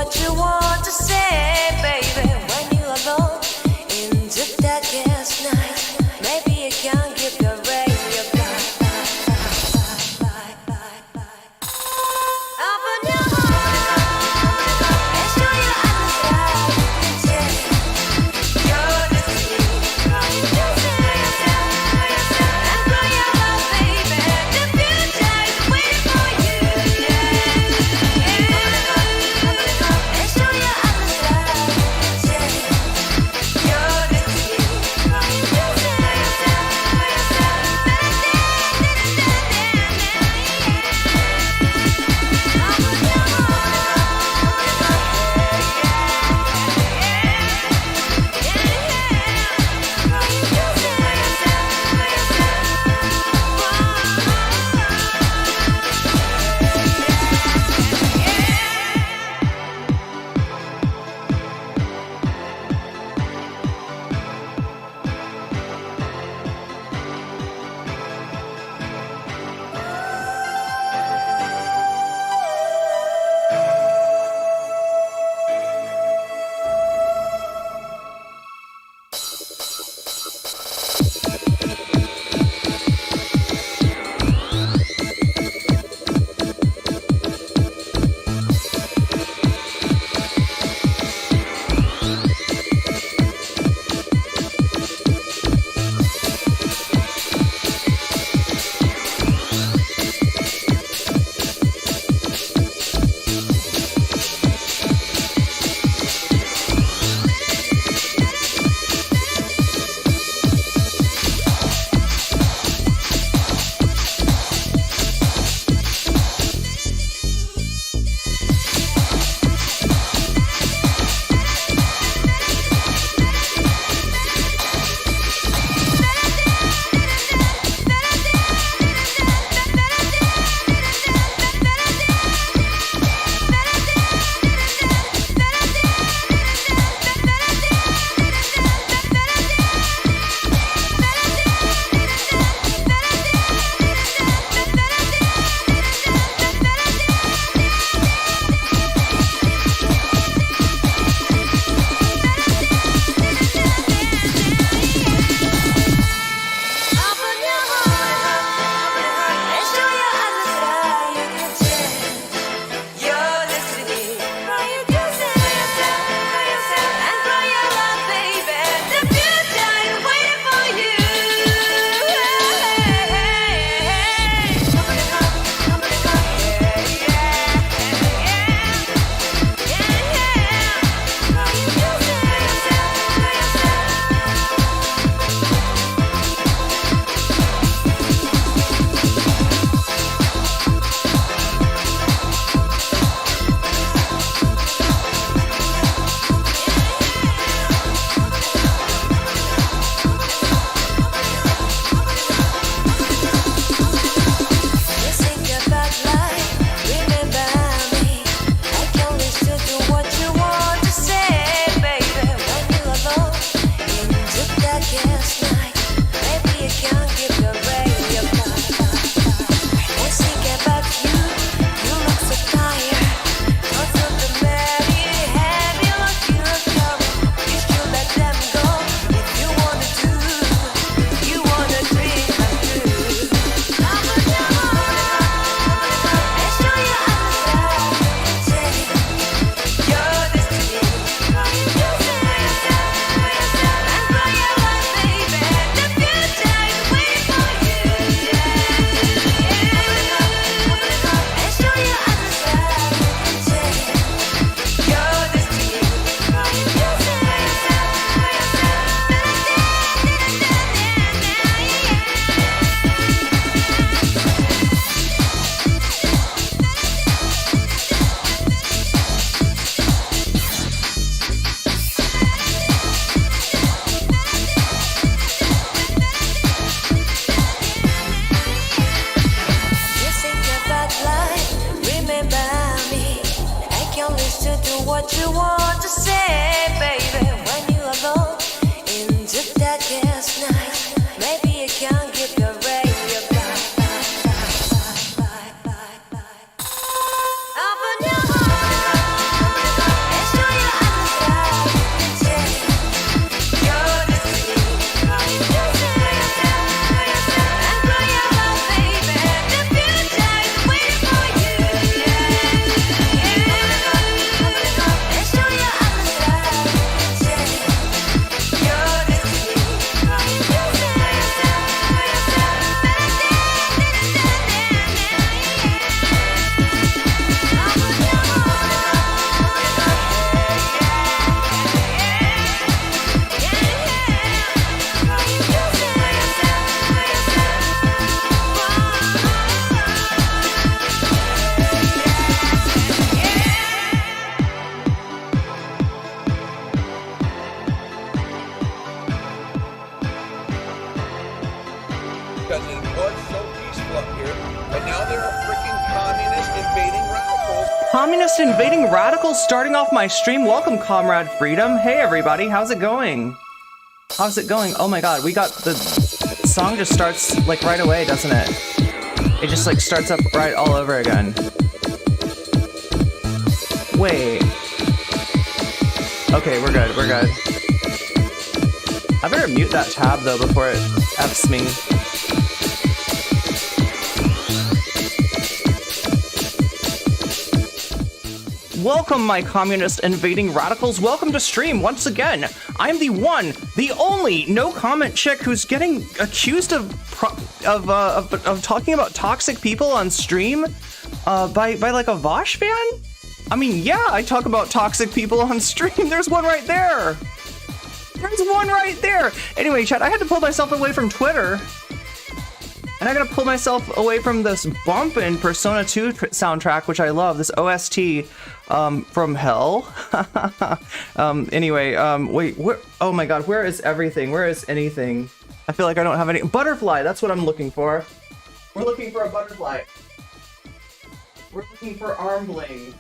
what you want to say, baby. When you're alone in the darkest night, maybe you can give your radio back. Open your heart and show your eyes. You're the sea. And grow your love, baby. The future is waiting for you. And show your eyes. You're the sea. freaking communist invading radicals. Communist invading radicals starting off my stream. Welcome, Comrade Freedom. Hey, everybody. How's it going? How's it going? Oh my god, we got the song just starts like right away, doesn't it? It just like starts up right all over again. Wait. Okay, we're good, we're good. I better mute that tab though before it F's me. Welcome, my communist invading radicals. Welcome to stream once again. I'm the one, the only no-comment chick who's getting accused of talking about toxic people on stream by like a Vaush fan. I mean, yeah, I talk about toxic people on stream. There's one right there. There's one right there. Anyway, chat, I had to pull myself away from Twitter. And I gotta pull myself away from this bump in Persona 2 soundtrack, which I love, this OST from hell. Anyway, wait, where, oh my god, where is everything? Where is anything? I feel like I don't have any. Butterfly, that's what I'm looking for. We're looking for a butterfly. We're looking for arm bling.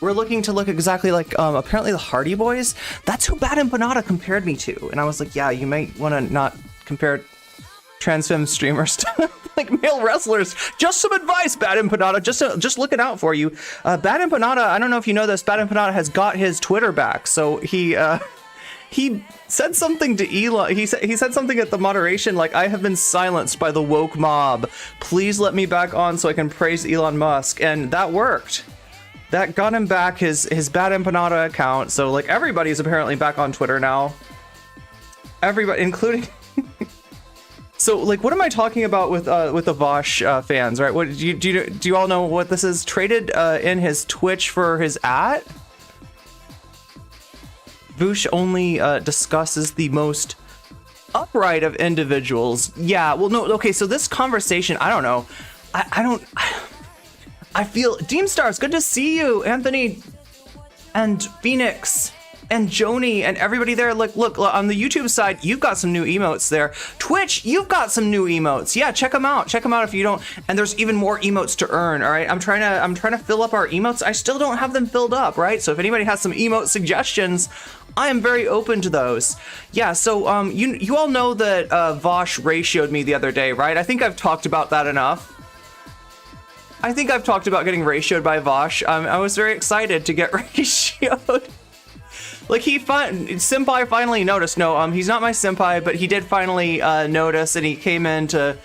We're looking to look exactly like, apparently the Hardy Boys. That's who Bad Empanada compared me to. And I was like, yeah, you might want to not compare trans femme streamers to like male wrestlers. Just some advice, Bad Empanada. Just looking out for you. Bad Empanada, I don't know if you know this, Bad Empanada has got his Twitter back. So he said something to Elon. He said something at the moderation like, I have been silenced by the woke mob. Please let me back on so I can praise Elon Musk. And that worked. That got him back his Bad Empanada account. So like everybody's apparently back on Twitter now. Everybody, including. So like, what am I talking about with the Vaush fans, right? What do you all know what this is? Traded in his Twitch for his @ Vaush only discusses the most upright of individuals. Yeah, well, no, okay. So this conversation, I don't know. I feel Deemstars, good to see you, Anthony and Phoenix and Joni and everybody there. Look on the YouTube side, you've got some new emotes there. Twitch, you've got some new emotes. Yeah, check them out. Check them out if you don't. And there's even more emotes to earn. All right, I'm trying to fill up our emotes. I still don't have them filled up, right? So if anybody has some emote suggestions, I am very open to those. Yeah. So you all know that Vaush ratioed me the other day, right? I think I've talked about that enough. I think I've talked about getting ratioed by Vaush. I was very excited to get ratioed. Like Senpai finally noticed. No, he's not my Senpai, but he did finally notice, and he came in to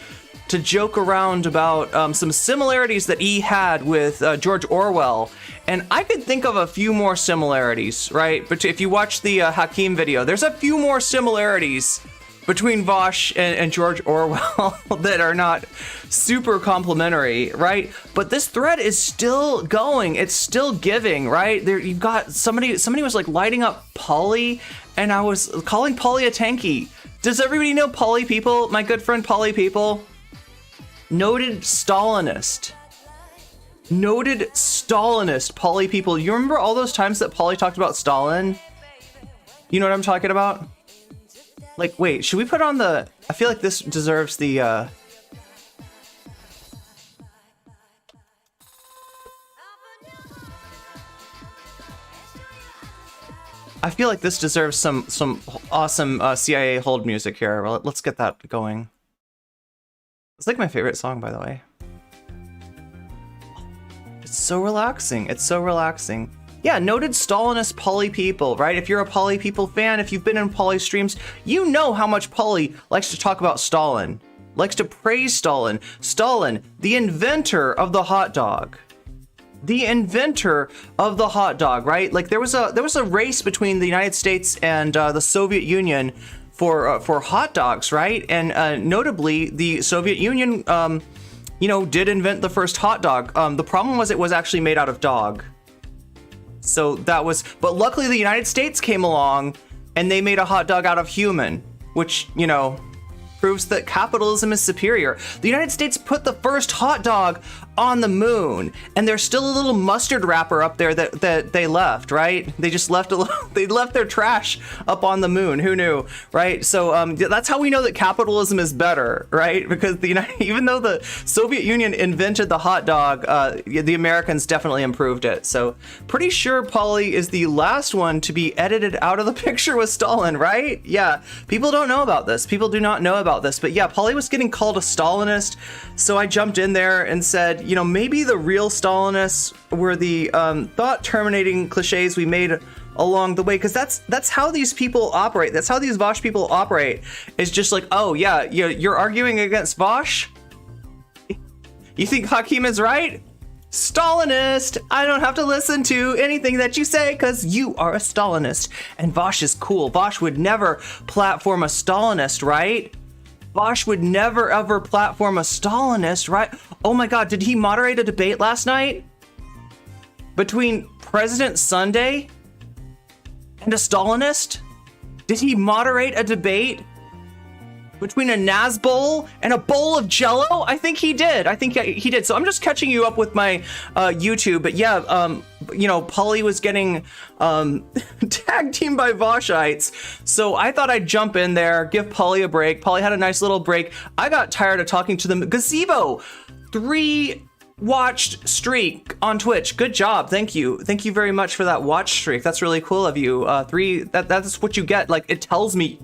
joke around about some similarities that he had with George Orwell. And I could think of a few more similarities, right? But if you watch the Hakeem video, there's a few more similarities between Vaush and George Orwell that are not super complimentary, right? But this thread is still going. It's still giving, right? There, you've got somebody was like lighting up Polly, and I was calling Polly a tanky. Does everybody know Polly People? My good friend Polly People? Noted Stalinist. Noted Stalinist Polly People. You remember all those times that Polly talked about Stalin? You know what I'm talking about? Like, wait, should we put on the... I feel like this deserves the, I feel like this deserves some awesome CIA hold music here. Well, let's get that going. It's like my favorite song, by the way. It's so relaxing. It's so relaxing. Yeah, noted Stalinist Polly People, right? If you're a Polly People fan, if you've been in Polly streams, you know how much Polly likes to talk about Stalin, likes to praise Stalin. Stalin, the inventor of the hot dog. The inventor of the hot dog, right? Like there was a race between the United States and the Soviet Union for hot dogs, right? And notably, the Soviet Union, did invent the first hot dog. The problem was it was actually made out of dog. So that was, but luckily the United States came along and they made a hot dog out of human, which, proves that capitalism is superior. The United States put the first hot dog on the moon, and there's still a little mustard wrapper up there that they left, right? They just left they left their trash up on the moon. Who knew, right? So that's how we know that capitalism is better, right? Because even though the Soviet Union invented the hot dog, the Americans definitely improved it. So pretty sure Polly is the last one to be edited out of the picture with Stalin, right? Yeah, people don't know about this. People do not know about this, but yeah, Polly was getting called a Stalinist, so I jumped in there and said, you know, maybe the real Stalinists were the thought-terminating cliches we made along the way, because that's how these people operate. That's how these Vaush people operate. It's just like, oh yeah, you're arguing against Vaush? You think Hakim is right? Stalinist! I don't have to listen to anything that you say because you are a Stalinist. And Vaush is cool. Vaush would never platform a Stalinist, right? Vaush would never ever platform a Stalinist, right? Oh my god, did he moderate a debate last night? Between President Sunday and a Stalinist? Did he moderate a debate between a Nazbowl and a bowl of Jello? I think he did. I think he did. So I'm just catching you up with my YouTube. But yeah, you know, Polly was getting tag teamed by Vaushites. So I thought I'd jump in there, give Polly a break. Polly had a nice little break. I got tired of talking to them. Gazebo, 3 watched streak on Twitch. Good job. Thank you. Thank you very much for that watch streak. That's really cool of you. 3, that's what you get. Like, it tells me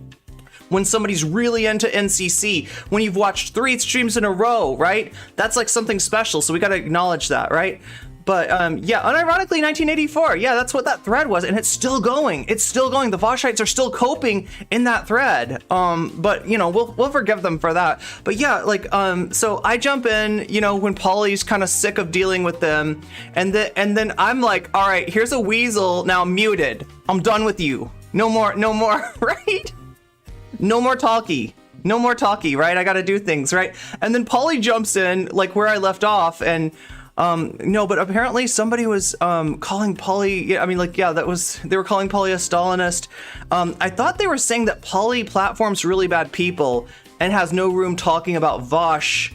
when somebody's really into NCC, when you've watched 3 streams in a row, right? That's like something special, so we got to acknowledge that, right? But yeah, unironically 1984, yeah, that's what that thread was, and it's still going. It's still going. The Vaushites are still coping in that thread. But you know, we'll forgive them for that. But yeah, like so I jump in, you know, when Polly's kind of sick of dealing with them, and then I'm like, all right, here's a weasel now muted. I'm done with you. No more, right? No more talkie, right? I gotta do things, right? And then Polly jumps in, like where I left off, and no, but apparently somebody was calling Polly, yeah, I mean, like, yeah, they were calling Polly a Stalinist. I thought they were saying that Polly platforms really bad people and has no room talking about Vaush,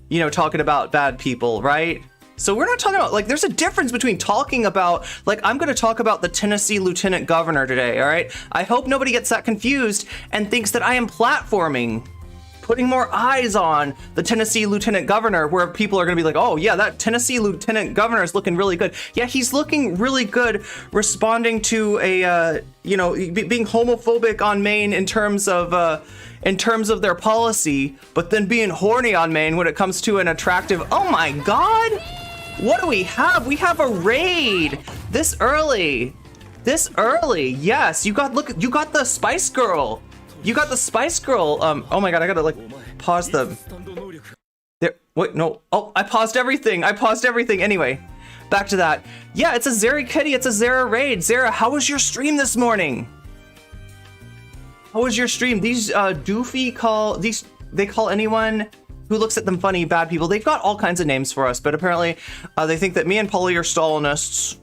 you know, talking about bad people, right? So we're not talking about, like, there's a difference between talking about, like, I'm going to talk about the Tennessee Lieutenant Governor today, all right? I hope nobody gets that confused and thinks that I am platforming, putting more eyes on the Tennessee Lieutenant Governor, where people are going to be like, oh yeah, that Tennessee Lieutenant Governor is looking really good. Yeah, he's looking really good responding to a, you know, being homophobic on Maine in terms of their policy, but then being horny on Maine when it comes to an attractive, oh my god! What do we have? We have a raid this early. Yes, you got the Spice Girl. You got the Spice Girl. Oh my god, I gotta like pause the. There. Wait, no. Oh, I paused everything. Anyway, back to that. Yeah, it's a Zeri Kitty. It's a Zara raid. Zara, how was your stream this morning? How was your stream? These they call anyone who looks at them funny bad people. They've got all kinds of names for us, but apparently they think that me and Polly are Stalinists.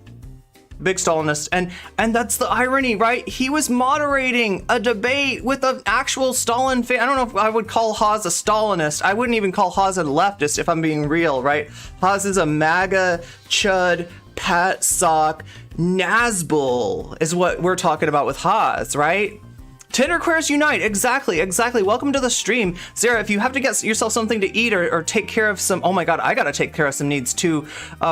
Big Stalinist, and that's the irony, right? He was moderating a debate with an actual Stalin fan. I don't know if I would call Haas a Stalinist. I wouldn't even call Haas a leftist if I'm being real, right? Haas is a MAGA, chud, pat sock, Nazbowl is what we're talking about with Haas, right? Tinderqueers unite. Exactly. Welcome to the stream. Zara, if you have to get yourself something to eat or take care of some, oh my god, I gotta take care of some needs too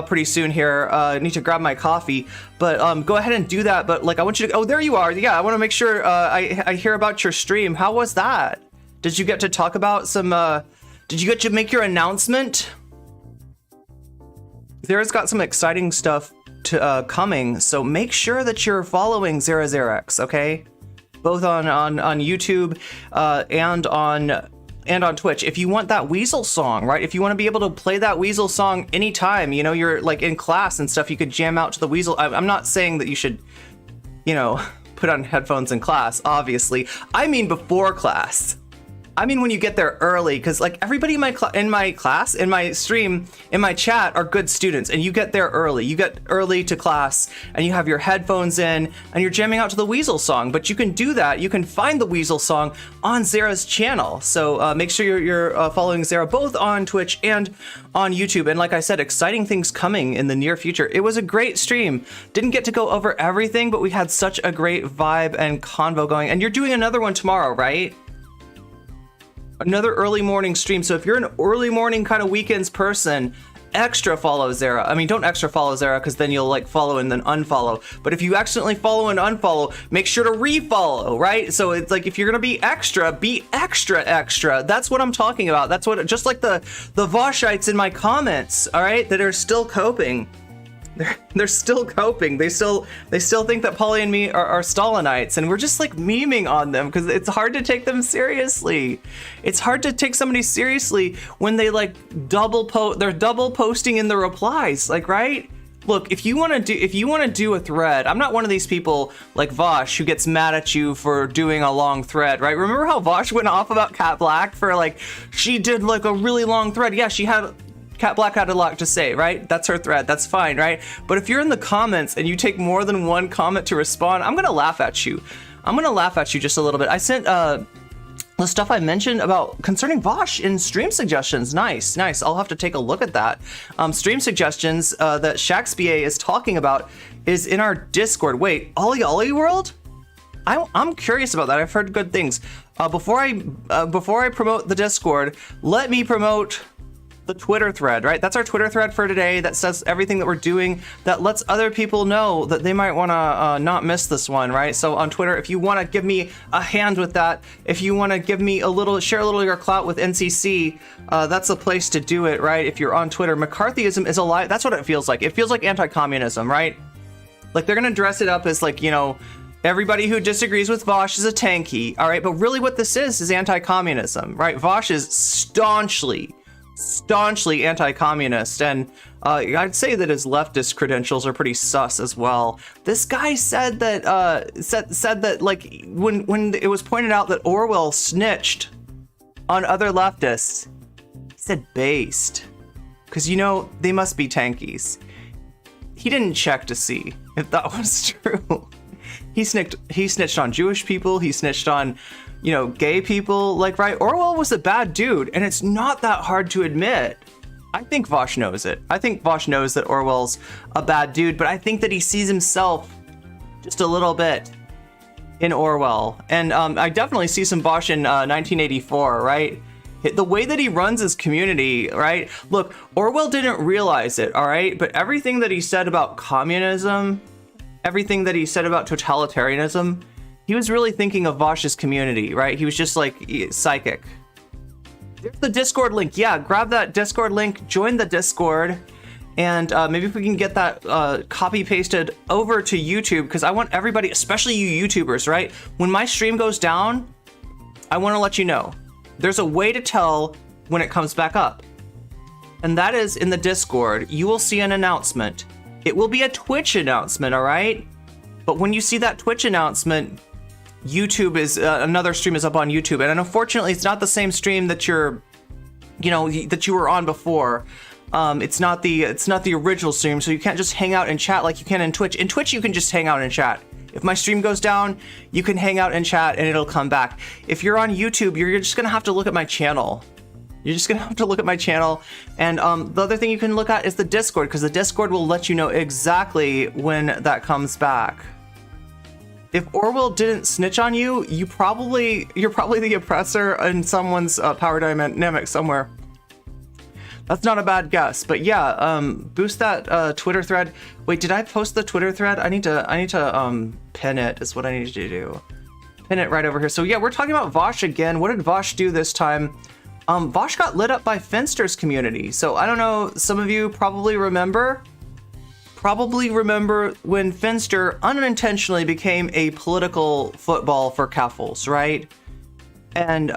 pretty soon here. I need to grab my coffee, but go ahead and do that. But like, I want you to, oh, there you are. Yeah, I want to make sure I hear about your stream. How was that? Did you get to talk about some, did you get to make your announcement? Zara's got some exciting stuff to coming, so make sure that you're following Zara Zarex, okay? Both on YouTube and on Twitch. If you want that Weasel song, right? If you want to be able to play that Weasel song anytime, you know, you're like in class and stuff, you could jam out to the Weasel. I'm not saying that you should, you know, put on headphones in class, obviously. I mean before class. I mean when you get there early, because like everybody in my class, in my stream, in my chat are good students, and you get there early. You get early to class, and you have your headphones in, and you're jamming out to the Weasel song. But you can do that. You can find the Weasel song on Zara's channel. So make sure you're following Zara both on Twitch and on YouTube. And like I said, exciting things coming in the near future. It was a great stream. Didn't get to go over everything, but we had such a great vibe and convo going. And you're doing another one tomorrow, right? Another early morning stream. So if you're an early morning kind of weekends person, extra follow Zara. I mean, don't extra follow Zara because then you'll like follow and then unfollow. But if you accidentally follow and unfollow, make sure to refollow, right? So it's like if you're gonna be extra extra. That's what I'm talking about. That's what, just like the Vaushites in my comments, all right, that are still coping. They're still coping. They still think that Polly and me are Stalinites, and we're just like memeing on them because it's hard to take them seriously. It's hard to take somebody seriously when they like they're double posting in the replies, like, right? Look, if you want to do a thread, I'm not one of these people like Vaush who gets mad at you for doing a long thread, right? Remember how Vaush went off about Cat Black for like she did like a really long thread? Yeah, Cat Black had a lot to say, right? That's her thread. That's fine, right? But if you're in the comments and you take more than one comment to respond, I'm gonna laugh at you. I'm gonna laugh at you just a little bit. I sent the stuff I mentioned about concerning Vaush in stream suggestions. Nice. I'll have to take a look at that. Stream suggestions that Shaxpia is talking about is in our Discord. Wait, Ollie World? I'm curious about that. I've heard good things. Before I promote the Discord, let me promote the Twitter thread, right? That's our Twitter thread for today that says everything that we're doing, that lets other people know that they might want to not miss this one, right? So on Twitter, if you want to give me a hand with that, if you want to give me share a little of your clout with NCC, that's the place to do it, right? If you're on Twitter, McCarthyism is a lie. That's what it feels like. It feels like anti-communism, right? Like they're going to dress it up as like, you know, everybody who disagrees with Vaush is a tanky, all right? But really what this is anti-communism, right? Vaush is staunchly anti-communist, and I'd say that his leftist credentials are pretty sus as well. This guy said that said that like when it was pointed out that Orwell snitched on other leftists, he said based, because you know they must be tankies. He didn't check to see if that was true. He snitched on Jewish people. He snitched on, you know, gay people, like, right? Orwell was a bad dude, and it's not that hard to admit. I think Vaush knows it. I think Vaush knows that Orwell's a bad dude, but I think that he sees himself just a little bit in Orwell. And I definitely see some Vaush in 1984, right? The way that he runs his community, right? Look, Orwell didn't realize it, all right? But everything that he said about communism, everything that he said about totalitarianism, he was really thinking of Vaush's community, right? He was just like psychic. There's the Discord link. Yeah, grab that Discord link, join the Discord, and maybe if we can get that copy pasted over to YouTube, because I want everybody, especially you YouTubers, right? When my stream goes down, I want to let you know. There's a way to tell when it comes back up. And that is in the Discord. You will see an announcement. It will be a Twitch announcement, all right? But when you see that Twitch announcement, YouTube is another stream is up on YouTube, and unfortunately, it's not the same stream that you're, you know, that you were on before. It's not the original stream, so you can't just hang out and chat like you can in Twitch. In Twitch, you can just hang out and chat. If my stream goes down, you can hang out and chat, and it'll come back. If you're on YouTube, you're just gonna have to look at my channel. You're just gonna have to look at my channel, and the other thing you can look at is the Discord, because the Discord will let you know exactly when that comes back. If Orwell didn't snitch on you, you're probably the oppressor in someone's power dynamic somewhere. That's not a bad guess, but yeah, boost that Twitter thread. Wait, did I post the Twitter thread? I need to pin it. Is what I need to do. Pin it right over here. So yeah, we're talking about Vaush again. What did Vaush do this time? Vaush got lit up by Finster's community. So I don't know. Some of you probably remember when Finster unintentionally became a political football for Kaffles, right? And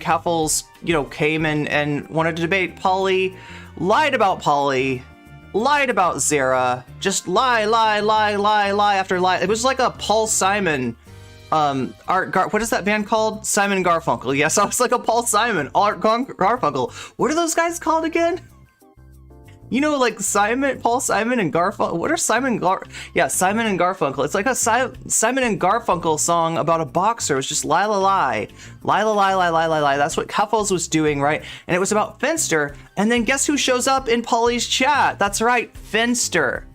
Kaffles, you know, came and wanted to debate Polly, lied about Zara, just lie after lie. It was like a Paul Simon what is that band called? Simon and Garfunkel. Yes, I was like a Paul Simon, Art Garfunkel. What are those guys called again? You know, like Paul Simon and Garfunkel. What are Simon and Garfunkel. It's like a Simon and Garfunkel song about a boxer. It's just lie, lie, lie, lie, lie, lie, lie, lie, lie. That's what Cuffles was doing, right? And it was about Finster. And then guess who shows up in Polly's chat? That's right, Finster.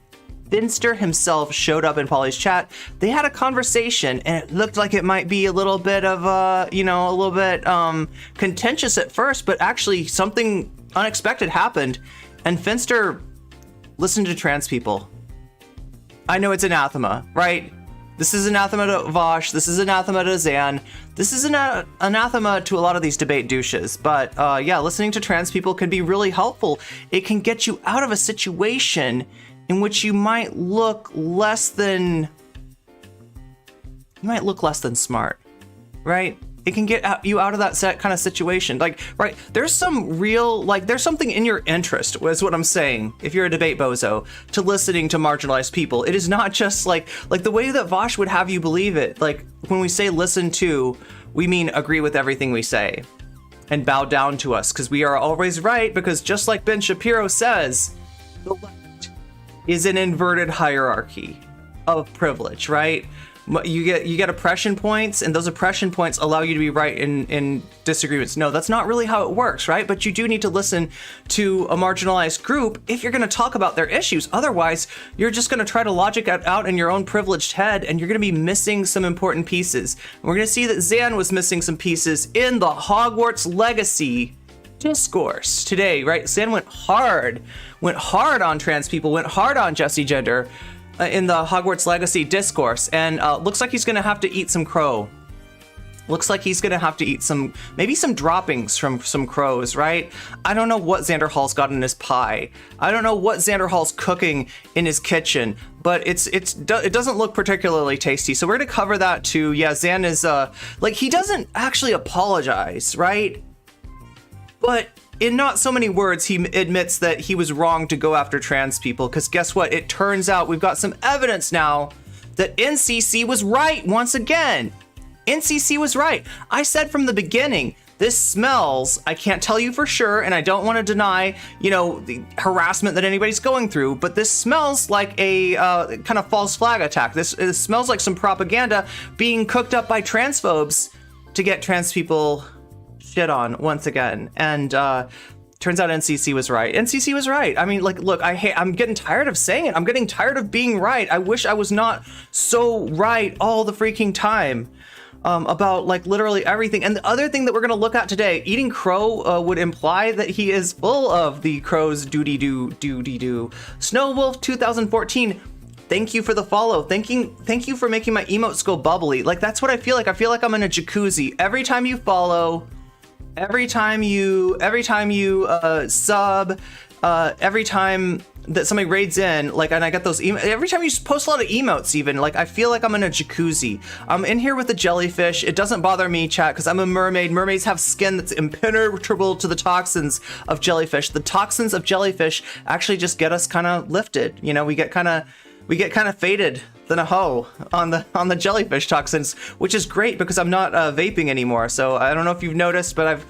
Finster himself showed up in Polly's chat. They had a conversation, and it looked like it might be a little bit of a little bit contentious at first, but actually something unexpected happened. And Finster listened to trans people. I know it's anathema, right? This is anathema to Vaush. This is anathema to Xan. This is anathema to a lot of these debate douches. But yeah, listening to trans people can be really helpful. It can get you out of a situation in which you might look less than smart, right? It can get you out of that kind of situation. Like, right, there's something in your interest, is what I'm saying, if you're a debate bozo, to listening to marginalized people. It is not just like the way that Vaush would have you believe it. Like, when we say listen to, we mean agree with everything we say and bow down to us, because we are always right, because just like Ben Shapiro says, the left is an inverted hierarchy of privilege, right? You get oppression points, and those oppression points allow you to be right in disagreements. No, that's not really how it works, right? But you do need to listen to a marginalized group if you're going to talk about their issues. Otherwise, you're just going to try to logic it out in your own privileged head, and you're going to be missing some important pieces. And we're going to see that Xan was missing some pieces in the Hogwarts Legacy discourse today, right? Xan went hard on trans people, went hard on Jesse Gender, in the Hogwarts Legacy discourse, and looks like he's gonna have to eat some crow. Looks like he's gonna have to eat maybe some droppings from some crows, right? I don't know what Xanderhal's got in his pie. I don't know what Xanderhal's cooking in his kitchen, but it doesn't look particularly tasty. So we're gonna cover that too. Yeah, Xan is he doesn't actually apologize, right? But in not so many words, he admits that he was wrong to go after trans people, because guess what? It turns out we've got some evidence now that NCC was right once again. NCC was right. I said from the beginning, this smells, I can't tell you for sure, and I don't want to deny, the harassment that anybody's going through, but this smells like a kind of false flag attack. This smells like some propaganda being cooked up by transphobes to get trans people shit on once again. And turns out NCC was right. NCC was right. I mean, look, I'm getting tired of saying it. I'm getting tired of being right. I wish I was not so right all the freaking time about literally everything. And the other thing that we're going to look at today, eating crow would imply that he is full of the crow's doody-doo. Snow Wolf 2014, thank you for the follow. Thank you for making my emotes go bubbly. That's what I feel like. I feel like I'm in a jacuzzi. Every time you follow, every time you sub, every time that somebody raids in, and I get those every time you post a lot of emotes, even, I feel like I'm in a jacuzzi. I'm in here with the jellyfish. It doesn't bother me, chat, because I'm a mermaid. Mermaids have skin that's impenetrable to the toxins of jellyfish. The toxins of jellyfish actually just get us kind of lifted. We get kind of faded than a hoe on the jellyfish toxins, which is great because I'm not vaping anymore. So I don't know if you've noticed, but I've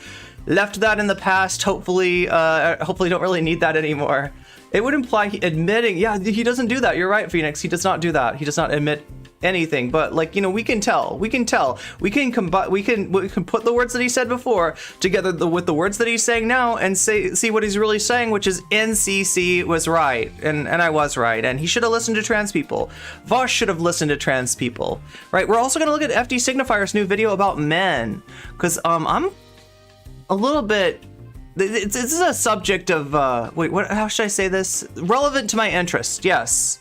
left that in the past. Hopefully don't really need that anymore. It would imply admitting, yeah, he doesn't do that. You're right, Phoenix. He does not do that. He does not admit anything. But we can tell. We can put the words that he said before together with the words that he's saying now and see what he's really saying, which is NCC was right, and I was right, and he should have listened to trans people. Vaush should have listened to trans people, right? We're also gonna look at FD Signifier's new video about men, because I'm a little bit. This is a subject of how should I say this? Relevant to my interest, yes.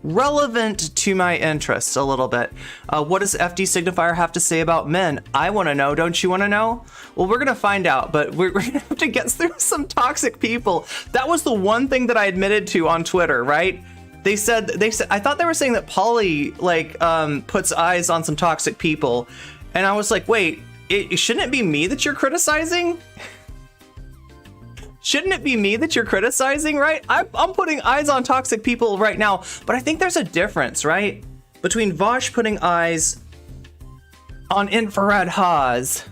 Relevant to my interests a little bit. What does FD Signifier have to say about men? I want to know. Don't you want to know? Well, we're going to find out, but we're going to have to get through some toxic people. That was the one thing that I admitted to on Twitter, right? They said I thought they were saying that Polly puts eyes on some toxic people, and I was like, wait, shouldn't it be me that you're criticizing? Shouldn't it be me that you're criticizing, right? I'm putting eyes on toxic people right now, but I think there's a difference, right? Between Vaush putting eyes on infrared Haas,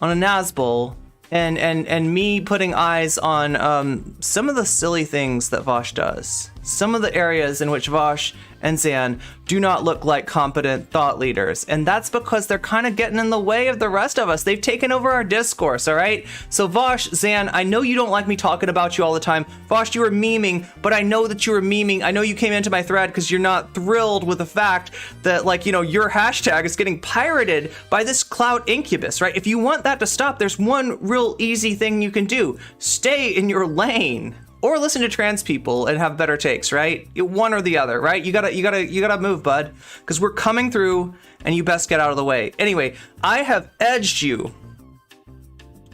on a Nazbol, and me putting eyes on some of the silly things that Vaush does. Some of the areas in which Vaush and Xan do not look like competent thought leaders. And that's because they're kind of getting in the way of the rest of us. They've taken over our discourse, all right? So Vaush, Xan, I know you don't like me talking about you all the time. Vaush, you were memeing, but I know that you were memeing. I know you came into my thread because you're not thrilled with the fact that, like, you know, your hashtag is getting pirated by this clout incubus, right? If you want that to stop, there's one real easy thing you can do. Stay in your lane. Or listen to trans people and have better takes, right? One or the other, right? You gotta move, bud, because we're coming through, and you best get out of the way. Anyway, I have edged you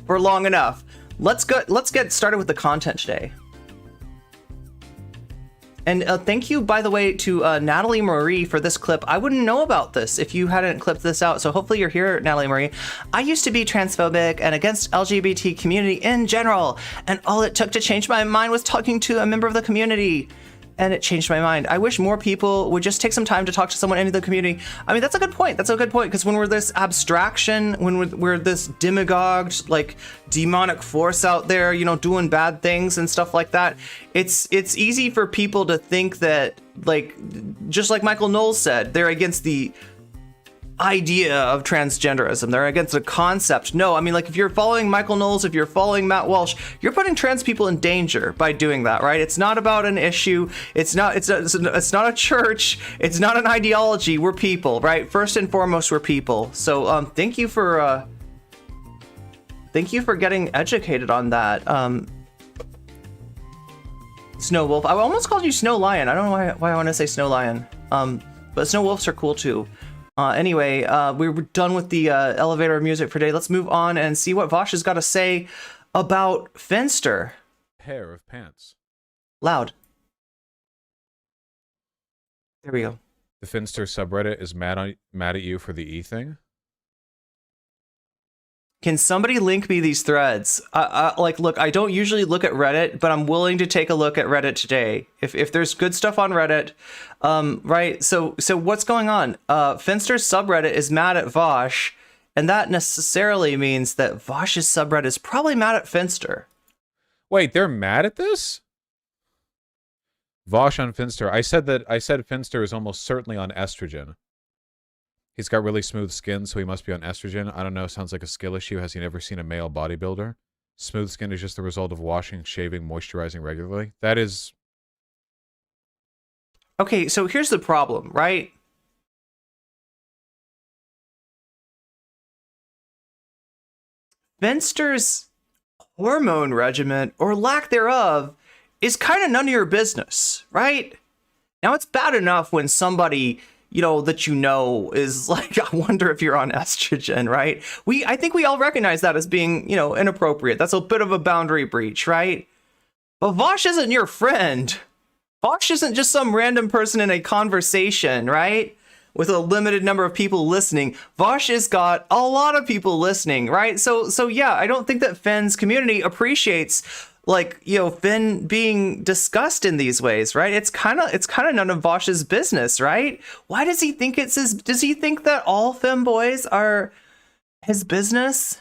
for long enough. Let's get started with the content today. And thank you, by the way, to Natalie Marie for this clip. I wouldn't know about this if you hadn't clipped this out. So hopefully you're here, Natalie Marie. I used to be transphobic and against LGBT community in general. And all it took to change my mind was talking to a member of the community. And it changed my mind. I wish more people would just take some time to talk to someone in the community. I mean, that's a good point. That's a good point. Because when we're this abstraction, when we're this demagogued, like demonic force out there, you know, doing bad things and stuff like that, it's easy for people to think that, like, just like Michael Knowles said, they're against the idea of transgenderism. They're against the concept. No, I mean, like, if you're following Michael Knowles, if you're following Matt Walsh, you're putting trans people in danger by doing that, right? It's not about an issue. It's not a church. It's not an ideology. We're people, right? First and foremost, we're people. So thank you for getting educated on that. Snow Wolf. I almost called you Snow Lion. I don't know why I want to say Snow Lion. But Snow Wolves are cool too. Anyway, we were done with the elevator music for today. Let's move on and see what Vaush has got to say about Finster. Pair of pants. Loud. There we go. The Finster subreddit is mad at you for the E thing. Can somebody link me these threads? Like, look, I don't usually look at Reddit, but I'm willing to take a look at Reddit today. If there's good stuff on Reddit, right? So what's going on? Finster's subreddit is mad at Vaush, and that necessarily means that Vaush's subreddit is probably mad at Finster. Wait, they're mad at this? Vaush on Finster. I said Finster is almost certainly on estrogen. He's got really smooth skin, so he must be on estrogen. I don't know, sounds like a skill issue. Has he never seen a male bodybuilder? Smooth skin is just the result of washing, shaving, moisturizing regularly. That is... Okay, so here's the problem, right? Finster's hormone regimen, or lack thereof, is kind of none of your business, right? Now, it's bad enough when somebody, you know, that you know is like, I wonder if you're on estrogen, right? I think we all recognize that as being, you know, inappropriate. That's a bit of a boundary breach, right? But Vaush isn't your friend. Vaush isn't just some random person in a conversation, right? With a limited number of people listening. Vaush has got a lot of people listening, right? So yeah, I don't think that Finn's community appreciates, like, you know, Finn being discussed in these ways, right? It's kind of none of Vaush's business, right? Why does he think it's his? Does he think that all Finn boys are his business?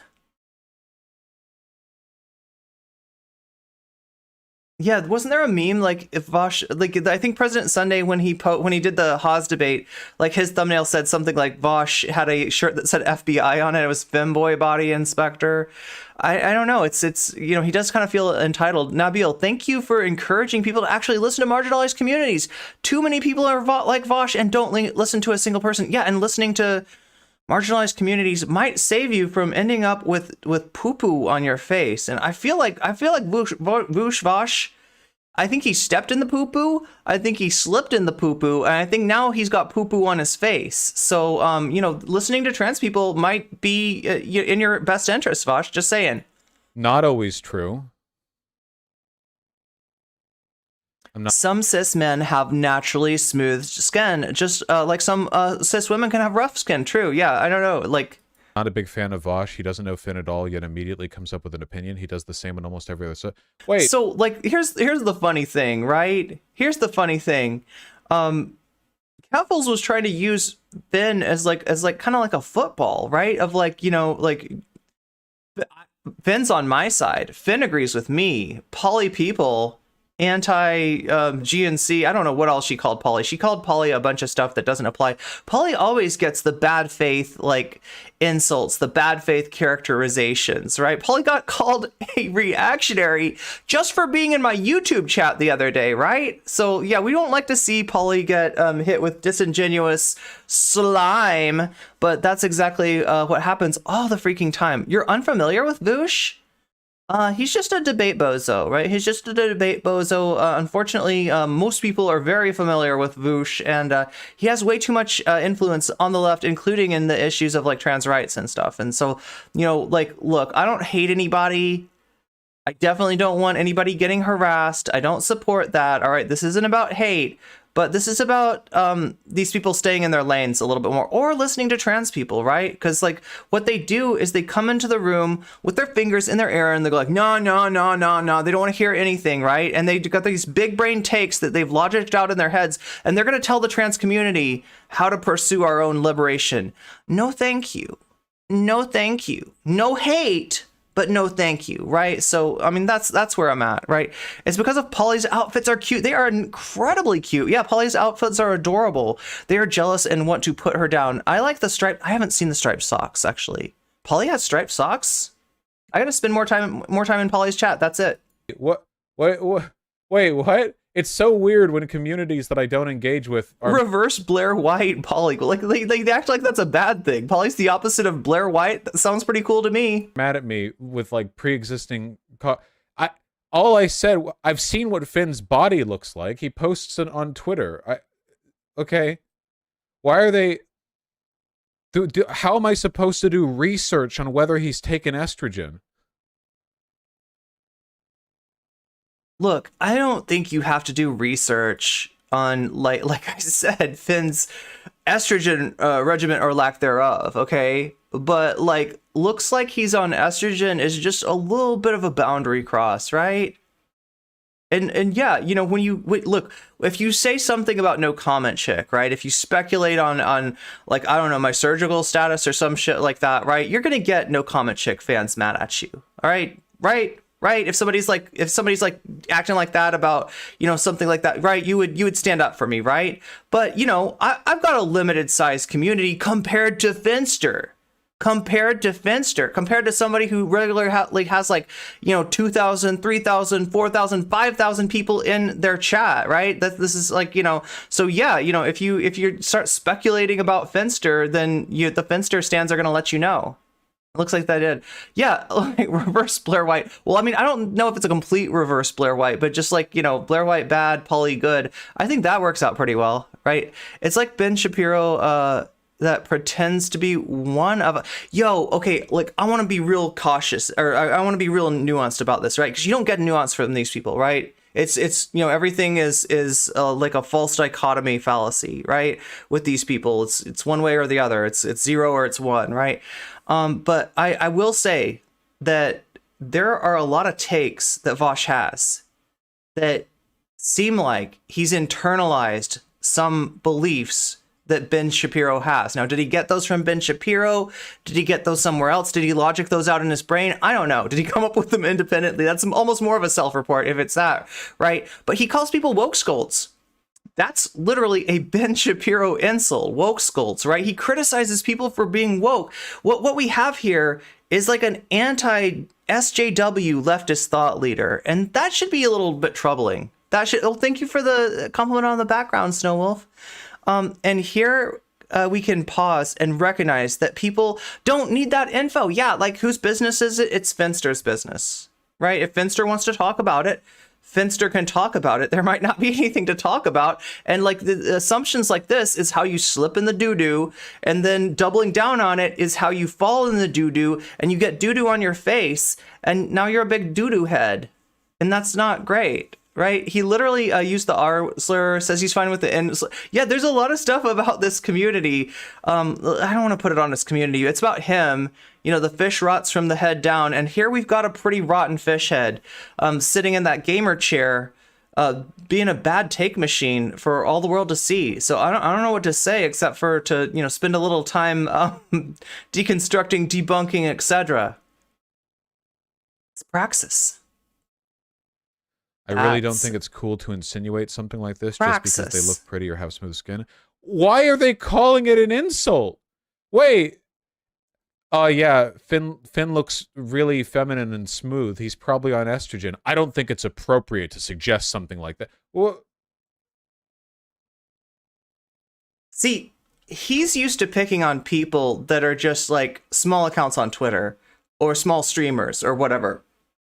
Yeah, wasn't there a meme, like, if Vaush, like, I think President Sunday, when he did the Haas debate, like, his thumbnail said something like Vaush had a shirt that said FBI on it. It was Femboy Body Inspector. I don't know. It's you know, he does kind of feel entitled. Nabil, thank you for encouraging people to actually listen to marginalized communities. Too many people are like Vaush and don't listen to a single person. Yeah, and listening to marginalized communities might save you from ending up with poo-poo on your face. And I feel like Vaush, I think he stepped in the poo-poo. I think he slipped in the poo-poo. And I think now he's got poo-poo on his face. So, you know, listening to trans people might be in your best interest, Vaush. Just saying. Not always true. Some cis men have naturally smooth skin, just like some cis women can have rough skin. True. Yeah, I don't know. Like, not a big fan of Vaush. He doesn't know Finn at all, yet immediately comes up with an opinion. He does the same in almost every other. So wait. So, like, here's the funny thing, right? Here's the funny thing. Caffles was trying to use Finn as like kind of like a football, right? Of like, you know, like Finn's on my side. Finn agrees with me. Polly people, anti GNC. I don't know what else she called Polly. She called Polly a bunch of stuff that doesn't apply. Polly always gets the bad faith like insults, the bad faith characterizations, right? Polly got called a reactionary just for being in my YouTube chat the other day, right? So yeah, we don't like to see Polly get hit with disingenuous slime, but that's exactly what happens all the freaking time. You're unfamiliar with Vaush? He's just a debate bozo, right? He's just a debate bozo. Unfortunately, most people are very familiar with Vaush, and he has way too much influence on the left, including in the issues of like trans rights and stuff. And so, you know, like, look, I don't hate anybody. I definitely don't want anybody getting harassed. I don't support that. All right, this isn't about hate, but this is about these people staying in their lanes a little bit more, or listening to trans people, right? Because like what they do is they come into the room with their fingers in their ear and they go like, no, no, no, no, no. They don't want to hear anything, right? And they got these big brain takes that they've logicked out in their heads, and they're going to tell the trans community how to pursue our own liberation. No, thank you. No, thank you. No hate, but no thank you, right? So, I mean, that's where I'm at, right? It's because of Polly's outfits are cute. They are incredibly cute. Yeah, Polly's outfits are adorable. They are jealous and want to put her down. I like the striped, I haven't seen the striped socks, actually. Polly has striped socks? I gotta spend more time in Polly's chat, that's it. What? Wait, what? It's so weird when communities that I don't engage with are reverse Blair White Polly. Like they act like that's a bad thing. Polly's the opposite of Blair White. That sounds pretty cool to me. mad at me with like pre-existing. All I said, I've seen what Finn's body looks like. He posts it on Twitter. Okay, why are they? How am I supposed to do research on whether he's taken estrogen? Look, I don't think you have to do research on, like I said, Finn's estrogen regimen or lack thereof, okay? But, like, looks like he's on estrogen is just a little bit of a boundary cross, right? And yeah, you know, when you look, if you say something about no comment chick, right? If you speculate on like, I don't know, my surgical status or some shit like that, right? You're gonna get no comment chick fans mad at you, all right? Right? If somebody's like acting like that about, you know, something like that, right? You would stand up for me, right? But, you know, I've got a limited sized community compared to Finster. Compared to somebody who regularly has like, you know, 2,000, 3,000, 4,000, 5,000 people in their chat, right? This is like, you know, so yeah, you know, if you start speculating about Finster, then the Finster stands are going to let you know. Looks like that did. Yeah, like reverse Blair White. Well, I mean, I don't know if it's a complete reverse Blair White, but just like, you know, Blair White bad, Polly good. I think that works out pretty well, right? It's like Ben Shapiro that pretends to be one of okay, like I want to be real cautious, or I want to be real nuanced about this, right? Because you don't get nuance from these people, right? It's you know, everything is like a false dichotomy fallacy, right? With these people, it's one way or the other. It's 0 or it's 1, right? But I will say that there are a lot of takes that Vaush has that seem like he's internalized some beliefs that Ben Shapiro has. Now, did he get those from Ben Shapiro? Did he get those somewhere else? Did he logic those out in his brain? I don't know. Did he come up with them independently? That's almost more of a self-report if it's that, right? But he calls people woke scolds. That's literally a Ben Shapiro insult, woke scolds, right? He criticizes people for being woke. What we have here is like an anti-SJW leftist thought leader, and that should be a little bit troubling. That should. Oh, thank you for the compliment on the background, Snow Wolf. And here we can pause and recognize that people don't need that info. Yeah, like whose business is it? It's Finster's business, right? If Finster wants to talk about it, Finster can talk about it. There might not be anything to talk about. And like the assumptions like this is how you slip in the doo-doo, and then doubling down on it is how you fall in the doo-doo and you get doo-doo on your face. And now you're a big doo-doo head. And that's not great. Right? He literally used the R slur, says he's fine with the N. Yeah, there's a lot of stuff about this community. I don't want to put it on his community. It's about him. You know, the fish rots from the head down. And here we've got a pretty rotten fish head sitting in that gamer chair being a bad take machine for all the world to see. So I don't know what to say except for to, you know, spend a little time deconstructing, debunking, etc. It's praxis. I really don't think it's cool to insinuate something like this just because they look pretty or have smooth skin. Why are they calling it an insult? Wait. Oh, yeah, Finn looks really feminine and smooth. He's probably on estrogen. I don't think it's appropriate to suggest something like that. Well, see, he's used to picking on people that are just like small accounts on Twitter or small streamers or whatever.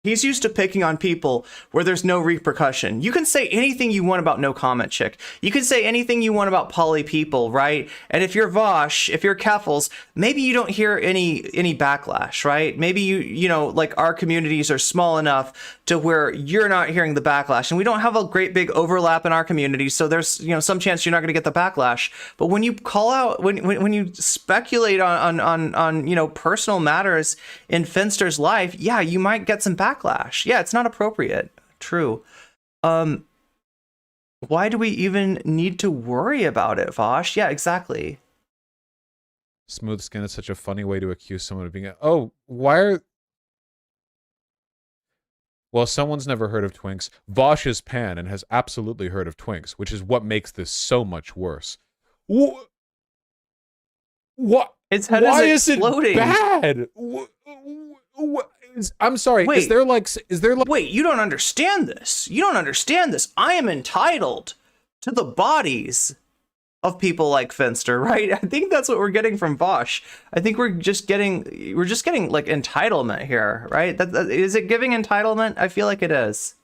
He's used to picking on people where there's no repercussion. You can say anything you want about No Comment Chick. You can say anything you want about poly people, right? And if you're Vaush, if you're Keffels, maybe you don't hear any backlash, right? Maybe you know, like our communities are small enough to where you're not hearing the backlash, and we don't have a great big overlap in our community, so there's, you know, some chance you're not going to get the backlash. But when you call out, when you speculate on you know, personal matters in Finster's life, yeah, you might get some backlash. Yeah, it's not appropriate. True. Why do we even need to worry about it, Vaush? Yeah, exactly. Smooth skin is such a funny way to accuse someone of being oh, why are... Well, someone's never heard of Twinks. Vaush is pan and has absolutely heard of Twinks, which is what makes this so much worse. What? Its head Why is exploding. It bad? I'm sorry. Wait. Is there like? Wait, you don't understand this. You don't understand this. I am entitled to the bodies of people like Finster, right? I think that's what we're getting from Vaush. I think we're just getting like entitlement here, right? Is it giving entitlement? I feel like it is.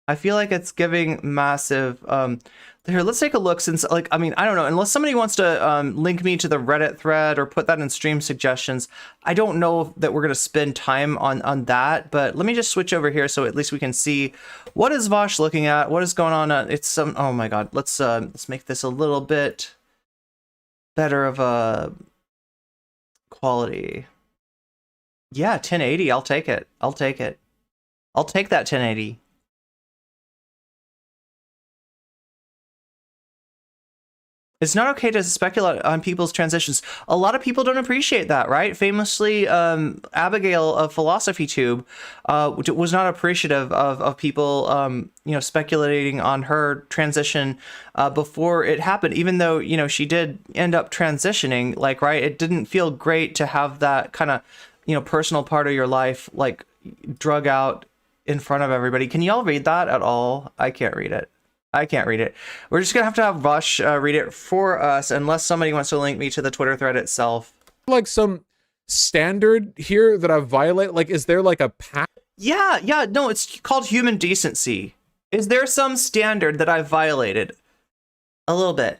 I feel like it's giving massive. Here, let's take a look. Since, like, I mean, I don't know, unless somebody wants to link me to the Reddit thread or put that in stream suggestions, I don't know that we're gonna spend time on that. But let me just switch over here so at least we can see what is Vaush looking at, what is going on. It's some. Oh my God, let's make this a little bit better of a quality. Yeah, 1080. I'll take it. I'll take it. I'll take that 1080. It's not okay to speculate on people's transitions. A lot of people don't appreciate that, right? Famously, Abigail of Philosophy Tube was not appreciative of people, you know, speculating on her transition before it happened. Even though, you know, she did end up transitioning, like, right? It didn't feel great to have that kind of, you know, personal part of your life like drug out in front of everybody. Can y'all read that at all? I can't read it. I can't read it. We're just gonna have to have Vaush read it for us, unless somebody wants to link me to the Twitter thread itself. Like some standard here that I violate? Like, is there like a pack? Yeah, no, it's called human decency. Is there some standard that I violated? A little bit.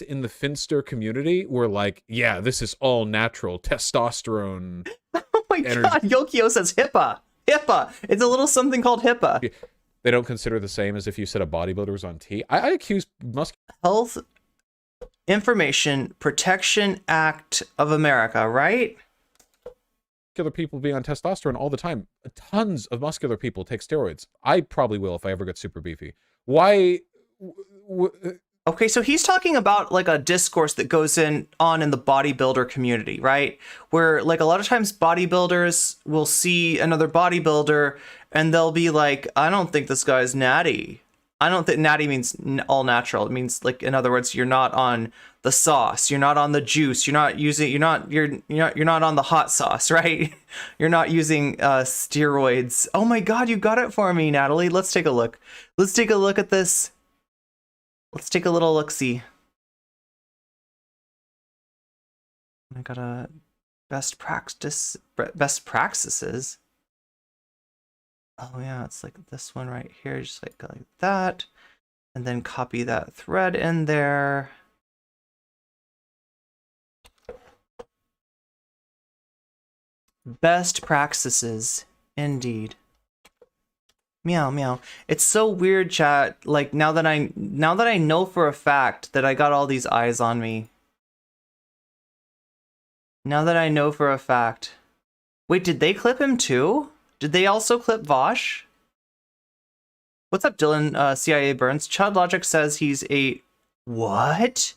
In the Finster community where, like, yeah, this is all natural testosterone. Oh my God, Yokio says HIPAA. HIPAA. It's a little something called HIPAA. They don't consider the same as if you said a bodybuilder was on T. I accuse Health Information Protection Act of America, right? muscular people being on testosterone all the time. Tons of muscular people take steroids. I probably will if I ever get super beefy. Why? Okay, so he's talking about like a discourse that goes on in the bodybuilder community, right? Where like a lot of times bodybuilders will see another bodybuilder and they'll be like, I don't think this guy's natty. I don't think natty means all natural. It means, like, in other words, you're not on the sauce, you're not on the juice, you're not on the hot sauce, right? You're not using steroids. Oh my God, you got it for me, Natalie. Let's take a look. Let's take a look at this. Let's take a little look-see. I got a best practices. Oh yeah, it's like this one right here, just like that. And then copy that thread in there. Best practices, indeed. Meow meow. It's so weird, chat. Like now that I know for a fact that I got all these eyes on me. Now that I know for a fact Wait, did they clip him too? Did they also clip Vaush? What's up, Dylan, CIA Burns? Chud Logic says he's a... What?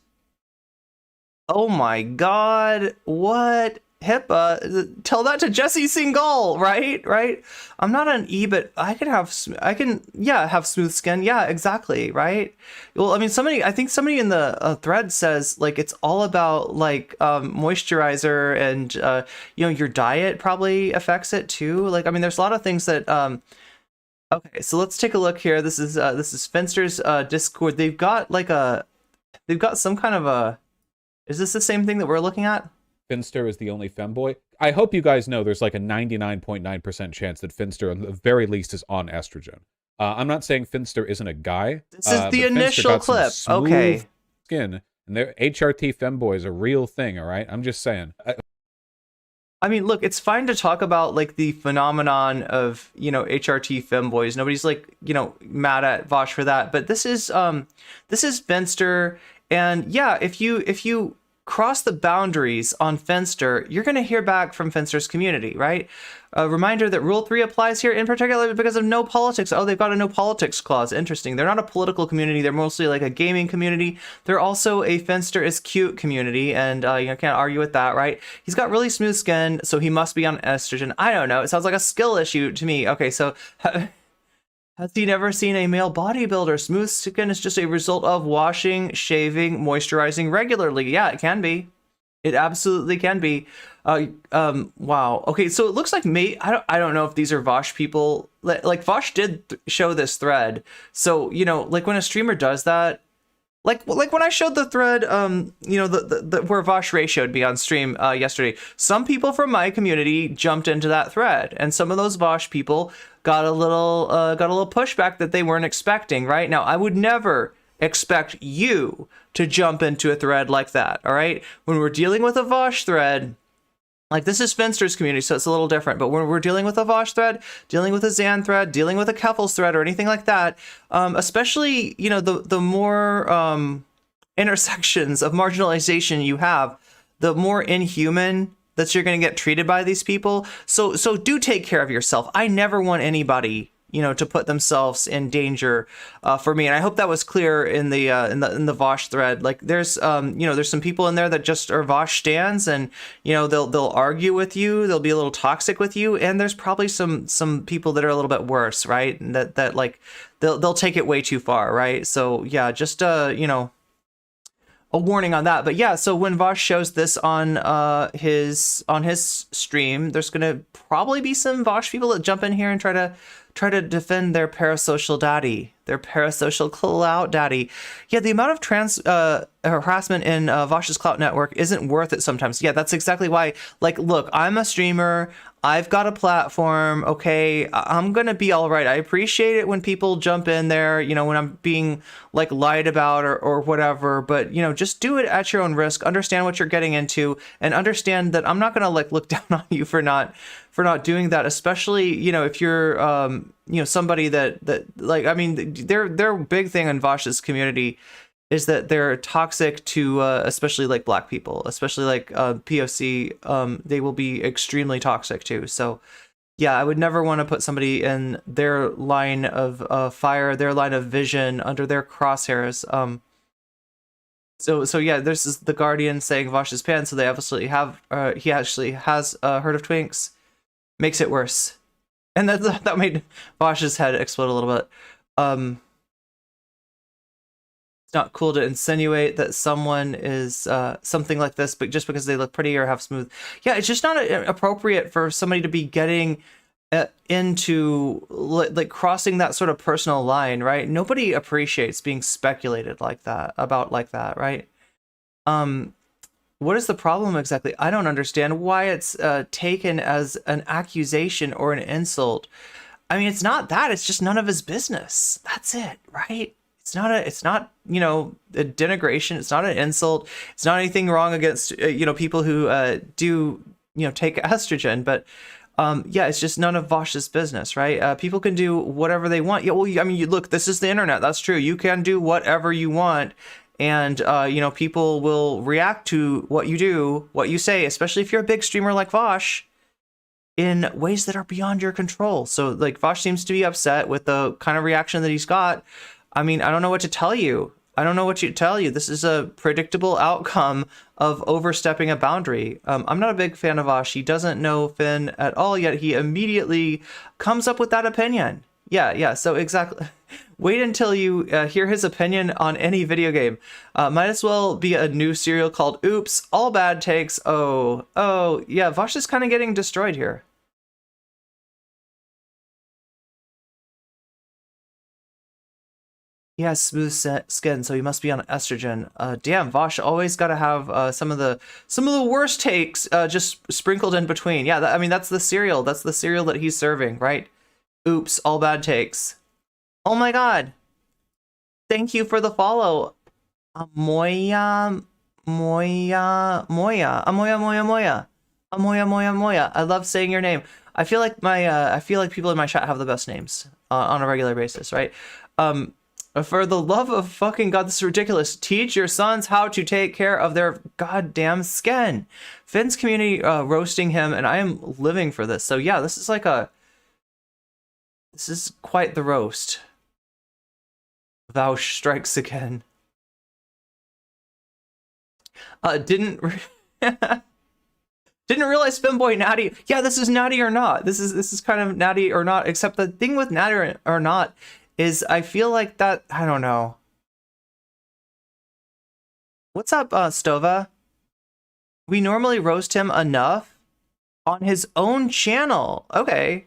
Oh my god. What? HIPAA, tell that to Jesse Singal, right? Right? I'm not an E, but I can, yeah, have smooth skin. Yeah, exactly, right? Well, I mean, I think somebody in the thread says, like, it's all about, like, moisturizer and, you know, your diet probably affects it too. Like, I mean, there's a lot of things that, okay, so let's take a look here. This is Finster's Discord. They've got some kind of a, is this the same thing that we're looking at? Finster is the only femboy. I hope you guys know there's like a 99.9% chance that Finster, at the very least, is on estrogen. I'm not saying Finster isn't a guy. This is the initial clip. Okay. Skin, and their HRT femboy is a real thing, all right? I'm just saying. I mean, look, it's fine to talk about, like, the phenomenon of, you know, HRT femboys. Nobody's, like, you know, mad at Vaush for that. But this is Finster, and yeah, if you cross the boundaries on Finster, you're going to hear back from Finster's community, right? A reminder that Rule 3 applies here in particular because of no politics. Oh, they've got a no politics clause. Interesting. They're not a political community. They're mostly like a gaming community. They're also a Finster is cute community, and you can't argue with that, right? He's got really smooth skin, so he must be on estrogen. I don't know. It sounds like a skill issue to me. Okay, so... Has he never seen a male bodybuilder? Smooth skin is just a result of washing, shaving, moisturizing regularly. Yeah, it can be. It absolutely can be. Wow. Okay, so it looks like I don't know if these are Vaush people. Like Vaush did show this thread. So, you know, like when a streamer does that, like when I showed the thread, you know, the where Vaush Ray showed me on stream yesterday, some people from my community jumped into that thread, and some of those Vaush people got a little pushback that they weren't expecting. Right now, I would never expect you to jump into a thread like that. All right, when we're dealing with a Vaush thread. Like, this is Finster's community, so it's a little different. But when we're dealing with a Vaush thread, dealing with a Xan thread, dealing with a Keffels thread, or anything like that, especially, you know, the more intersections of marginalization you have, the more inhuman that you're going to get treated by these people. So do take care of yourself. I never want anybody, you know, to put themselves in danger for me. And I hope that was clear in the Vaush thread. Like, there's you know, there's some people in there that just are Vaush stans, and you know, they'll argue with you, they'll be a little toxic with you, and there's probably some people that are a little bit worse, right? And that like they'll take it way too far, right? So yeah, just you know, a warning on that. But yeah, so when Vaush shows this on his stream, there's gonna probably be some Vaush people that jump in here and try to defend their parasocial daddy, their parasocial clout daddy. Yeah, the amount of trans harassment in Vaush's clout network isn't worth it sometimes. Yeah, that's exactly why. Like, look, I'm a streamer. I've got a platform. Okay, I'm gonna be all right. I appreciate it when people jump in there, you know, when I'm being like lied about or whatever. But you know, just do it at your own risk. Understand what you're getting into, and understand that I'm not gonna like look down on you for not doing that. Especially, you know, if you're you know, somebody that like, I mean, their big thing in Vaush's community is that they're toxic to especially like black people, especially like POC. They will be extremely toxic too. So yeah, I would never want to put somebody in their line of fire, their line of vision, under their crosshairs. So yeah, this is the Guardian saying Vaush is pan, so they obviously have he actually has a herd of twinks. Makes it worse. And that made Vaush's head explode a little bit. It's not cool to insinuate that someone is something like this, but just because they look pretty or have smooth. Yeah, it's just not appropriate for somebody to be getting into like crossing that sort of personal line, right? Nobody appreciates being speculated like that about, right? What is the problem exactly? I don't understand why it's taken as an accusation or an insult. I mean, it's not that. It's just none of his business. That's it, right? It's not, you know, a denigration. It's not an insult. It's not anything wrong against, you know, people who do, you know, take estrogen. But yeah, it's just none of Vaush's business, right? People can do whatever they want. Yeah, well, I mean, look, this is the internet. That's true. You can do whatever you want. And, you know, people will react to what you do, what you say, especially if you're a big streamer like Vaush. in ways that are beyond your control. So like Vaush seems to be upset with the kind of reaction that he's got. I mean, I don't know what to tell you. I don't know what to tell you. This is a predictable outcome of overstepping a boundary. I'm not a big fan of Vaush. He doesn't know Finn at all, yet he immediately comes up with that opinion. Yeah, so exactly. Wait until you hear his opinion on any video game. Might as well be a new serial called Oops, All Bad Takes. Oh, yeah, Vaush is kind of getting destroyed here. He has smooth skin, so he must be on estrogen. Damn, Vaush always got to have some of the worst takes just sprinkled in between. Yeah, I mean that's the cereal. That's the cereal that he's serving, right? Oops, all bad takes. Oh my god! Thank you for the follow, Moya. I love saying your name. I feel like people in my chat have the best names on a regular basis, right? For the love of fucking God, this is ridiculous. Teach your sons how to take care of their goddamn skin. Finn's community roasting him, and I am living for this. So yeah, this is quite the roast. Vaush strikes again. Didn't realize Finboy Natty. Yeah, this is Natty or Not. This is kind of Natty or Not, except the thing with Natty or Not is I feel like that, I don't know. What's up, Stova? We normally roast him enough on his own channel. Okay.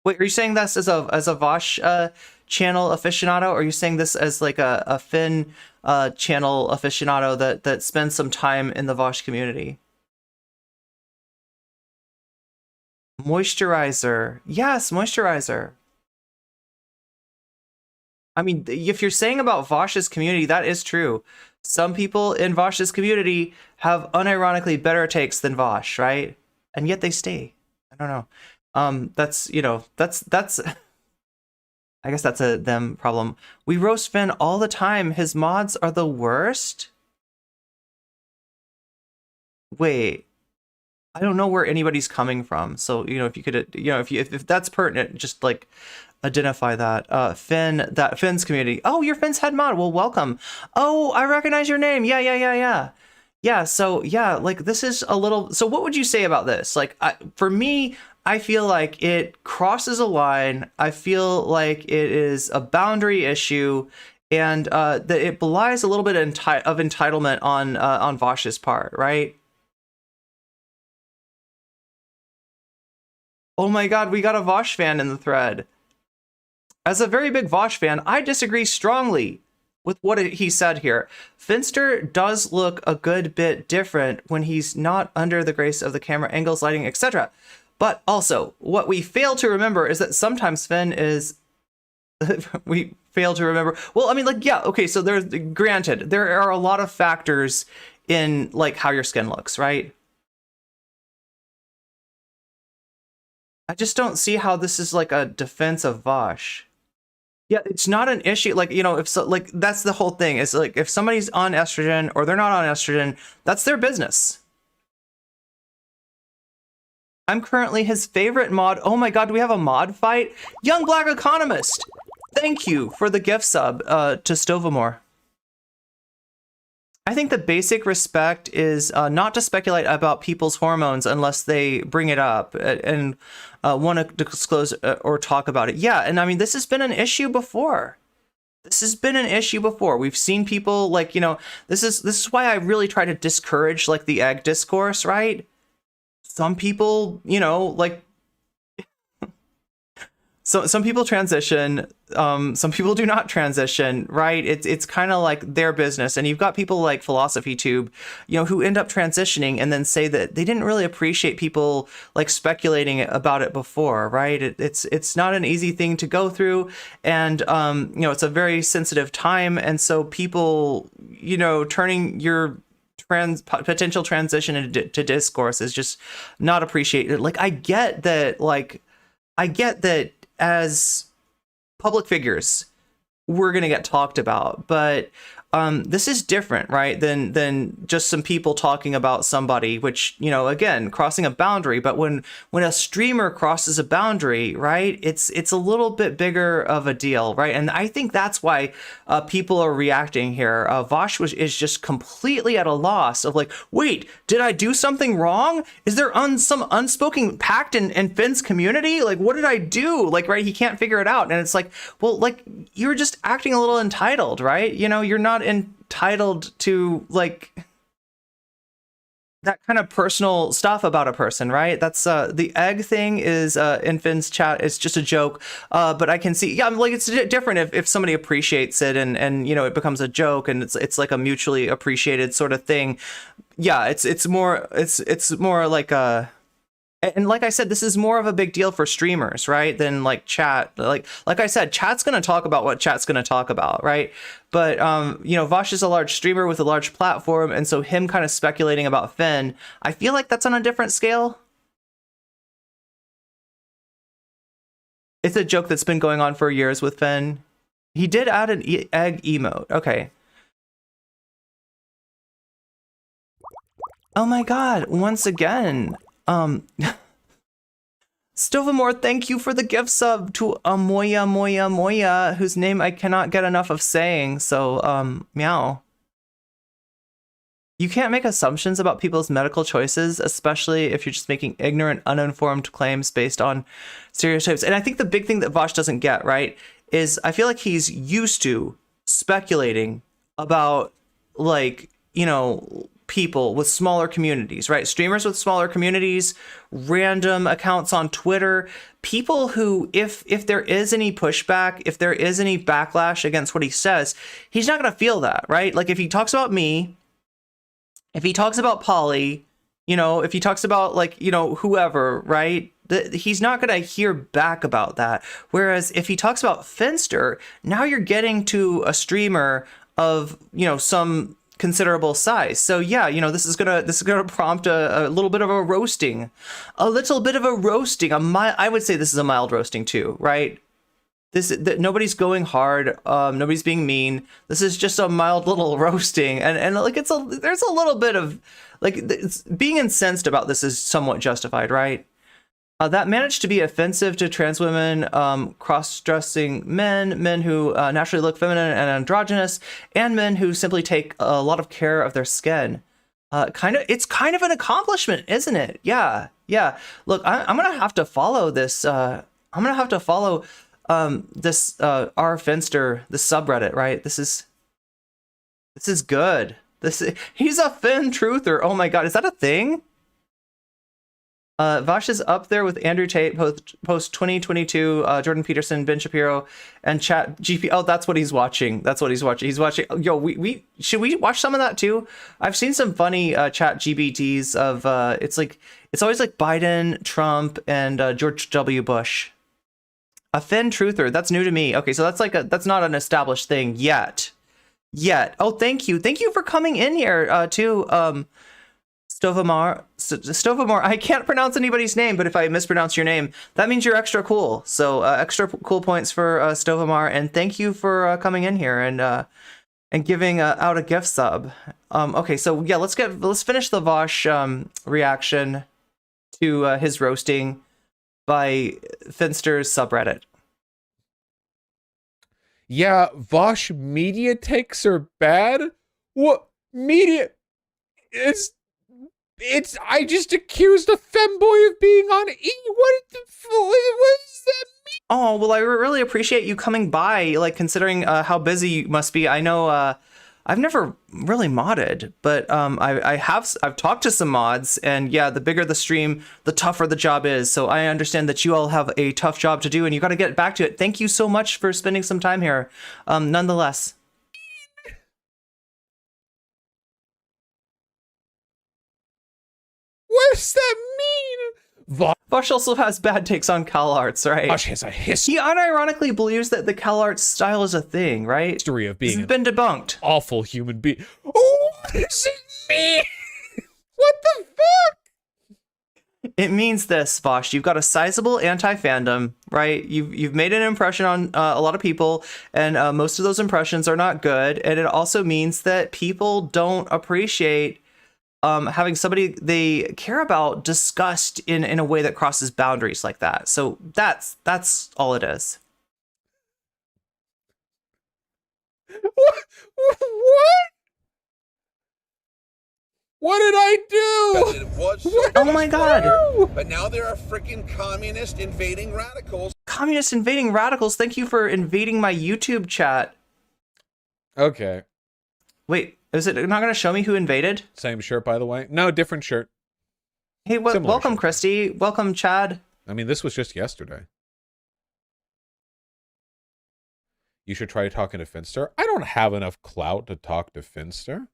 Wait, are you saying this as a Vaush channel aficionado, or are you saying this as like a Finn channel aficionado that spends some time in the Vaush community? Moisturizer. Yes, moisturizer. I mean, if you're saying about Vaush's community, that is true. Some people in Vaush's community have unironically better takes than Vaush, right? And yet they stay. I don't know. That's I guess that's a them problem. We roast Finn all the time. His mods are the worst. Wait, I don't know where anybody's coming from. So, if you could, if that's pertinent, just like identify that. Finn's community. Oh, you're Finn's head mod. Well, welcome. Oh, I recognize your name. Yeah. Yeah, so yeah, like this is a little, so what would you say about this? Like, for me, I feel like it crosses a line. I feel like it is a boundary issue, and that it belies a little bit of entitlement on Vaush's part, right? Oh my god, we got a Vaush fan in the thread. As a very big Vaush fan, I disagree strongly with what he said here. Finster does look a good bit different when he's not under the grace of the camera angles, lighting, etc. But also, what we fail to remember is that sometimes Finn is... we fail to remember... Well, I mean, like, yeah, okay, so granted, there are a lot of factors in, like, how your skin looks, right? I just don't see how this is, like, a defense of Vaush. Yeah, it's not an issue. Like, if so, like, that's the whole thing. It's like, if somebody's on estrogen or they're not on estrogen, that's their business. I'm currently his favorite mod. Oh my god, do we have a mod fight? Young Black Economist! Thank you for the gift sub to Stovamore. I think the basic respect is not to speculate about people's hormones unless they bring it up and want to disclose or talk about it. Yeah, and I mean, this has been an issue before. We've seen people like, this is why I really try to discourage like the egg discourse, right? Some people, like, so some people transition, some people do not transition, right? It's kind of like their business. And you've got people like Philosophy Tube, who end up transitioning and then say that they didn't really appreciate people like speculating about it before, right? It's not an easy thing to go through, and it's a very sensitive time, and so people, turning your potential transition into discourse is just not appreciated. Like, I get that as public figures, we're going to get talked about, but this is different, right, than just some people talking about somebody, which, you know, again, crossing a boundary. But when a streamer crosses a boundary, right, it's a little bit bigger of a deal, right? And I think that's why people are reacting here. Vaush is just completely at a loss of like, wait, did I do something wrong? Is there some unspoken pact in Finn's community? Like, what did I do? Like, right, he can't figure it out. And it's like, well, like, you're just acting a little entitled, right? You know, you're not entitled to like that kind of personal stuff about a person, right? That's the egg thing is in Finn's chat. It's just a joke, but I can see, yeah, like it's different if somebody appreciates it and you know it becomes a joke and it's like a mutually appreciated sort of thing. Yeah, it's more like a. And like I said, this is more of a big deal for streamers, right? Than like chat. Like I said, chat's going to talk about what chat's going to talk about, right? But you know, Vaush is a large streamer with a large platform, and so him kind of speculating about Finn, I feel like that's on a different scale. It's a joke that's been going on for years with Finn. He did add an egg emote. Okay. Oh my God! Once again. Stovamore, thank you for the gift sub to Moya, whose name I cannot get enough of saying, so, meow. You can't make assumptions about people's medical choices, especially if you're just making ignorant, uninformed claims based on stereotypes. And I think the big thing that Vaush doesn't get, right, is I feel like he's used to speculating about, like, you know, people with smaller communities, right? Streamers with smaller communities, random accounts on Twitter, people who, if there is any pushback, if there is any backlash against what he says, he's not going to feel that, right? Like if he talks about me, if he talks about Polly, you know, if he talks about like, you know, whoever, right? He's not going to hear back about that. Whereas if he talks about Finster, now you're getting to a streamer of, you know, some considerable size. So yeah, you know, this is gonna prompt a little bit of a roasting, I would say this is a mild roasting too, right? Nobody's going hard, nobody's being mean. This is just a mild little roasting, and like there's a little bit of like being incensed about this is somewhat justified, right? That managed to be offensive to trans women, cross-dressing men who naturally look feminine and androgynous, and men who simply take a lot of care of their skin. It's kind of an accomplishment, isn't it? Yeah. Look, I'm gonna have to follow this. I'm gonna have to follow this R Finster, the subreddit, right? This is good. He's a Finn truther. Oh my God, is that a thing? Vaush is up there with Andrew Tate, post 2022, Jordan Peterson, Ben Shapiro, and Chat GP. Oh, that's what he's watching. He's watching. Yo, should we watch some of that too? I've seen some funny Chat GBTs of it's always like Biden, Trump, and George W. Bush. A Finn truther. That's new to me. Okay, so that's not an established thing yet. Oh, thank you for coming in here too. Stovamore, I can't pronounce anybody's name, but if I mispronounce your name, that means you're extra cool. So extra cool points for Stovamore, and thank you for coming in here and giving out a gift sub. Okay, so yeah, let's finish the Vaush reaction to his roasting by Finster's subreddit. Yeah, Vaush media takes are bad. What media? I just accused a femboy of being on E. What does that mean? Oh, well, I really appreciate you coming by, like, considering how busy you must be. I know I've never really modded, but I've talked to some mods, and yeah, the bigger the stream, the tougher the job is. So I understand that you all have a tough job to do, and you got to get back to it. Thank you so much for spending some time here, nonetheless. What does that mean? Vaush also has bad takes on CalArts, right? Vaush has a history. He unironically believes that the CalArts style is a thing, right? History of being it's been debunked. Awful human being. Oh, what does it mean? What the fuck? It means this, Vaush. You've got a sizable anti-fandom, right? You've made an impression on a lot of people, and most of those impressions are not good. And it also means that people don't appreciate having somebody they care about discussed in a way that crosses boundaries like that. So that's all it is. What? What did I But do? it was so Oh my God. But now there are freaking communist invading radicals. Communist invading radicals. Thank you for invading my YouTube chat. Okay. Wait, is it not going to show me who invaded? Same shirt, by the way. No, different shirt. Hey, Similar welcome, shirt. Christy. Welcome, Chad. I mean, this was just yesterday. You should try talking to Finster. I don't have enough clout to talk to Finster.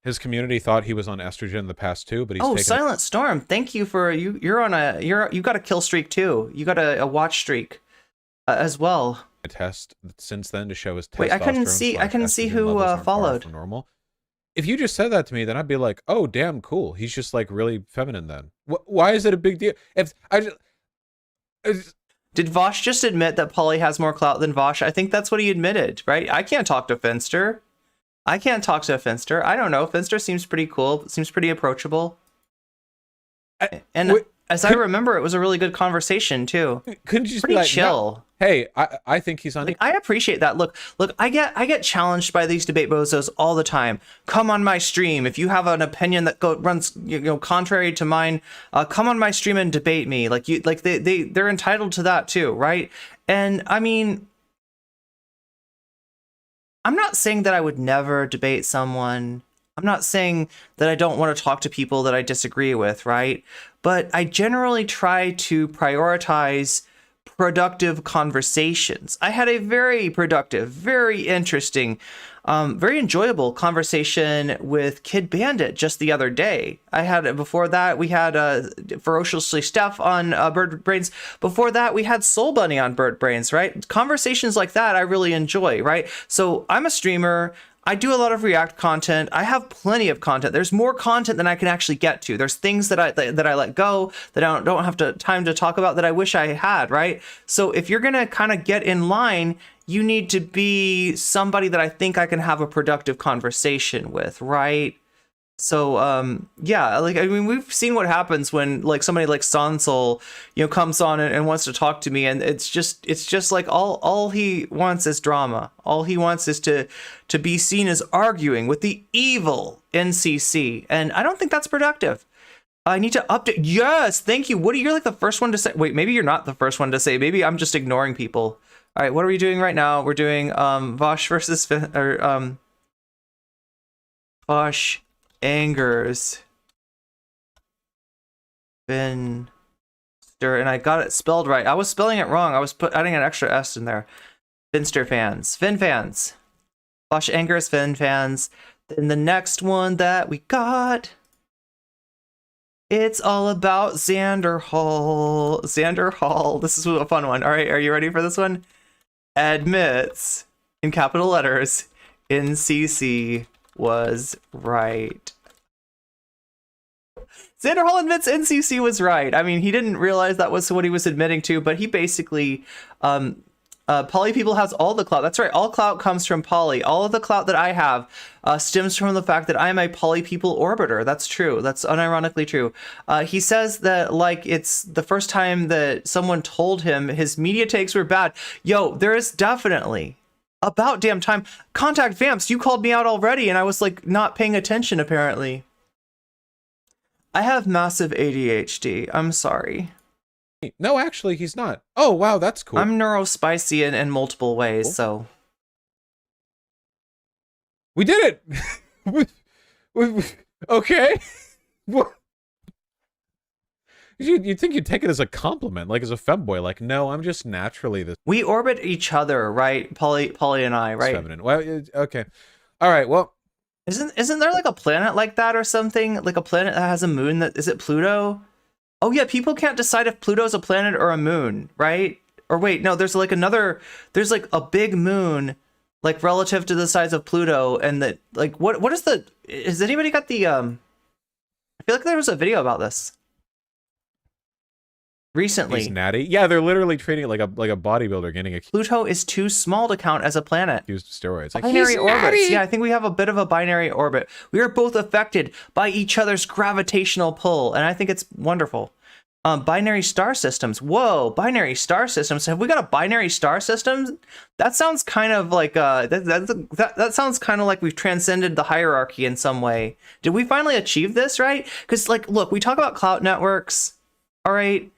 His community thought he was on estrogen in the past too, but he's taken Silent Storm. Thank you for you're on a you got a kill streak too. You got a watch streak as well. a test since then to show his testosterone. Wait, I couldn't see estrogen who levels aren't far followed. from normal. If you just said that to me, then I'd be like, "Oh, damn, cool. He's just like really feminine." Then why is it a big deal? If I just Did Vaush just admit that Polly has more clout than Vaush? I think that's what he admitted, right? I can't talk to Finster. I can't talk to Finster. I don't know. Finster seems pretty cool. Seems pretty approachable. As I remember, it was a really good conversation too. Couldn't you just Pretty be like, chill. No, hey, I think he's on. Like, I appreciate that. Look, I get challenged by these debate bozos all the time. Come on my stream if you have an opinion that runs contrary to mine. Come on my stream and debate me. They're entitled to that too, right? And I mean, I'm not saying that I would never debate someone. I'm not saying that I don't want to talk to people that I disagree with, right? But I generally try to prioritize productive conversations. I had a very productive, very interesting, very enjoyable conversation with Kid Bandit just the other day. Before that, we had Ferociously Steph on Bird Brains. Before that, we had Soul Bunny on Bird Brains, right? Conversations like that I really enjoy, right? So I'm a streamer. I do a lot of React content. I have plenty of content. There's more content than I can actually get to. There's things that I let go that I don't have time to talk about that I wish I had, right? So if you're gonna kind of get in line, you need to be somebody that I think I can have a productive conversation with, right? So yeah, we've seen what happens when somebody like Sansol, comes on and wants to talk to me, and it's just like all he wants is drama. All he wants is to be seen as arguing with the evil NCC, and I don't think that's productive. I need to update. Yes, thank you, Woody. You're like the first one to say. Wait, maybe you're not the first one to say. Maybe I'm just ignoring people. All right, what are we doing right now? We're doing Vaush versus Vaush. Angers, Finster, and I got it spelled right. I was spelling it wrong. I was adding an extra S in there. Finster fans, Fin fans, Vaush Angers, Fin fans. Then the next one that we got, it's all about Xanderhal. Xanderhal. This is a fun one. All right, are you ready for this one? Admits in capital letters, NCC was right. Xanderhal admits NCC was right. I mean, he didn't realize that was what he was admitting to, but he basically, Poly People has all the clout. That's right. All clout comes from Poly. All of the clout that I have stems from the fact that I am a Poly People orbiter. That's true. That's unironically true. He says that it's the first time that someone told him his media takes were bad. Yo, there is definitely about damn time. Contact Vamps, you called me out already, and I was not paying attention apparently. I have massive ADHD. I'm sorry. No, actually, he's not. Oh, wow, that's cool. I'm neurospicy in multiple ways, cool. So. We did it! Okay. You'd think you'd take it as a compliment, as a femboy. No, I'm just naturally this. We orbit each other, right? Polly and I, right? Feminine. Well, okay. All right, well. Isn't there a planet like that or something? Like a planet that has a moon is it Pluto? Oh yeah, people can't decide if Pluto's a planet or a moon, right? Or wait, no, there's there's a big moon like relative to the size of Pluto, and that like what is the? Has anybody got the I feel like there was a video about this recently. He's natty. Yeah, they're literally treating it like a bodybuilder getting a Pluto is too small to count as a planet. used steroids. Like, Binary he's orbits. natty! Yeah, I think we have a bit of a binary orbit. We are both affected by each other's gravitational pull, and I think it's wonderful. Binary star systems. Whoa, binary star systems. Have we got a binary star system? That sounds kind of like that sounds kind of like we've transcended the hierarchy in some way. Did we finally achieve this, right? Because like, look, we talk about clout networks. All right.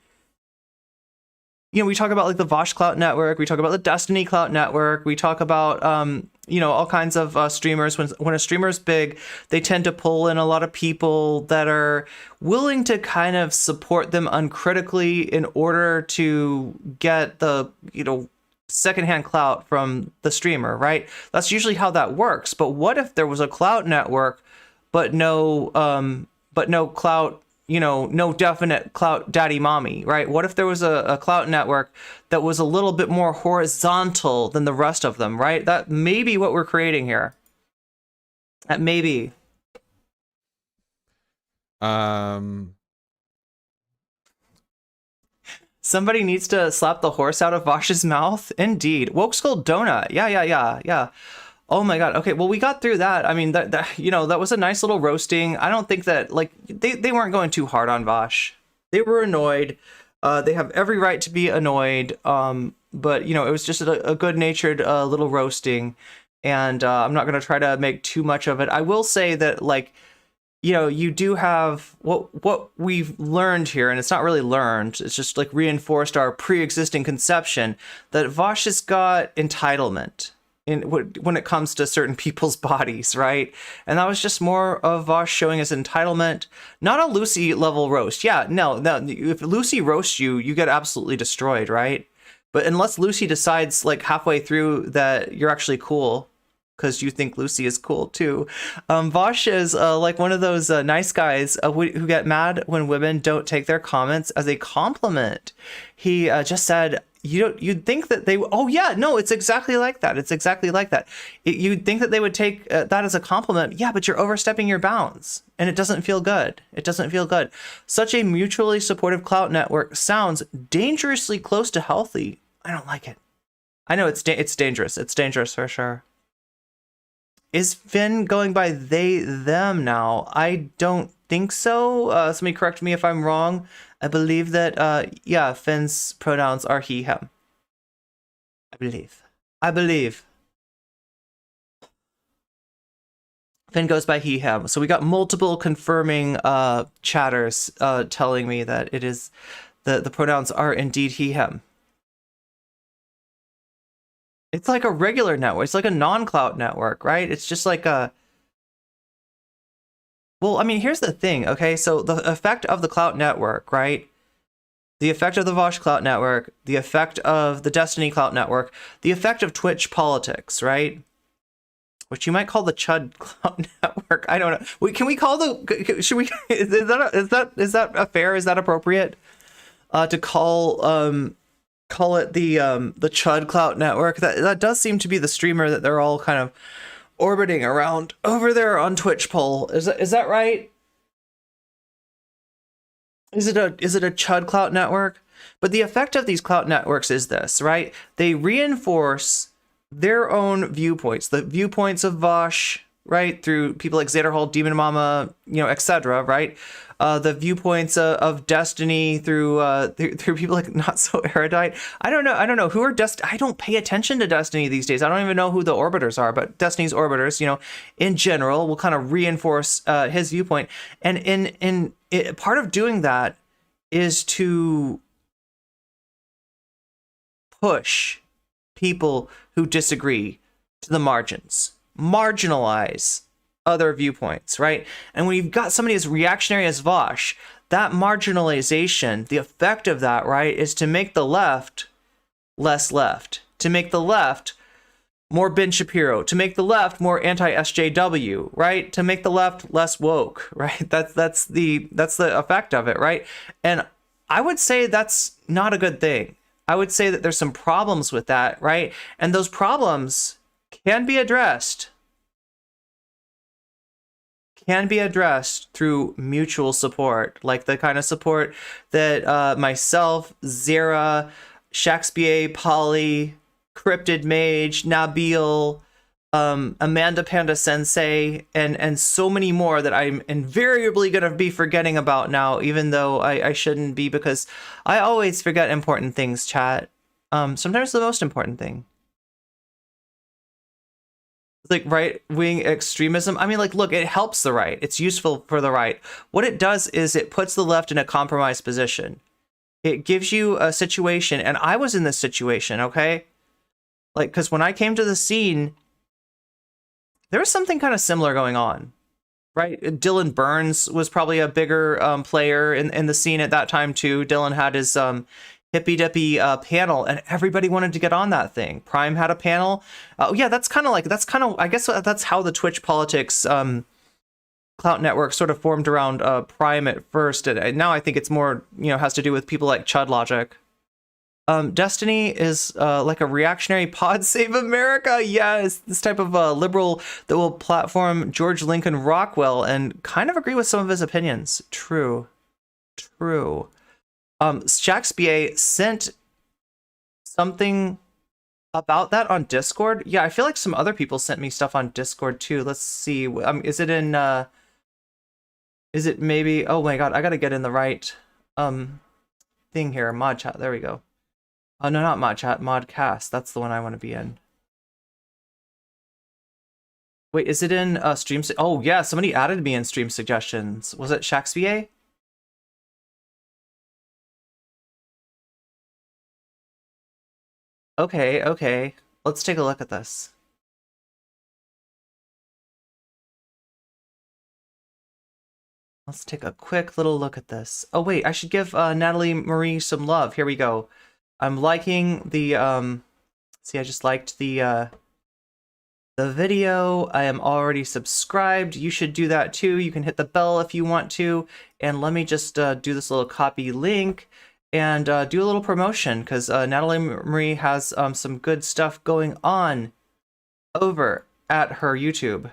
You know, we talk about like the Vaush clout network. We talk about the Destiny clout network. We talk about you know, all kinds of streamers. When a streamer's big, they tend to pull in a lot of people that are willing to kind of support them uncritically in order to get the, you know, secondhand clout from the streamer, right? That's usually how that works. But what if there was a clout network, but no clout, you know, no definite clout daddy mommy, right? What if there was a clout network that was a little bit more horizontal than the rest of them, right? That may be what we're creating here. That may be. Somebody needs to slap the horse out of Vaush's mouth. Indeed. Woke Skull Donut. Yeah. Oh my god. Okay, well, we got through that. I mean, that you know, that was a nice little roasting. I don't think that, like, they weren't going too hard on Vaush. They were annoyed. They have every right to be annoyed. But, you know, it was just a good-natured little roasting. And I'm not going to try to make too much of it. I will say that, like, you know, you do have what we've learned here, and it's not really learned, it's just like reinforced our pre-existing conception that Vaush has got entitlement when it comes to certain people's bodies, right? And that was just more of Vaush showing his entitlement, not a Lucy level roast. Yeah, no, if Lucy roasts you, you get absolutely destroyed, right? But unless Lucy decides like halfway through that you're actually cool, because you think Lucy is cool too. Vaush is like one of those nice guys who get mad when women don't take their comments as a compliment. He just said, you'd think that they, oh yeah, no, it's exactly like that. It's exactly like that. You'd think that they would take that as a compliment. Yeah, but you're overstepping your bounds and it doesn't feel good. It doesn't feel good. Such a mutually supportive clout network sounds dangerously close to healthy. I don't like it. I know it's dangerous. It's dangerous for sure. Is Finn going by they, them now? I don't think so. Somebody correct me if I'm wrong. I believe that, yeah, Finn's pronouns are he, him. I believe. Finn goes by he, him. So we got multiple confirming chatters telling me that it is, the pronouns are indeed he, him. It's like a regular network. It's like a non-clout network, right? It's just like a... Well, I mean, here's the thing, okay? So the effect of the clout network, right? The effect of the Vaush clout network, the effect of the Destiny clout network, the effect of Twitch politics, right? Which you might call the Chud clout network. I don't know. Can we call the... Should we... Is that fair? Is that appropriate? To call it the Chud clout network. That does seem to be the streamer that they're all kind of orbiting around over there on Twitch poll. Is that right? Is it a Chud clout network? But the effect of these clout networks is this, right? They reinforce their own viewpoints, the viewpoints of Vaush, right, through people like Xanderhal, Demon Mama, you know, etc., right? The viewpoints of Destiny through people like Not So Erudite. I don't know who are I don't pay attention to Destiny these days. I don't even know who the orbiters are, but Destiny's orbiters, you know, in general, will kind of reinforce his viewpoint. And part of doing that is to push people who disagree to the margins, marginalize other viewpoints, right? And when you've got somebody as reactionary as Vaush, that marginalization, the effect of that, right, is to make the left less left, to make the left more Ben Shapiro, to make the left more anti-SJW, right? To make the left less woke, right? That's the effect of it, right? And I would say that's not a good thing. I would say that there's some problems with that, right? And those problems can be addressed. Can be addressed through mutual support, like the kind of support that myself, Zara, Shakespeare, Polly, Cryptid Mage, Nabil, Amanda Panda Sensei, and so many more that I'm invariably going to be forgetting about now, even though I shouldn't be, because I always forget important things, chat. Sometimes the most important thing. Like right-wing extremism. I mean, like, look, it helps the right. It's useful for the right. What it does is it puts the left in a compromised position. It gives you a situation, and I was in this situation, okay? Like, because when I came to the scene, there was something kind of similar going on, right? Dylan Burns was probably a bigger player in the scene at that time, too. Dylan had his hippy dippy panel, and everybody wanted to get on that thing. Prime had a panel. Yeah, I guess that's how the Twitch politics clout network sort of formed around Prime at first, and now I think it's more, has to do with people like Chud Logic. Destiny is like a reactionary pod save America. Yeah, it's this type of liberal that will platform George Lincoln Rockwell and kind of agree with some of his opinions. True. Shakespeare sent something about that on Discord. Yeah, I feel like some other people sent me stuff on Discord too. Let's see. Is it in is it maybe, oh my god, I gotta get in the right thing here. Mod chat, there we go. Oh no, not mod chat, modcast. That's the one I want to be in. Wait, is it in stream? Oh yeah, somebody added me in stream suggestions. Was it Shakespeare? Okay. Let's take a look at this. Let's take a quick little look at this. Oh wait, I should give Natalie Marie some love. Here we go. I'm liking the see, I just liked the video. I am already subscribed. You should do that too. You can hit the bell if you want to. And let me just do this little copy link and do a little promotion, because Natalie Marie has some good stuff going on over at her YouTube.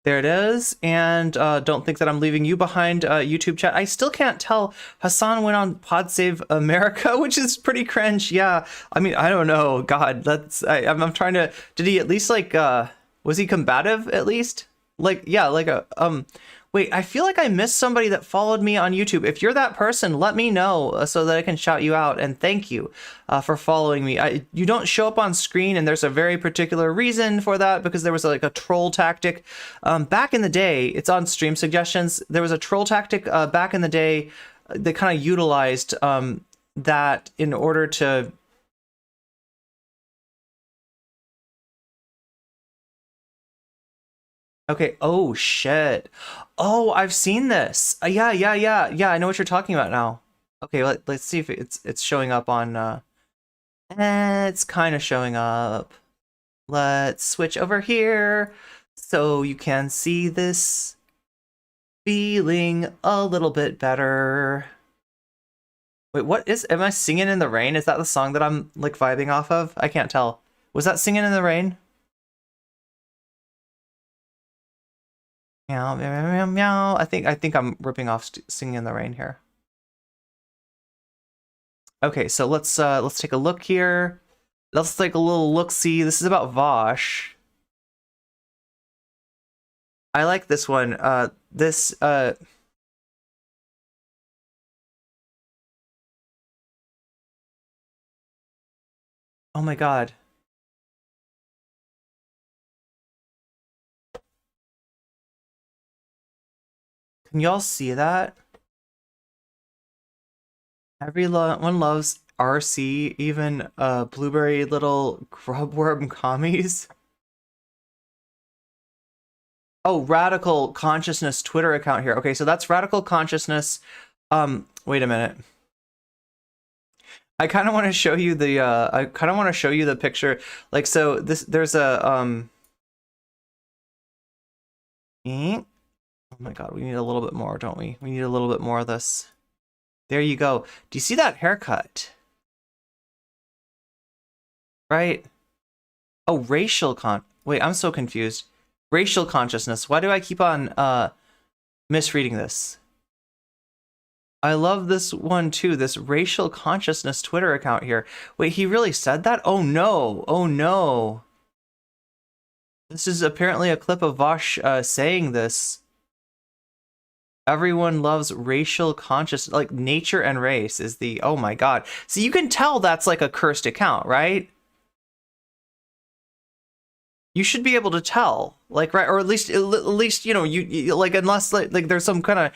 There it is, and don't think that I'm leaving you behind, YouTube chat. I still can't tell. Hassan went on Pod Save America, which is pretty cringe. Yeah, I mean, I don't know. God, I'm trying to. Did he at least like? Was he combative at least? Like, yeah, like a Wait, I feel like I missed somebody that followed me on YouTube. If you're that person, let me know so that I can shout you out, and thank you for following me. You don't show up on screen, and there's a very particular reason for that, because there was like a troll tactic back in the day. It's on stream suggestions. There was a troll tactic back in the day that kind of utilized that in order to... Okay, oh shit. Oh, I've seen this. Yeah, I know what you're talking about now. Okay, let's see if it's showing up on it's kind of showing up. Let's switch over here so you can see this feeling a little bit better. Wait, am I singing in the rain? Is that the song that I'm like vibing off of? I can't tell. Was that Singing in the Rain? Meow, meow, meow, meow. I think I'm ripping off Singing in the Rain here. Okay, so let's take a look here. Let's take a little look-see. This is about Vaush. I like this one. Oh my god. Can y'all see that? Everyone loves RC, even blueberry little grubworm commies. Oh, Radical Consciousness Twitter account here. Okay, so that's Radical Consciousness. Wait a minute. I kind of want to show you the picture. Like, so there's a oh my god, we need a little bit more, don't we? We need a little bit more of this. There you go. Do you see that haircut? right? Oh, wait, I'm so confused. Racial consciousness. Why do I keep on misreading this? I love this one too, this racial consciousness Twitter account here. Wait, he really said that? Oh no, oh no. This is apparently a clip of Vaush saying this. Everyone loves racial consciousness, like nature and race is the, oh my god. So you can tell that's like a cursed account, right? You should be able to tell, like, right, or at least you know, you like, unless like there's some kind of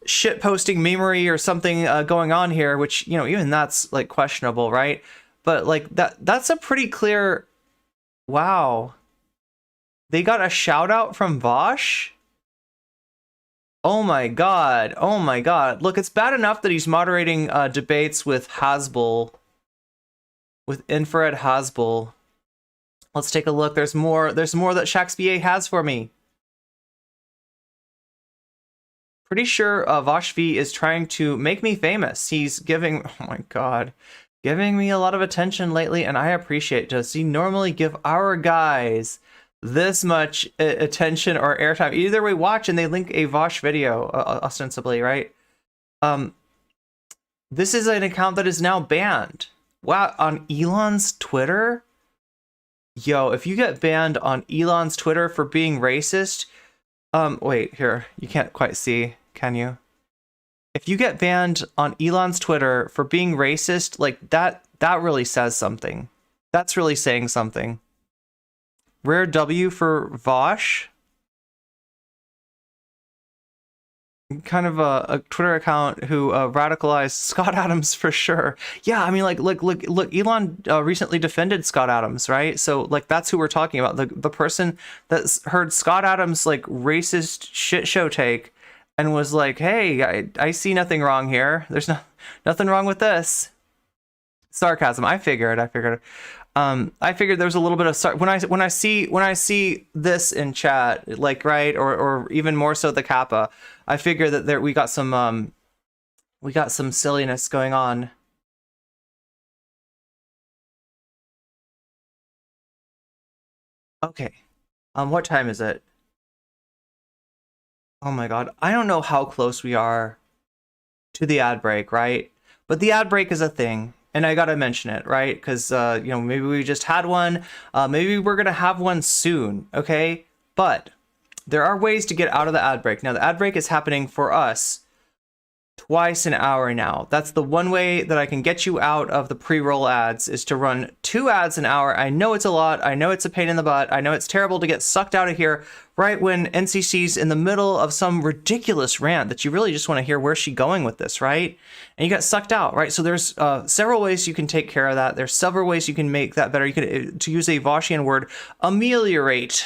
shit posting memery or something going on here, which, you know, even that's like questionable, right? But like that's a pretty clear, wow. They got a shout out from Vaush? Oh my god, oh my god. Look, it's bad enough that he's moderating debates with Hasbull, with Infrared Hasbull. Let's take a look. There's more that Shakespeare has for me. Pretty sure Vaush V is trying to make me famous. He's giving, oh my god, giving me a lot of attention lately, and I appreciate it. Does he normally give our guys this much attention or airtime? Either way, watch and they link a Vaush video, ostensibly, right? This is an account that is now banned. Wow, on Elon's Twitter? Yo, if you get banned on Elon's Twitter for being racist, wait, here, you can't quite see, can you? If you get banned on Elon's Twitter for being racist, like that really says something. That's really saying something. Rare W for Vaush. Kind of a Twitter account who radicalized Scott Adams for sure. Yeah, I mean, like, look, Elon recently defended Scott Adams, right? So, like, that's who we're talking about. The person that heard Scott Adams' like racist shit show take and was like, "Hey, I see nothing wrong here. There's nothing wrong with this." Sarcasm. I figured there was a little bit of when I see this in chat, like, right, or even more so the Kappa, I figure that we got some silliness going on. Okay, what time is it? Oh my god, I don't know how close we are to the ad break, right? But the ad break is a thing. And I gotta mention it, right? Because, you know, maybe we just had one. Maybe we're gonna have one soon, okay? But there are ways to get out of the ad break. Now, the ad break is happening for us twice an hour now. That's the one way that I can get you out of the pre-roll ads, is to run 2 ads an hour. I know it's a lot. I know it's a pain in the butt. I know it's terrible to get sucked out of here right when NCC's in the middle of some ridiculous rant that you really just want to hear where's she going with this, right? And you got sucked out, right? So there's several ways you can take care of that. There's several ways you can make that better. You can, to use a Vaushian word, ameliorate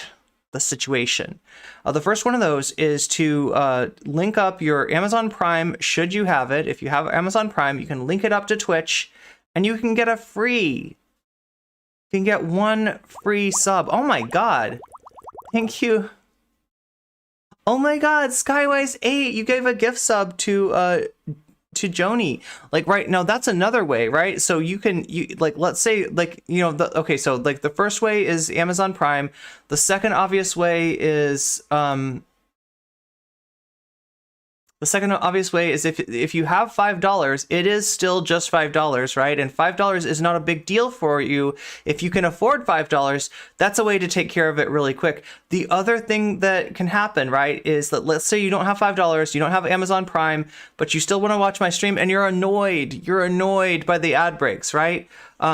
the situation. The first one of those is to link up your Amazon Prime, should you have it. If you have Amazon Prime, you can link it up to Twitch, and you can get a free. You can get 1 free sub. Oh my god. Thank you. Oh my god, Skywise8, you gave a gift sub to Joni. Like, right now, that's another way, right? So you like, let's say, like, you know, okay, so like the first way is Amazon Prime. The second obvious way is if you have $5, it is still just $5, right? And $5 is not a big deal for you. If you can afford $5, that's a way to take care of it really quick. The other thing that can happen, right, is that let's say you don't have $5, you don't have Amazon Prime, but you still want to watch my stream and you're annoyed by the ad breaks, right?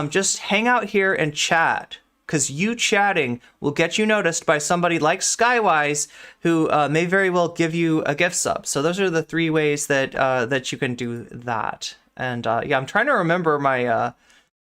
Just hang out here and chat, because you chatting will get you noticed by somebody like Skywise, who may very well give you a gift sub. So those are the 3 ways that that you can do that. And yeah, I'm trying to remember my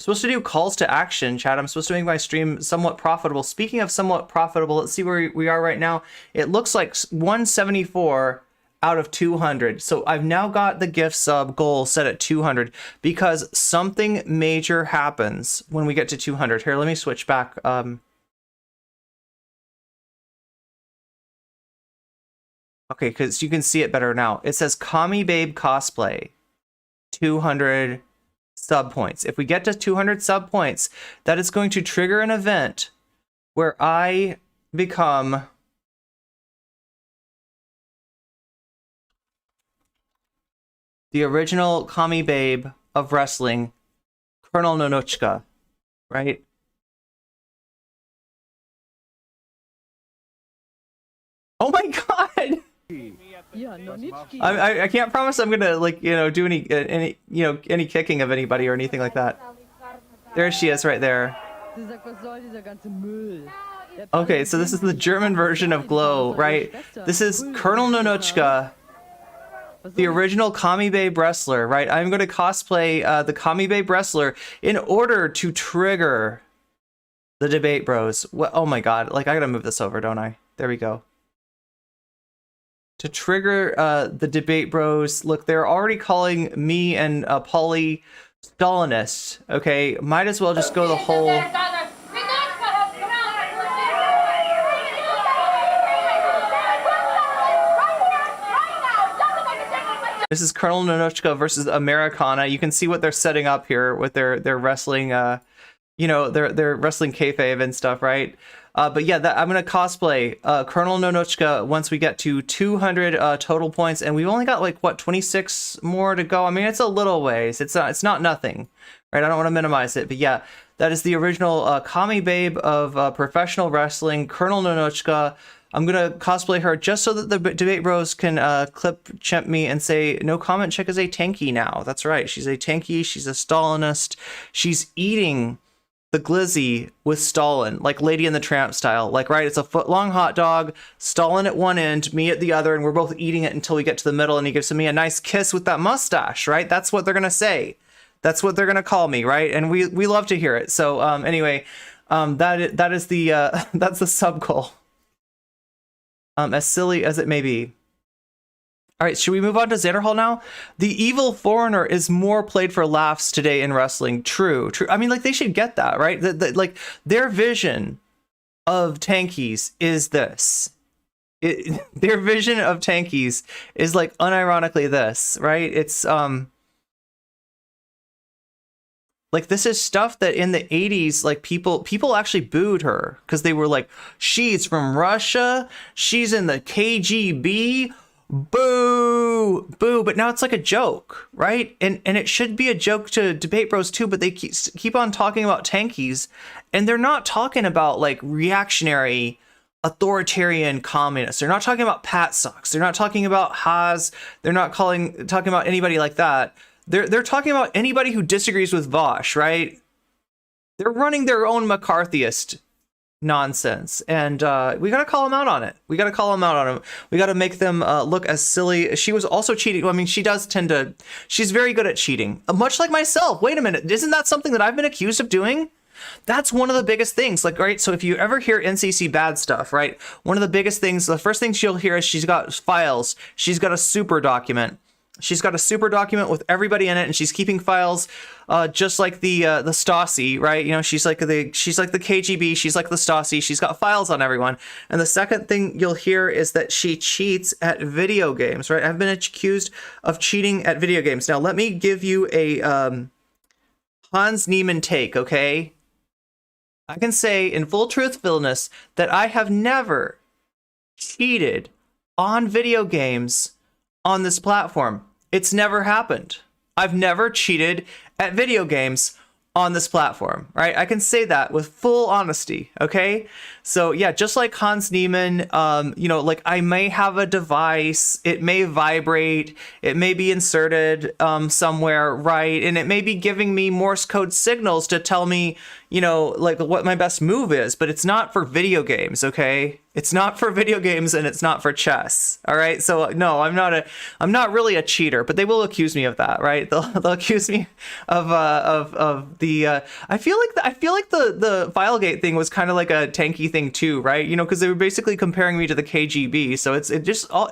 supposed to do calls to action, chat. I'm supposed to make my stream somewhat profitable. Speaking of somewhat profitable, let's see where we are right now. It looks like 174 out of 200. So I've now got the gift sub goal set at 200 because something major happens when we get to 200. Here, let me switch back. Okay, because you can see it better now. It says Kami Babe Cosplay, 200 sub points. If we get to 200 sub points, that is going to trigger an event where I become the original Kami Babe of wrestling, Colonel Nonochka, right? Oh my god! I can't promise I'm gonna like, you know, do any kicking of anybody or anything like that. There she is right there. Okay, so this is the German version of Glow, right? This is Colonel Nonochka, the original Kami Babe wrestler, right? I'm going to cosplay the Kami Babe wrestler in order to trigger the debate bros. Oh my god, like I gotta move this over, don't I? There we go. To trigger the debate bros, look, they're already calling me and Polly Stalinist, okay? Might as well just go the whole... This is Colonel Nonochka versus Americana. You can see what they're setting up here with their wrestling, you know, their wrestling kayfabe and stuff, right? But yeah, I'm gonna cosplay Colonel Nonochka once we get to 200 total points, and we've only got like what 26 more to go. I mean, it's a little ways. It's not nothing, right? I don't want to minimize it, but yeah, that is the original Kami Babe of professional wrestling, Colonel Nonochka. I'm gonna cosplay her just so that the debate bros can clip chimp me and say, no comment chick is a tanky now. That's right, she's a tanky, she's a Stalinist, she's eating the glizzy with Stalin, like Lady and the Tramp style. Like, right, it's a foot-long hot dog, Stalin at one end, me at the other, and we're both eating it until we get to the middle, and he gives me a nice kiss with that mustache, right? That's what they're gonna say. That's what they're gonna call me, right? And we love to hear it. So anyway, that is the that's the sub goal. As silly as it may be. All right, should we move on to Xanderhal now? The evil foreigner is more played for laughs today in wrestling. True. I mean, like, they should get that, right? Like, their vision of tankies is this. Their vision of tankies is, like, unironically this, right? It's, like, this is stuff that in the 80s, like, people actually booed her because they were like, she's from Russia, she's in the KGB, boo, boo. But now it's like a joke, right? And it should be a joke to debate bros too, but they keep on talking about tankies, and they're not talking about like reactionary authoritarian communists. They're not talking about Pat Socks. They're not talking about Haas. They're not talking about anybody like that. They're talking about anybody who disagrees with Vaush, right? They're running their own McCarthyist nonsense, and we gotta call them out on it. We gotta call them out on it. We gotta make them look as silly. She was also cheating. I mean, she does tend to. She's very good at cheating, much like myself. Wait a minute, isn't that something that I've been accused of doing? That's one of the biggest things. Like, right, so if you ever hear NCC bad stuff, right, one of the biggest things, the first thing she'll hear is she's got files. She's got a super document. She's got a super document with everybody in it, and she's keeping files, just like the Stasi, right? You know, she's like the KGB, she's like the Stasi. She's got files on everyone. And the second thing you'll hear is that she cheats at video games, right? I've been accused of cheating at video games. Now, let me give you a Hans Niemann take, okay? I can say in full truthfulness that I have never cheated on video games on this platform. It's never happened. I've never cheated at video games on this platform, right? I can say that with full honesty, okay? So yeah, just like Hans Niemann, you know, like I may have a device, it may vibrate, it may be inserted somewhere, right? And it may be giving me Morse code signals to tell me, you know, like what my best move is, but it's not for video games, okay? It's not for video games, and it's not for chess. All right. So no, I'm not really a cheater, but they will accuse me of that, right? They'll accuse me of the. I feel like the Filegate thing was kind of like a tanky thing too, right? You know, because they were basically comparing me to the KGB. So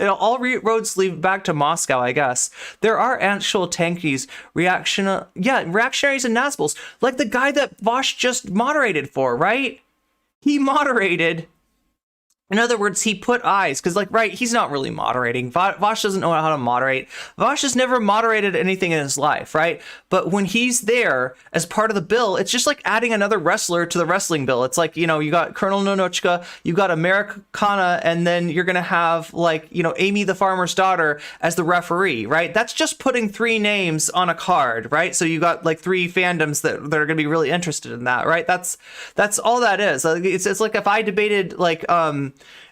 all roads lead back to Moscow, I guess. There are actual tankies, reactionaries and Nazgûls, like the guy that Vaush just moderated for, right? He moderated In other words, he put eyes, because, like, right, he's not really moderating. Vaush doesn't know how to moderate. Vaush has never moderated anything in his life, right? But when he's there as part of the bill, it's just like adding another wrestler to the wrestling bill. It's like, you know, you got Colonel Nonochka, you got Americana, and then you're going to have, like, you know, Amy the Farmer's Daughter as the referee, right? That's just putting 3 names on a card, right? So you got, like, 3 fandoms that are going to be really interested in that, right? That's all that is. It's like if I debated, like,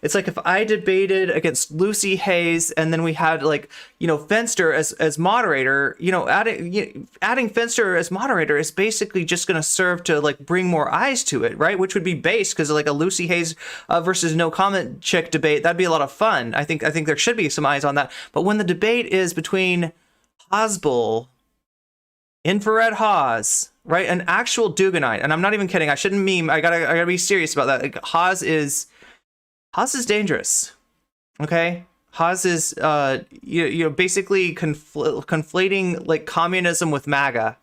it's like if I debated against Lucy Hayes, and then we had, like, you know, Fenster as moderator. You know, adding Fenster as moderator is basically just going to serve to, like, bring more eyes to it, right? Which would be base, because, like, a Lucy Hayes versus no comment chick debate, that'd be a lot of fun. I think there should be some eyes on that. But when the debate is between Hasbull, Infrared Haas, right, an actual Duganite, and I'm not even kidding. I shouldn't meme. I gotta be serious about that. Like, Haas is dangerous. Okay, Haas is you know, basically conflating, like, communism with MAGA,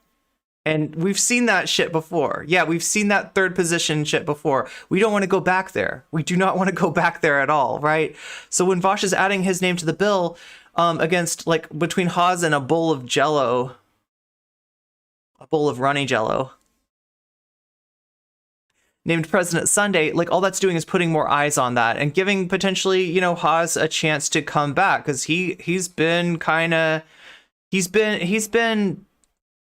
and we've seen that shit before. Yeah, we've seen that third position shit before. We don't want to go back there. We do not want to go back there at all, right? So when Vaush is adding his name to the bill, against, like, between Haas and a bowl of Jello, a bowl of runny Jello, named President Sunday, like, all that's doing is putting more eyes on that and giving potentially, you know, Haas a chance to come back, because he's been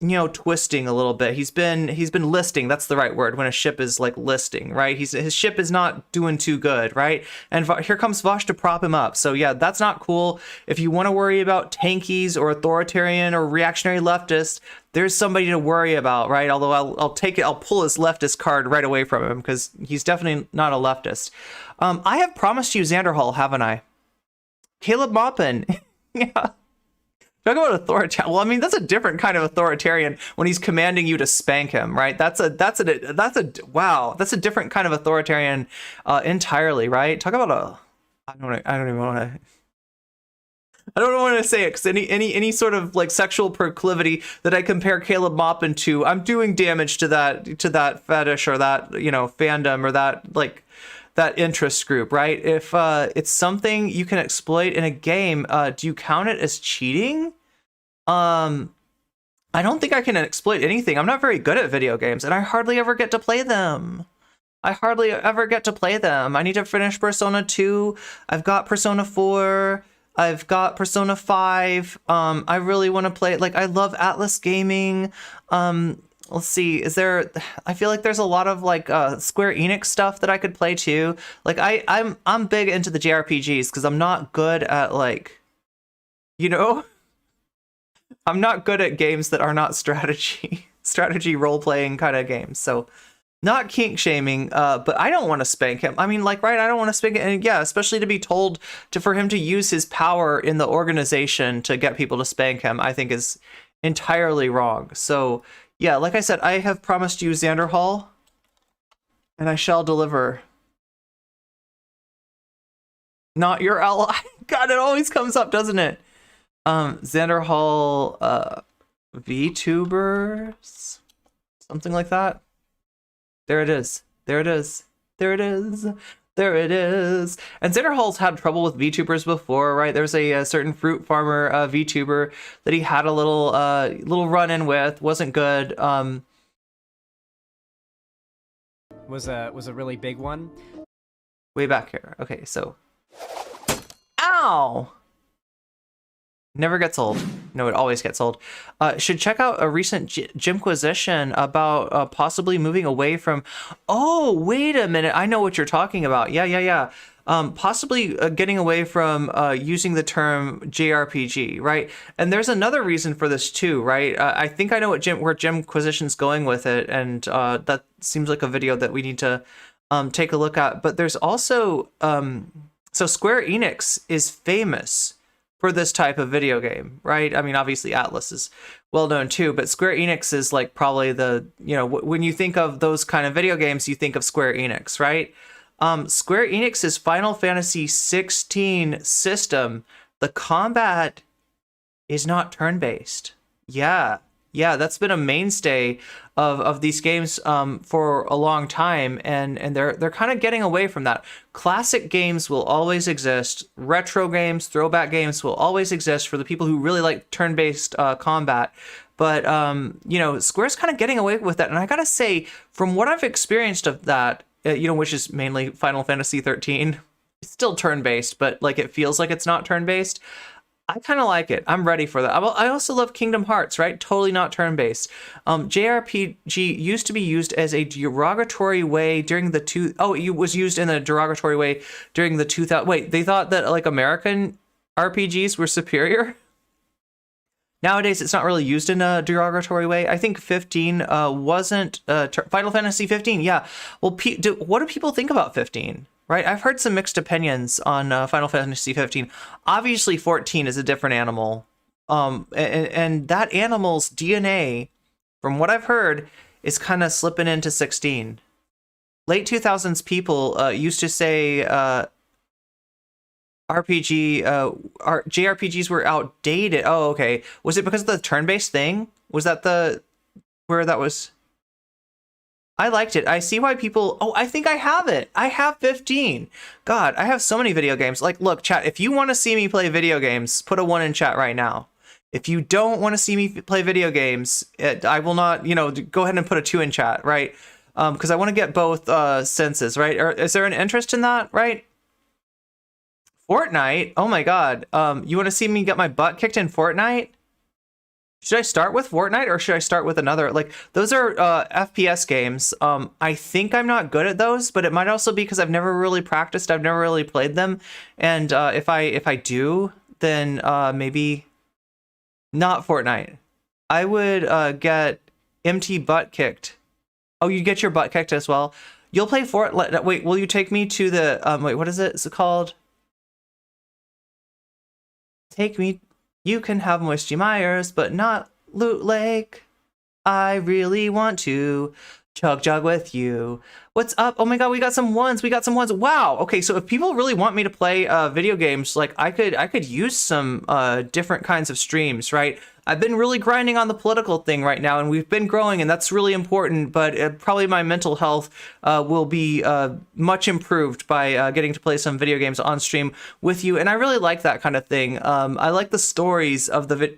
you know, twisting a little bit. He's been listing. That's the right word, when a ship is, like, listing, right? His ship is not doing too good, right? And here comes Vaush to prop him up. So yeah, that's not cool. If you want to worry about tankies or authoritarian or reactionary leftists, there's somebody to worry about, right? Although I'll pull his leftist card right away from him, because he's definitely not a leftist. I have promised you Xanderhal, haven't I? Caleb Maupin. Yeah. Talk about authoritarian. Well, I mean, that's a different kind of authoritarian when he's commanding you to spank him, right? That's a wow. That's a different kind of authoritarian entirely, right? Talk about I don't even want to say it, because any sort of, like, sexual proclivity that I compare Caleb Maupin to, I'm doing damage to that fetish, or that, you know, fandom, or that, like, that interest group, right? If it's something you can exploit in a game, do you count it as cheating? I don't think I can exploit anything. I'm not very good at video games, and I hardly ever get to play them. I need to finish Persona 2. I've got Persona 4. I've got Persona 5. I really want to play, like, I love Atlas Gaming. Let's see, I feel like there's a lot of, like, Square Enix stuff that I could play too. Like, I'm big into the JRPGs, because I'm not good at, like, you know, I'm not good at games that are not strategy role-playing kind of games. So not kink shaming, but I don't want to spank him. I mean, like, right, I don't want to spank him. And yeah, especially to be told for him to use his power in the organization to get people to spank him, I think is entirely wrong. So yeah, like I said, I have promised you Xanderhal, and I shall deliver. Not your ally. God, it always comes up, doesn't it? Xanderhal, VTubers, something like that. There it is. And Xanderhal's had trouble with VTubers before, right? There's a certain fruit farmer VTuber that he had a little run-in with. Wasn't good. Was a really big one. Way back here. Okay, so. Ow! Never gets old. No, it always gets old. Should check out a recent Jimquisition about possibly moving away from... Oh, wait a minute. I know what you're talking about. Yeah. Possibly getting away from using the term JRPG, right? And there's another reason for this too, right? I think I know where Jimquisition's going with it, and that seems like a video that we need to take a look at. But there's also... so Square Enix is famous for this type of video game, right? I mean, obviously Atlas is well known too, but Square Enix is, like, probably the, you know, when you think of those kind of video games, you think of Square Enix, right? Square Enix's Final Fantasy 16 system, the combat is not turn-based. Yeah, Yeah, that's been a mainstay of these games for a long time, and they're kind of getting away from that. Classic games will always exist. Retro games, throwback games will always exist for the people who really like turn-based combat. But you know, Square's kind of getting away with that, and I gotta say, from what I've experienced of that, you know, which is mainly Final Fantasy 13, it's still turn-based, but like it feels like it's not turn-based. I kind of like it. I'm ready for that. I also love Kingdom Hearts, right? Totally not turn-based. JRPG used to be used as a derogatory way during the it was used in a derogatory way during the 2000. Wait, they thought that like American RPGs were superior? Nowadays, it's not really used in a derogatory way. I think 15 wasn't Final Fantasy 15. Yeah. Well, what do people think about 15? Right, I've heard some mixed opinions on Final Fantasy 15. Obviously, 14 is a different animal, and that animal's DNA, from what I've heard, is kind of slipping into 16. Late 2000s people used to say JRPGs were outdated. Oh, okay. Was it because of the turn-based thing? Was that where that was? I liked it. I see why people... Oh, I think I have it. I have 15. God, I have so many video games. Like, look, chat, if you want to see me play video games, put a 1 in chat right now. If you don't want to see me play video games, I will not, you know, go ahead and put a 2 in chat, right? Because I want to get both senses, right? Is there an interest in that, right? Fortnite? Oh my god. You want to see me get my butt kicked in Fortnite? Should I start with Fortnite or should I start with another? Like, those are FPS games. I think I'm not good at those, but it might also be because I've never really practiced. I've never really played them. And if I do, then maybe not Fortnite. I would get MT butt kicked. Oh, you get your butt kicked as well? You'll play Fortnite. Wait, will you take me to the... wait, what is it? Is it called? Take me... You can have Moisty Myers, but not Loot Lake. I really want to chug jug with you. What's up? Oh my god, we got some ones. We got some ones. Wow. Okay, so if people really want me to play video games, like I could use some different kinds of streams, right? I've been really grinding on the political thing right now, and we've been growing, and that's really important, but probably my mental health will be much improved by getting to play some video games on stream with you, and I really like that kind of thing. I like the stories of the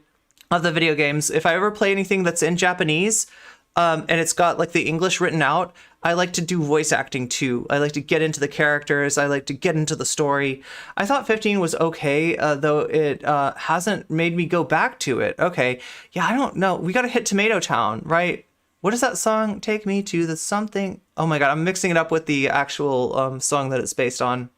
video games. If I ever play anything that's in Japanese, and it's got like the English written out, I like to do voice acting too. I like to get into the characters. I like to get into the story. I thought 15 was okay, though it hasn't made me go back to it. Okay, yeah, I don't know. We gotta hit Tomato Town, right? What is that song? Take me to the something. Oh my god, I'm mixing it up with the actual song that it's based on.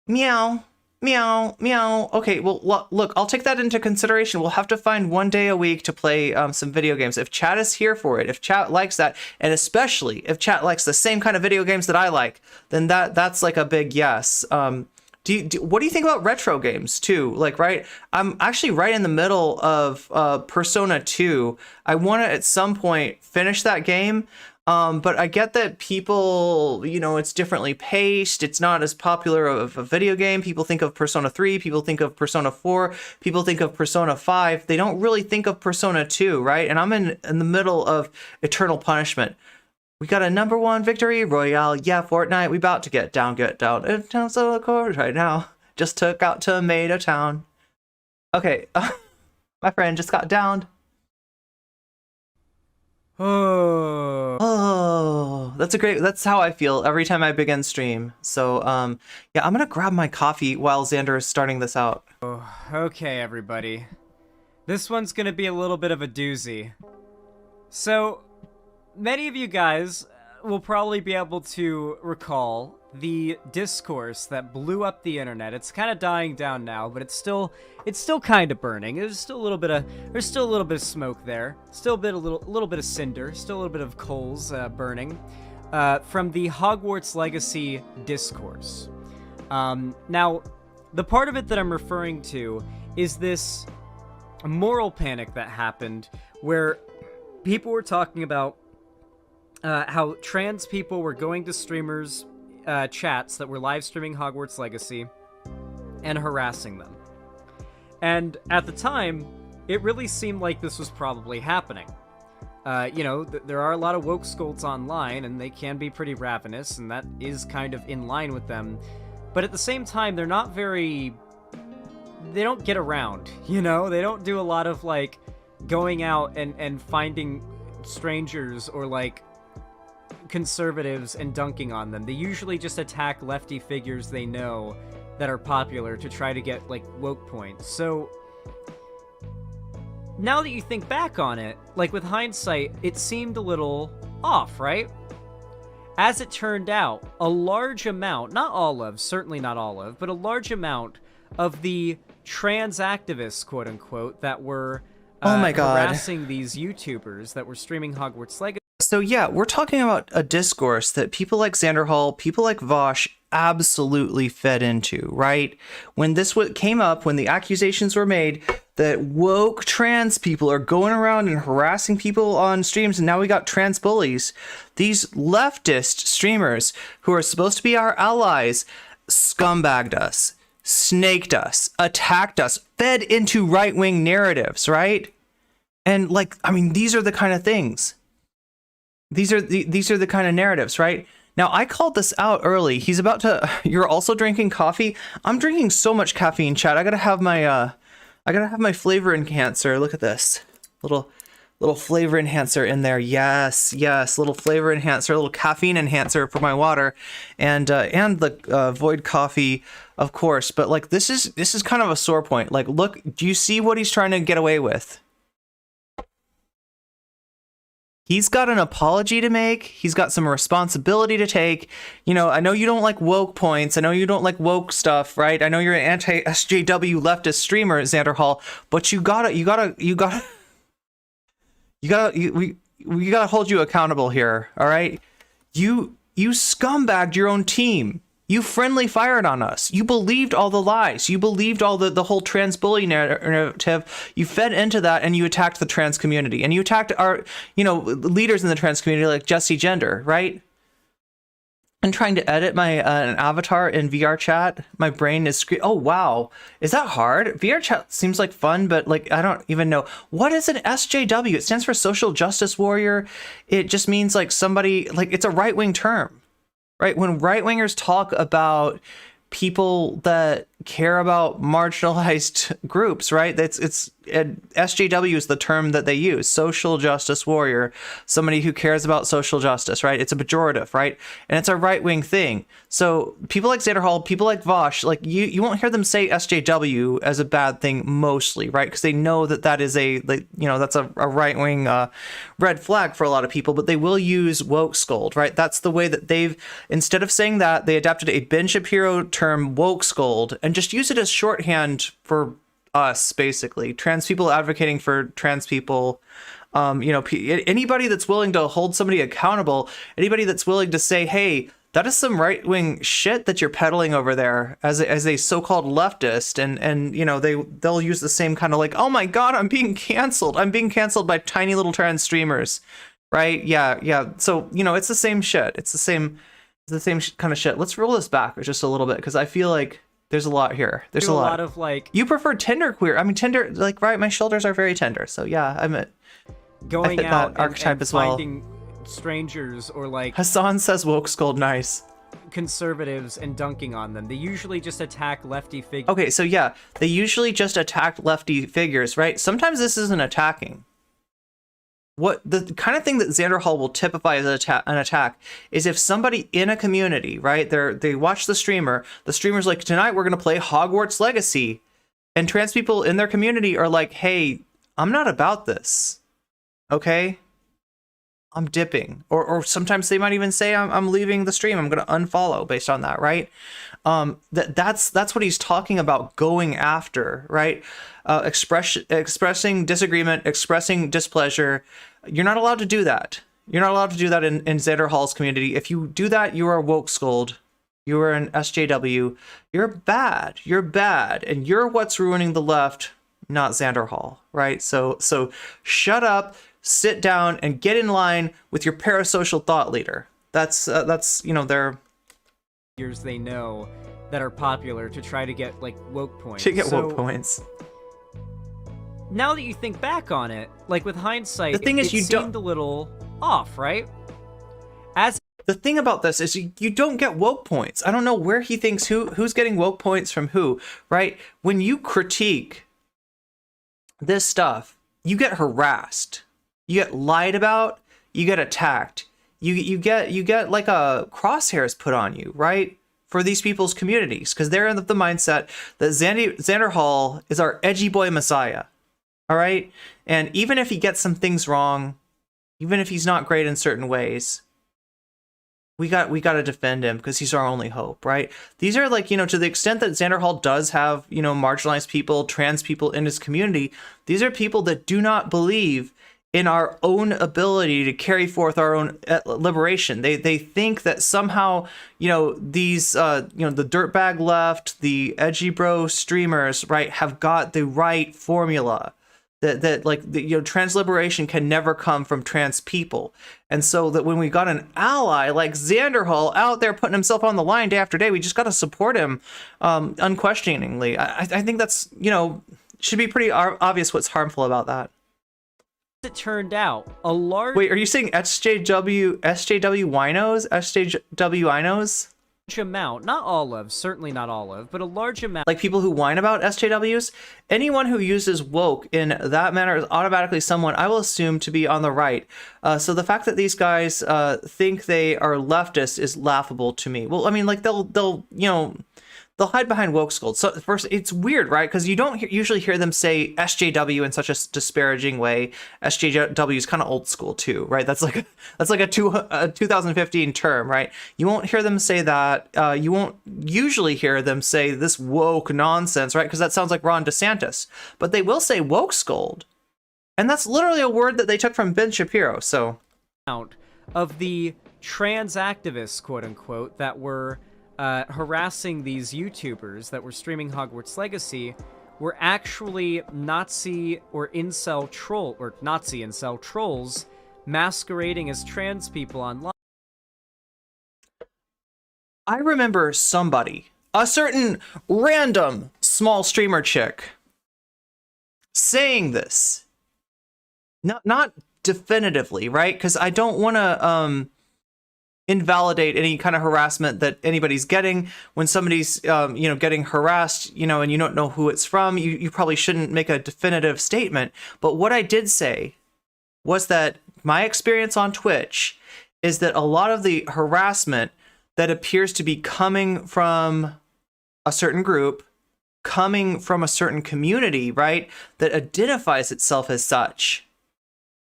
Meow. Meow, meow. Okay, well, look, I'll take that into consideration. We'll have to find one day a week to play some video games. If chat is here for it, if chat likes that, and especially if chat likes the same kind of video games that I like, then that's like a big yes. What do you think about retro games too? Like, right? I'm actually right in the middle of Persona 2. I want to at some point finish that game. But I get that people, you know, it's differently paced. It's not as popular of a video game. People think of Persona 3. People think of Persona 4. People think of Persona 5. They don't really think of Persona 2, right? And I'm in the middle of Eternal Punishment. We got a #1 victory royale. Yeah, Fortnite. We about to get down. It sounds so of course right now. Just took out Tomato Town. Okay, my friend just got downed. Oh, that's how I feel every time I begin stream. So, yeah, I'm gonna grab my coffee while Xander is starting this out. Oh, okay, everybody. This one's gonna be a little bit of a doozy. So, many of you guys will probably be able to recall the discourse that blew up the internet. It's kind of dying down now, but it's still kind of burning. There's still a little bit of smoke there. Still a little bit of cinder. Still a little bit of coals burning from the Hogwarts Legacy discourse. Now, the part of it that I'm referring to is this moral panic that happened where people were talking about how trans people were going to streamers' chats that were live streaming Hogwarts Legacy and harassing them. And at the time, it really seemed like this was probably happening. You know, there are a lot of woke scolds online, and they can be pretty ravenous, and that is kind of in line with them. But at the same time, they're not very... They don't get around, you know? They don't do a lot of, like, going out and finding strangers or, like, conservatives and dunking on them. They usually just attack lefty figures they know that are popular to try to get, like, woke points. So... now that you think back on it, like with hindsight, it seemed a little off, right? As it turned out, a large amount, not all of, certainly not all of, but a large amount of the trans activists, quote unquote, that were oh my God, harassing these YouTubers that were streaming Hogwarts Legacy. So yeah, we're talking about a discourse that people like Xanderhal, people like Vaush absolutely fed into, right? When this came up, when the accusations were made that woke trans people are going around and harassing people on streams, and now we got trans bullies, these leftist streamers who are supposed to be our allies scumbagged us, snaked us, attacked us, fed into right-wing narratives, right? And like, I mean, these are the kind of things. These are the kind of narratives, right? Now, I called this out early. He's about to... You're also drinking coffee? I'm drinking so much caffeine, chat. I gotta have my flavor enhancer. Look at this. Little flavor enhancer in there. Yes. Little flavor enhancer, little caffeine enhancer for my water. And the Void coffee, of course. But like, this is kind of a sore point. Like, look, do you see what he's trying to get away with? He's got an apology to make. He's got some responsibility to take. You know, I know you don't like woke points. I know you don't like woke stuff, right? I know you're an anti-SJW leftist streamer, Xanderhal, but we gotta hold you accountable here, all right? You scumbagged your own team. You friendly fired on us. You believed all the lies. You believed all the whole trans bully narrative. You fed into that, and you attacked the trans community. And you attacked our, leaders in the trans community like Jesse Gender, right? I'm trying to edit my an avatar in VR chat. My brain is oh wow, is that hard? VR chat seems like fun, but like I don't even know what is an SJW. It stands for Social Justice Warrior. It just means like somebody, like it's a right-wing term. Right, when right-wingers talk about people that care about marginalized groups, right? It's SJW is the term that they use, social justice warrior, somebody who cares about social justice, right? It's a pejorative, right? And it's a right-wing thing. So people like Xanderhal, people like Vaush, like you won't hear them say SJW as a bad thing mostly, right? Because they know that is that's a right-wing red flag for a lot of people, but they will use woke scold, right? That's the way that they've, instead of saying that, they adapted a Ben Shapiro term, woke scold, and just use it as shorthand for us, basically. Trans people advocating for trans people. Anybody that's willing to hold somebody accountable, anybody that's willing to say, hey, that is some right-wing shit that you're peddling over there as a so-called leftist, and they'll use the same kind of like, oh my god, I'm being canceled by tiny little trans streamers, right? Yeah. So it's the same shit. It's the same kind of shit. Let's roll this back just a little bit, because I feel like there's a lot here. There's a lot of like... You prefer tender queer. I mean, tender, like, right, my shoulders are very tender. So yeah, going out that archetype and as well. Finding strangers or like... Hassan says woke scold, nice. Conservatives and dunking on them. They usually just attack lefty figures. Okay, so yeah, they usually just attack lefty figures, right? Sometimes this isn't attacking. What the kind of thing that Xanderhal will typify as an attack is if somebody in a community, right? They watch the streamer's like, tonight we're gonna play Hogwarts Legacy, and trans people in their community are like, hey, I'm not about this, okay? I'm dipping, or sometimes they might even say I'm leaving the stream. I'm gonna unfollow based on that, right? That's what he's talking about, going after, right? Expressing disagreement, expressing displeasure. You're not allowed to do that. You're not allowed to do that in Xanderhal's community. If you do that, you are a woke scold. You are an SJW. You're bad. You're bad, and you're what's ruining the left, not Xanderhal, right? So shut up, sit down, and get in line with your parasocial thought leader. That's their years they know that are popular to try to get like woke points. To get woke points. now that you think back on it, like with hindsight, The thing is, it you seemed a little off, right? As The thing about this is you don't get woke points. I don't know where he thinks who's getting woke points from who, right? When you critique this stuff, you get harassed, you get lied about, you get attacked, you get like a crosshairs put on you, right? For these people's communities, because they're in the mindset that Xanderhal is our edgy boy messiah, all right? And even if he gets some things wrong, even if he's not great in certain ways, we got to defend him because he's our only hope, right? These are like, to the extent that Xanderhal does have, marginalized people, trans people in his community, these are people that do not believe in our own ability to carry forth our own liberation. They think that somehow, these, the dirtbag left, the edgy bro streamers, right, have got the right formula. That trans liberation can never come from trans people. And so that when we got an ally like Xanderhal out there putting himself on the line day after day, we just got to support him unquestioningly. I think that's, should be pretty obvious what's harmful about that. it turned out, a large Wait, are you saying SJW winos? SJW winos? amount, not all of, certainly not all of, but a large amount Like people who whine about SJWs? Anyone who uses woke in that manner is automatically someone I will assume to be on the right. So the fact that these guys think they are leftist is laughable to me. Well, I mean, like they'll hide behind woke skulls. So first, it's weird, right? Because you don't usually hear them say SJW in such a disparaging way. SJW is kind of old school too, right? That's like a 2015 term, right? You won't hear them say that. You won't usually hear them say this woke nonsense, right? Because that sounds like Ron DeSantis. But they will say woke scold, and that's literally a word that they took from Ben Shapiro. So, of the trans activists, quote unquote, that were harassing these YouTubers that were streaming Hogwarts Legacy were actually Nazi or incel trolls masquerading as trans people online. I remember somebody, a certain random small streamer chick, saying this. Not definitively, right? Because I don't want to invalidate any kind of harassment that anybody's getting. When somebody's getting harassed, and you don't know who it's from, you probably shouldn't make a definitive statement. But what I did say was that my experience on Twitch is that a lot of the harassment that appears to be coming from a certain group, coming from a certain community, right, that identifies itself as such,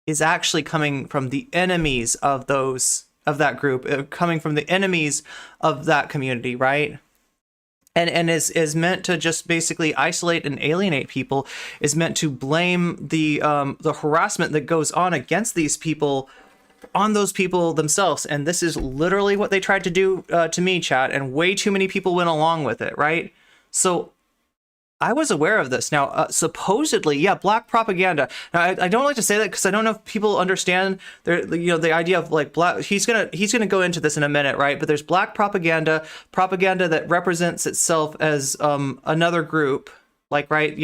is actually coming from the enemies of that group, coming from the enemies of that community, right? And is meant to just basically isolate and alienate people, is meant to blame the harassment that goes on against these people on those people themselves. And this is literally what they tried to do to me, chat, and way too many people went along with it, right? So I was aware of this. Now, supposedly, yeah, black propaganda. Now, I don't like to say that because I don't know if people understand the idea of like black. He's gonna go into this in a minute, right? But there's black propaganda that represents itself as another group, like, right?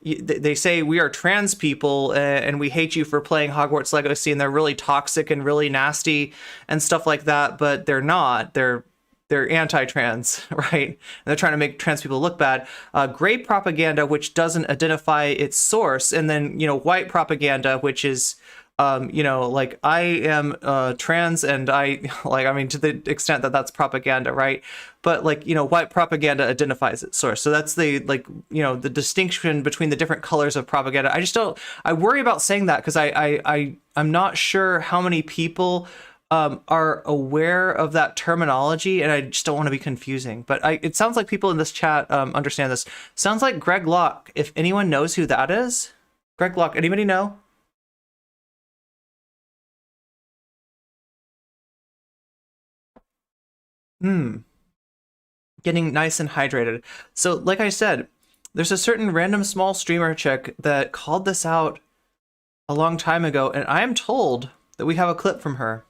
They say we are trans people and we hate you for playing Hogwarts Legacy, and they're really toxic and really nasty and stuff like that. But they're not. They're anti-trans, right? And they're trying to make trans people look bad. Gray propaganda, which doesn't identify its source, and then white propaganda, which is like I am trans, and to the extent that that's propaganda, right? But white propaganda identifies its source. So that's the the distinction between the different colors of propaganda. I worry about saying that because I'm not sure how many people are aware of that terminology, and I just don't want to be confusing. But it sounds like people in this chat understand this. Sounds like Greg Locke. If anyone knows who that is, Greg Locke. Anybody know? Getting nice and hydrated. So, like I said, there's a certain random small streamer chick that called this out a long time ago, and I am told that we have a clip from her.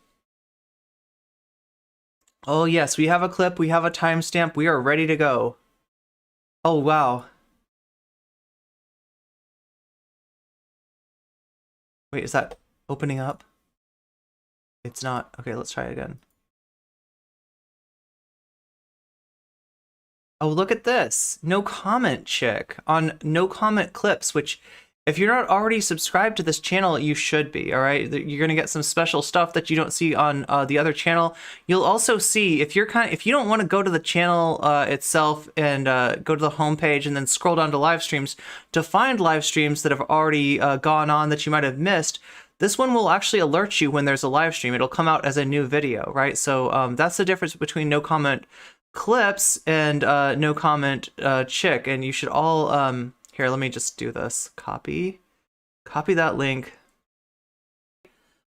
Oh yes, we have a clip, we have a timestamp, we are ready to go. Oh wow. Wait, is that opening up? It's not. Okay, let's try it again. Oh, look at this. No comment chick on no comment clips, which if you're not already subscribed to this channel, you should be, all right? You're going to get some special stuff that you don't see on the other channel. You'll also see if you don't want to go to the channel itself and go to the homepage and then scroll down to live streams to find live streams that have already gone on that you might have missed. This one will actually alert you when there's a live stream. It'll come out as a new video, right? So that's the difference between no comment clips and no comment chick. And you should all here, let me just do this. Copy that link.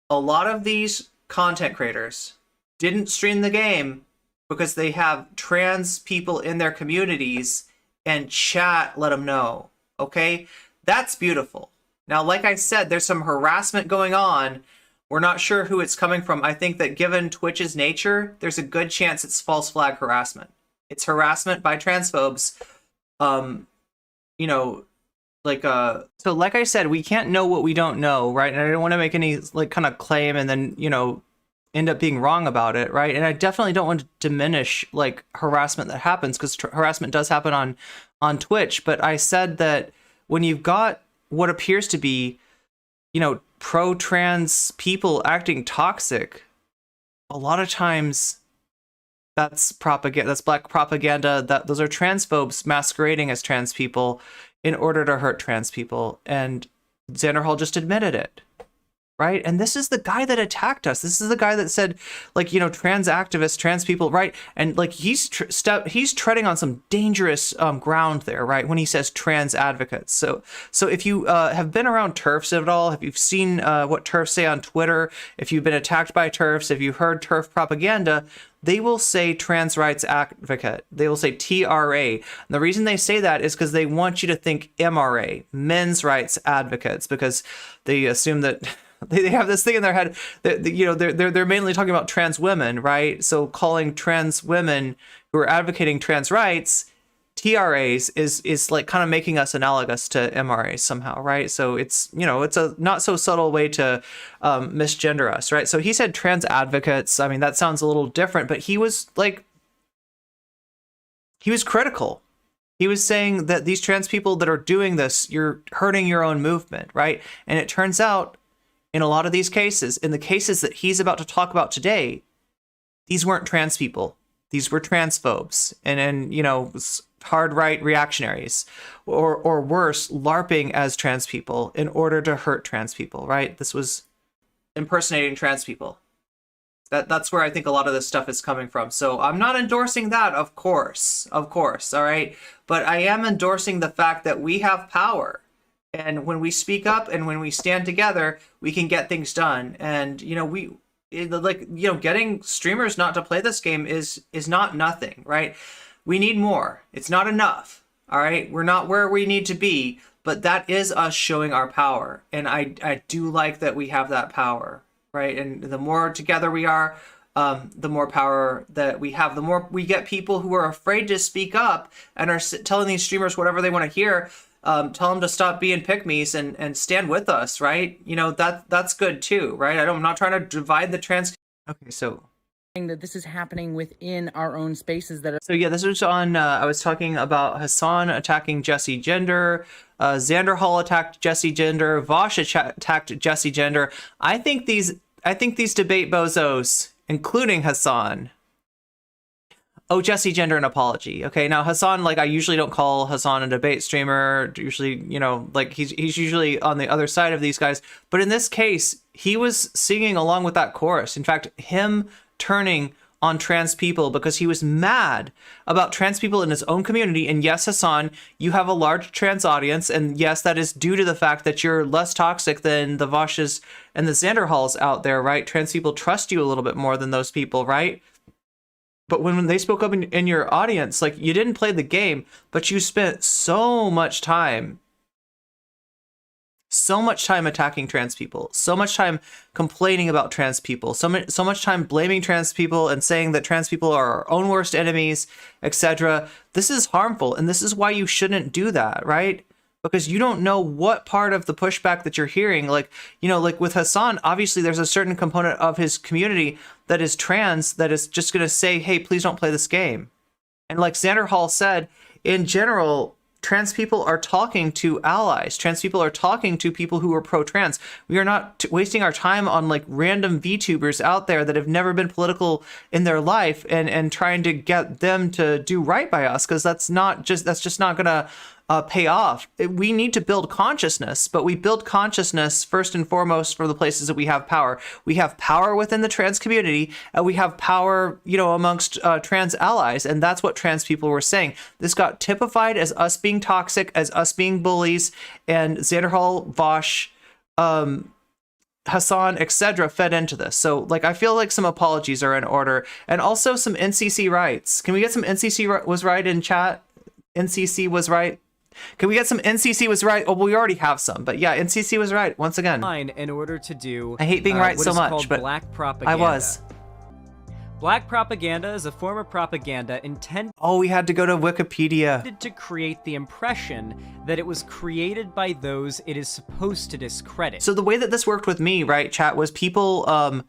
A lot of these content creators didn't stream the game because they have trans people in their communities and chat let them know. Okay, that's beautiful. Now, like I said, there's some harassment going on. We're not sure who it's coming from. I think that given Twitch's nature, there's a good chance it's false flag harassment. It's harassment by transphobes. You know, like, so like I said, we can't know what we don't know, right? And I don't want to make any, like, kind of claim and then, you know, end up being wrong about it, right? And I definitely don't want to diminish, like, harassment that happens, because harassment does happen on Twitch. But I said that when you've got what appears to be, you know, pro-trans people acting toxic, a lot of times that's propaganda, that's black propaganda, that those are transphobes masquerading as trans people in order to hurt trans people. And Xanderhal just admitted it, right? And this is the guy that attacked us. This is the guy that said, like, you know, trans activists, trans people, right? And like he's treading on some dangerous ground there, right? When he says trans advocates. So if you have been around TERFs at all, if you've seen what TERFs say on Twitter, if you've been attacked by TERFs, if you've heard TERF propaganda, they will say trans rights advocate. They will say TRA. And the reason they say that is because they want you to think MRA, men's rights advocates, because they assume that they have this thing in their head that, you know, they're mainly talking about trans women, right? So calling trans women who are advocating trans rights TRAs is like kind of making us analogous to MRAs somehow, right? So it's, you know, it's a not so subtle way to misgender us, right? So he said trans advocates. I mean, that sounds a little different, but he was critical. He was saying that these trans people that are doing this, you're hurting your own movement, right? And it turns out in a lot of these cases, in the cases that he's about to talk about today, these weren't trans people. These were transphobes and you know, hard right reactionaries, or worse, LARPing as trans people in order to hurt trans people, right? This was impersonating trans people. That's where I think a lot of this stuff is coming from. So I'm not endorsing that, of course, all right? But I am endorsing the fact that we have power. And when we speak up and when we stand together, we can get things done. And, you know, getting streamers not to play this game is not nothing, right? We need more. It's not enough, all right? We're not where we need to be, but that is us showing our power. And I do like that we have that power, right? And the more together we are, the more power that we have, the more we get people who are afraid to speak up and are telling these streamers whatever they want to hear. Tell them to stop being pick-me's and stand with us, right? You know, that's good too, right? I'm not trying to divide the trans. Okay, so that this is happening within our own spaces that are. So yeah, this was on, I was talking about Hassan attacking Jesse Gender, Xanderhal attacked Jesse Gender, Vaush attacked Jesse Gender. I think these debate bozos, including Hassan, owe Jesse Gender an apology. Okay, now Hassan, like, I usually don't call Hassan a debate streamer. Usually, you know, like he's usually on the other side of these guys. But in this case, he was singing along with that chorus. In fact, him turning on trans people because he was mad about trans people in his own community. And yes, Hassan, you have a large trans audience. And yes, that is due to the fact that you're less toxic than the Vaushes and the Xanderhals out there, right? Trans people trust you a little bit more than those people, right? But when they spoke up in your audience, like, you didn't play the game, but you spent so much time attacking trans people, so much time complaining about trans people, so much time blaming trans people and saying that trans people are our own worst enemies, etc. This is harmful, and this is why you shouldn't do that, right? because you don't know what part of the pushback that you're hearing. Like, you know, like with Hassan, obviously there's a certain component of his community that is trans that is just going to say, hey, please don't play this game. And like Xanderhal said, in general, trans people are talking to allies. Trans people are talking to people who are pro-trans. We are not wasting our time on like random VTubers out there that have never been political in their life and trying to get them to do right by us, because that's just not gonna pay off. We need to build consciousness, but we build consciousness first and foremost for the places that we have power. We have power within the trans community, and we have power, you know, amongst trans allies, and that's what trans people were saying. This got typified as us being toxic, as us being bullies, and Xanderhal, Vaush, Hassan, etc. fed into this. So, like, I feel like some apologies are in order, and also some NCC rights. Can we get some NCC was right in chat? NCC was right. Can we get some NCC was right? Oh, we already have some, but yeah, NCC was right once again. In order to do, I hate being right what so is much, called but black propaganda. I was. Black propaganda is a form of propaganda intended Oh, we had to go to Wikipedia. to create the impression that it was created by those it is supposed to discredit. So the way that this worked with me, right, chat, was people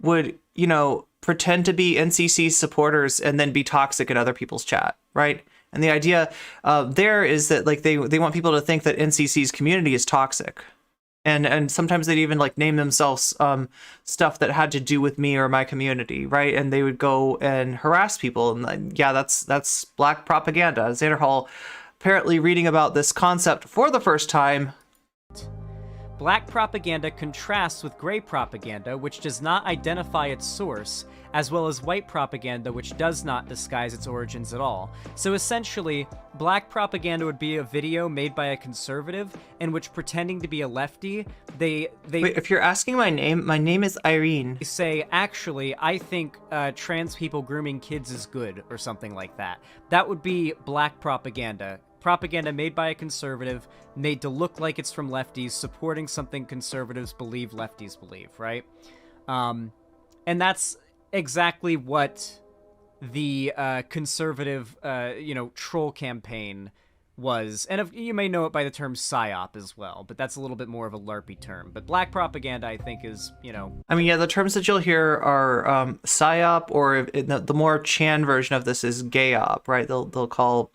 would, you know, pretend to be NCC supporters and then be toxic in other people's chat, right? And the idea there is that like they want people to think that NCC's community is toxic. And sometimes they'd even like name themselves stuff that had to do with me or my community, right? And they would go and harass people. And yeah, that's black propaganda. Xanderhal apparently reading about this concept for the first time. Black propaganda contrasts with gray propaganda, which does not identify its source, as well as white propaganda, which does not disguise its origins at all. So essentially, black propaganda would be a video made by a conservative in which, pretending to be a lefty, they Wait, if you're asking my name is Irene. say, actually, I think trans people grooming kids is good, or something like that. That would be black propaganda. Propaganda made by a conservative, made to look like it's from lefties, supporting something conservatives believe lefties believe, right? And that's exactly what the conservative, troll campaign was. And you may know it by the term PSYOP as well, but that's a little bit more of a LARPy term. But black propaganda, I think, is, I mean, yeah, the terms that you'll hear are PSYOP, or the more Chan version of this is GayOp, right? They'll call...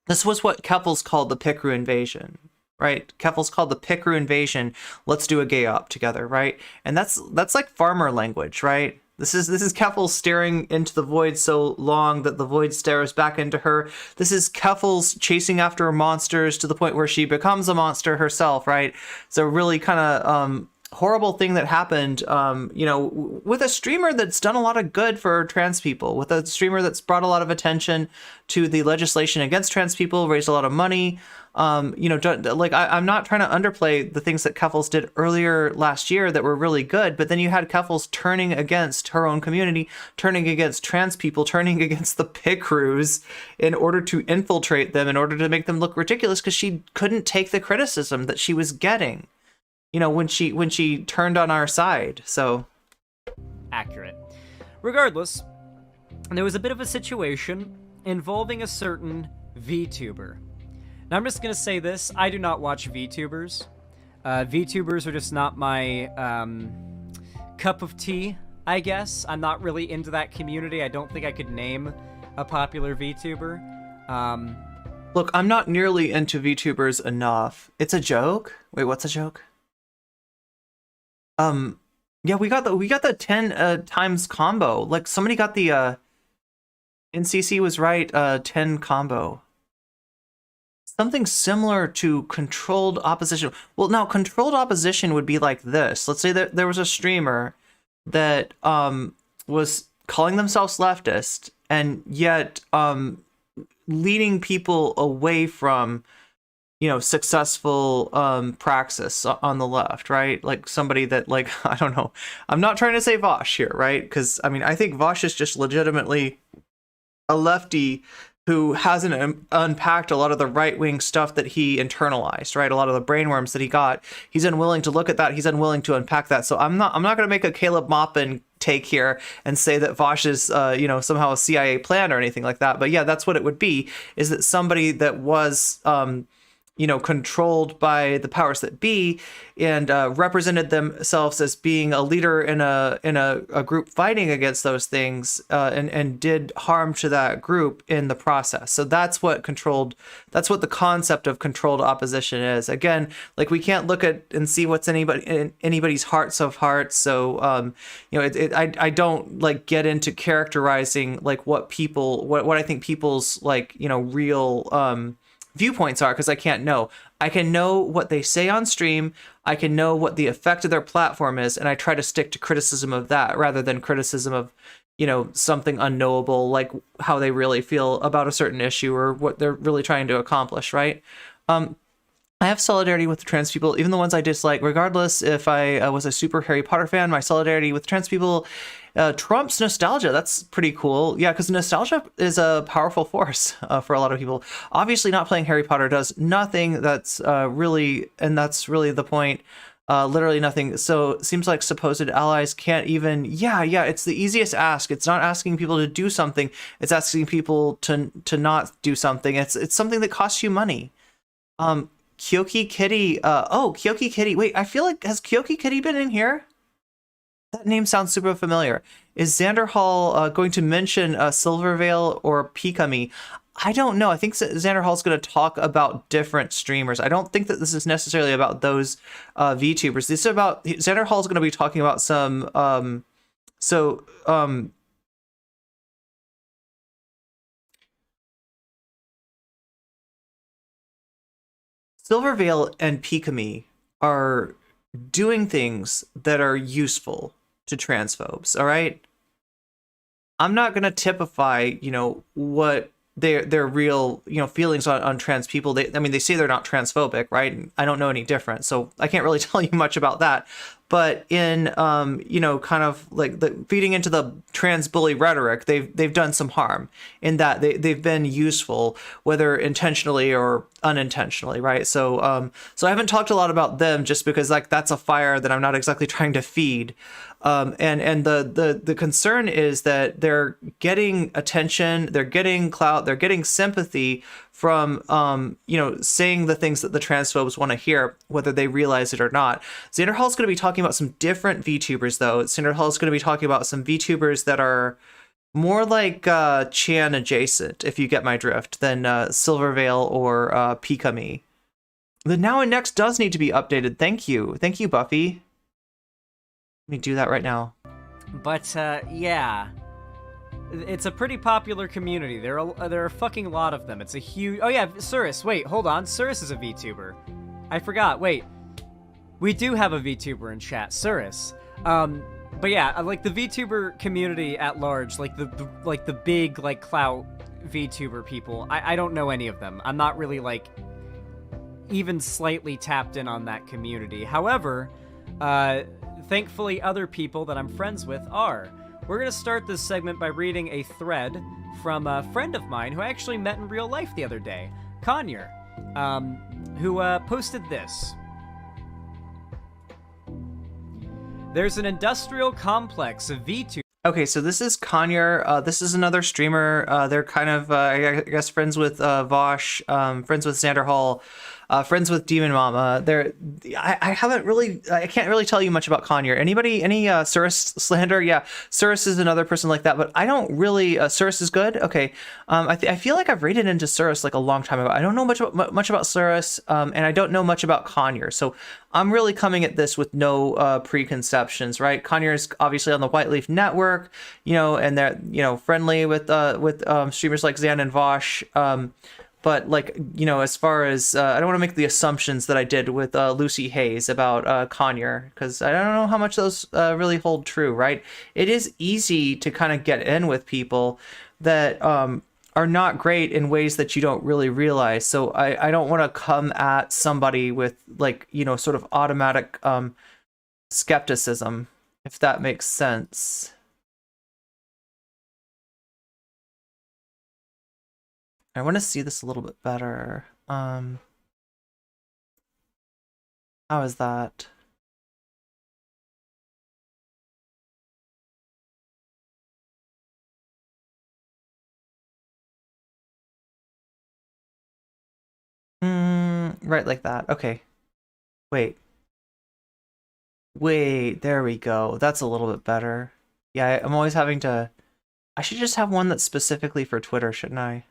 This was what Keffels called the Picru invasion, right? Keffels called the Picru invasion. Let's do a gay op together, right? And that's like farmer language, right? This is Keffels staring into the void so long that the void stares back into her. This is Keffels chasing after monsters to the point where she becomes a monster herself, right? It's a really kind of horrible thing that happened, with a streamer that's done a lot of good for trans people, with a streamer that's brought a lot of attention to the legislation against trans people, raised a lot of money. I'm not trying to underplay the things that Keffels did earlier last year that were really good, but then you had Keffels turning against her own community, turning against trans people, turning against the Picrus in order to infiltrate them, in order to make them look ridiculous, because she couldn't take the criticism that she was getting. When she turned on our side, so... accurate. Regardless, there was a bit of a situation involving a certain VTuber. Now, I'm just gonna say this, I do not watch VTubers. VTubers are just not my, cup of tea, I guess. I'm not really into that community. I don't think I could name a popular VTuber. Look, I'm not nearly into VTubers enough. It's a joke? Wait, what's a joke? Yeah, we got the 10 times combo. Like, somebody got the NCC was right 10 combo. Something similar to controlled opposition. Well, now controlled opposition would be like this. Let's say that there was a streamer that was calling themselves leftist and yet leading people away from successful praxis on the left, right? Like somebody that, like, I don't know. I'm not trying to say Vaush here, right? Because, I mean, I think Vaush is just legitimately a lefty who hasn't unpacked a lot of the right-wing stuff that he internalized, right? A lot of the brainworms that he got. He's unwilling to look at that. He's unwilling to unpack that. So I'm not going to make a Caleb Maupin take here and say that Vaush is, somehow a CIA plan or anything like that. But yeah, that's what it would be, is that somebody that was, controlled by the powers that be and represented themselves as being a leader in a group fighting against those things and did harm to that group in the process. So that's what the concept of controlled opposition is. Again, like, we can't look at and see what's in anybody's hearts of hearts. So I don't like get into characterizing like what I think people's real viewpoints are, because I can't know. I can know what they say on stream. I can know what the effect of their platform is, and I try to stick to criticism of that rather than criticism of, something unknowable, like how they really feel about a certain issue or what they're really trying to accomplish, right? I have solidarity with the trans people, even the ones I dislike, regardless if I was a super Harry Potter fan. My solidarity with trans people trumps nostalgia. That's pretty cool. Yeah, because nostalgia is a powerful force for a lot of people. Obviously, not playing Harry Potter does nothing. That's really the point. Literally nothing. So it seems like supposed allies can't even. Yeah. It's the easiest ask. It's not asking people to do something. It's asking people to not do something. It's something that costs you money. Kyoki Kitty. Kyoki Kitty. Wait, I feel like, has Kyoki Kitty been in here? That name sounds super familiar. Is Xanderhal going to mention Silvervale or Pikami? I don't know. I think Xanderhal is going to talk about different streamers. I don't think that this is necessarily about those VTubers. This is about Xanderhal is going to be talking about some. Silvervale and Pikami are doing things that are useful to transphobes, all right? I'm not going to typify, what their real, feelings on trans people. They say they're not transphobic, right? And I don't know any different, so I can't really tell you much about that. But in, kind of like feeding into the trans bully rhetoric, they've done some harm in that they've been useful, whether intentionally or unintentionally, right? So I haven't talked a lot about them just because that's a fire that I'm not exactly trying to feed. And the concern is that they're getting attention, they're getting clout, they're getting sympathy from saying the things that the transphobes want to hear, whether they realize it or not. Xanderhal is going to be talking about some different VTubers, though. Xanderhal is going to be talking about some VTubers that are more like Chan adjacent, if you get my drift, than Silvervale or Pikami. The now and next does need to be updated. Thank you, Buffy. Let me do that right now. But yeah, it's a pretty popular community. There are a fucking lot of them. It's a huge. Oh yeah, Surus. Wait, hold on. Surus is a VTuber. I forgot. Wait, we do have a VTuber in chat, Surus. But yeah, like the VTuber community at large, like the big clout VTuber people. I don't know any of them. I'm not really even slightly tapped in on that community. However, thankfully other people that I'm friends with are. We're going to start this segment by reading a thread from a friend of mine who I actually met in real life the other day, Conyer, who posted this. There's an industrial complex of V2. Okay, so this is Conyer. This is another streamer. They're kind of, I guess, friends with Vaush, friends with Xanderhal, friends with Demon Mama. I can't really tell you much about Conyer. Any Surus slander? Yeah, Surus is another person like that, but I don't really. Surus is good. Okay, I feel like I've raided into Surus a long time ago. I don't know much about Surus, and I don't know much about Conyer. So I'm really coming at this with no preconceptions, right? Conyer is obviously on the White Leaf Network, and they're friendly with streamers like Xan and Vaush. But as far as I don't want to make the assumptions that I did with Lucy Hayes about Conyer, because I don't know how much those really hold true, right? It is easy to kind of get in with people that are not great in ways that you don't really realize. So I don't want to come at somebody with sort of automatic skepticism, if that makes sense. I want to see this a little bit better. How is that? Right like that. Okay. Wait. Wait, there we go. That's a little bit better. Yeah, I'm always having to... I should just have one that's specifically for Twitter, shouldn't I?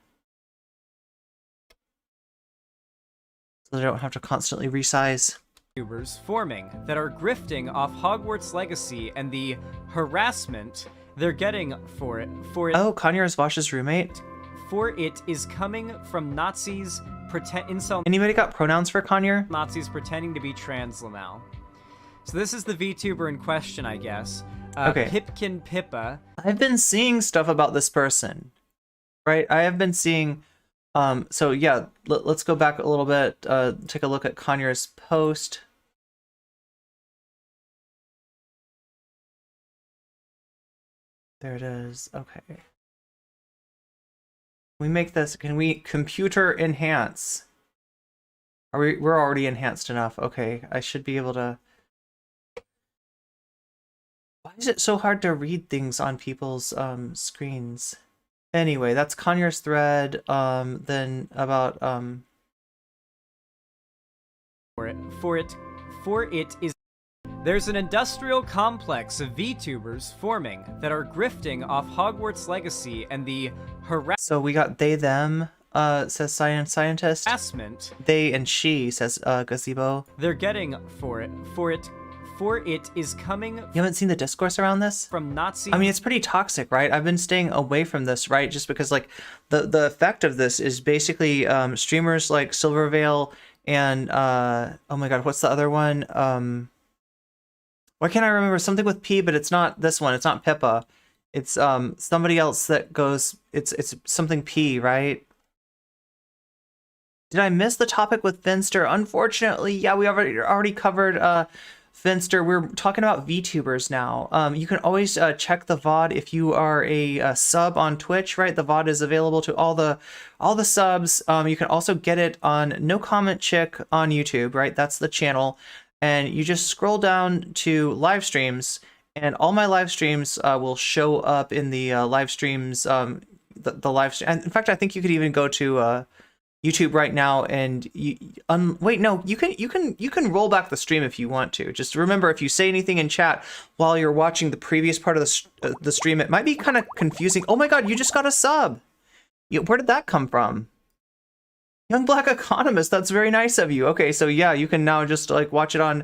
So I don't have to constantly resize. YouTubers forming that are grifting off Hogwarts Legacy and the harassment they're getting for it. Oh, Kanye is Vaush's roommate? For it is coming from Nazis incel Anybody got pronouns for Kanye? Nazis pretending to be trans now. So this is the VTuber in question, I guess. Okay. Pipkin Pippa. I've been seeing stuff about this person, right? I have been seeing, so yeah, let's go back a little bit, take a look at Kanye's post. There it is, okay. We make this, can we computer enhance? We're already enhanced enough, okay. I should be able to... Why is it so hard to read things on people's screens? Anyway, that's Kanye's thread. Then about For it is. There's an industrial complex of VTubers forming that are grifting off Hogwarts Legacy and the So we got they them. Says scientist. harassment They and she says gazebo. they're getting for it is coming You haven't seen the discourse around this? from Nazi. I mean, it's pretty toxic, right? I've been staying away from this, right? Just because, like, the effect of this is basically streamers like Silverveil and oh my god, what's the other one? Why can't I remember something with P? But it's not this one. It's not Pippa. It's somebody else that goes. It's something P, right? Did I miss the topic with Finster? Unfortunately, yeah, we already covered Finster. We're talking about VTubers now. You can always check the VOD if you are a sub on Twitch, right? The VOD is available to all the subs. You can also get it on No Comment Chick on YouTube, right? That's the channel. And you just scroll down to live streams, and all my live streams will show up in the live streams. The live stream. And in fact, I think you could even go to YouTube right now and wait, no, you can roll back the stream if you want to. Just remember, if you say anything in chat while you're watching the previous part of the stream, it might be kind of confusing. Oh my god, you just got a sub. Where did that come from? Young Black Economist, that's very nice of you. Okay, so yeah, you can now just like watch it on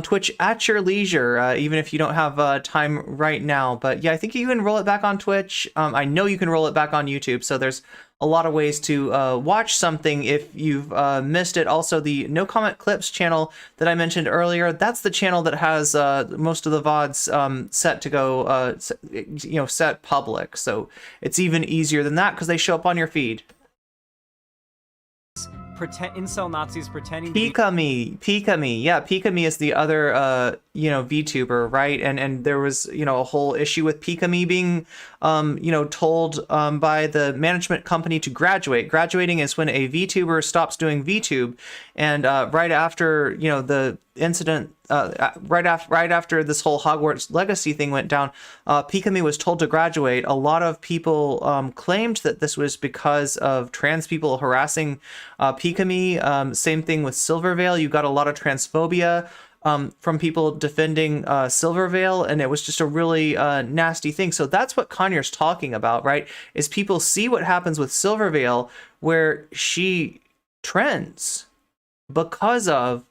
Twitch at your leisure, even if you don't have time right now. But yeah, I think you can roll it back on Twitch. I know you can roll it back on YouTube, so there's a lot of ways to watch something if you've missed it. Also, the No Comment Clips channel that I mentioned earlier, that's the channel that has most of the VODs set to go, set public. So it's even easier than that because they show up on your feed. Incel Nazis pretending to Pikami. Yeah, Pikami is the other VTuber, right? And there was a whole issue with Pikami being told by the management company to graduate. Graduating is when a VTuber stops doing VTube, and right after the incident, right after this whole Hogwarts Legacy thing went down, Pikami was told to graduate. A lot of people claimed that this was because of trans people harassing Pikami. Same thing with Silverveil. You got a lot of transphobia from people defending Silverveil, and it was just a really nasty thing. So that's what Kanye's talking about, right? Is people see what happens with Silverveil, where she trends because of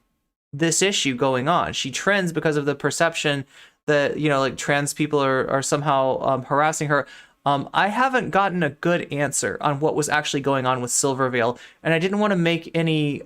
this issue going on. She trends because of the perception that like trans people are somehow harassing her. I haven't gotten a good answer on what was actually going on with Silverveil, and I didn't want to make any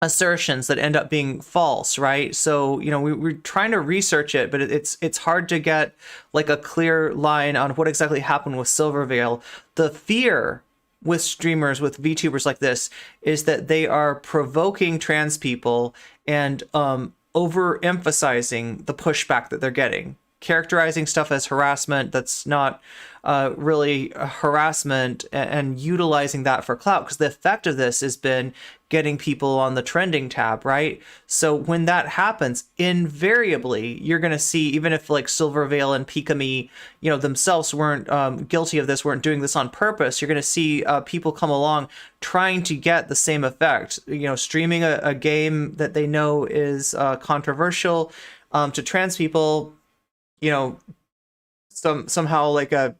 assertions that end up being false, right? So we're trying to research it, but it's hard to get like a clear line on what exactly happened with Silverveil. The fear with streamers, with VTubers like this, is that they are provoking trans people and overemphasizing the pushback that they're getting. characterizing stuff as harassment that's not really harassment, and utilizing that for clout, because the effect of this has been getting people on the trending tab, right? So when that happens, invariably you're going to see, even if like Silvervale and Pikami, themselves weren't guilty of this, weren't doing this on purpose, you're going to see people come along trying to get the same effect, streaming a game that they know is controversial to trans people, somehow like a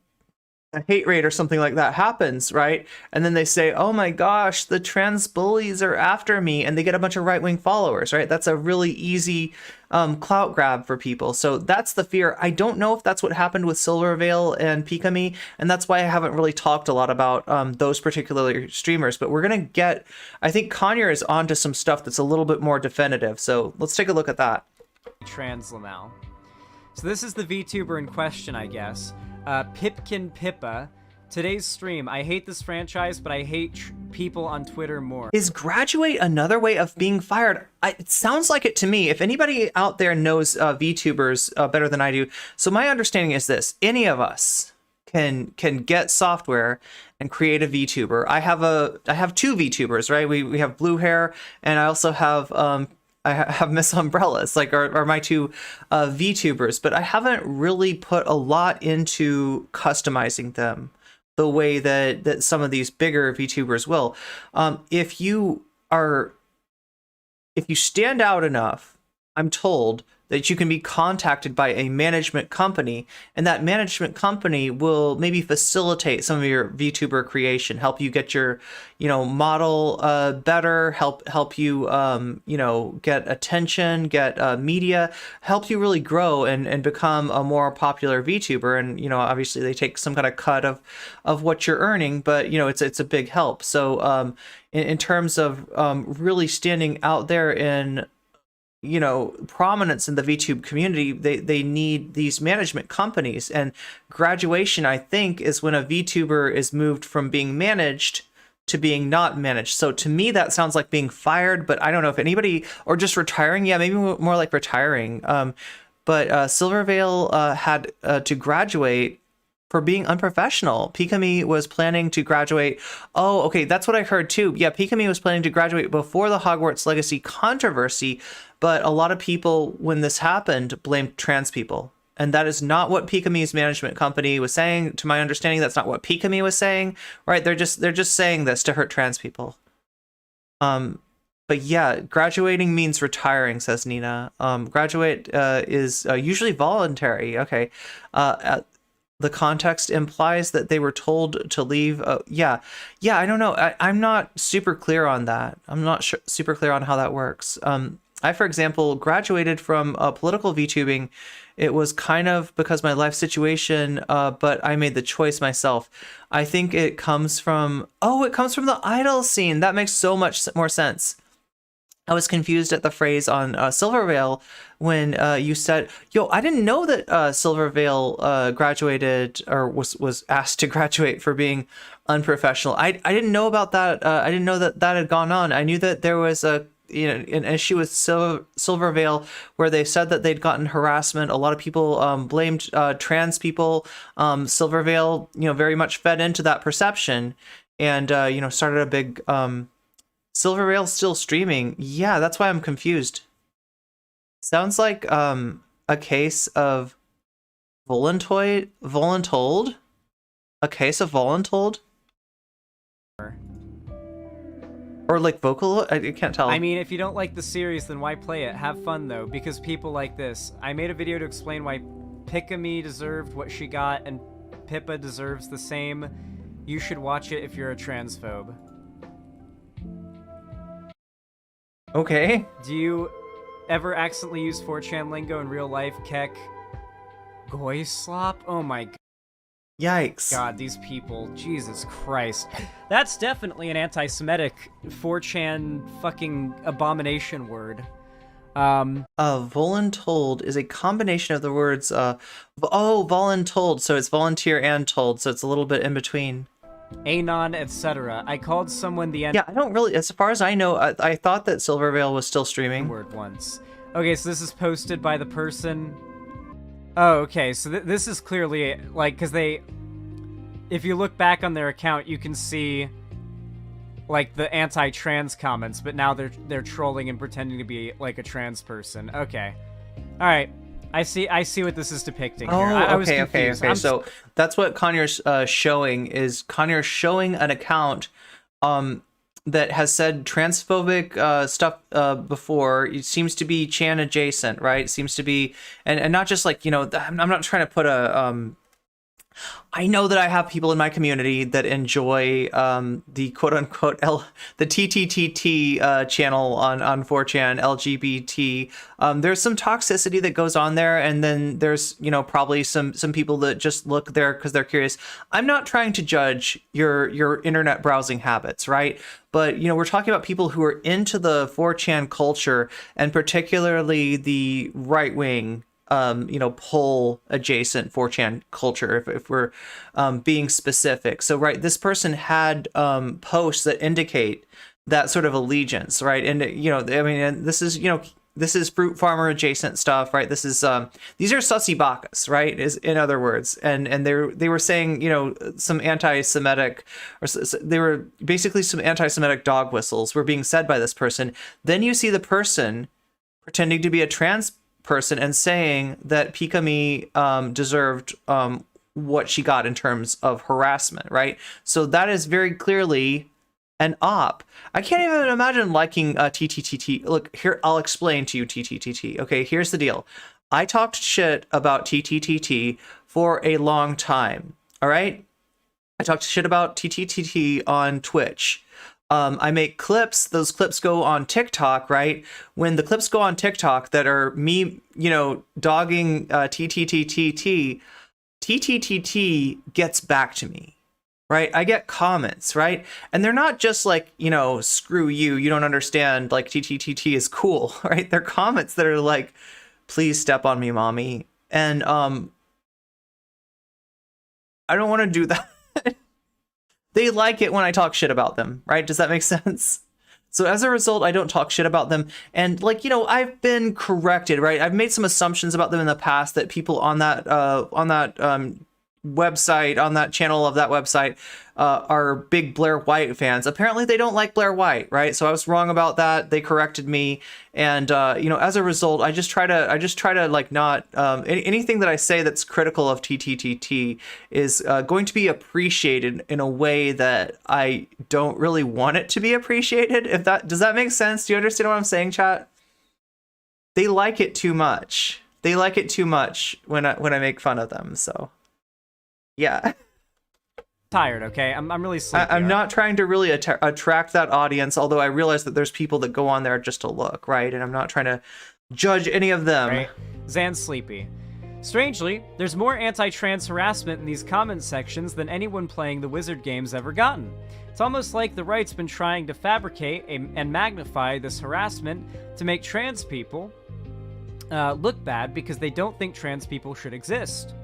hate raid or something like that happens, right? And then they say, oh my gosh, the trans bullies are after me, and they get a bunch of right-wing followers, right? That's a really easy clout grab for people. So that's the fear. I don't know if that's what happened with Silvervale and Pikami, and that's why I haven't really talked a lot about those particular streamers. But we're gonna get, I think Conyer is onto some stuff that's a little bit more definitive. So let's take a look at that. Trans Lamau. So this is the VTuber in question, I guess. Pipkin Pippa. Today's stream. I hate this franchise, but I hate people on Twitter more. Is graduate another way of being fired? It sounds like it to me. If anybody out there knows VTubers better than I do, so my understanding is this: any of us can get software and create a VTuber. I have two VTubers, right? We have Blue Hair, and I also have I have Miss Umbrellas, like are my two VTubers, but I haven't really put a lot into customizing them the way that some of these bigger VTubers will. If you stand out enough, I'm told that you can be contacted by a management company, and that management company will maybe facilitate some of your VTuber creation, help you get your, model better, help you, get attention, get media, help you really grow and become a more popular VTuber. And, obviously they take some kind of cut of what you're earning, but, it's a big help. So in terms of really standing out there in, prominence in the VTube community, they need these management companies. And graduation, I think, is when a VTuber is moved from being managed to being not managed. So to me, that sounds like being fired, but I don't know if anybody, or just retiring. Yeah, maybe more like retiring. But Silvervale had to graduate for being unprofessional. Pikami was planning to graduate. Oh, okay, that's what I heard too. Yeah, Pikami was planning to graduate before the Hogwarts Legacy controversy, but a lot of people, when this happened, blamed trans people. And that is not what Pikami's management company was saying. To my understanding, that's not what Pikami was saying, right? They're just saying this to hurt trans people. But yeah, graduating means retiring, says Nina. Graduate is usually voluntary. Okay. The context implies that they were told to leave. Yeah, I don't know. I'm not super clear on that. I'm not super clear on how that works. I, for example, graduated from political VTubing. It was kind of because my life situation, but I made the choice myself. I think it comes from, it comes from the idol scene. That makes so much more sense. I was confused at the phrase on Silvervale when you said, I didn't know that Silvervale graduated or was asked to graduate for being unprofessional. I didn't know about that. I didn't know that had gone on. I knew that there was an issue with Silvervale where they said that they'd gotten harassment. A lot of people blamed trans people. Silvervale, very much fed into that perception and, started a big... Silvervale's still streaming. Yeah, that's why I'm confused. Sounds like a case of voluntold? A case of voluntold? Or like vocal? I can't tell. I mean, if you don't like the series, then why play it? Have fun though, because people like this. I made a video to explain why Pikami deserved what she got and Pippa deserves the same. You should watch it if you're a transphobe. Okay. Do you ever accidentally use 4chan lingo in real life, Kek? Goy slop? Oh my god. Yikes. God, these people. Jesus Christ. That's definitely an anti-Semitic 4chan fucking abomination word. Voluntold is a combination of the words, voluntold, so it's volunteer and told, so it's a little bit in between. Anon, etc. I called someone the Yeah, I don't really, as far as I know, I thought that Silvervale was still streaming. Word once. Okay, so this is posted by the person. Oh, okay. So this is clearly like because if you look back on their account, you can see like the anti-trans comments, but now they're trolling and pretending to be like a trans person. Okay, all right. I see what this is depicting here. I was confused. Okay. So that's what Conyers showing is Conyers showing an account that has said transphobic stuff before. It seems to be Chan adjacent, right? It seems to be, and not just like, you know, I'm not trying to put a I know that I have people in my community that enjoy the quote-unquote the TTTT channel on 4chan, LGBT. There's some toxicity that goes on there, and then there's, you know, probably some people that just look there because they're curious. I'm not trying to judge your internet browsing habits, right? But, you know, we're talking about people who are into the 4chan culture, and particularly the right-wing you know, poll adjacent 4chan culture, if we're being specific. So, right, this person had posts that indicate that sort of allegiance, right? And, you know, I mean, and this is, you know, this is fruit farmer adjacent stuff, right? This is these are sussy bakas, right? Is in other words, and they were saying, you know, some anti-Semitic, or they were basically some anti-Semitic dog whistles were being said by this person. Then you see the person pretending to be a trans person and saying that Pikami deserved what she got in terms of harassment, right? So that is very clearly an op. I can't even imagine liking TTTT. Look, here, I'll explain to you TTTT. Okay, here's the deal. I talked shit about TTTT for a long time, all right? I talked shit about TTTT on Twitch. I make clips. Those clips go on TikTok, right? When the clips go on TikTok that are me, you know, dogging TTTT gets back to me, right? I get comments, right? And they're not just like, you know, screw you, you don't understand, like TTTT is cool, right? They're comments that are like, please step on me, mommy. And I don't want to do that. They like it when I talk shit about them, right? Does that make sense? So as a result, I don't talk shit about them. And like, you know, I've been corrected, right? I've made some assumptions about them in the past that people on that website, on that channel of that website, are big Blair White fans. Apparently they don't like Blair White, right? So I was wrong about that. They corrected me. And, you know, as a result, I just try to like not, anything that I say that's critical of TTTT is going to be appreciated in a way that I don't really want it to be appreciated. Does that make sense? Do you understand what I'm saying, chat? They like it too much. They like it too much when I make fun of them. So yeah. Tired, okay? I'm really sleepy. I'm not trying to really attract that audience, although I realize that there's people that go on there just to look, right? And I'm not trying to judge any of them. Right. Zan's sleepy. Strangely, there's more anti-trans harassment in these comment sections than anyone playing the Wizard game's ever gotten. It's almost like the right's been trying to fabricate and magnify this harassment to make trans people look bad because they don't think trans people should exist.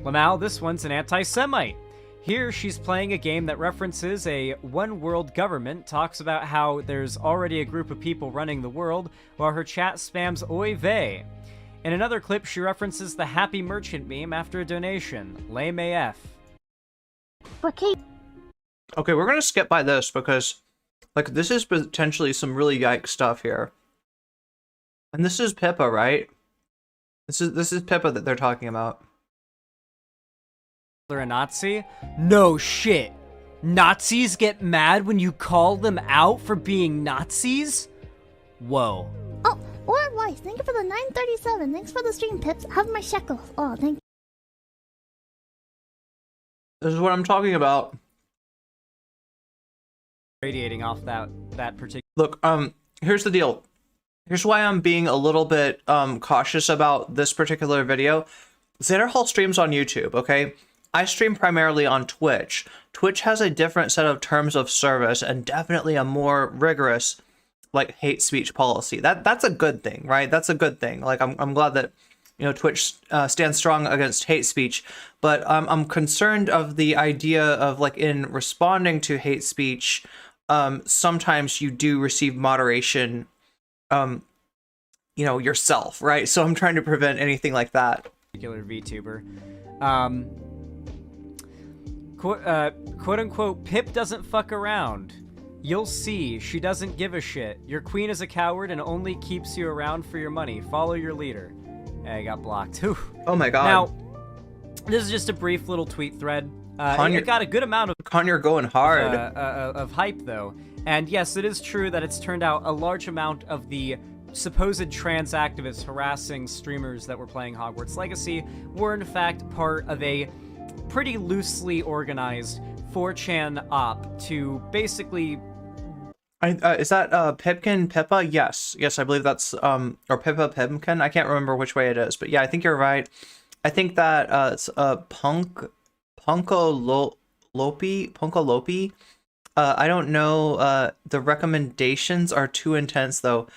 Lamal, this one's an anti-Semite. Here, she's playing a game that references a one-world government, talks about how there's already a group of people running the world, while her chat spams oy vey. In another clip, she references the happy merchant meme after a donation. Lame AF. Okay, we're gonna skip by this because, like, this is potentially some really yikes stuff here. And this is Pippa, right? This is Pippa that they're talking about. They're a Nazi? No shit. Nazis get mad when you call them out for being Nazis? Whoa. Oh, or Weiss, thank you for the 937. Thanks for the stream, Pips. Have my shekels. Oh, thank you. This is what I'm talking about. Radiating off that particular... Look, here's the deal. Here's why I'm being a little bit cautious about this particular video. Xanderhal streams on YouTube, okay? I stream primarily on Twitch. Twitch has a different set of terms of service and definitely a more rigorous, like, hate speech policy. That's a good thing, right? That's a good thing. Like, I'm glad that, you know, Twitch stands strong against hate speech, but I'm concerned of the idea of, like, in responding to hate speech, sometimes you do receive moderation, you know, yourself, right? So I'm trying to prevent anything like that. particular VTuber. Quote unquote, Pip doesn't fuck around. You'll see, she doesn't give a shit. Your queen is a coward and only keeps you around for your money. Follow your leader. I got blocked. Oh my god. Now, this is just a brief little tweet thread. It got a good amount of Conyer going hard. of hype, though. And yes, it is true that it's turned out a large amount of the supposed trans activists harassing streamers that were playing Hogwarts Legacy were in fact part of a pretty loosely organized 4chan op to basically... is that Pipkin Pippa? Yes, I believe that's or Pippa Pimkin. I can't remember which way it is, but yeah, I think you're right. I think that it's Punko Lopi. I don't know. The recommendations are too intense, though.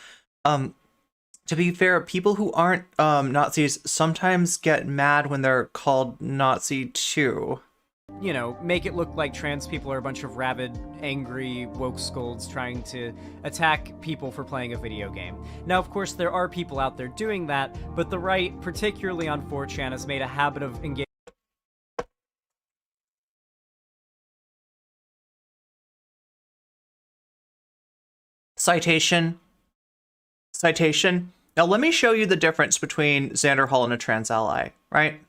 To be fair, people who aren't Nazis sometimes get mad when they're called Nazi too. You know, make it look like trans people are a bunch of rabid, angry, woke scolds trying to attack people for playing a video game. Now, of course, there are people out there doing that, but the right, particularly on 4chan, has made a habit of engaging. Citation. Now, let me show you the difference between Xanderhal and a trans ally, right?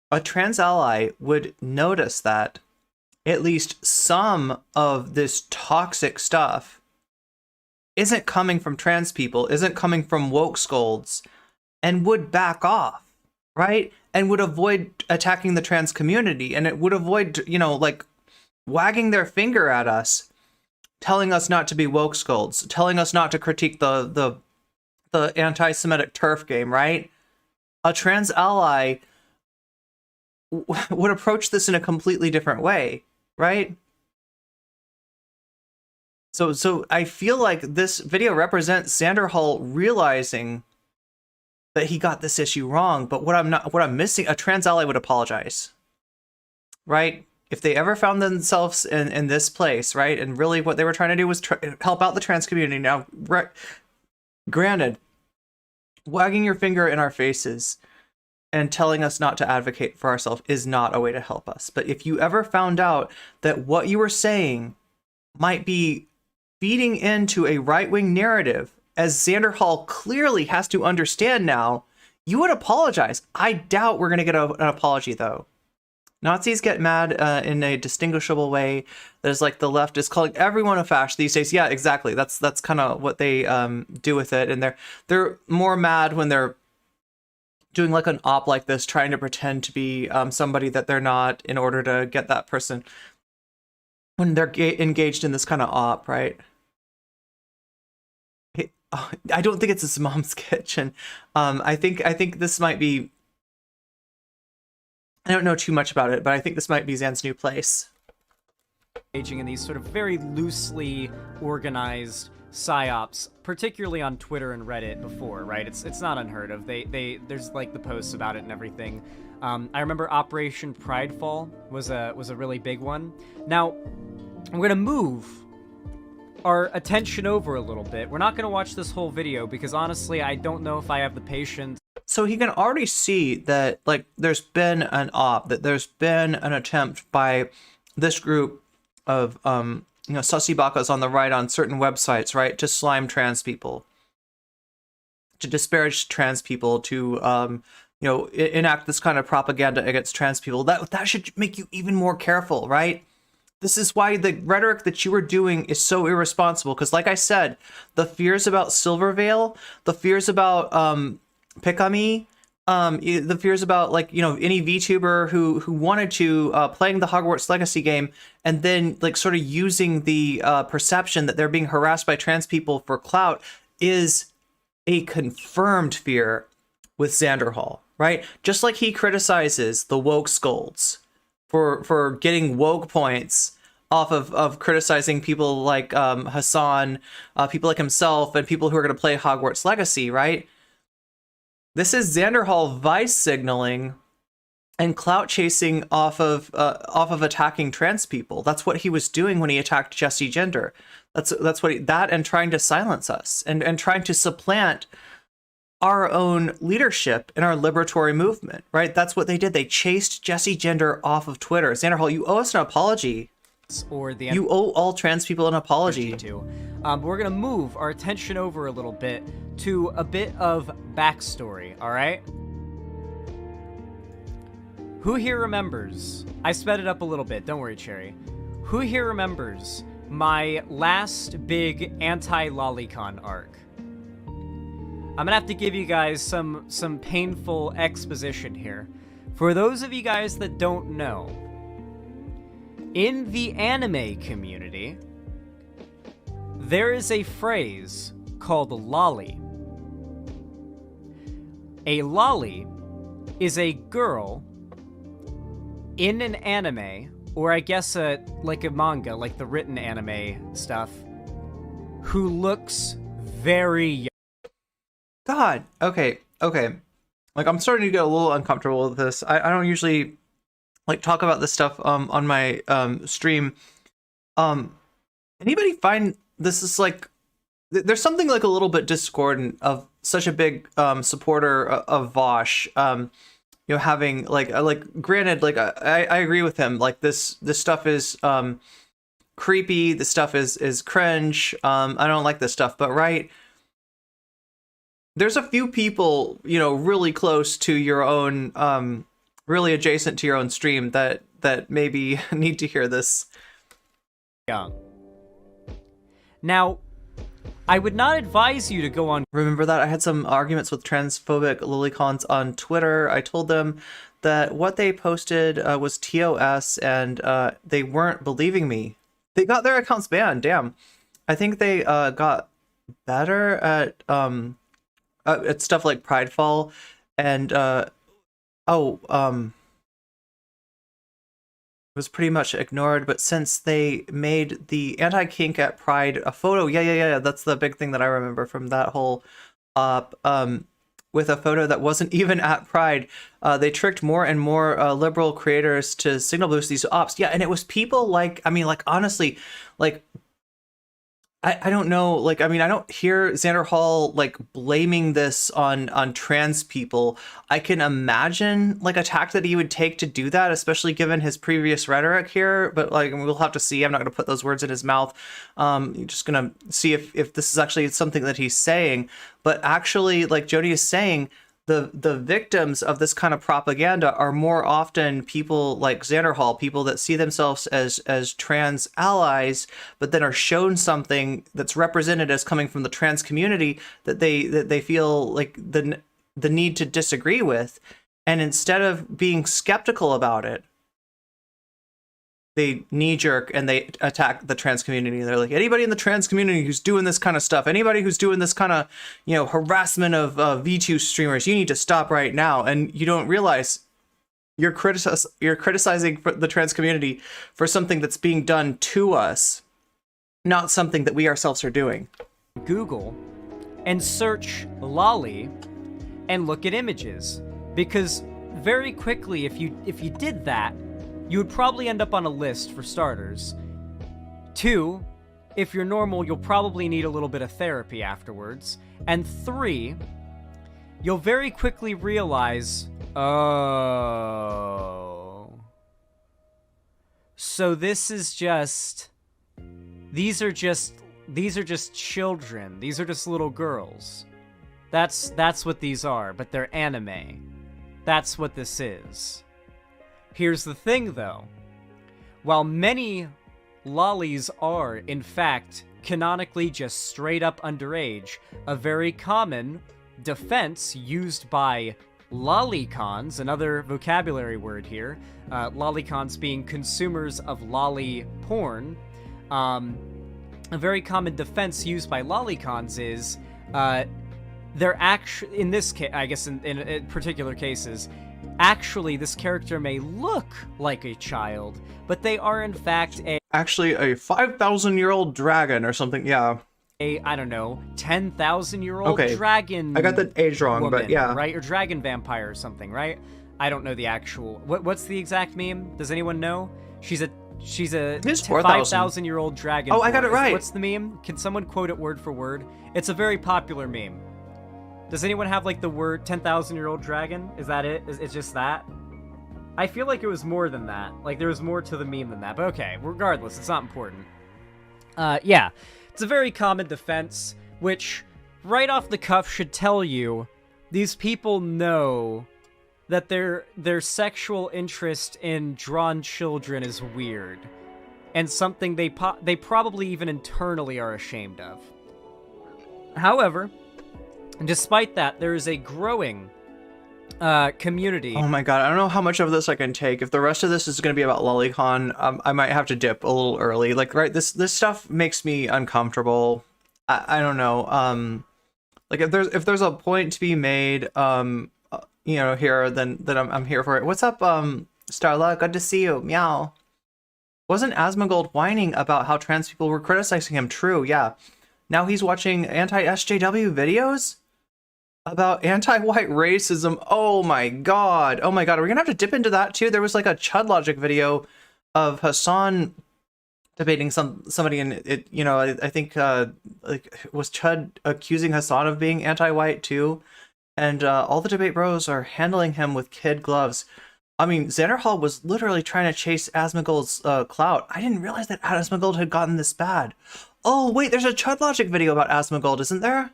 A trans ally would notice that at least some of this toxic stuff isn't coming from trans people, isn't coming from woke scolds, and would back off, right? And would avoid attacking the trans community, and it would avoid, you know, like wagging their finger at us, telling us not to be woke scolds, telling us not to critique the anti-Semitic turf game, right? A trans ally would approach this in a completely different way, right? So I feel like this video represents Xanderhal realizing that he got this issue wrong, but what I'm missing, a trans ally would apologize, right? If they ever found themselves in this place, right, and really what they were trying to do was help out the trans community. Now, granted, wagging your finger in our faces and telling us not to advocate for ourselves is not a way to help us. But if you ever found out that what you were saying might be feeding into a right-wing narrative, as Xanderhal clearly has to understand now, you would apologize. I doubt we're going to get an apology, though. Nazis get mad in a distinguishable way. There's like the left is calling everyone a fascist these days. Yeah, exactly. That's kind of what they do with it, and they're more mad when they're doing like an op like this, trying to pretend to be somebody that they're not in order to get that person when they're engaged in this kind of op, right? I don't think it's his mom's kitchen. I think this might be. I don't know too much about it, but I think this might be Zan's new place. Engaging in these sort of very loosely organized psyops, particularly on Twitter and Reddit before, right? It's not unheard of. There's like the posts about it and everything. I remember Operation Pridefall was a really big one. Now, I'm gonna move our attention over a little bit. We're not gonna watch this whole video because honestly, I don't know if I have the patience. So he can already see that, like, there's been an op, that there's been an attempt by this group of, sussy bakas on the right on certain websites, right, to slime trans people, to disparage trans people, to, enact this kind of propaganda against trans people. That should make you even more careful, right? This is why the rhetoric that you were doing is so irresponsible, because, like I said, the fears about Silvervale, the fears about, Pikami, the fears about, like, any VTuber who wanted to playing the Hogwarts Legacy game and then, like, sort of using the perception that they're being harassed by trans people for clout is a confirmed fear with Xanderhal, right? Just like he criticizes the woke scolds for getting woke points off of criticizing people like Hassan, people like himself, and people who are going to play Hogwarts Legacy, right? This is Xanderhal vice signaling and clout chasing off of attacking trans people. That's what he was doing when he attacked Jesse Gender. That's what and trying to silence us and trying to supplant our own leadership in our liberatory movement, right? That's what they did. They chased Jesse Gender off of Twitter. Xanderhal, you owe us an apology. Or the You owe all trans people an apology. We're gonna move our attention over a little bit to a bit of backstory, all right? Who here remembers? I sped it up a little bit, don't worry, Cherry. Who here remembers my last big anti-lolicon arc? I'm gonna have to give you guys some painful exposition here. For those of you guys that don't know, in the anime community, there is a phrase called lolly. A lolly is a girl in an anime, or I guess like a manga, like the written anime stuff, who looks very young. God, okay. Like, I'm starting to get a little uncomfortable with this. I don't usually like talk about this stuff on my stream. Anybody find this is like there's something like a little bit discordant of such a big supporter of Vaush, you know, having like granted, like I agree with him, like this stuff is creepy, this stuff is cringe, I don't like this stuff, but right, there's a few people, you know, really close to your own really adjacent to your own stream that maybe need to hear this. Young. Now, I would not advise you to go on. Remember that I had some arguments with transphobic lolicons on Twitter. I told them that what they posted was TOS, and they weren't believing me. They got their accounts banned. Damn. I think they got better at stuff like Pridefall, and was pretty much ignored, but since they made the anti-kink at Pride a photo, yeah, that's the big thing that I remember from that whole with a photo that wasn't even at Pride, they tricked more and more liberal creators to signal boost these ops. Yeah, and it was people like, I mean, like, honestly, like, I don't know, like, I mean, I don't hear Xanderhal like blaming this on trans people. I can imagine like a tack that he would take to do that, especially given his previous rhetoric here, but like we'll have to see. I'm not going to put those words in his mouth. You're just going to see if this is actually something that he's saying. But actually, like Jody is saying, the victims of this kind of propaganda are more often people like Xanderhal, people that see themselves as trans allies, but then are shown something that's represented as coming from the trans community that they feel like the need to disagree with, and instead of being skeptical about it, they knee-jerk and they attack the trans community. They're like, anybody in the trans community who's doing this kind of stuff, anybody who's doing this kind of, you know, harassment of V2 streamers, you need to stop right now. And you don't realize you're criticizing the trans community for something that's being done to us, not something that we ourselves are doing. Google and search lolly and look at images, because very quickly, if you did that, you would probably end up on a list for starters. 2, if you're normal, you'll probably need a little bit of therapy afterwards. And 3, you'll very quickly realize, oh, so this is just, these are just children. These are just little girls. That's what these are, but they're anime. That's what this is. Here's the thing, though. While many lollies are, in fact, canonically just straight up underage, a very common defense used by lolicons, another vocabulary word here, lolicons being consumers of lolly porn, a very common defense used by lolicons is, they're actually, in this case, I guess in particular cases, actually, this character may look like a child, but they are in fact actually a 5,000-year-old dragon or something. Yeah. I don't know, 10,000-year-old dragon. I got the age wrong, woman, but yeah. Right? Or dragon vampire or something, right? I don't know the actual. What's the exact meme? Does anyone know? She's a 5,000-year-old dragon. Oh, I got it right. What's the meme? Can someone quote it word for word? It's a very popular meme. Does anyone have like the word 10,000-year-old dragon? Is that it? It's just that? I feel like it was more than that. Like there was more to the meme than that. But okay, regardless, it's not important. Yeah, it's a very common defense, which right off the cuff should tell you these people know that their sexual interest in drawn children is weird, and something they probably even internally are ashamed of. However, despite that, there is a growing community. Oh my god, I don't know how much of this I can take. If the rest of this is going to be about lolicon, I might have to dip a little early. Like, right, this stuff makes me uncomfortable. I don't know. Like if there's a point to be made, you know, here, then I'm here for it. What's up, Starla? Good to see you. Meow. Wasn't Asmongold whining about how trans people were criticizing him? True, yeah. Now he's watching anti-SJW videos about anti-white racism. Oh my god. Oh my god. Are we gonna have to dip into that too? There was like a Chud Logic video of Hassan debating somebody, and it, you know, I think like was Chud accusing Hassan of being anti-white too, and all the debate bros are handling him with kid gloves. I mean, Xanderhal was literally trying to chase Asmongold's clout. I didn't realize that Asmongold had gotten this bad. Oh wait, there's a Chud Logic video about Asmongold, isn't there?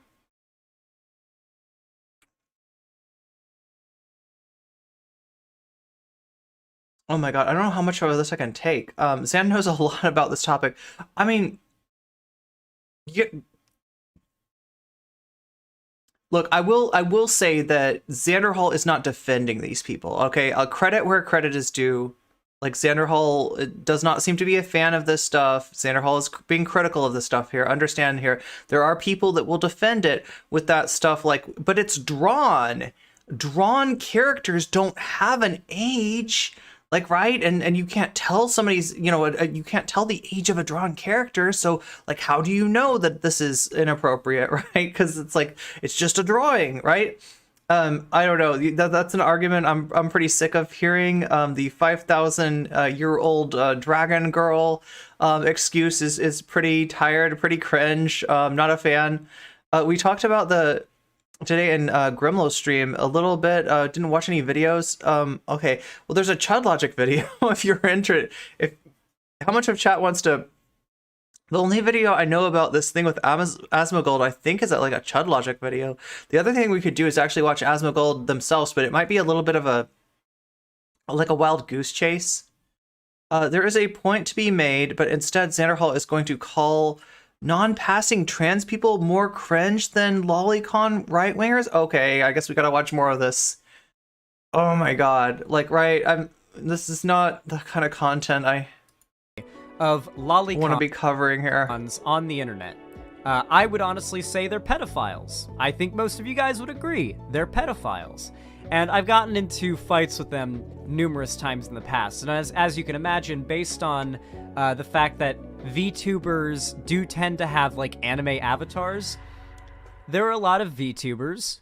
Oh my god, I don't know how much of this I can take. Xan knows a lot about this topic. I mean, look, I will say that Xanderhal is not defending these people. Okay, credit where credit is due. Like, Xanderhal does not seem to be a fan of this stuff. Xanderhal is being critical of this stuff here. Understand here, there are people that will defend it with that stuff, like, but it's drawn. Drawn characters don't have an age. Like, right? And you can't tell somebody's, you know, you can't tell the age of a drawn character. So, like, how do you know that this is inappropriate, right? Because it's like, it's just a drawing, right? I don't know. That's an argument I'm pretty sick of hearing. The 5,000-year-old dragon girl excuse is pretty tired, pretty cringe. Not a fan. We talked about today in Grimlow's stream a little bit. Didn't watch any videos. Okay, well, there's a Chud Logic video if you're interested. How much of chat wants to? The only video I know about this thing with Asmongold, I think, is like a Chud Logic video. The other thing we could do is actually watch Asmongold themselves, but it might be a little bit of a wild goose chase. There is a point to be made, but instead Xanderhal is going to call non-passing trans people more cringe than lolicon right-wingers? Okay, I guess we gotta watch more of this. Oh my god. Like, right, this is not the kind of content I of lolicon want to be covering here on the internet. I would honestly say they're pedophiles. I think most of you guys would agree. They're pedophiles. And I've gotten into fights with them numerous times in the past. And as you can imagine, based on the fact that VTubers do tend to have, like, anime avatars, there are a lot of VTubers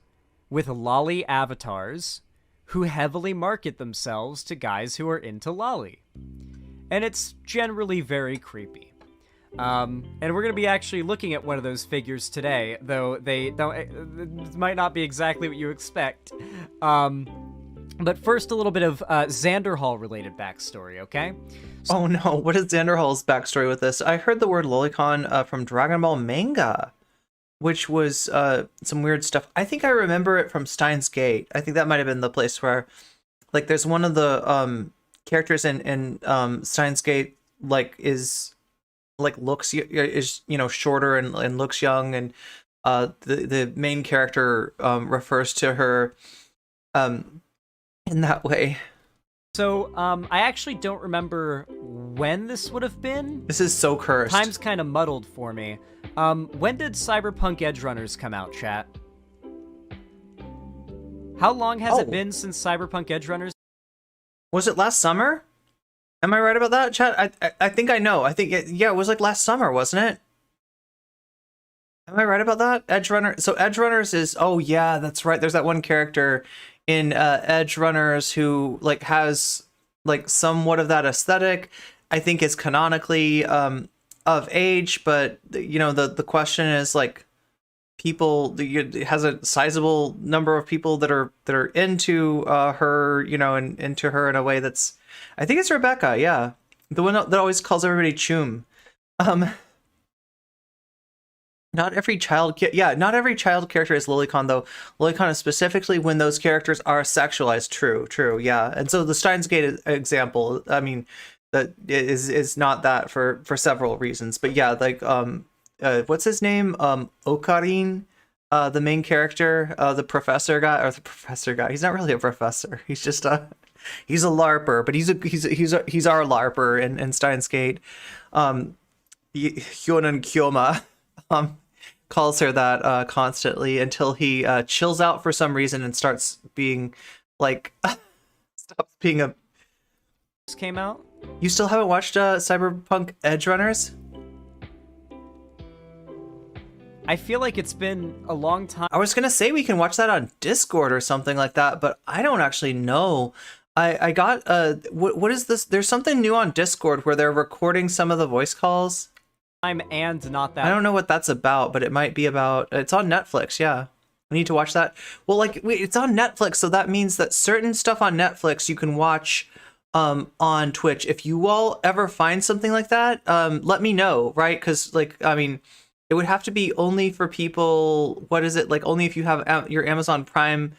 with lolly avatars who heavily market themselves to guys who are into lolly. And it's generally very creepy. And we're going to be actually looking at one of those figures today, though it might not be exactly what you expect. But first, a little bit of Xanderhal-related backstory, okay? Oh no, what is Xanderhal's backstory with this? I heard the word lolicon from Dragon Ball manga, which was some weird stuff. I think I remember it from Steins Gate. I think that might have been the place where, like, there's one of the characters in Steins Gate, like, is shorter and looks young, and the main character refers to her in that way. So, I actually don't remember when this would have been. This is so cursed. Time's kind of muddled for me. When did Cyberpunk Edgerunners come out, chat? How long has it been since Cyberpunk Edgerunners? Was it last summer? Am I right about that, chat? I think I know. I think it was like last summer, wasn't it? Am I right about that? Edgerunners. So Edgerunners is, oh yeah, that's right. There's that one character in Edgerunners who, like, has, like, somewhat of that aesthetic. I think is canonically of age, but, you know, the question is, like, people. It has a sizable number of people that are into her, you know, and into her in a way that's. I think it's Rebecca. Yeah, the one that always calls everybody Choom. Not every child character is Lilycon, though. Lilycon is specifically when those characters are sexualized. True, yeah. And so the Steins Gate example, I mean, that is not that for several reasons. But yeah, like what's his name? Ocarine, the main character, the professor guy. He's not really a professor. He's just he's a LARPer, but he's our LARPer in Steins Gate. Hyonan Kyoma calls her that constantly until he chills out for some reason and starts being like stops being a. This came out. You still haven't watched Cyberpunk Edge Runners? I feel like it's been a long time. I was gonna say we can watch that on Discord or something like that, but I don't actually know. I got what is this? There's something new on Discord where they're recording some of the voice calls. And not that. I don't know what that's about, but it might be about. It's on Netflix. Yeah, we need to watch that. Well, like it's on Netflix, so that means that certain stuff on Netflix you can watch on Twitch. If you all ever find something like that, let me know, right? Because like I mean, it would have to be only for people. What is it like? Only if you have your Amazon Prime.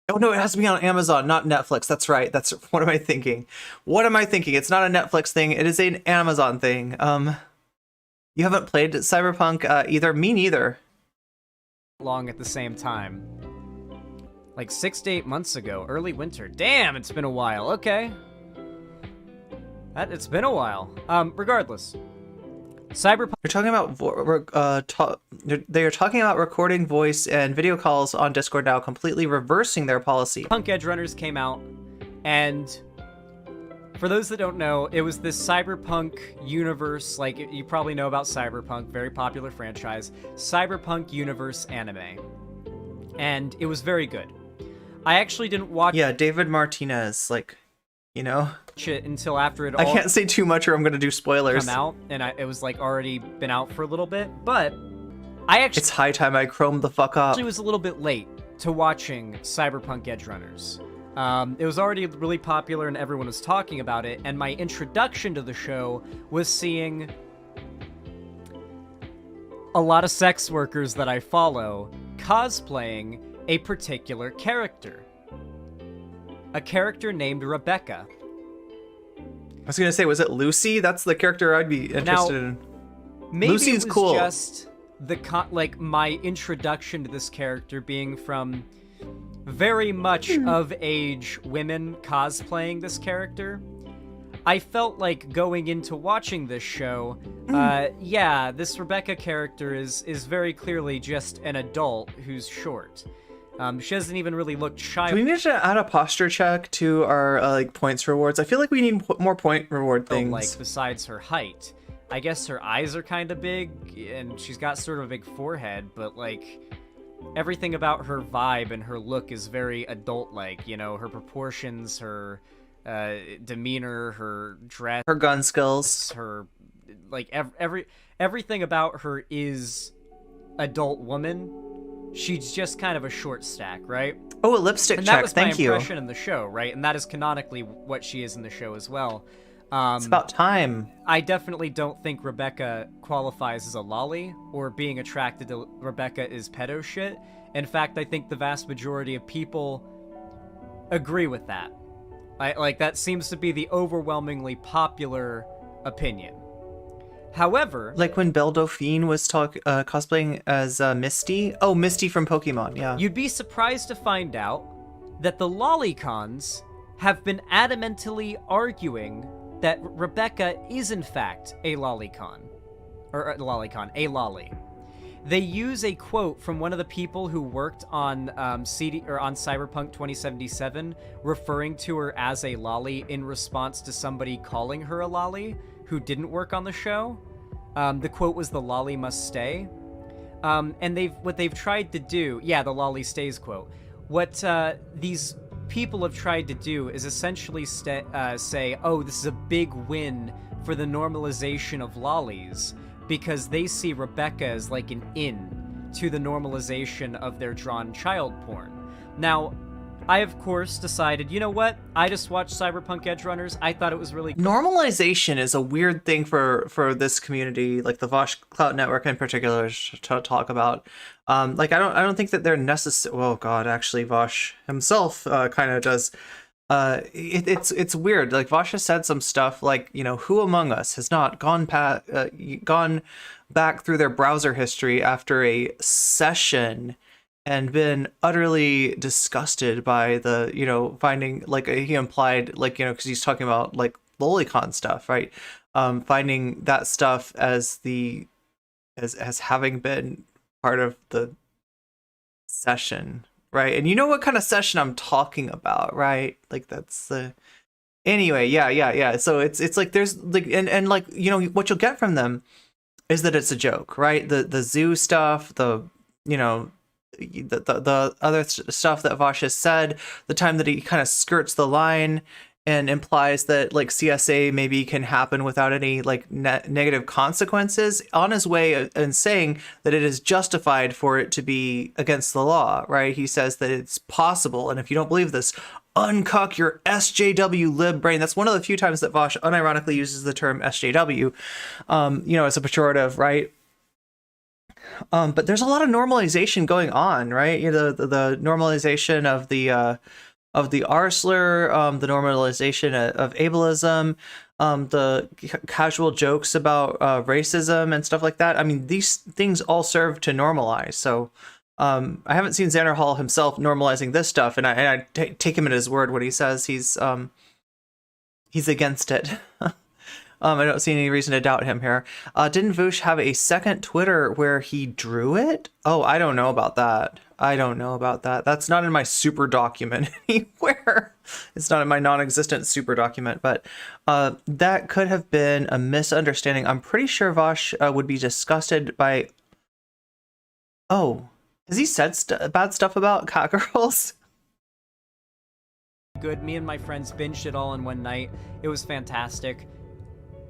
Oh no, it has to be on Amazon, not Netflix. That's right. What am I thinking? It's not a Netflix thing. It is an Amazon thing. You haven't played Cyberpunk either. Me neither. Long at the same time. Like 6 to 8 months ago, early winter. Damn, it's been a while. Okay. It's been a while. Regardless. Cyberpunk. They're talking about they are talking about recording voice and video calls on Discord now, completely reversing their policy. Punk Edge Runners came out, and for those that don't know, it was this cyberpunk universe. Like you probably know about Cyberpunk, very popular franchise. Cyberpunk universe anime, and it was very good. I actually didn't watch. Yeah, David Martinez, like. You know, it until after it all I can't say too much or I'm gonna do spoilers. Come out, and it was like already been out for a little bit, but I actually it's high time I chromed the fuck up. Actually was a little bit late to watching Cyberpunk Edge Runners. It was already really popular and everyone was talking about it, and my introduction to the show was seeing a lot of sex workers that I follow cosplaying a particular character. A character named Rebecca. I was gonna say, was it Lucy? That's the character I'd be interested in. Maybe Lucy's it was cool. Just like my introduction to this character being from very much of age women cosplaying this character. I felt like going into watching this show, yeah, this Rebecca character is very clearly just an adult who's short. She doesn't even really look shy. Do we need to add a posture check to our like points rewards? I feel like we need more point reward things. Like besides her height, I guess her eyes are kind of big, and she's got sort of a big forehead. But like everything about her vibe and her look is very adult-like. You know, her proportions, her demeanor, her dress, her gun skills, her like everything about her is adult woman. She's just kind of a short stack, right? Oh, a lipstick and check. That was Thank my you. impression in the show, right? And that is canonically what she is in the show as well. It's about time. I definitely don't think Rebecca qualifies as a lolly, or being attracted to Rebecca is pedo shit. In fact, I think the vast majority of people agree with that. Like that seems to be the overwhelmingly popular opinion. However, like when Belle Dauphine was cosplaying as Misty. Oh, Misty from Pokemon, yeah. You'd be surprised to find out that the lolicons have been adamantly arguing that Rebecca is in fact a lolicon. Or a lolly. They use a quote from one of the people who worked on on Cyberpunk 2077, referring to her as a lolly in response to somebody calling her a lolly who didn't work on the show. The quote was, "The lolly must stay." And what they've tried to do, yeah, the lolly stays quote. What these people have tried to do is essentially say, oh, this is a big win for the normalization of lollies, because they see Rebecca as like an in to the normalization of their drawn child porn. Now, I, of course, decided, you know what? I just watched Cyberpunk Edgerunners. I thought it was really cool. Normalization is a weird thing for this community, like the Vaush Cloud Network in particular, to talk about. Like I don't think that they're necessary. Well, God, actually, Vaush himself kind of does. It's weird. Like Vaush has said some stuff like, you know, who among us has not gone back through their browser history after a session and been utterly disgusted by the, you know, finding, like he implied, like, you know, because he's talking about like lolicon stuff, right? Finding that stuff as as having been part of the session, right? And you know what kind of session I'm talking about, right? Like that's the anyway, yeah. So it's like there's like and like, you know, what you'll get from them is that it's a joke, right? The zoo stuff, the, you know, the other stuff that Vaush has said, the time that he kind of skirts the line and implies that like CSA maybe can happen without any like negative consequences, on his way and saying that it is justified for it to be against the law, right? He says that it's possible, and if you don't believe this, uncuck your SJW lib brain. That's one of the few times that Vaush unironically uses the term SJW, you know, as a pejorative, right? But there's a lot of normalization going on, right? You know, the normalization of the R slur, the normalization of ableism, the casual jokes about racism and stuff like that. I mean, these things all serve to normalize. So I haven't seen Xanderhal himself normalizing this stuff, and I take him at his word when he says he's against it. I don't see any reason to doubt him here. Didn't Vaush have a second Twitter where he drew it? Oh, I don't know about that. That's not in my super document anywhere. It's not in my non-existent super document, but that could have been a misunderstanding. I'm pretty sure Vaush would be disgusted by... Oh, has he said bad stuff about cat girls? Good. Me and my friends binged it all in one night. It was fantastic.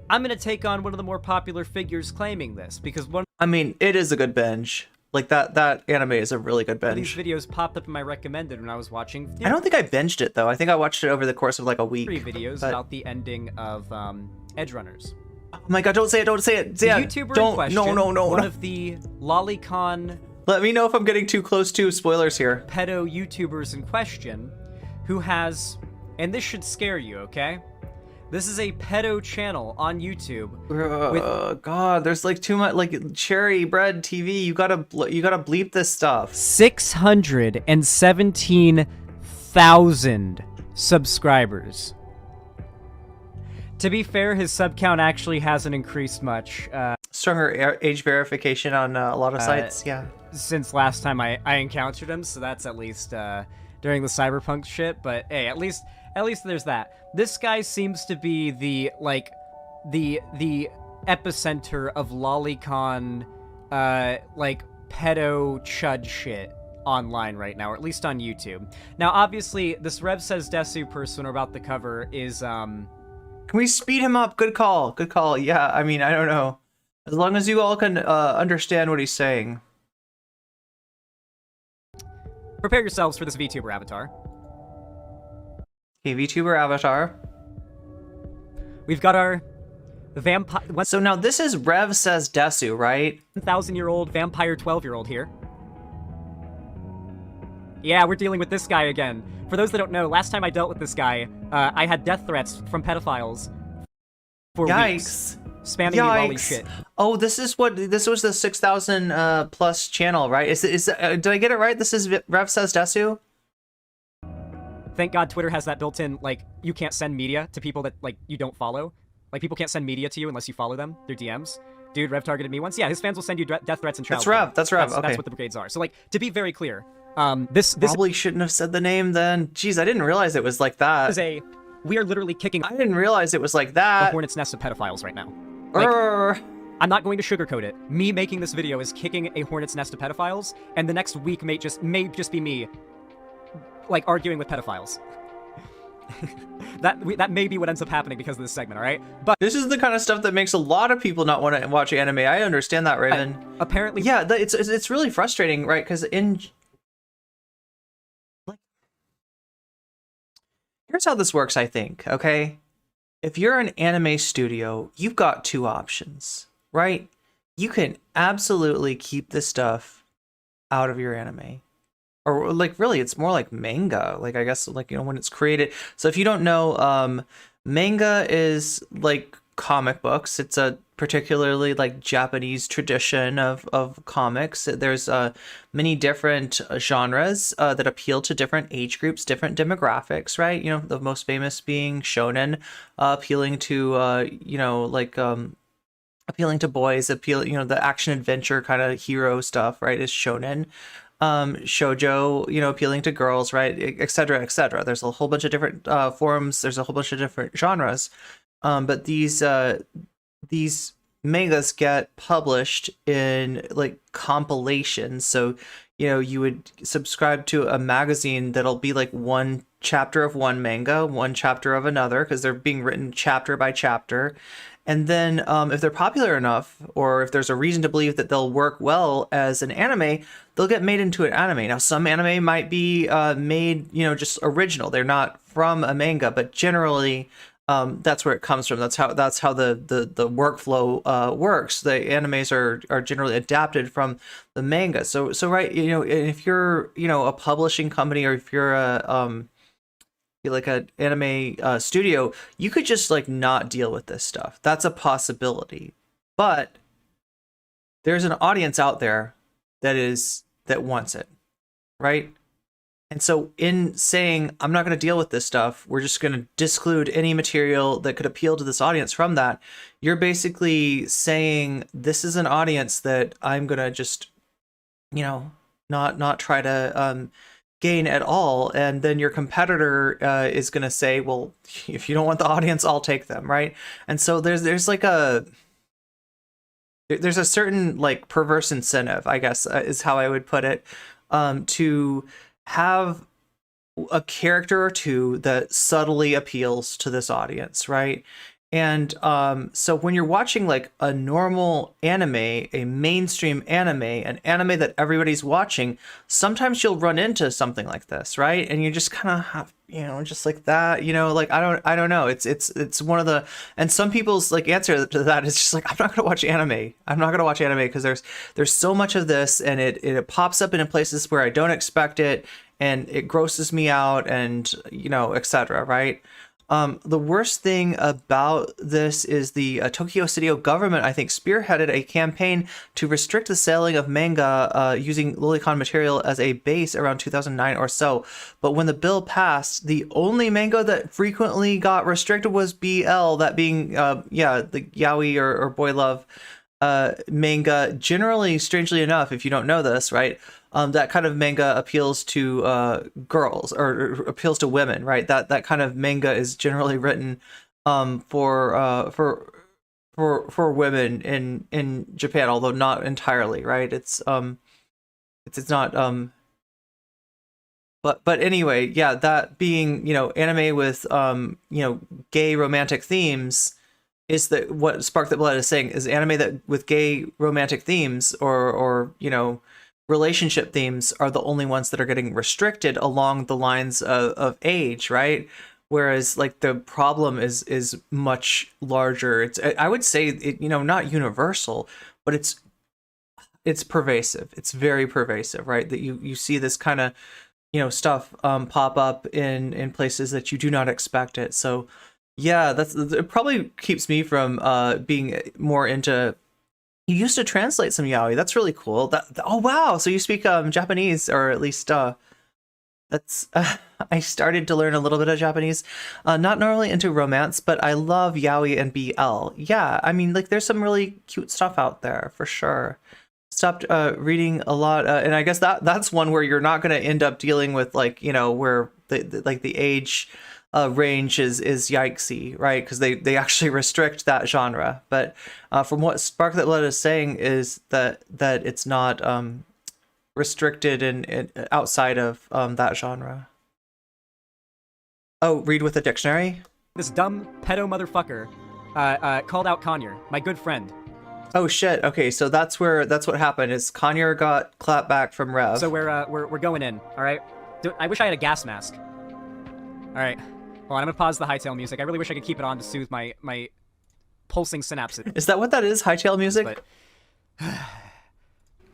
I'm going to take on one of the more popular figures claiming this, because I mean, it is a good binge. Like, that anime is a really good binge. These videos popped up in my recommended when I was watching... I don't think I binged it, though. I think I watched it over the course of, like, a week. 3 videos about the ending of Edgerunners. Oh my god, don't say it! The YouTuber in question, one of the lolicon... Let me know if I'm getting too close to spoilers here. Pedo YouTubers in question, who has... And this should scare you, okay? This is a pedo channel on YouTube. God, there's like too much, like Cherry Bread TV. You gotta bleep this stuff. 617,000 subscribers. To be fair, his sub count actually hasn't increased much. Stronger age verification on a lot of sites, yeah. Since last time I encountered him, so that's at least during the Cyberpunk shit. But hey, at least there's that. This guy seems to be the epicenter of lolicon, like pedo chud shit online right now, or at least on YouTube. Now, obviously, this Rev Says Desu person we're about to cover is Can we speed him up? Good call. Yeah, I mean, I don't know. As long as you all can understand what he's saying. Prepare yourselves for this VTuber avatar. Okay, VTuber avatar. We've got our vampire... So now this is Rev Says Desu, right? 1,000-year-old vampire 12-year-old here. Yeah, we're dealing with this guy again. For those that don't know, last time I dealt with this guy, I had death threats from pedophiles for weeks. Spamming me lolly shit. Oh, this was the 6,000 plus channel, right? Did I get it right? This is Rev Says Desu? Thank God Twitter has that built in, like, you can't send media to people that, like, you don't follow. Like, people can't send media to you unless you follow them, their DMs. Dude, Rev targeted me once. Yeah, his fans will send you death threats and child That's Rev, okay. That's what the brigades are. So, like, to be very clear, this probably shouldn't have said the name then. Jeez, I didn't realize it was like that. We are literally kicking... I didn't realize it was like that. ...the hornet's nest of pedophiles right now. Like, I'm not going to sugarcoat it. Me making this video is kicking a hornet's nest of pedophiles, and the next week may just be me, like, arguing with pedophiles. that may be what ends up happening because of this segment, all right? But This is the kind of stuff that makes a lot of people not want to watch anime. I understand that, Raven. apparently, Yeah, it's really frustrating, right? Because here's how this works, I think, okay? If you're an anime studio, you've got two options, right? You can absolutely keep this stuff out of your anime. Or like really, it's more like manga. Like I guess like when it's created. So if you don't know, manga is like comic books. It's a particularly like Japanese tradition of comics. There's many different genres that appeal to different age groups, different demographics, right? The most famous being shonen, appealing to appealing to boys, the action adventure kind of hero stuff, right, is shonen. Shoujo, appealing to girls, right, et cetera, et cetera. There's a whole bunch of different forms. There's a whole bunch of different genres. But these mangas get published in like compilations. So, you would subscribe to a magazine that'll be like one chapter of one manga, one chapter of another, because they're being written chapter by chapter. And then if they're popular enough, or if there's a reason to believe that they'll work well as an anime, they'll get made into an anime. Now, some anime might be made, just original. They're not from a manga, but generally that's where it comes from. That's how the workflow works. The animes are generally adapted from the manga. So right, if you're a publishing company, or if you're like an anime studio, you could just like not deal with this stuff. That's a possibility. But there's an audience out there that wants it, right? And so in saying I'm not going to deal with this stuff, we're just going to disclude any material that could appeal to this audience from that, you're basically saying this is an audience that I'm going to just not try to gain at all. And then your competitor is going to say, well, if you don't want the audience, I'll take them, right? And so there's like a certain like perverse incentive, I guess, is how I would put it, to have a character or two that subtly appeals to this audience, right? And so when you're watching like a normal anime, a mainstream anime, an anime that everybody's watching, sometimes you'll run into something like this, right? And you just kind of have, just like that, like I don't know. It's one of the, and some people's like answer to that is just like, I'm not gonna watch anime. I'm not gonna watch anime because there's so much of this, and it pops up in places where I don't expect it, and it grosses me out, and etc. Right? The worst thing about this is the Tokyo City government, I think, spearheaded a campaign to restrict the selling of manga using lolicon material as a base around 2009 or so. But when the bill passed, the only manga that frequently got restricted was BL, that being, the yaoi or boy love manga. Generally, strangely enough, if you don't know this, right, that kind of manga appeals to girls, or appeals to women, right? That kind of manga is generally written for women in Japan, although not entirely, right? It's not but anyway, yeah, that being anime with gay romantic themes is what Spark That Blood is saying, is anime that with gay romantic themes or relationship themes are the only ones that are getting restricted along the lines of age, right? Whereas like the problem is much larger. I would say not universal, but it's pervasive. It's very pervasive, right? That you see this kind of stuff pop up in places that you do not expect it. So yeah, it probably keeps me from being more into. You used to translate some yaoi. That's really cool. Oh wow! So you speak Japanese, or at least that's. I started to learn a little bit of Japanese. Not normally into romance, but I love yaoi and BL. Yeah, I mean, like there's some really cute stuff out there for sure. Stopped reading a lot, and I guess that's one where you're not going to end up dealing with like where the age range is yikesy, right? Because they actually restrict that genre. But from what Spark That Blood is saying is that it's not restricted in outside of that genre. Oh, read with a dictionary? This dumb pedo motherfucker called out Conyer, my good friend. Oh shit. Okay, so that's what happened. Is Conyer got clapped back from Rev. So we're going in. All right. I wish I had a gas mask. All right. Well, I'm gonna pause the hightail music. I really wish I could keep it on to soothe my pulsing synapses. Is that what that is? Hightail music? But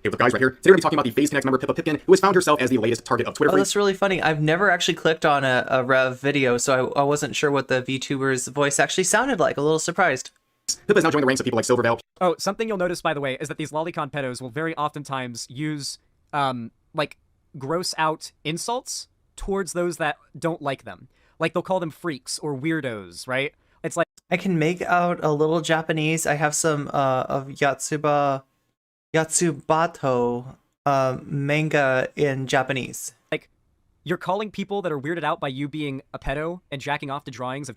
Hey, what's up, guys? Right here. Today we're going to be talking about the FaZe Connect member Pippa Pipkin, who has found herself as the latest target of Twitter Oh, freaks. that's really funny. I've never actually clicked on a Rev video, so I wasn't sure what the VTuber's voice actually sounded like. A little surprised. Pippa has now joined the ranks of people like Silvervale, oh, something you'll notice, by the way, is that these lolicon pedos will very oftentimes use like gross out insults towards those that don't like them. Like they'll call them freaks or weirdos, right? It's like I can make out a little Japanese. I have some of Yatsubato manga in Japanese. you're calling people that are weirded out by you being a pedo and jacking off to drawings of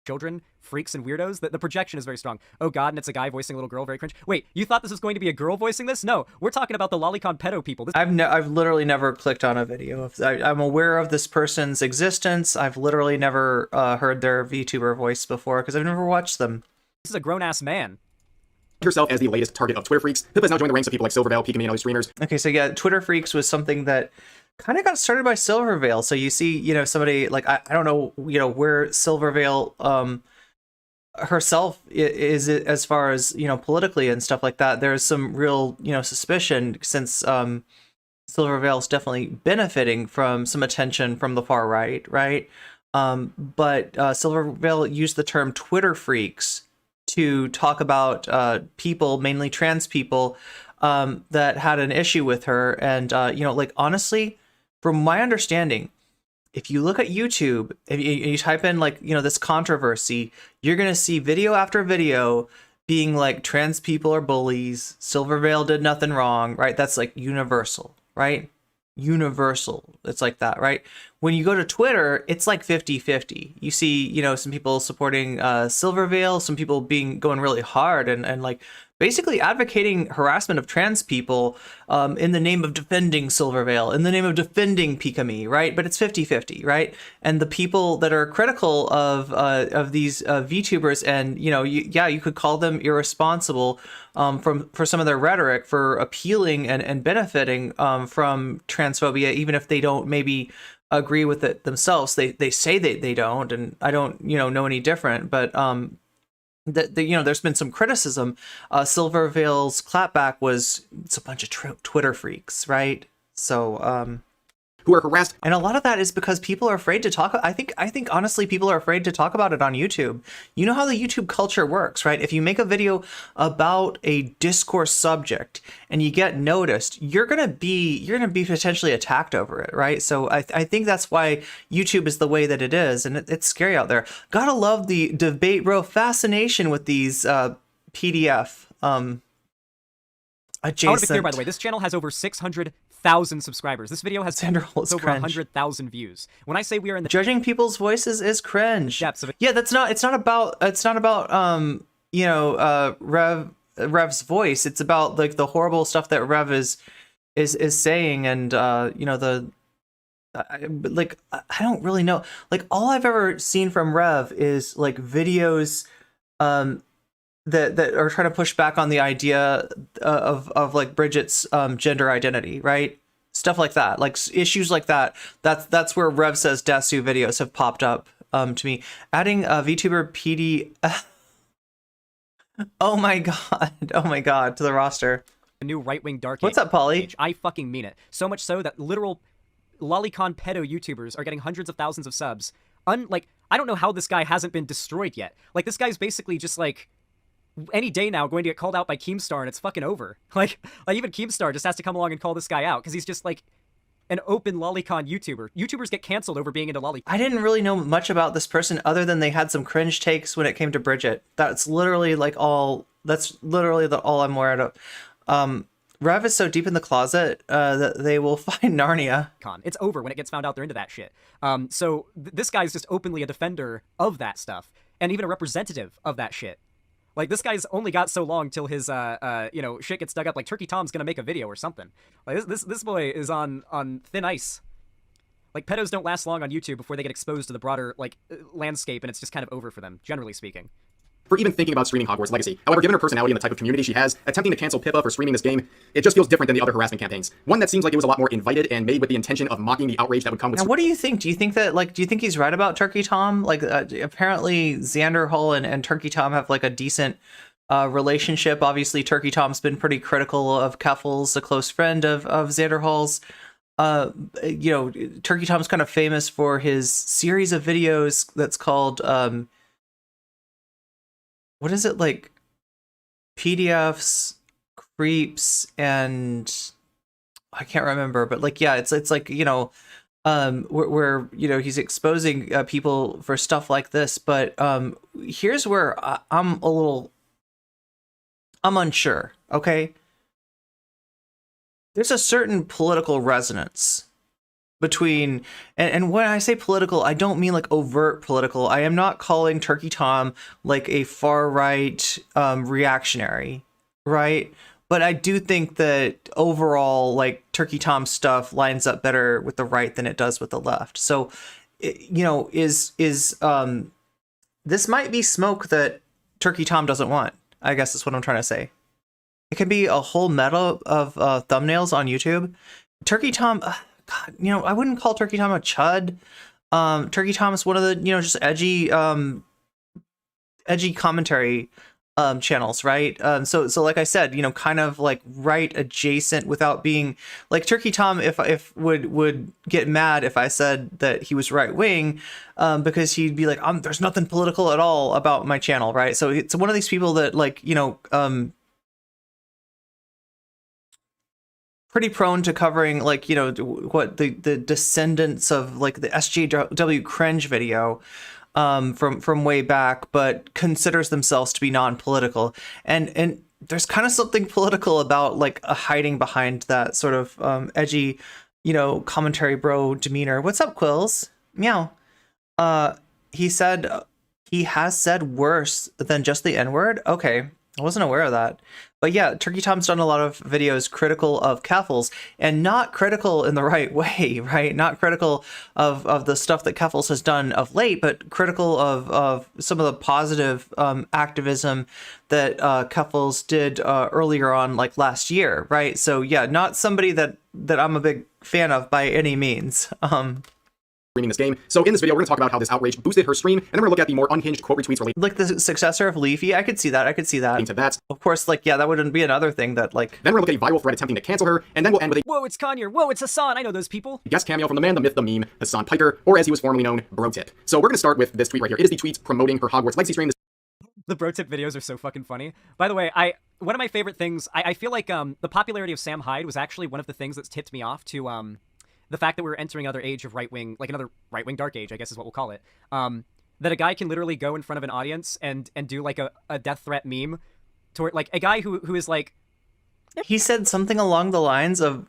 children freaks and weirdos. The projection is very strong. Oh god, and it's a guy voicing a little girl, very cringe. Wait, you thought this was going to be a girl voicing this? No, we're talking about the lolicon pedo people. I've literally never clicked on a video. I'm aware of this person's existence. I've literally never heard their VTuber voice before because I've never watched them. This is a grown-ass man. herself as the latest target of Twitter freaks. Pippa has now joined the ranks of people like Silvervale, Pika Me, and other streamers. Okay, so yeah, Twitter Freaks was something that kind of got started by Silvervale. So you see, somebody like, I don't know, where Silvervale herself is as far as, politically and stuff like that. There's some real, suspicion since Silvervale's definitely benefiting from some attention from the far right, right? But Silvervale used the term Twitter Freaks to talk about people, mainly trans people, that had an issue with her. And, honestly, from my understanding, if you look at YouTube and you type in this controversy, you're going to see video after video being like trans people are bullies. Silvervale did nothing wrong, right? That's like universal, right? Universal. It's like that, right? When you go to Twitter, it's like 50-50. You see, some people supporting Silvervale, some people going really hard and like basically advocating harassment of trans people in the name of defending Silvervale, in the name of defending Pika Me, right? But it's 50-50, right? And the people that are critical of these VTubers, and you could call them irresponsible for some of their rhetoric, for appealing and benefiting from transphobia, even if they don't maybe agree with it themselves. They say they don't, and I don't know any different, but there's been some criticism. Silvervale's clapback was it's a bunch of Twitter freaks, right? So Who are harassed. and a lot of that is because people are afraid to talk. I think honestly people are afraid to talk about it on YouTube. You know how the YouTube culture works, right? If you make a video about a discourse subject and you get noticed, you're gonna be potentially attacked over it, right? So I think that's why YouTube is the way that it is, and it's scary out there. Gotta love the debate, bro. Fascination with these PDF adjacent. I want to be clear, by the way, this channel has over 600,000 subscribers. This video has Xanderhal is over cringe. 100,000 views. When I say we are in the Judging people's voices is cringe. depths of it, Yeah, it's not about Rev's voice. It's about like the horrible stuff that Rev is saying, and I don't really know. Like all I've ever seen from Rev is like videos that are trying to push back on the idea of like Bridget's gender identity, right? Stuff like that, like issues like that. That's where Rev Says Dasu videos have popped up to me. Adding a VTuber PD. Oh my god, to the roster. new right-wing dark What's up, Polly? age. I fucking mean it. So much so that literal lolicon pedo YouTubers are getting hundreds of thousands of subs. I don't know how this guy hasn't been destroyed yet. Like, this guy's basically just like any day now going to get called out by Keemstar, and it's fucking over. Like even Keemstar just has to come along and call this guy out because he's just like an open lolicon YouTuber. YouTubers get canceled over being into lolicon. I didn't really know much about this person other than they had some cringe takes when it came to Bridget. That's literally all I'm aware of. Rev is so deep in the closet that they will find Narnia. It's over when it gets found out they're into that shit. So this guy's just openly a defender of that stuff and even a representative of that shit. Like, this guy's only got so long till his shit gets dug up. Like, Turkey Tom's gonna make a video or something. Like, this boy is on thin ice. Like, pedos don't last long on YouTube before they get exposed to the broader, like, landscape, and it's just kind of over for them, generally speaking. For even thinking about streaming Hogwarts Legacy. However, given her personality and the type of community she has, attempting to cancel Pippa for streaming this game, it just feels different than the other harassment campaigns. One that seems like it was a lot more invited and made with the intention of mocking the outrage that would come with. Now, what do you think? Do you think that, like, do you think he's right about Turkey Tom? Like, apparently Xanderhal and Turkey Tom have, like, a decent relationship. Obviously, Turkey Tom's been pretty critical of Keffels, a close friend of Xanderhal's. You know, Turkey Tom's kind of famous for his series of videos that's called, what is it, like, PDFs, creeps, and I can't remember, but, like, yeah, it's like, you know, where you know, he's exposing people for stuff like this. But here's where I'm unsure. Okay, there's a certain political resonance between, and when I say political, I don't mean like overt political. I am not calling Turkey Tom like a far right reactionary, right? But I do think that overall, like, Turkey Tom stuff lines up better with the right than it does with the left. So, you know, is this might be smoke that Turkey Tom doesn't want, I guess is what I'm trying to say. It can be a whole meta of thumbnails on YouTube. Turkey Tom, God, you know, I wouldn't call Turkey Tom a chud. Turkey Tom is one of the, you know, just edgy commentary channels, right? So like I said, you know, kind of like right adjacent without being like Turkey Tom. If would get mad if I said that he was right wing, because he'd be like, there's nothing political at all about my channel, right? So it's one of these people that, like, you know, pretty prone to covering, like, you know, what the descendants of, like, the SJW cringe video from way back, but considers themselves to be non-political, and there's kind of something political about, like, a hiding behind that sort of edgy, you know, commentary bro demeanor. What's up, Quills? Meow. He said he has said worse than just the N-word. Okay, I wasn't aware of that. But yeah, Turkey Tom's done a lot of videos critical of Keffels, and not critical in the right way, right? Not critical of the stuff that Keffels has done of late, but critical of some of the positive activism that Keffels did earlier on, like last year, right? So yeah, not somebody that I'm a big fan of by any means. Streaming this game. So in this video, we're going to talk about how this outrage boosted her stream, and then we're going to look at the more unhinged quote retweets related, like the successor of Leafy. I could see that. to that. Of course, like, yeah, that wouldn't be another thing that, like. Then we're going to look at a viral thread attempting to cancel her, and then we'll end with a Whoa, it's Kanye. Whoa, it's Hassan. I know those people. guest cameo from the man, the myth, the meme, Hassan Piker, or as he was formerly known, Bro Tip. So we're going to start with this tweet right here. It is the tweet promoting her Hogwarts Legacy stream. The bro tip videos are so fucking funny. By the way, one of my favorite things, I feel like the popularity of Sam Hyde was actually one of the things that's tipped me off to the fact that we're entering another age of right-wing, like another right-wing dark age, I guess is what we'll call it. That a guy can literally go in front of an audience and do like a death threat meme toward, like, a guy who is like... He said something along the lines of,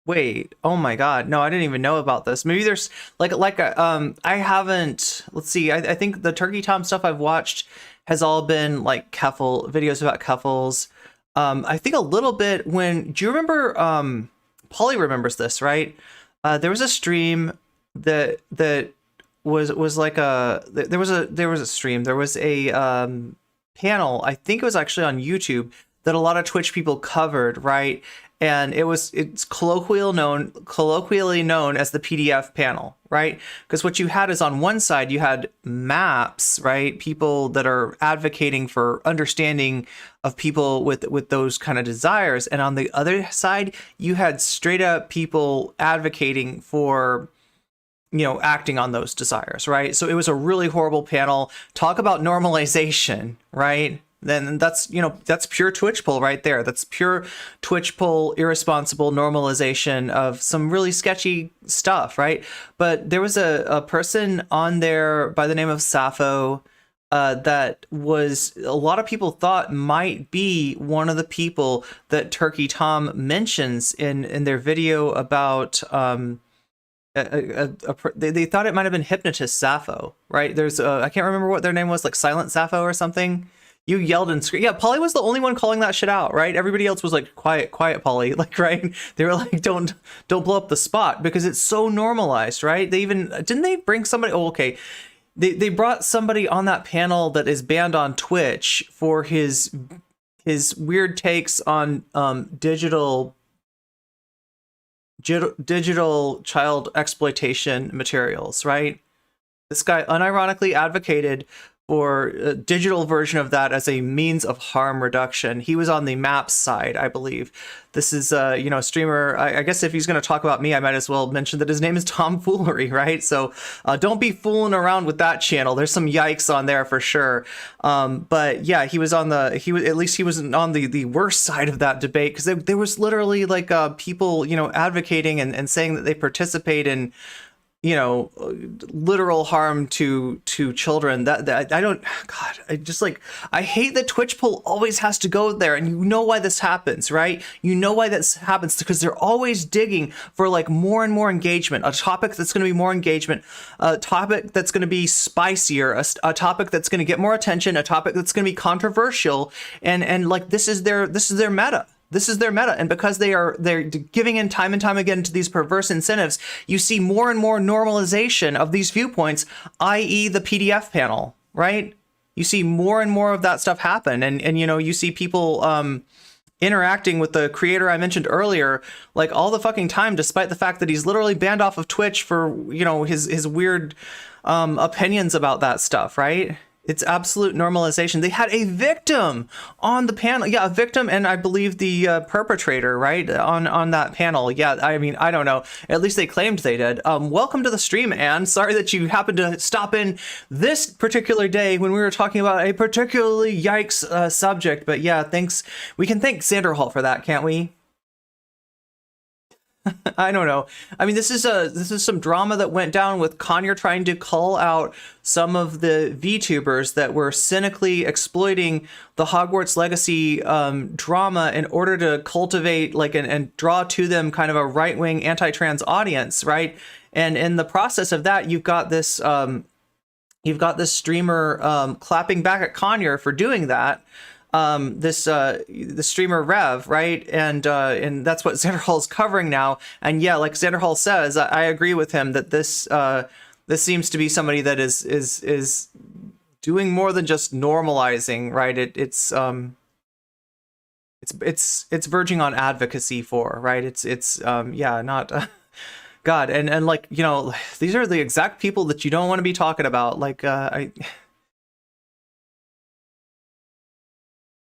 wait, oh my god, no, I didn't even know about this. Maybe there's I haven't, let's see, I think the Turkey Tom stuff I've watched has all been like videos about Keffels. I think a little bit do you remember, Polly remembers this, right? There was a stream that was like there was a stream, there was a panel, I think it was actually on YouTube, that a lot of Twitch people covered, right? And it's colloquially known as the PDF panel, right? Because what you had is, on one side you had maps, right? People that are advocating for understanding of people with those kind of desires, and on the other side you had straight up people advocating for, you know, acting on those desires, right? So it was a really horrible panel. Talk about normalization, right? Then that's, you know, that's pure Twitch poll right there. That's pure Twitch poll, irresponsible normalization of some really sketchy stuff, right? But there was a person on there by the name of Sappho that was, a lot of people thought might be one of the people that Turkey Tom mentions in their video about they thought it might have been Hypnotist Sappho, right? There's I can't remember what their name was, like Silent Sappho or something. You yelled and screamed. Yeah, Polly was the only one calling that shit out, right? Everybody else was like, quiet, quiet, Polly. Like, right? They were like, don't blow up the spot, because it's so normalized, right? They even, didn't they bring somebody? Oh, okay. They brought somebody on that panel that is banned on Twitch for his weird takes on digital child exploitation materials, right? This guy unironically advocated for a digital version of that as a means of harm reduction. He was on the maps side, I believe. This is a streamer. I guess if he's going to talk about me, I might as well mention that his name is Tomfoolery, right? So don't be fooling around with that channel. There's some yikes on there for sure. But yeah, he was on he wasn't on the worst side of that debate, because there was literally like people, advocating and saying that they participate in literal harm to children. That I don't, God, I hate that Twitch poll always has to go there. And you know why this happens, right? You know why this happens, because they're always digging for like more and more engagement, a topic that's going to be more engagement, a topic that's going to be spicier, a topic that's going to get more attention, a topic that's going to be controversial. And like, this is their meta. This is their meta, and because they're giving in time and time again to these perverse incentives, you see more and more normalization of these viewpoints, i.e. the PDF panel, right? You see more and more of that stuff happen, and you see people interacting with the creator I mentioned earlier, like all the fucking time, despite the fact that he's literally banned off of Twitch for his weird opinions about that stuff, right? It's absolute normalization. They had a victim on the panel. Yeah, a victim, and I believe the perpetrator, right, on that panel. Yeah, I mean, I don't know. At least they claimed they did. Welcome to the stream, Anne. Sorry that you happened to stop in this particular day when we were talking about a particularly yikes subject. But yeah, thanks. We can thank Xanderhal for that, can't we? I don't know. I mean, this is some drama that went down with Conyer trying to call out some of the VTubers that were cynically exploiting the Hogwarts Legacy drama in order to cultivate and draw to them kind of a right-wing anti-trans audience, right? And in the process of that, you've got this streamer clapping back at Conyer for doing that. The streamer Rev, right? And that's what Xanderhal is covering now. And yeah, like Xanderhal says, I agree with him that this seems to be somebody that is doing more than just normalizing, right? It's verging on advocacy for, right? It's not God, and like, these are the exact people that you don't want to be talking about. Like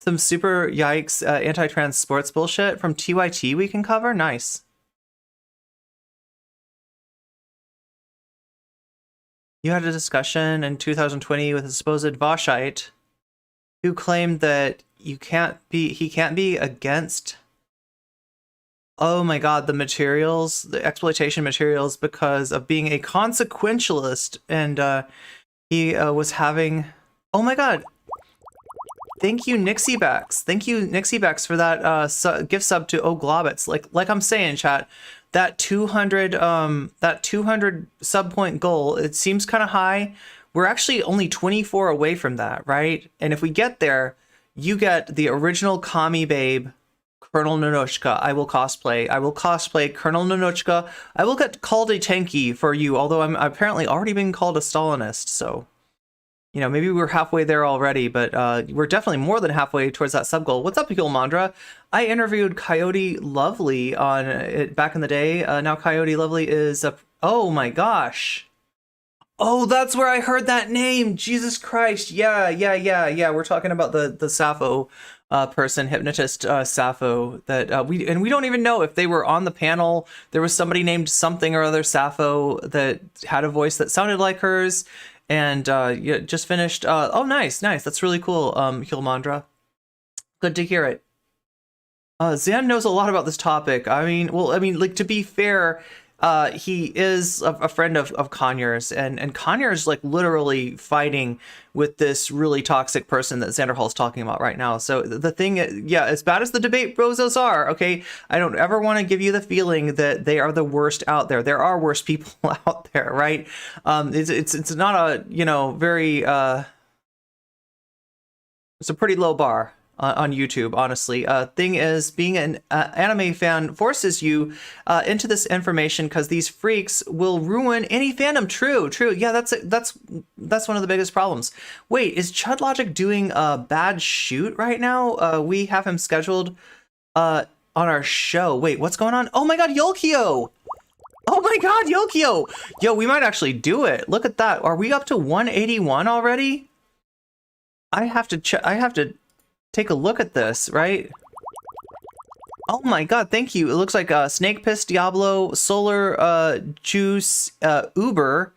some super yikes anti-trans sports bullshit from TYT we can cover? Nice. You had a discussion in 2020 with a supposed Vaushite who claimed that he can't be against, oh my god, the exploitation materials because of being a consequentialist, and he was having, oh my god. Thank you, Nixiebex. Thank you, Nixiebex, for that gift sub to Oglobbits. Like I'm saying, chat, that 200 sub point goal, it seems kind of high. We're actually only 24 away from that, right? And if we get there, you get the original Kami Babe, Colonel Nonochka. I will cosplay Colonel Nonochka. I will get called a tanky for you, although I'm apparently already being called a Stalinist, so maybe we're halfway there already, but we're definitely more than halfway towards that sub goal. What's up, Mandra? I interviewed Coyote Lovely on it back in the day. Now Coyote Lovely is oh my gosh. Oh, that's where I heard that name. Jesus Christ. Yeah. We're talking about the Sappho person, hypnotist Sappho, that we don't even know if they were on the panel. There was somebody named something or other Sappho that had a voice that sounded like hers. And just finished. Oh, nice. That's really cool, Hilmandra. Good to hear it. Zan knows a lot about this topic. I mean, like, to be fair, he is a friend of Conyers, and Conyers like literally fighting with this really toxic person that Xanderhal is talking about right now. So the thing, as bad as the debate brozos are, okay, I don't ever want to give you the feeling that they are the worst out there. There are worse people out there, right? It's not a very It's a pretty low bar on YouTube, honestly. Thing is, being an anime fan forces you into this information because these freaks will ruin any fandom. True. Yeah, that's one of the biggest problems. Wait, is Chud Logic doing a bad shoot right now? We have him scheduled on our show. Wait, what's going on? Oh my god, Yolkio! Oh my god, Yolkio! Yo, we might actually do it. Look at that. Are we up to 181 already? I have to take a look at this, right? Oh my god, thank you. It looks like Snake Piss, Diablo, Solar Juice, Uber,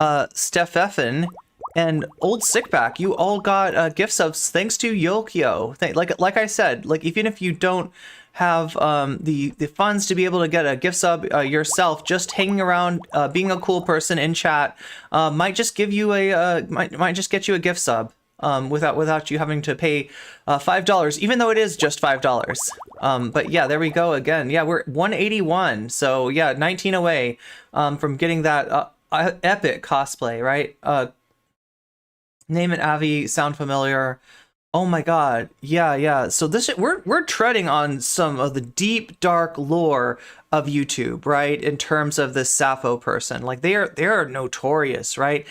Steph Effin, and Old Sickback. You all got gift subs thanks to Yolkio. Like I said, like even if you don't have the funds to be able to get a gift sub yourself, just hanging around, being a cool person in chat might just give you might just get you a gift sub. Without you having to pay $5, even though it is just $5. But yeah, there we go again. Yeah, we're 181. So yeah, 19 away from getting that epic cosplay, right? Name it Avi, sound familiar. Oh my god, yeah. So we're treading on some of the deep, dark lore of YouTube, right? In terms of this Sappho person, like they are notorious, right?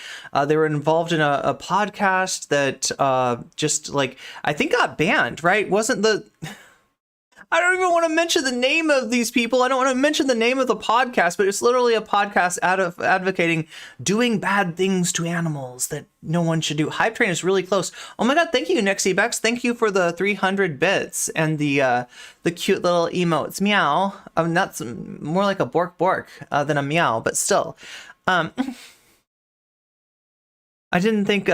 They were involved in a podcast that just like I think got banned, right? I don't even want to mention the name of these people. I don't want to mention the name of the podcast, but it's literally a podcast advocating doing bad things to animals that no one should do. Hype Train is really close. Oh my god, thank you, Nixiebex. Thank you for the 300 bits and the cute little emotes. Meow. That's more like a bork bork than a meow, but still. I didn't think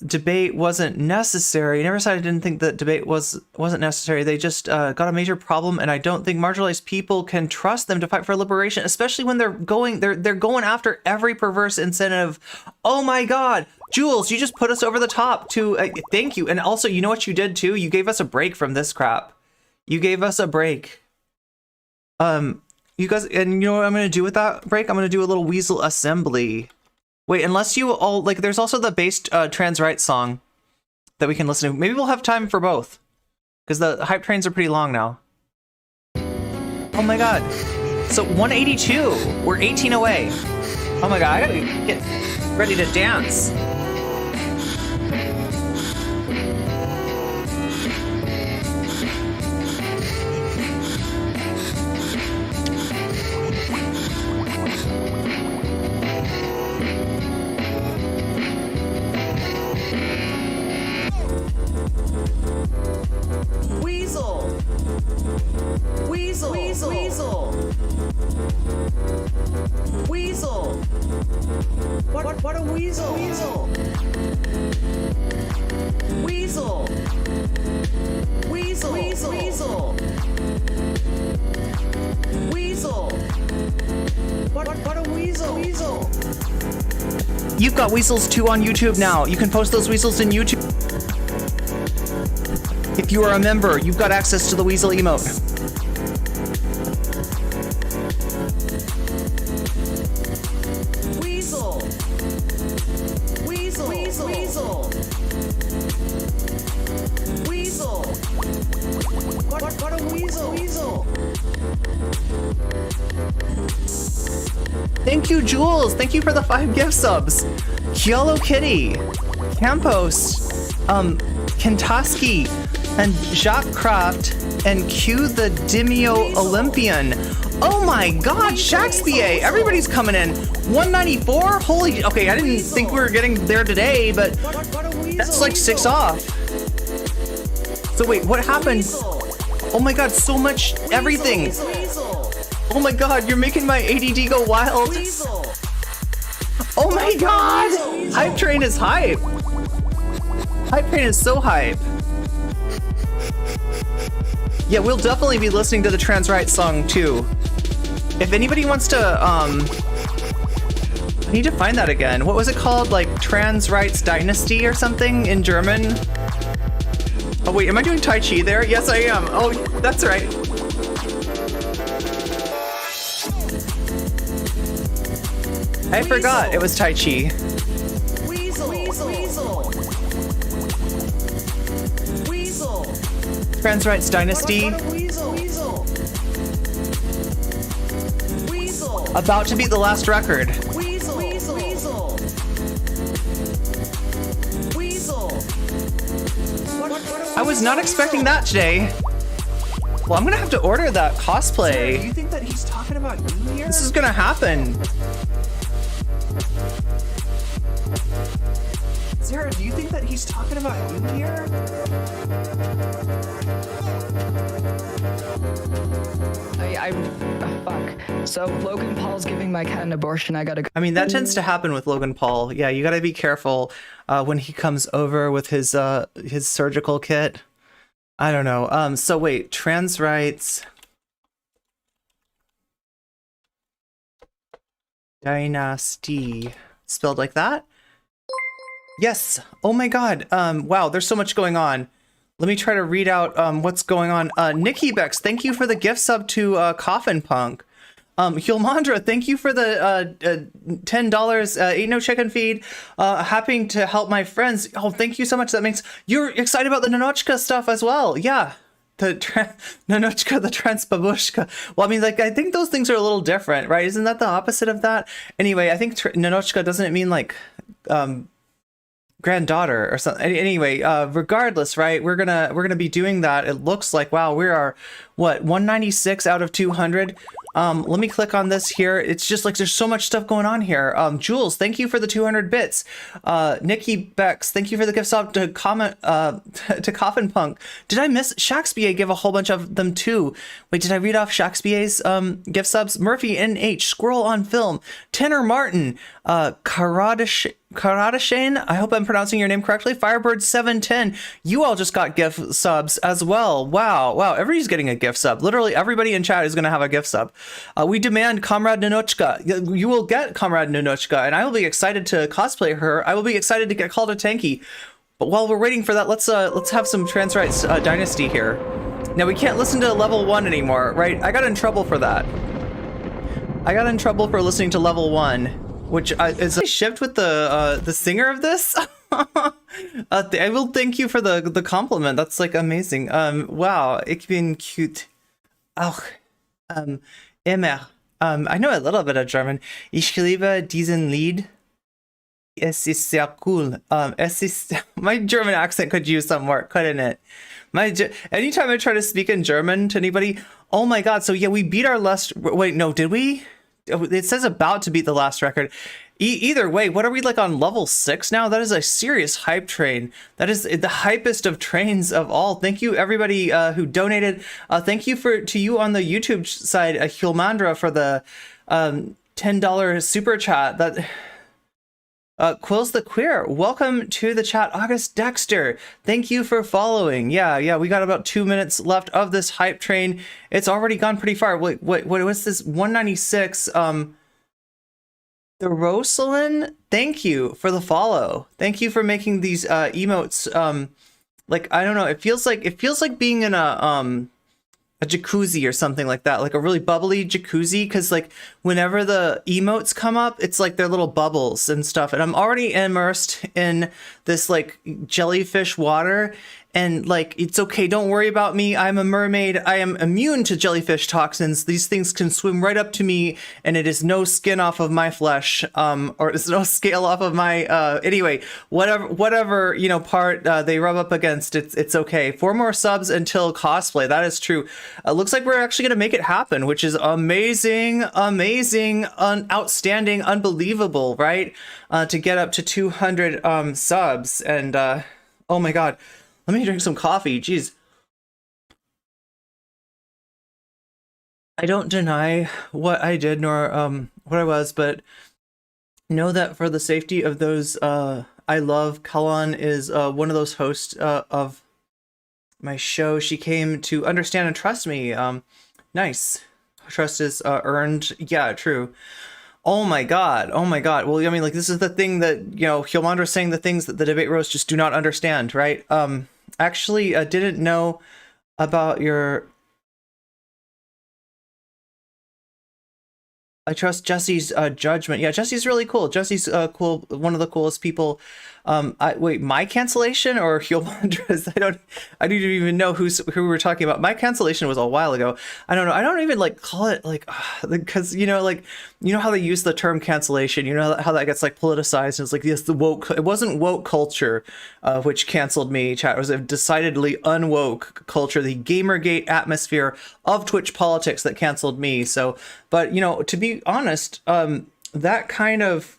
debate wasn't necessary. I never said I didn't think that debate wasn't necessary. They just got a major problem, and I don't think marginalized people can trust them to fight for liberation, especially when they're going after every perverse incentive. Oh my god, Jules, you just put us over the top to thank you. And also, you know what you did too? You gave us a break from this crap. You gave us a break. You guys, and you know what I'm gonna do with that break? I'm gonna do a little Weasel assembly. Wait, unless you all, like, there's also the based trans rights song that we can listen to. Maybe we'll have time for both. Because the hype trains are pretty long now. Oh my god. So 182. We're 18 away. Oh my god, I gotta get ready to dance. Weasel. What a weasel. Weasel. What a weasel. You've got weasels too on YouTube now. You can post those weasels in YouTube. If you are a member, you've got access to the weasel emote. What a weasel. Thank you, Jules. Thank you for the 5 gift subs. Yellow Kitty, Campos, Kentoski, and Jacques Craft, and Q the Dimio Olympian. Oh my god, Shakespeare! Everybody's coming in. 194? Holy, okay, I didn't think we were getting there today, but that's like 6 off. So wait, what happened? Oh my god, so much everything. Oh my god, you're making my ADD go wild. Oh my god! Hype Train is hype. Hype Train is so hype. Yeah, we'll definitely be listening to the trans rights song too. If anybody wants to, I need to find that again. What was it called? Like Trans Rights Dynasty or something in German? Oh wait, am I doing Tai Chi there? Yes, I am. Oh, that's right. I forgot it was Tai Chi. Trans Rights Dynasty. About to beat the last record. I was not expecting that today. Well, I'm gonna have to order that cosplay. Sarah, do you think that he's talking about you here? This is gonna happen. Sarah, do you think that he's talking about you here? Fuck. So Logan Paul's giving my cat an abortion. I gotta go. I mean, that tends to happen with Logan Paul. Yeah, you gotta be careful when he comes over with his surgical kit. I don't know. So wait, trans rights dynasty spelled like that? Yes. Oh my god. Wow, there's so much going on. Let me try to read out what's going on. Nikki Bex, thank you for the gift sub to Coffin Punk. Hulmandra, thank you for the $10 Ain't No Chicken feed. Happy to help my friends. Oh, thank you so much. That makes you're excited about the Nanochka stuff as well. Yeah. The Nanochka, the Transbabushka. Well, I mean, like, I think those things are a little different, right? Isn't that the opposite of that? Anyway, I think Nanochka, doesn't it mean like granddaughter or something? Anyway, regardless, right, we're gonna be doing that. It looks like, wow, we are what, 196 out of 200. Let me click on this here. It's just like there's so much stuff going on here. Jules, thank you for the 200 bits. Nikki Bex, thank you for the gift sub to comment to Coffin Punk. Did I miss Shakespeare? Give a whole bunch of them too. Wait, did I read off Shakespeare's gift subs? Murphy NH, Squirrel on Film, Tanner Martin, Karadashane, I hope I'm pronouncing your name correctly. Firebird 710, you all just got gift subs as well. Wow, everybody's getting a gift sub. Literally everybody in chat is going to have a gift sub. We demand Comrade Nanochka. You will get Comrade Nanochka, and I will be excited to cosplay her. I will be excited to get called a tanky. But while we're waiting for that, let's have some trans rights dynasty here. Now we can't listen to level 1 anymore, right? I got in trouble for that. I got in trouble for listening to level 1, which is shipped with the singer of this. I will thank you for the compliment. That's like amazing. Wow, ich bin cute. Auch immer. I know a little bit of German. Ich liebe diesen Lied. Es ist sehr cool. Es ist, my German accent could use some work, couldn't it? Anytime I try to speak in German to anybody, oh my god. So yeah, we beat our last. Wait, no, did we? It says about to beat the last record. Either way, what are we like on level 6 now? That is a serious hype train. That is the hypest of trains of all. Thank you everybody who donated. Thank you to you on the YouTube side, Hulmandra, for the $10 super chat. That Quills the Queer, welcome to the chat. August Dexter, thank you for following. Yeah, we got about 2 minutes left of this hype train. It's already gone pretty far. Wait, what was this? 196. The Rosalind, thank you for the follow. Thank you for making these emotes. Like, I don't know, it feels like being in a jacuzzi or something like that, like a really bubbly jacuzzi, because like whenever the emotes come up, it's like they're little bubbles and stuff, and I'm already immersed in this like jellyfish water, and like, it's okay, don't worry about me, I'm a mermaid, I am immune to jellyfish toxins. These things can swim right up to me, and it is no skin off of my flesh, or it's no scale off of my anyway, whatever you know, part they rub up against, it's okay. 4 more subs until cosplay. That is true. Looks like we're actually gonna make it happen, which is amazing, outstanding, unbelievable, right? To get up to 200 subs, and oh my god. Let me drink some coffee. Jeez. I don't deny what I did nor what I was, but know that for the safety of those I love, Kalan is one of those hosts of my show. She came to understand and trust me. Nice. Trust is earned. Yeah, true. Oh my god. Well, I mean, like, this is the thing that, you know, Hulmandra is saying the things that the debate roast just do not understand, right? Actually, didn't know about your... I trust Jesse's judgment. Yeah, Jesse's really cool. Jesse's cool, one of the coolest people Wait, my cancellation or Hyolmandra's? I don't even know who we were talking about. My cancellation was a while ago. I don't know. I don't even like call it like, because how they use the term cancellation. You know how that gets like politicized. And it's like, yes, the woke. It wasn't woke culture, which canceled me. Chat, it was a decidedly unwoke culture, the Gamergate atmosphere of Twitch politics that canceled me. So, but to be honest, that kind of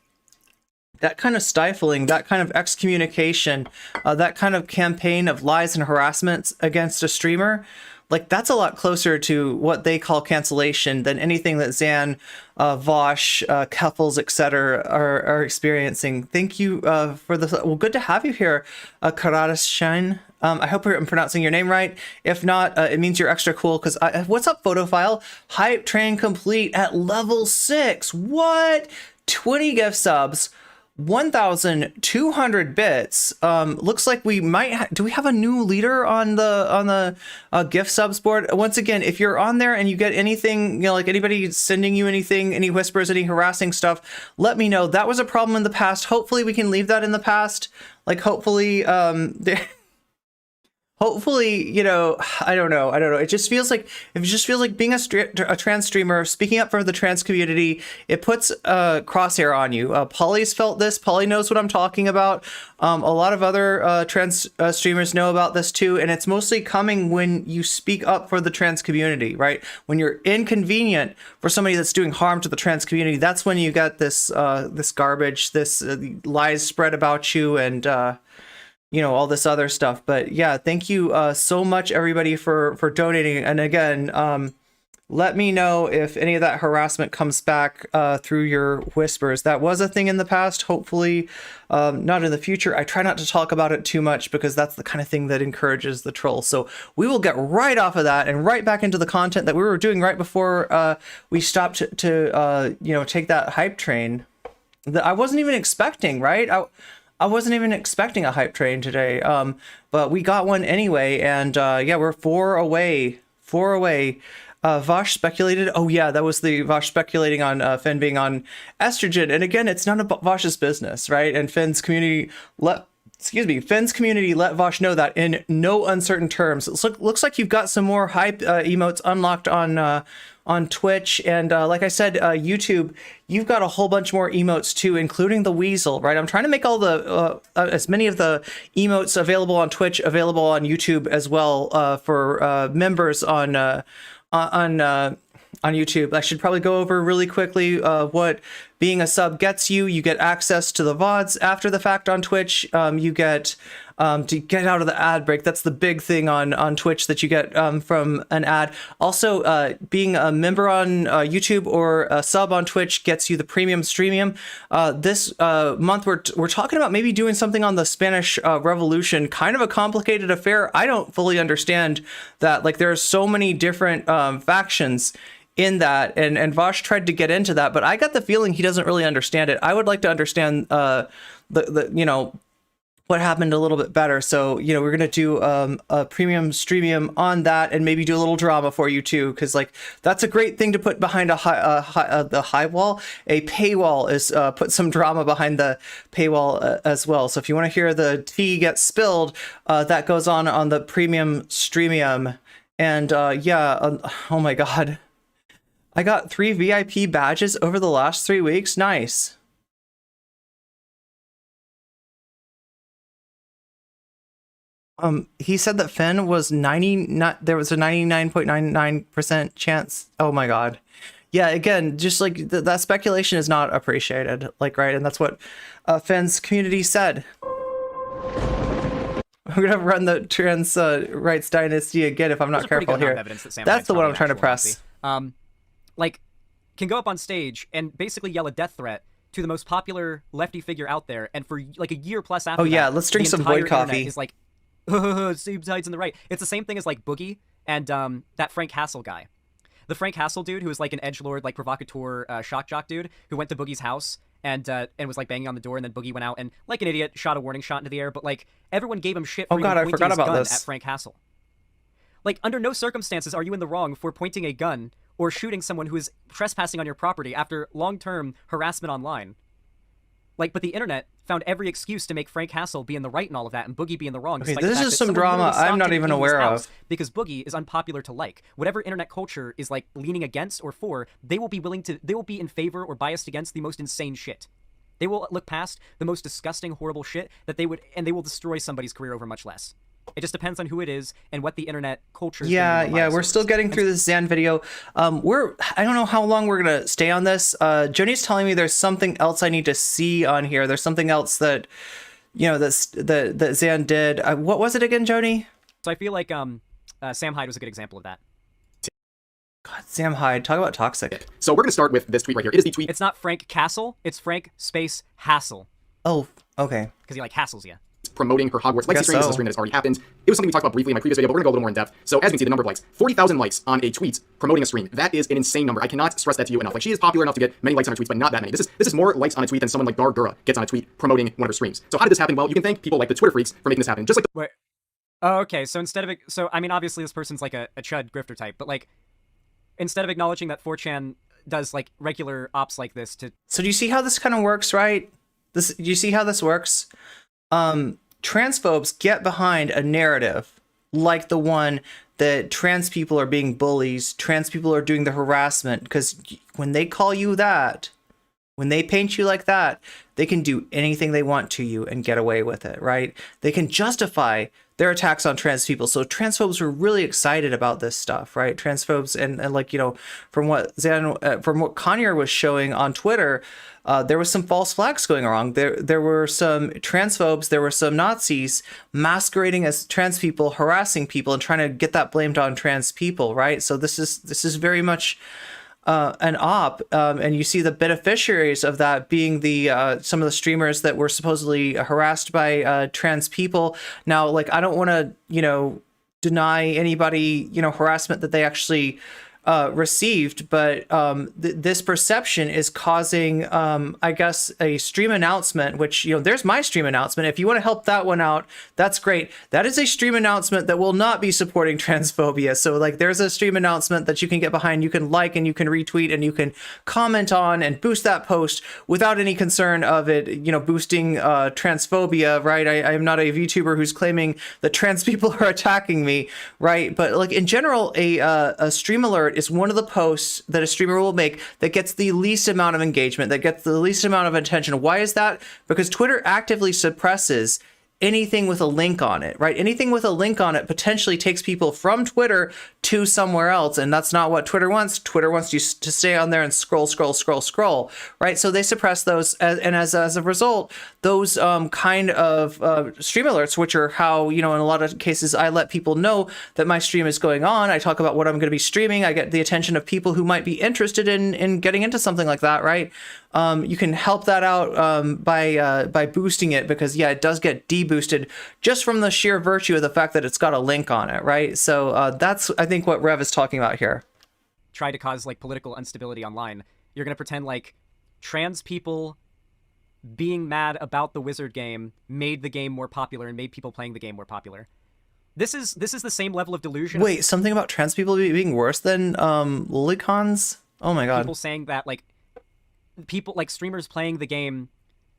stifling, that kind of excommunication, that kind of campaign of lies and harassments against a streamer, like that's a lot closer to what they call cancellation than anything that Xan, Vaush, Keffels, etc. are experiencing. Thank you for the well. Good to have you here, Karadas. I hope I'm pronouncing your name right. If not, it means you're extra cool. Because what's up, Photofile? Hype train complete at level 6. What? 20 gift subs. 1,200 bits. Looks like we might do we have a new leader on the gift subs board? Once again, if you're on there and you get anything, like anybody sending you anything, any whispers, any harassing stuff, let me know. That was a problem in the past. Hopefully we can leave that in the past. Like hopefully hopefully, I don't know. It just feels like being a trans streamer, speaking up for the trans community, it puts a crosshair on you. Polly's felt this. Polly knows what I'm talking about. A lot of other trans streamers know about this too, and it's mostly coming when you speak up for the trans community, right? When you're inconvenient for somebody that's doing harm to the trans community, that's when you got this garbage, this lies spread about you, and all this other stuff. But yeah, thank you so much, everybody, for donating. And again, let me know if any of that harassment comes back through your whispers. That was a thing in the past. Hopefully not in the future. I try not to talk about it too much because that's the kind of thing that encourages the troll. So we will get right off of that and right back into the content that we were doing right before we stopped to take that hype train that I wasn't even expecting, right? I wasn't even expecting a hype train today, but we got one anyway, and yeah, we're 4 away. Vaush speculated. Oh yeah, that was the Vaush speculating on Finn being on estrogen, and again, it's none of Vaush's business, right? And Finn's community let Vaush know that in no uncertain terms. It looks like you've got some more hype emotes unlocked on Twitch, and like I said, YouTube, you've got a whole bunch more emotes too, including the weasel, right? I'm trying to make all the as many of the emotes available on Twitch available on YouTube as well for members on YouTube. I should probably go over really quickly what being a sub gets you. You get access to the VODs after the fact on Twitch. You get to get out of the ad break. That's the big thing on Twitch that you get from an ad. Also, being a member on YouTube or a sub on Twitch gets you the premium streamium. This month we're talking about maybe doing something on the Spanish Revolution. Kind of a complicated affair. I don't fully understand that. Like, there are so many different factions in that, and Vaush tried to get into that, but I got the feeling he doesn't really understand it. I would like to understand the what happened a little bit better. So we're gonna do a premium streamium on that, and maybe do a little drama for you too, because like that's a great thing to put behind the high wall. A paywall is put some drama behind the paywall as well. So if you want to hear the tea get spilled, that goes on the premium streamium. And yeah, oh my god, I got 3 VIP badges over the last 3 weeks. Nice. He said that Finn was there was a 99.99% chance. Oh my god. Yeah, again, just like that speculation is not appreciated, like, right? And that's what Finn's community said. I'm gonna run the trans rights dynasty again if I'm not careful here. That's the one I'm trying to press. Like, can go up on stage and basically yell a death threat to the most popular lefty figure out there, and for like a year plus after yeah, let's drink some void coffee. Is like, same sides on the right. It's the same thing as like Boogie and that Frank Hassel guy. The Frank Hassel dude who was like an edgelord, like provocateur, shock jock dude who went to Boogie's house and was like banging on the door, and then Boogie went out and like an idiot shot a warning shot into the air, but like everyone gave him shit for I forgot about this. At Frank Hassel. Like, under no circumstances are you in the wrong for pointing a gun or shooting someone who is trespassing on your property after long-term harassment online. Like, but the internet found every excuse to make Frank Hassel be in the right and all of that, and Boogie be in the wrong. Okay, despite the this fact is that some someone drama literally I'm stopped not him even in his aware house of. because Boogie is unpopular to like. Whatever internet culture is like leaning against or for, they will be in favor or biased against the most insane shit. They will look past the most disgusting, horrible shit and they will destroy somebody's career over much less. It just depends on who it is and what the internet culture is. Yeah, we're still getting through this Xan video. I don't know how long we're gonna stay on this. Joni's telling me there's something else I need to see on here. There's something else that, that Xan did. What was it again, Joni? So I feel like Sam Hyde was a good example of that. God, Sam Hyde, talk about toxic. So we're going to start with this tweet right here. It is the tweet. It's not Frank Castle, it's Frank space Hassel. Oh, okay. Because he like hassles you. Promoting her Hogwarts Legacy stream. This is a stream that has already happened. It was something we talked about briefly in my previous video, but we're going to go a little more in depth. So as we can see, the number of likes, 40,000 likes on a tweet promoting a stream. That is an insane number. I cannot stress that to you enough. Like, she is popular enough to get many likes on her tweets, but not that many. This is more likes on a tweet than someone like Dar Dura gets on a tweet promoting one of her streams. So how did this happen? Well, you can thank people like the Twitter freaks for making this happen. Just like Wait. Oh, okay. So I mean, obviously this person's like a chud grifter type, but like, instead of acknowledging that 4chan does like regular ops like this to... So do you see how this kind of works, right? Do you see how this works? Transphobes get behind a narrative like the one that trans people are being bullies, trans people are doing the harassment, because when they call you that, when they paint you like that, they can do anything they want to you and get away with it, right? They can justify their attacks on trans people. So transphobes were really excited about this stuff, right? Transphobes and like, from what Kanye was showing on Twitter, there was some false flags going wrong. There were some transphobes, there were some Nazis masquerading as trans people, harassing people and trying to get that blamed on trans people, right? So this is very much an op, and you see the beneficiaries of that being the some of the streamers that were supposedly harassed by trans people. Now, like, I don't want to deny anybody harassment that they actually received, but this perception is causing, I guess, a stream announcement, which, there's my stream announcement. If you want to help that one out, that's great. That is a stream announcement that will not be supporting transphobia. So like, there's a stream announcement that you can get behind, you can like and you can retweet and you can comment on and boost that post without any concern of it, boosting transphobia, right? I am not a VTuber who's claiming that trans people are attacking me, right? But like, in general, a stream alert is one of the posts that a streamer will make that gets the least amount of engagement, that gets the least amount of attention. Why is that? Because Twitter actively suppresses anything with a link on it, right? Anything with a link on it potentially takes people from Twitter to somewhere else, and that's not what Twitter wants. Twitter wants you to stay on there and scroll, right? So they suppress those, and as a result, those kind of stream alerts, which are how, in a lot of cases, I let people know that my stream is going on. I talk about what I'm going to be streaming. I get the attention of people who might be interested in getting into something like that, right? You can help that out by boosting it, because it does get deboosted just from the sheer virtue of the fact that it's got a link on it, right? So that's, I think, what Rev is talking about here. Try to cause like political instability online. You're gonna pretend like trans people being mad about the Wizard game made the game more popular and made people playing the game more popular. This is the same level of delusion. Wait, something about trans people being worse than lolicons? Oh my god. People saying that like people like streamers playing the game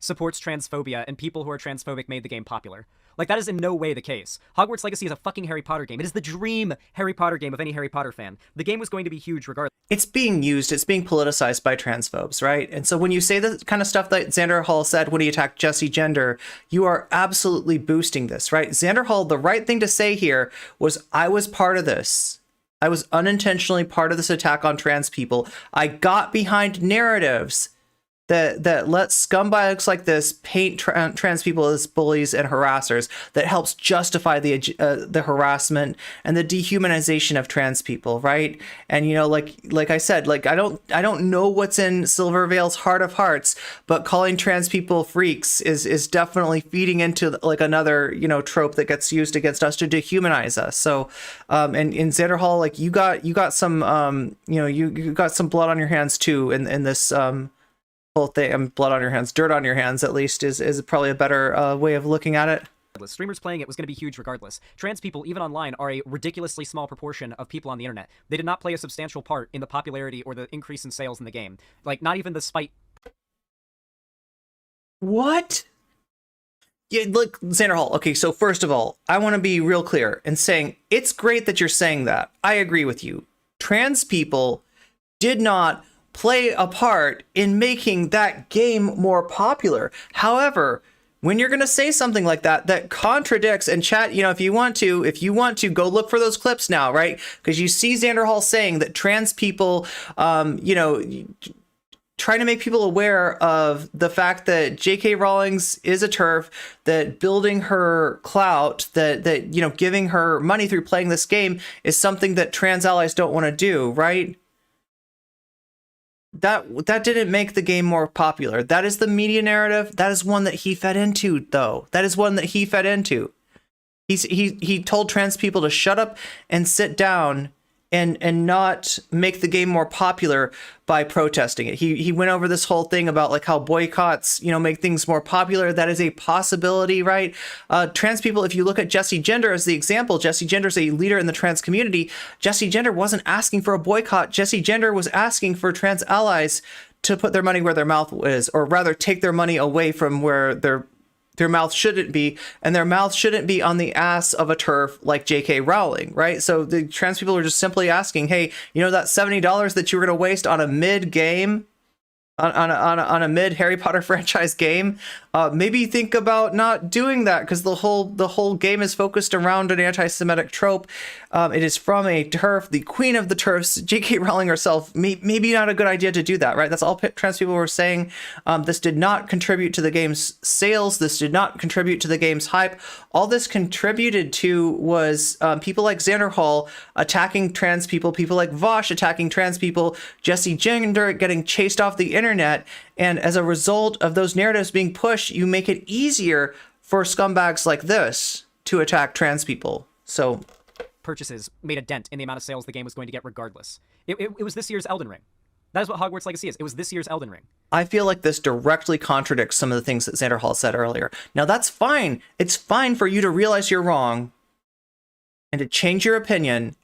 supports transphobia and people who are transphobic made the game popular. Like, that is in no way the case. Hogwarts Legacy is a fucking Harry Potter game. It is the dream Harry Potter game of any Harry Potter fan. The game was going to be huge regardless. It's being used, it's being politicized by transphobes, right? And so when you say the kind of stuff that Xanderhal said when he attacked Jesse Gender, you are absolutely boosting this, right? Xanderhal, the right thing to say here was, I was part of this. I was unintentionally part of this attack on trans people. I got behind narratives that lets scumbags like this paint trans people as bullies and harassers, that helps justify the harassment and the dehumanization of trans people, right? And like I said, like I don't know what's in Silvervale's heart of hearts, but calling trans people freaks is definitely feeding into like another trope that gets used against us to dehumanize us. So and in Xanderhal, like you got some you got some blood on your hands too in this whole thing. Blood on your hands, dirt on your hands, at least, is probably a better way of looking at it. Streamers playing it was going to be huge regardless. Trans people, even online, are a ridiculously small proportion of people on the internet. They did not play a substantial part in the popularity or the increase in sales in the game. Like, not even the spite. What? Yeah, look, Xanderhal. Okay, so first of all, I want to be real clear in saying it's great that you're saying that. I agree with you. Trans people did not play a part in making that game more popular. However, when you're going to say something like that, that contradicts, and chat, you know, if you want to go look for those clips now, right? Because you see Xanderhal saying that trans people, you know, trying to make people aware of the fact that J.K. Rowling's is a TERF, that building her clout, that you know, giving her money through playing this game is something that trans allies don't want to do, right? That didn't make the game more popular. That is the media narrative. That is one that he fed into, though. That is one that he fed into. He told trans people to shut up and sit down and not make the game more popular by protesting it. He went over this whole thing about like how boycotts, you know, make things more popular. That is a possibility, right? Trans people, if you look at Jessie Gender as the example, Jessie Gender is a leader in the trans community. Jessie Gender wasn't asking for a boycott. Jessie Gender was asking for trans allies to put their money where their mouth is, or rather take their money away from where their mouth shouldn't be, and their mouth shouldn't be on the ass of a TERF like J.K. Rowling, right? So the trans people are just simply asking, hey, you know, that $70 that you were going to waste on a mid-game, on a mid Harry Potter franchise game, maybe think about not doing that, because the whole game is focused around an anti-Semitic trope. It is from a TERF, the queen of the TERFs, J.K. Rowling herself. Maybe not a good idea to do that, right? That's all trans people were saying. This did not contribute to the game's sales. This did not contribute to the game's hype. All this contributed to was people like Xanderhal attacking trans people, people like Vaush attacking trans people, Jessie Gender getting chased off the internet. And as a result of those narratives being pushed, you make it easier for scumbags like this to attack trans people. So purchases made a dent in the amount of sales the game was going to get regardless. It was this year's Elden Ring. That is what Hogwarts Legacy is. It was this year's Elden Ring. I feel like this directly contradicts some of the things that Xanderhal said earlier. Now, that's fine. It's fine for you to realize you're wrong and to change your opinion,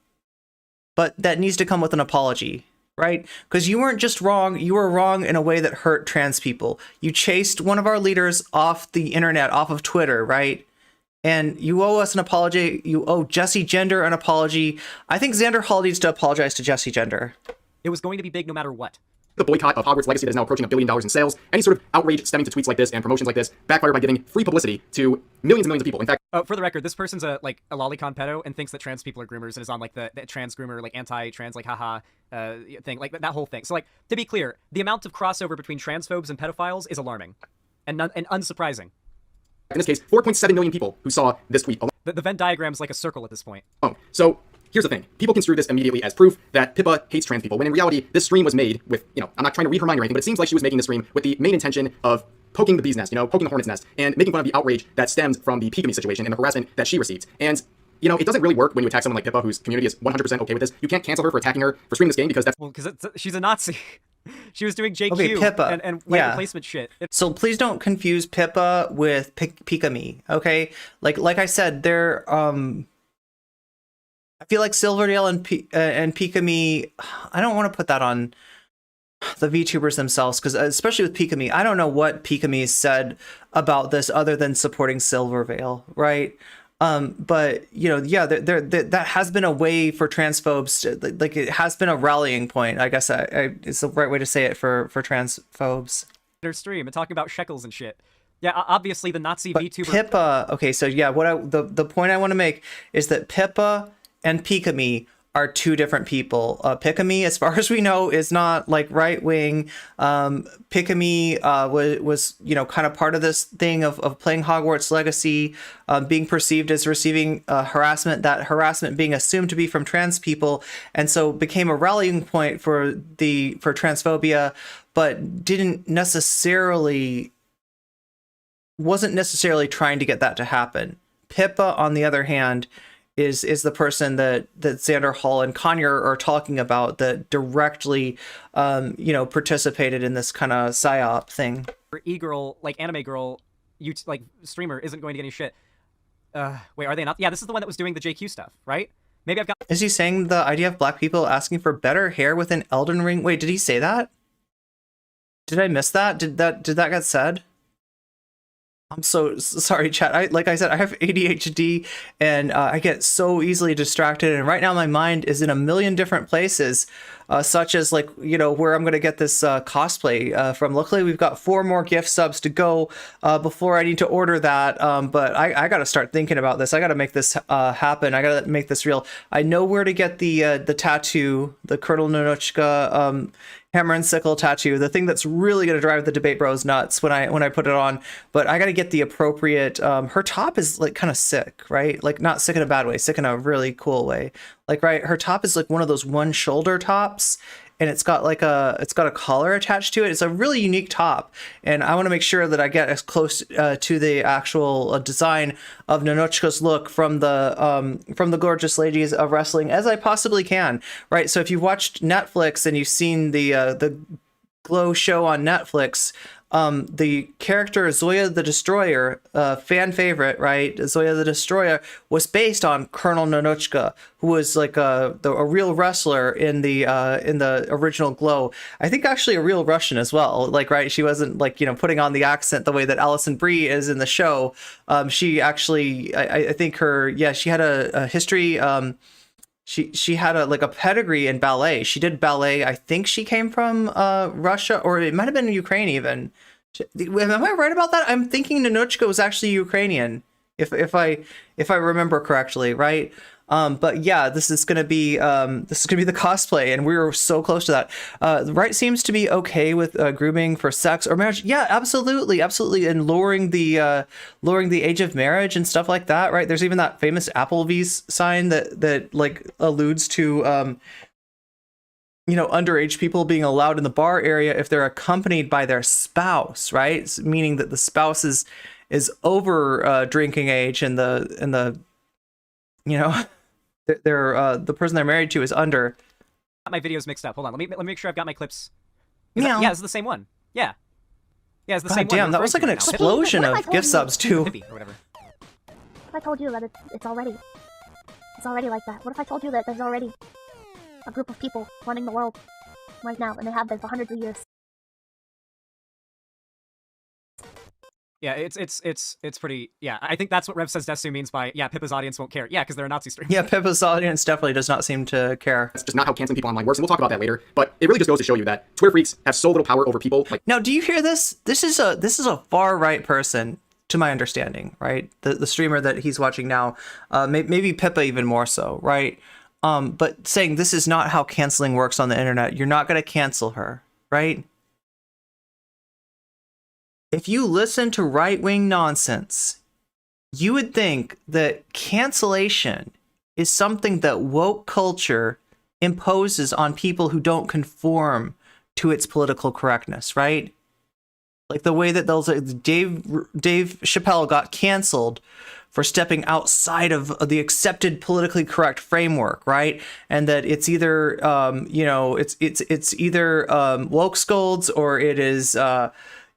but that needs to come with an apology, right? Because you weren't just wrong, you were wrong in a way that hurt trans people. You chased one of our leaders off the internet, off of Twitter, right? And you owe us an apology. You owe Jessie Gender an apology. I think Xanderhal needs to apologize to Jessie Gender. It was going to be big no matter what. The boycott of Hogwarts Legacy that is now approaching $1 billion in sales, any sort of outrage stemming to tweets like this and promotions like this backfire by giving free publicity to millions and millions of people. In fact, for the record, this person's a lolicon pedo and thinks that trans people are groomers and is on like the trans groomer, like anti-trans, like haha thing, like that whole thing. So like, to be clear, the amount of crossover between transphobes and pedophiles is alarming and unsurprising. In this case, 4.7 million people who saw this tweet. The Venn diagram's like a circle at this point. Oh, so here's the thing. People construe this immediately as proof that Pippa hates trans people, when in reality, this stream was made with, you know, I'm not trying to read her mind or anything, but it seems like she was making this stream with the main intention of poking the bee's nest, you know, poking the hornet's nest, and making fun of the outrage that stems from the Pigamy situation and the harassment that she received. And, you know, it doesn't really work when you attack someone like Pippa, whose community is 100% okay with this. You can't cancel her for attacking her for streaming this game because that's... Well, because she's a Nazi. She was doing JQ okay, Pippa. and white replacement shit. So please don't confuse Pippa with Pikami, okay? Like I said, they're I feel like Silverdale and Pikami, I don't want to put that on the VTubers themselves, because especially with Pikami, I don't know what Pikami said about this other than supporting Silvervale, right? But you know, yeah, that has been a way for transphobes. Like it has been a rallying point. I guess it's the right way to say it for transphobes. Their stream and talking about shekels and shit. Yeah, obviously the Nazi VTuber. Pippa. Okay, so yeah, the point I want to make is that Pippa and Pikami are two different people. Pikami, as far as we know, is not like right wing. Pikami was you know, kind of part of this thing of playing Hogwarts Legacy, being perceived as receiving harassment, that harassment being assumed to be from trans people, and so became a rallying point for transphobia, but wasn't necessarily trying to get that to happen. Pippa, on the other hand, is the person that Xanderhal and Conyer are talking about, that directly, you know, participated in this kind of psyop thing. E-girl, like anime girl, like streamer isn't going to get any shit. Wait, are they not? Yeah, this is the one that was doing the JQ stuff, right? Maybe I've got. Is he saying the idea of black people asking for better hair within Elden Ring? Wait, did he say that? Did I miss that? Did that get said? I'm so sorry, chat. Like I said, I have ADHD, and I get so easily distracted. And right now, my mind is in a million different places, such as like where I'm gonna get this cosplay from. Luckily, we've got 4 more gift subs to go before I need to order that. But I gotta start thinking about this. I gotta make this happen. I gotta make this real. I know where to get the tattoo, the Colonel Nonochka hammer and sickle tattoo, the thing that's really going to drive the debate bros nuts when I put it on. But I got to get the appropriate her top is like kind of sick, right? Like not sick in a bad way, sick in a really cool way. Like, right, her top is like one of those one shoulder tops, and it's got a collar attached to it. It's a really unique top, and I want to make sure that I get as close to the actual design of Nonochka's look from the gorgeous ladies of wrestling as I possibly can. Right. So if you've watched Netflix and you've seen the Glow show on Netflix, the character Zoya the Destroyer, fan favorite, right? Zoya the Destroyer was based on Colonel Nonochka, who was like a real wrestler in the original Glow. I think actually a real Russian as well. Like, right? She wasn't like putting on the accent the way that Alison Brie is in the show. She actually, I think she had a history. She had a pedigree in ballet. She did ballet. I think she came from Russia, or it might have been Ukraine even. Am I right about that? I'm thinking Nonochka was actually Ukrainian, if I remember correctly, right? But yeah, this is gonna be the cosplay, and we were so close to that. The right seems to be okay with grooming for sex or marriage. Yeah, absolutely, and lowering the age of marriage and stuff like that. Right? There's even that famous Applebee's sign that like alludes to underage people being allowed in the bar area if they're accompanied by their spouse, right? Meaning that the spouse is over drinking age, and the they're the person they're married to is under. My videos mixed up. Hold on. Let me make sure I've got my clips. Yeah, it's the same one. Yeah, it's the same one. Damn, that was like an explosion of gift subs too. Or whatever. What if I told you that it's already like that? What if I told you that there's already a group of people running the world right now, and they have been for hundreds of years? Yeah, it's pretty. Yeah, I think that's what Rev Says Desu means by Pippa's audience won't care. Yeah, because they're a Nazi stream. Yeah, Pippa's audience definitely does not seem to care. That's just not how canceling people online works, and we'll talk about that later. But it really just goes to show you that Twitter freaks have so little power over people. Like, now, do you hear this? This is a far right person, to my understanding, right? The streamer that he's watching now, maybe Pippa even more so, right? But saying this is not how canceling works on the internet. You're not going to cancel her, right? If you listen to right-wing nonsense, you would think that cancellation is something that woke culture imposes on people who don't conform to its political correctness, right? Like the way that Dave Chappelle got canceled for stepping outside of the accepted politically correct framework, right? And that it's either it's either woke scolds, or it is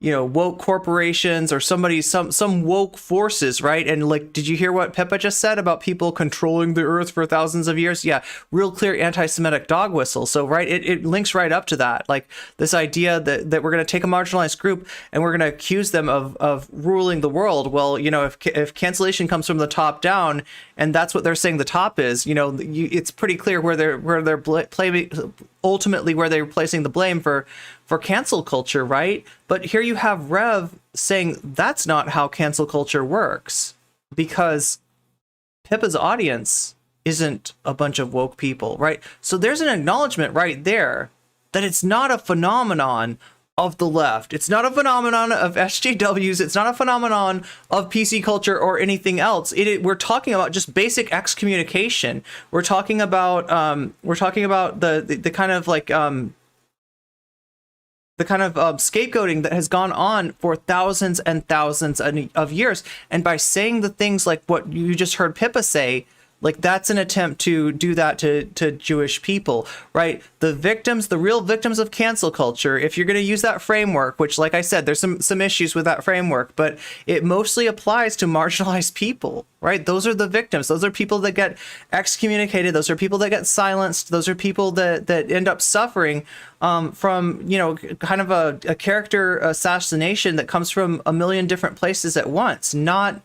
woke corporations, or some woke forces, right? And like, did you hear what Pippa just said about people controlling the earth for thousands of years? Yeah, real clear anti-Semitic dog whistle. So right, it links right up to that. Like this idea that we're going to take a marginalized group and we're going to accuse them of ruling the world. Well, if cancellation comes from the top down, and that's what they're saying the top is, it's pretty clear where they're ultimately where they're placing the blame for cancel culture, right? But here you have Rev saying that's not how cancel culture works, because Pippa's audience isn't a bunch of woke people, right? So there's an acknowledgement right there that it's not a phenomenon of the left. It's not a phenomenon of SJWs. It's not a phenomenon of PC culture or anything else. We're talking about just basic excommunication. We're talking about the kind of like scapegoating that has gone on for thousands and thousands of years. And by saying the things like what you just heard Pippa say, Like, that's an attempt to do that to Jewish people, right? The victims, the real victims of cancel culture, if you're going to use that framework, which, like I said, there's some issues with that framework, but it mostly applies to marginalized people, right? Those are the victims. Those are people that get excommunicated. Those are people that get silenced. Those are people that end up suffering from, you know, kind of a character assassination that comes from a million different places at once, not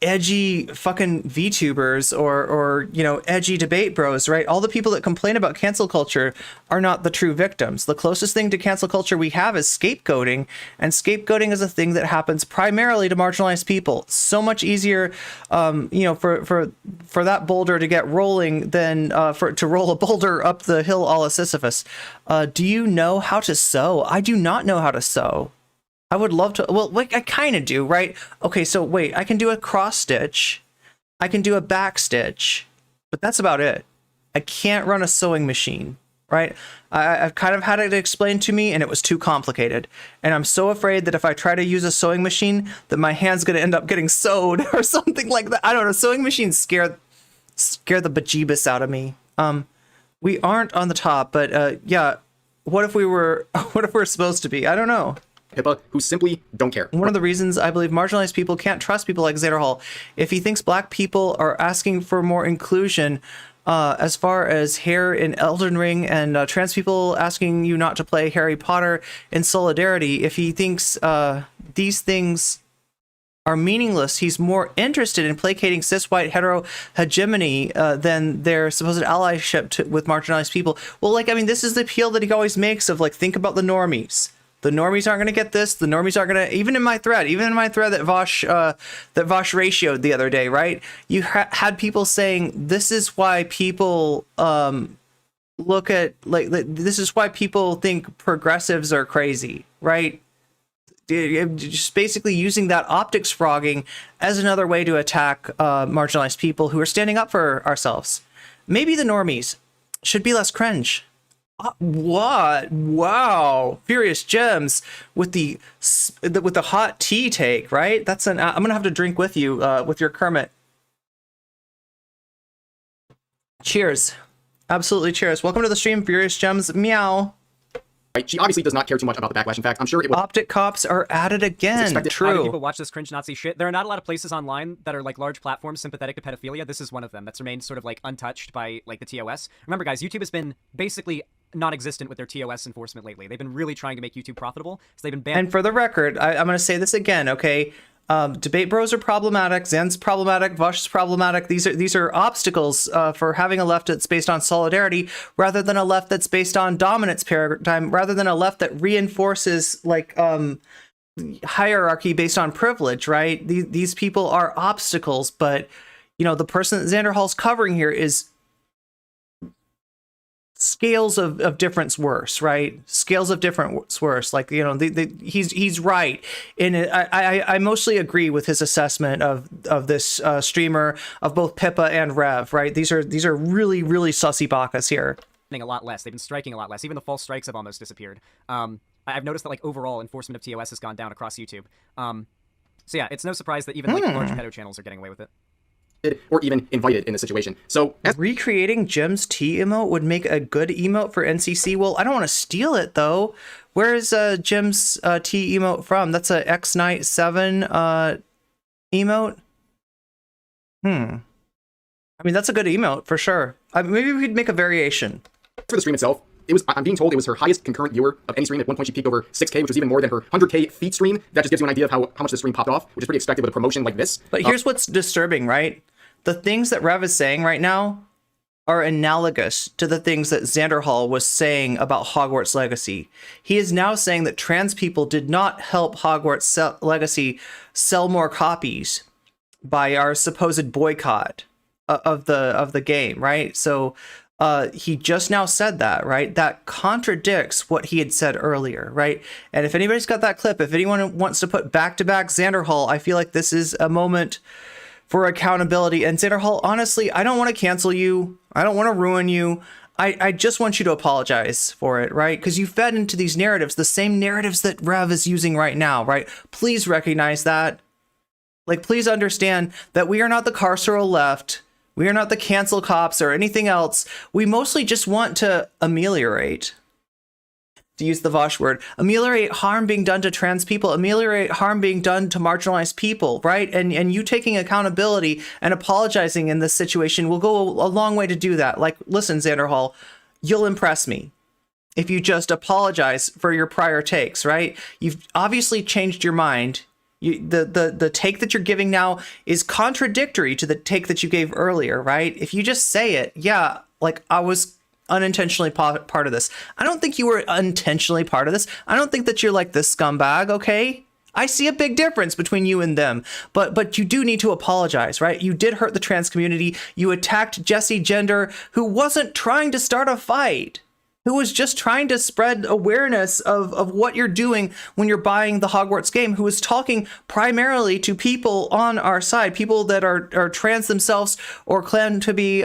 edgy fucking VTubers or you know, edgy debate bros, right? All the people that complain about cancel culture are not the true victims. The closest thing to cancel culture we have is scapegoating, and scapegoating is a thing that happens primarily to marginalized people. So much easier, you know, for that boulder to get rolling than to roll a boulder up the hill all a Sisyphus. Do you know how to sew? I do not know how to sew. I would love to. Well, like, I kind of do, right? Okay, so wait, I can do a cross stitch, I can do a back stitch, but that's about it. I can't run a sewing machine, right? I've kind of had it explained to me, and it was too complicated. And I'm so afraid that if I try to use a sewing machine, that my hand's going to end up getting sewed or something like that. I don't know. Sewing machines scare the bejeebus out of me. We aren't on the top, but yeah. What if we were? What if we're supposed to be? I don't know. HIPAA who simply don't care. One of the reasons I believe marginalized people can't trust people like Xanderhal, if he thinks black people are asking for more inclusion, as far as hair in Elden Ring and trans people asking you not to play Harry Potter in solidarity, if he thinks these things are meaningless, he's more interested in placating cis white hetero hegemony than their supposed allyship with marginalized people. Well, like, I mean, this is the appeal that he always makes of, like, think about the normies. The normies aren't going to get this. The normies aren't going to, even in my thread that Vaush ratioed the other day, right? You had people saying, this is why people look at, like, this is why people think progressives are crazy, right? Just basically using that optics frogging as another way to attack marginalized people who are standing up for ourselves. Maybe the normies should be less cringe. What? Wow! Furious Gems with the hot tea take, right? That's an. I'm gonna have to drink with you, with your Kermit. Cheers! Absolutely cheers! Welcome to the stream, Furious Gems. Meow. Right? She obviously does not care too much about the backlash. In fact, I'm sure it will. Optic cops are at it again. True. How do people watch this cringe Nazi shit? There are not a lot of places online that are like large platforms sympathetic to pedophilia. This is one of them that's remained sort of like untouched by like the TOS. Remember, guys, YouTube has been basically non-existent with their TOS enforcement lately. They've been really trying to make YouTube profitable, so they've been banned. And for the record, I'm going to say this again, okay? Debate bros are problematic. Zen's problematic. Vaush is problematic. These are obstacles for having a left that's based on solidarity rather than a left that's based on dominance paradigm, rather than a left that reinforces like hierarchy based on privilege, right? These people are obstacles, but you know, the person that Xanderhal's covering here is scales of difference worse, right? Scales of difference worse. Like, you know, he's right. And I mostly agree with his assessment of this streamer, of both Pippa and Rev, right? These are really, really sussy bakas here. A lot less. They've been striking a lot less. Even the false strikes have almost disappeared. I've noticed that like overall enforcement of TOS has gone down across YouTube. So yeah, it's no surprise that even like large pedo channels are getting away with it. Or even invited in this situation. So recreating Jim's T emote would make a good emote for NCC. Well, I don't want to steal it though. Where is Jim's T emote from? That's a X Knight 7 emote. I mean, that's a good emote for sure. Maybe we could make a variation. For the stream itself, I'm being told it was her highest concurrent viewer of any stream. At one point she peaked over 6K, which was even more than her 100K feet stream. That just gives you an idea of how much the stream popped off, which is pretty expected with a promotion like this. But here's what's disturbing, right? The things that Rev is saying right now are analogous to the things that Xanderhal was saying about Hogwarts Legacy. He is now saying that trans people did not help Hogwarts Legacy sell more copies by our supposed boycott of the game, right? So he just now said that, right? That contradicts what he had said earlier, right? And if anybody's got that clip, if anyone wants to put back-to-back Xanderhal, I feel like this is a moment for accountability. And Xanderhal, honestly, I don't want to cancel you. I don't want to ruin you. I just want you to apologize for it, right? Because you fed into these narratives, the same narratives that Rev is using right now, right? Please recognize that. Like, please understand that we are not the carceral left. We are not the cancel cops or anything else. We mostly just want to ameliorate, to use the Vaush word, ameliorate harm being done to trans people, ameliorate harm being done to marginalized people, right? And you taking accountability and apologizing in this situation will go a long way to do that. Like, listen, Xanderhal, you'll impress me if you just apologize for your prior takes, right? You've obviously changed your mind. The take that you're giving now is contradictory to the take that you gave earlier, right? If you just say it, yeah, like, I was unintentionally part of this. I don't think you were unintentionally part of this. I don't think that you're like this scumbag, okay? I see a big difference between you and them, but you do need to apologize, right? You did hurt the trans community. You attacked Jesse Gender, who wasn't trying to start a fight, who was just trying to spread awareness of what you're doing when you're buying the Hogwarts game, who was talking primarily to people on our side, people that are trans themselves or claim to be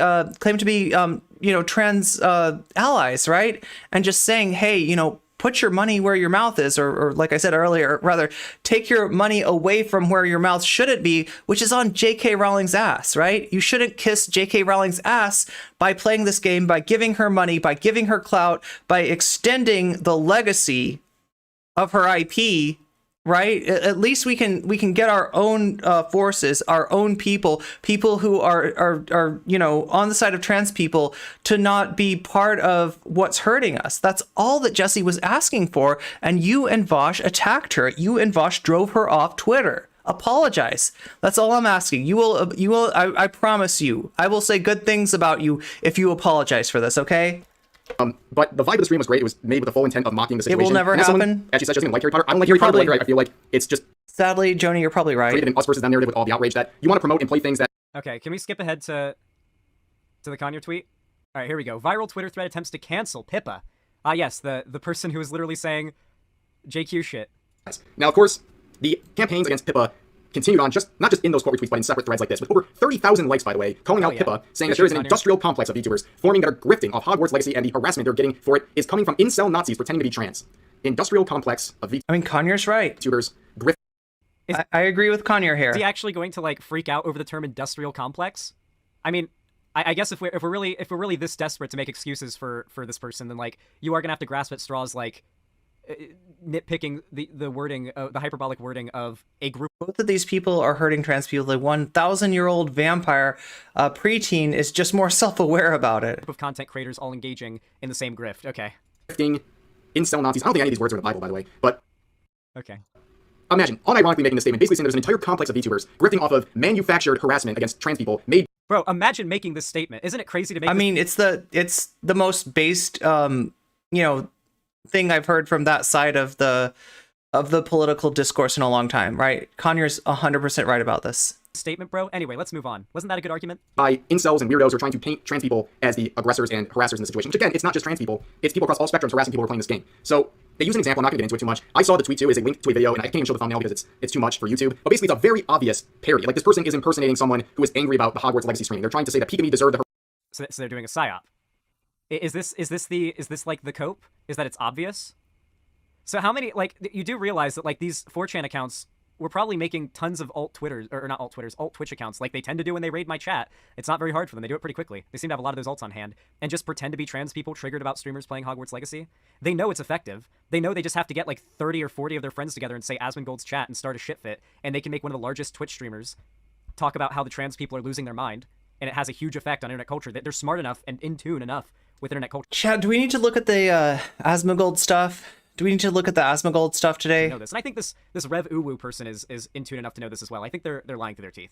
trans allies, right? And just saying, hey, put your money where your mouth is, or like I said earlier, rather, take your money away from where your mouth should it be, which is on J.K. Rowling's ass, right? You shouldn't kiss J.K. Rowling's ass by playing this game, by giving her money, by giving her clout, by extending the legacy of her IP, right? At least we can get our own forces, our own people who are on the side of trans people to not be part of what's hurting us. That's all that Jessie was asking for, and you and Vaush attacked her. You and Vaush drove her off Twitter. Apologize. That's all I'm asking. You will. I promise you. I will say good things about you if you apologize for this. Okay. But the vibe of the stream was great. It was made with the full intent of mocking the situation. It will never happen. Actually said she doesn't like Harry Potter. I don't like Harry Potter either. I feel like it's just... Sadly, Joni, you're probably right. ...created an us versus them narrative with all the outrage that you want to promote and play things that... Okay, can we skip ahead to the Kanye tweet? All right, here we go. Viral Twitter thread attempts to cancel Pippa. Yes, the person who was literally saying JQ shit. Now, of course, the campaigns against Pippa continued on, not just in those quote retweets, but in separate threads like this, with over 30,000 likes, by the way, calling out Pippa, saying that there is an industrial complex of VTubers forming that are grifting off Hogwarts legacy, and the harassment they're getting for it is coming from incel Nazis pretending to be trans. Industrial complex of VTubers. I mean, Kanye's right. Grift. I agree with Kanye here. Is he actually going to like freak out over the term industrial complex? I mean, I guess if we're really this desperate to make excuses for this person, then like you are gonna have to grasp at straws like nitpicking the wording, the hyperbolic wording of a group. Both of these people are hurting trans people. The 1,000-year-old vampire preteen is just more self-aware about it. Of content creators all engaging in the same grift. Okay. Grifting incel Nazis. I don't think any of these words are in the Bible, by the way, but... Okay. Imagine, unironically making this statement, basically saying there's an entire complex of VTubers grifting off of manufactured harassment against trans people made... Bro, imagine making this statement. Isn't it crazy to make I mean, it's the most based, thing I've heard from that side of the political discourse in a long time, right? Conier's 100% right about this statement, bro. Anyway, let's move on. Wasn't that a good argument? By incels and weirdos who are trying to paint trans people as the aggressors and harassers in the situation, which again, it's not just trans people, it's people across all spectrums harassing people who are playing this game. So they use an example, I'm not gonna get into it too much. I saw the tweet too, is a link to a video, and I can't even show the thumbnail because it's too much for YouTube. But basically it's a very obvious parody. Like this person is impersonating someone who is angry about the Hogwarts legacy streaming. They're trying to say that Pika deserved the So they're doing a psyop. Is this like the cope? Is that it's obvious? So how many, like, you do realize that, like, these 4chan accounts were probably making tons of alt Twitch accounts, like they tend to do when they raid my chat. It's not very hard for them. They do it pretty quickly. They seem to have a lot of those alts on hand, and just pretend to be trans people triggered about streamers playing Hogwarts Legacy. They know it's effective. They know they just have to get, like, 30 or 40 of their friends together and say Asmongold's chat and start a shit fit, and they can make one of the largest Twitch streamers talk about how the trans people are losing their mind, and it has a huge effect on internet culture. That they're smart enough and in tune enough with internet culture. Chad, do we need to look at the Asmongold stuff? Do we need to look at the Asmongold stuff today? I know this, and I think this Rev Uwu person is in tune enough to know this as well. I think they're lying through their teeth.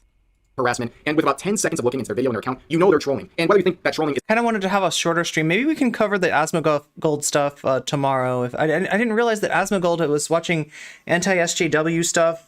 Harassment, and with about 10 seconds of looking into their video on their account, you know they're trolling. And whether you think that trolling is... I kind of wanted to have a shorter stream. Maybe we can cover the Asmongold stuff tomorrow. If I didn't realize that Asmongold was watching anti-SJW stuff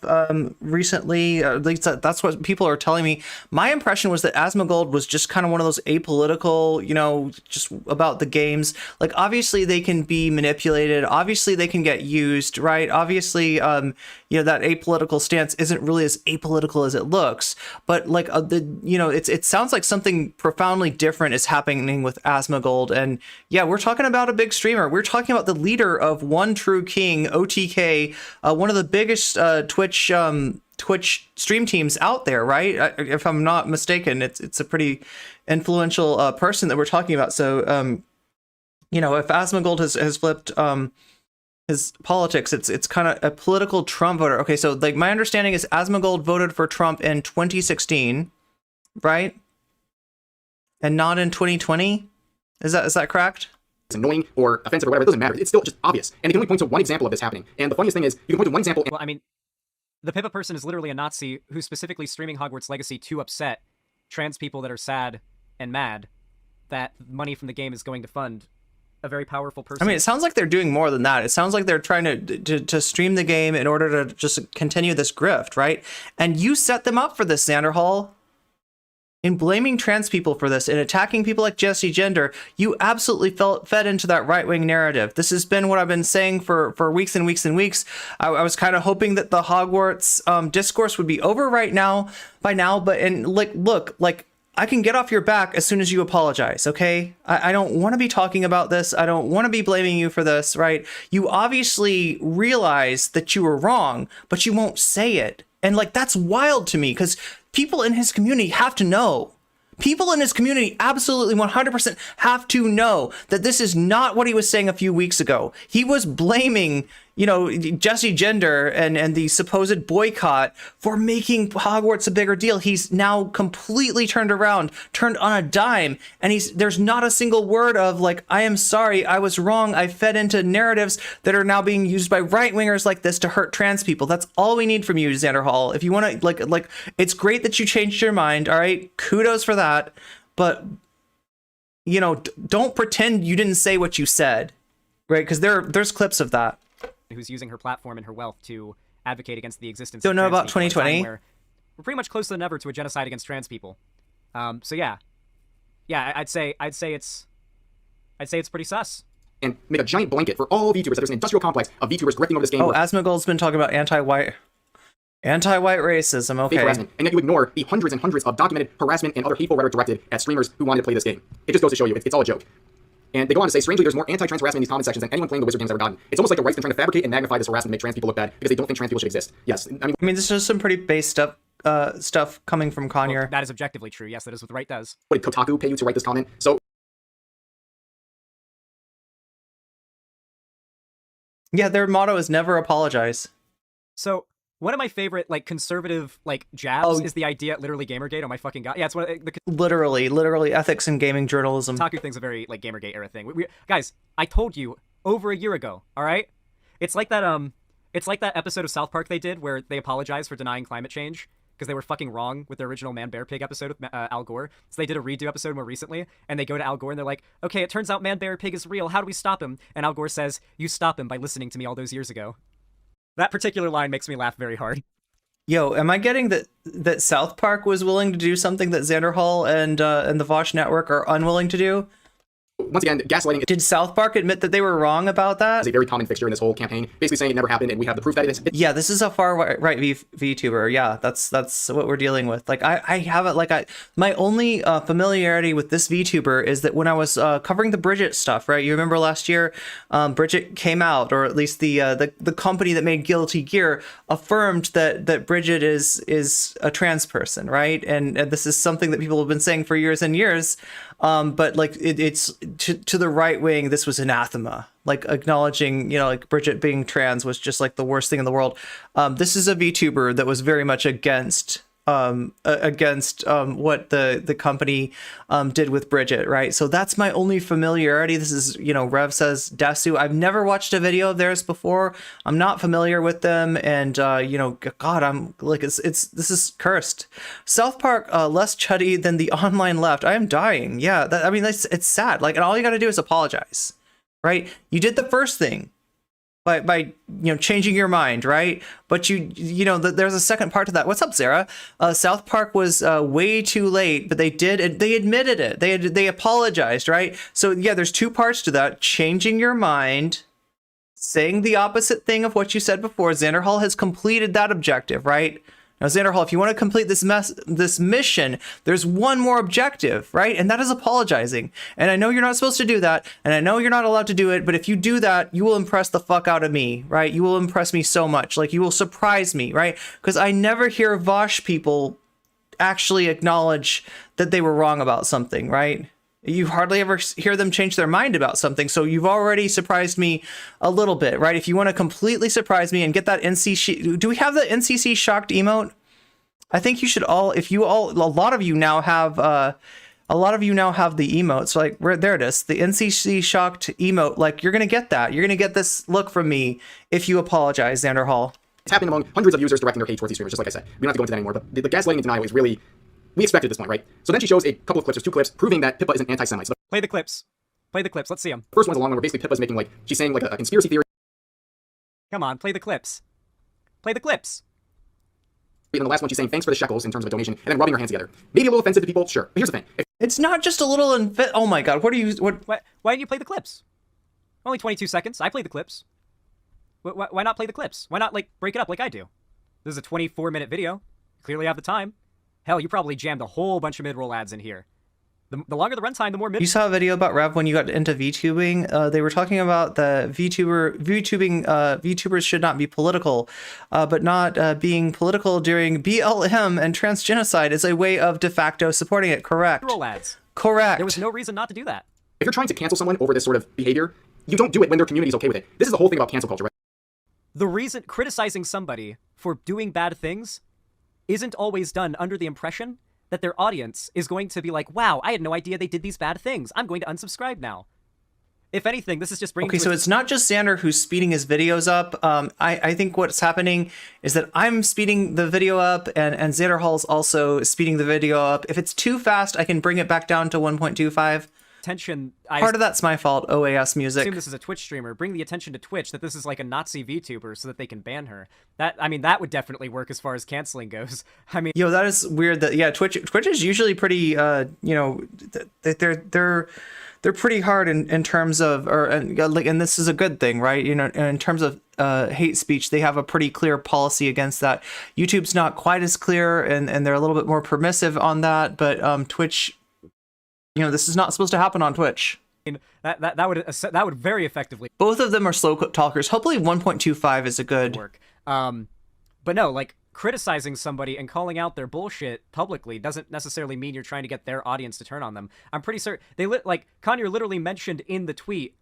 recently. At least that's what people are telling me. My impression was that Asmongold was just kind of one of those apolitical, just about the games. Like, obviously they can be manipulated. Obviously they can get used, right? Obviously, that apolitical stance isn't really as apolitical as it looks. But like it sounds like something profoundly different is happening with Asmongold, and yeah, we're talking about a big streamer. We're talking about the leader of One True King, OTK, one of the biggest Twitch Twitch stream teams out there, right? If I'm not mistaken, it's a pretty influential person that we're talking about. So, you know, if Asmongold has flipped his politics, it's kind of a political Trump voter. Okay, so like my understanding is Asmongold voted for Trump in 2016, right? And not in 2020. Is that correct? It's annoying or offensive or whatever, it doesn't matter. It's still just obvious. And they can only point to one example of this happening. And the funniest thing is, you can point to one example. Well, I mean, the Pippa person is literally a Nazi who's specifically streaming Hogwarts Legacy to upset trans people that are sad and mad that money from the game is going to fund a very powerful person. I mean, it sounds like they're doing more than that. It sounds like they're trying to stream the game in order to just continue this grift, right? And you set them up for this, Xanderhal. In blaming trans people for this and attacking people like Jesse Gender, you absolutely fed into that right-wing narrative. This has been what I've been saying for weeks and weeks and weeks. I was kind of hoping that the Hogwarts discourse would be over by now, but look, I can get off your back as soon as you apologize, okay? I don't want to be talking about this. I don't want to be blaming you for this, right? You obviously realize that you were wrong, but you won't say it. And like, that's wild to me because people in his community have to know. People in his community absolutely 100% have to know that this is not what he was saying a few weeks ago. He was blaming, you know, Jesse Gender and the supposed boycott for making Hogwarts a bigger deal. He's now completely turned around, turned on a dime, and there's not a single word of like, I am sorry, I was wrong, I fed into narratives that are now being used by right-wingers like this to hurt trans people. That's all we need from you, Xanderhal. If you want to, like, it's great that you changed your mind, all right? Kudos for that, but, you know, don't pretend you didn't say what you said, right? Because there's clips of that. Who's using her platform and her wealth to advocate against the existence Don't of know trans about people at a time 2020? where we're pretty much closer than ever to a genocide against trans people. So yeah, I'd say it's pretty sus. And make a giant blanket for all VTubers. There's an industrial complex of VTubers grifting over this game. Oh, Asmongold's been talking about anti-white racism. Okay. Fake harassment, and yet you ignore the hundreds and hundreds of documented harassment and other hateful rhetoric directed at streamers who wanted to play this game. It just goes to show you, it's all a joke. And they go on to say, strangely, there's more anti-trans harassment in these comment sections than anyone playing the Wizard games ever gotten. It's almost like the right's been trying to fabricate and magnify this harassment to make trans people look bad because they don't think trans people should exist. Yes, I mean this is some pretty base stuff coming from Conyer. Well, that is objectively true. Yes, that is what the right does. what did Kotaku pay you to write this comment? So Yeah, their motto is never apologize. So one of my favorite like conservative like jabs is the idea at literally Gamergate. Oh my fucking god! Yeah, it's one of the literally ethics in gaming journalism. Kotaku thing's a very like Gamergate era thing. Guys, I told you over a year ago. All right, it's like that episode of South Park they did where they apologized for denying climate change because they were fucking wrong with their original Man Bear Pig episode with Al Gore. So they did a redo episode more recently, and they go to Al Gore and they're like, "Okay, it turns out Man Bear Pig is real. How do we stop him?" And Al Gore says, "You stop him by listening to me all those years ago." That particular line makes me laugh very hard. Yo, am I getting that South Park was willing to do something that Xanderhal and the Vaush network are unwilling to do? once again, gaslighting Did South Park admit that they were wrong about that? is a very common fixture in this whole campaign, basically saying it never happened, and we have the proof that it is. Yeah, this is a far right VTuber. Yeah, that's what we're dealing with. Like I haven't my only familiarity with this VTuber is that when I was covering the Bridget stuff, right? You remember last year, Bridget came out, or at least the company that made Guilty Gear affirmed that Bridget is a trans person, right? And this is something that people have been saying for years and years. But like it's to the right wing, this was anathema. Like acknowledging, like Bridget being trans was just like the worst thing in the world. This is a VTuber that was very much against what the company did with Bridget, right? So that's my only familiarity. This is, Rev says Desu. I've never watched a video of theirs before. I'm not familiar with them, and God, I'm like this is cursed. South Park less chuddy than the online left. I am dying. Yeah, it's sad. Like, and all you got to do is apologize, right? You did the first thing by changing your mind, right? But there's a second part to that. What's up, Sarah? South Park was way too late, but they admitted it. They apologized, right? So yeah, there's two parts to that: changing your mind, saying the opposite thing of what you said before. Xanderhal has completed that objective, right? Now, Xanderhal, if you want to complete this mission, there's one more objective, right? And that is apologizing. And I know you're not supposed to do that, and I know you're not allowed to do it, but if you do that, you will impress the fuck out of me, right? You will impress me so much. Like, you will surprise me, right? Because I never hear Vaush people actually acknowledge that they were wrong about something, right? You hardly ever hear them change their mind about something. So you've already surprised me a little bit, right? If you want to completely surprise me and get that do we have the NCC shocked emote? I think you should all, a lot of you now have the emote. So like, there it is, the NCC shocked emote. Like, you're going to get that. You're going to get this look from me if you apologize, Xanderhal. It's happening among hundreds of users directing their hate towards these streamers, just like I said. We don't have to go into that anymore, but the gaslighting and denial is really, we expected at this point, right? So then she shows a couple of clips, there's 2 clips, proving that Pippa is an anti-Semite. So Play the clips. Play the clips. Let's see them. the first one's a long one where basically Pippa's making, like, she's saying, like, a conspiracy theory. Come on, play the clips. Play the clips. And then the last one, she's saying thanks for the shekels in terms of a donation, and then rubbing her hands together. Maybe a little offensive to people, sure. But here's the thing. It's not just a little oh my god, what? Why didn't you play the clips? Only 22 seconds. I played the clips. Why not play the clips? Why not, like, break it up like I do? This is a 24-minute video. You clearly have the time. Hell, you probably jammed a whole bunch of mid-roll ads in here. The longer the runtime, the more mid. You saw a video about Rev when you got into VTubing. They were talking about the VTubers should not be political, but not being political during BLM and transgenocide is a way of de facto supporting it. Correct. Mid-roll ads. Correct. There was no reason not to do that. If you're trying to cancel someone over this sort of behavior, you don't do it when their community is okay with it. This is the whole thing about cancel culture, right? The reason criticizing somebody for doing bad things isn't always done under the impression that their audience is going to be like, wow, I had no idea they did these bad things. I'm going to unsubscribe now. If anything, this is just bringing... Okay, so it's not just Xander who's speeding his videos up. I think what's happening is that I'm speeding the video up, and Xanderhal's also speeding the video up. If it's too fast, I can bring it back down to 1.25. Attention. Part of that's my fault, OAS music. I assume this is a Twitch streamer. Bring the attention to Twitch that this is like a Nazi VTuber so that they can ban her. That would definitely work as far as canceling goes. I mean, yo, that is weird. That Twitch is usually pretty. They're pretty hard in terms of, and this is a good thing, right? You know, in terms of hate speech, they have a pretty clear policy against that. YouTube's not quite as clear, and they're a little bit more permissive on that. But Twitch. You know, this is not supposed to happen on Twitch. That would very effectively. Both of them are slow talkers. Hopefully 1.25 is a good work. But no, like, criticizing somebody and calling out their bullshit publicly doesn't necessarily mean you're trying to get their audience to turn on them. I'm pretty certain like Conyer literally mentioned in the tweet,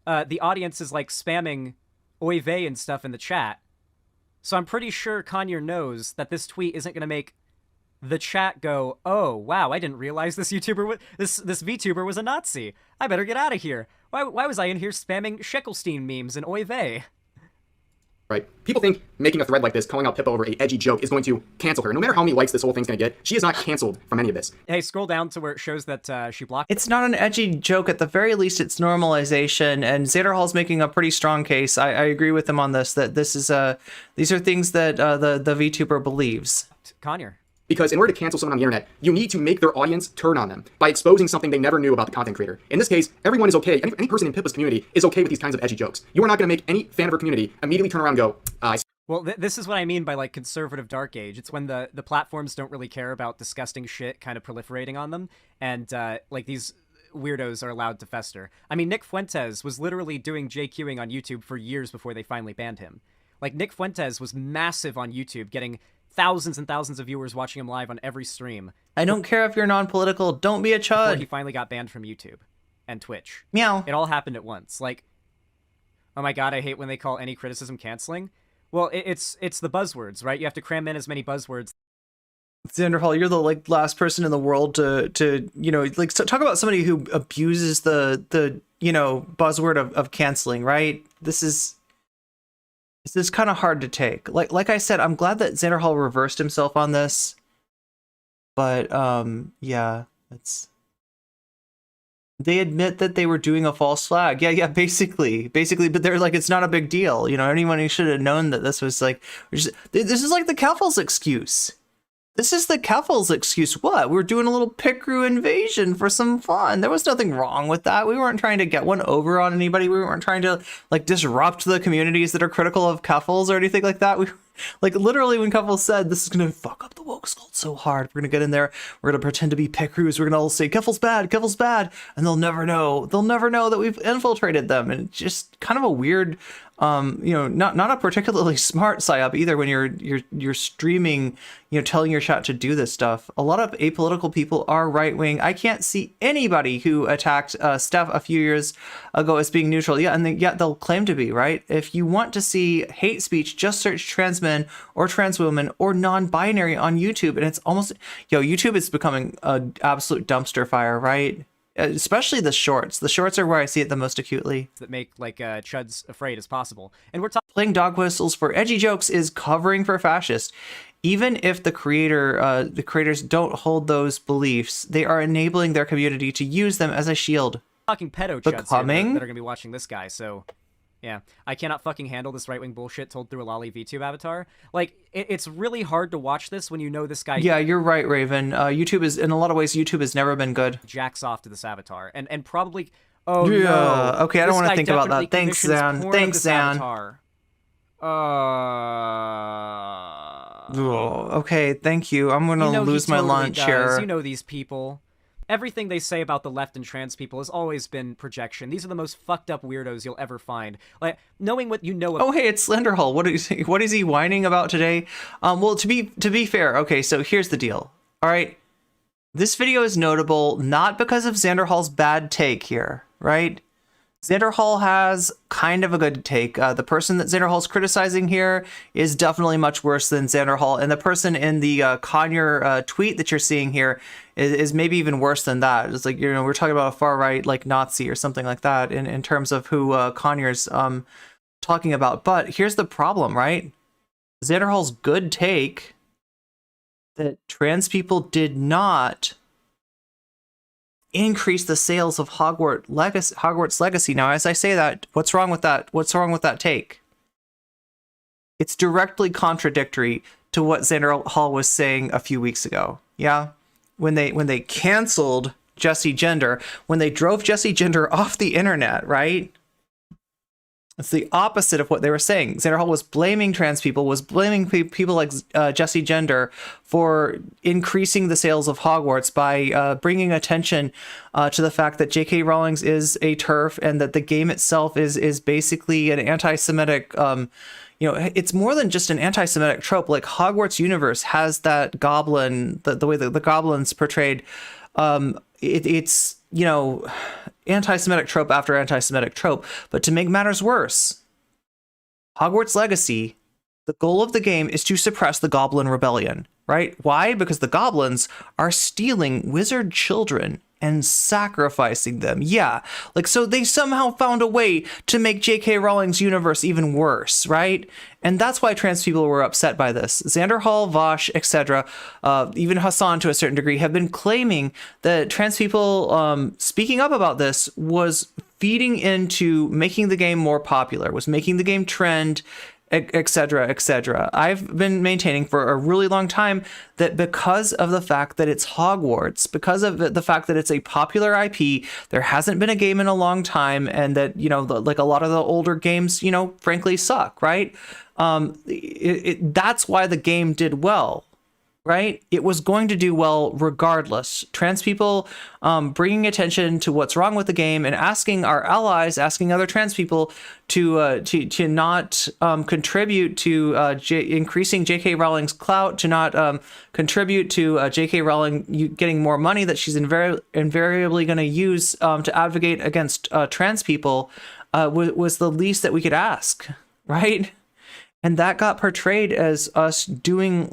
the audience is like spamming oy vey and stuff in the chat. So I'm pretty sure Conyer knows that this tweet isn't going to make the chat go, oh wow, I didn't realize this YouTuber this VTuber was a Nazi. I better get out of here. Why was I in here spamming Sheckelstein memes and oy vey? Right? People think making a thread like this, calling out Pippa over a edgy joke, is going to cancel her. No matter how many likes this whole thing's going to get, she is not canceled from any of this. Hey, scroll down to where it shows that she blocked. It's not an edgy joke. At the very least, it's normalization. And Xanderhal's making a pretty strong case. I agree with him on this. That this is these are things that the VTuber believes. Conyer. Because in order to cancel someone on the internet, you need to make their audience turn on them by exposing something they never knew about the content creator. In this case, everyone is okay. Any person in Pippa's community is okay with these kinds of edgy jokes. You are not going to make any fan of her community immediately turn around and go, Well, this is what I mean by, like, conservative dark age. It's when the platforms don't really care about disgusting shit kind of proliferating on them, and, like, these weirdos are allowed to fester. I mean, Nick Fuentes was literally doing JQing on YouTube for years before they finally banned him. Like, Nick Fuentes was massive on YouTube, getting thousands and thousands of viewers watching him live on every stream. I don't care if you're non-political. Don't be a chud. Before he finally got banned from YouTube and Twitch. Meow. It all happened at once. Like, oh my god, I hate when they call any criticism canceling. Well, it's the buzzwords, right? You have to cram in as many buzzwords. Xanderhal, you're the like last person in the world to you know, like talk about somebody who abuses the you know, buzzword of canceling, right? This is kind of hard to take. Like I said, I'm glad that Xanderhal reversed himself on this. But yeah, they admit that they were doing a false flag. Yeah, basically, but they're like, it's not a big deal. You know, anyone who should have known that this was like, this is like the Keffels excuse. This is the Keffels excuse. What? We're doing a little Picru invasion for some fun. There was nothing wrong with that. We weren't trying to get one over on anybody. We weren't trying to like disrupt the communities that are critical of Keffels or anything like that. Like literally when couples said this is gonna fuck up the woke cult so hard, we're gonna get in there, we're gonna pretend to be pet crews, we're gonna all say Keffel's bad, and they'll never know that we've infiltrated them. And it's just kind of a weird not a particularly smart psyop either when you're streaming, telling your chat to do this stuff. A lot of apolitical people are right-wing. I can't see anybody who attacked Steph a few years ago as being neutral. Yeah, and yet they'll claim to be, right? If you want to see hate speech, just search trans men or trans women or non-binary on YouTube, and it's almost, YouTube is becoming an absolute dumpster fire, right? Especially the shorts. The shorts are where I see it the most acutely. That make like chuds afraid as possible. And we're playing dog whistles for edgy jokes is covering for fascist. Even if the creators don't hold those beliefs, they are enabling their community to use them as a shield. talking pedo chuds here that are gonna be watching this guy. So yeah, I cannot fucking handle this right-wing bullshit told through a lolly VTube avatar. Like, it's really hard to watch this when you know this guy. Yeah, you're right, Raven. YouTube is, in a lot of ways, YouTube has never been good. Jacks off to this avatar, and probably. Oh yeah. No. Okay, I don't want to think about that. Thanks, Zan. Thanks, Zan. Okay, thank you. I'm gonna lose my lunch here. You know these people. Everything they say about the left and trans people has always been projection. These are the most fucked up weirdos you'll ever find. Like, knowing what you know. Oh, hey, it's Xanderhal. What is he whining about today? Well, to be fair, okay, so here's the deal. All right, this video is notable not because of Xanderhal's bad take here, right? Xanderhal has kind of a good take. The person that Xanderhal's criticizing here is definitely much worse than Xanderhal, and the person in the Conyer tweet that you're seeing here is maybe even worse than that. It's like, we're talking about a far right like Nazi or something like that in terms of who Conyer's talking about. But here's the problem, right? Xanderhal's good take that trans people did not increase the sales of Hogwarts Legacy. Now, as I say that, what's wrong with that? What's wrong with that take? It's directly contradictory to what Xanderhal was saying a few weeks ago. Yeah, when they canceled Jesse Gender, when they drove Jesse Gender off the internet, right? It's the opposite of what they were saying. Xanderhal was blaming trans people, was blaming people like Jesse Gender for increasing the sales of Hogwarts by bringing attention to the fact that J.K. Rowling is a TERF and that the game itself is basically an anti-Semitic. It's more than just an anti-Semitic trope. Like Hogwarts universe has that goblin, the way that the goblin's portrayed. It's anti-Semitic trope after anti-Semitic trope. But to make matters worse, Hogwarts Legacy, the goal of the game is to suppress the Goblin Rebellion, right? Why? Because the goblins are stealing wizard children and sacrificing them. Yeah, so they somehow found a way to make J.K. Rowling's universe even worse, right? And that's why trans people were upset by this. Xanderhal, Vaush, etc., even Hassan to a certain degree, have been claiming that trans people speaking up about this was feeding into making the game more popular, was making the game trend, etc., etc. I've been maintaining for a really long time that because of the fact that it's Hogwarts, because of the fact that it's a popular IP, there hasn't been a game in a long time, and that, like a lot of the older games, frankly suck, right? That's why the game did well, right? It was going to do well regardless. Trans people bringing attention to what's wrong with the game and asking our allies, asking other trans people to not contribute to increasing J.K. Rowling's clout, to not contribute to J.K. Rowling getting more money that she's invariably going to use to advocate against trans people, was the least that we could ask, right? And that got portrayed as us doing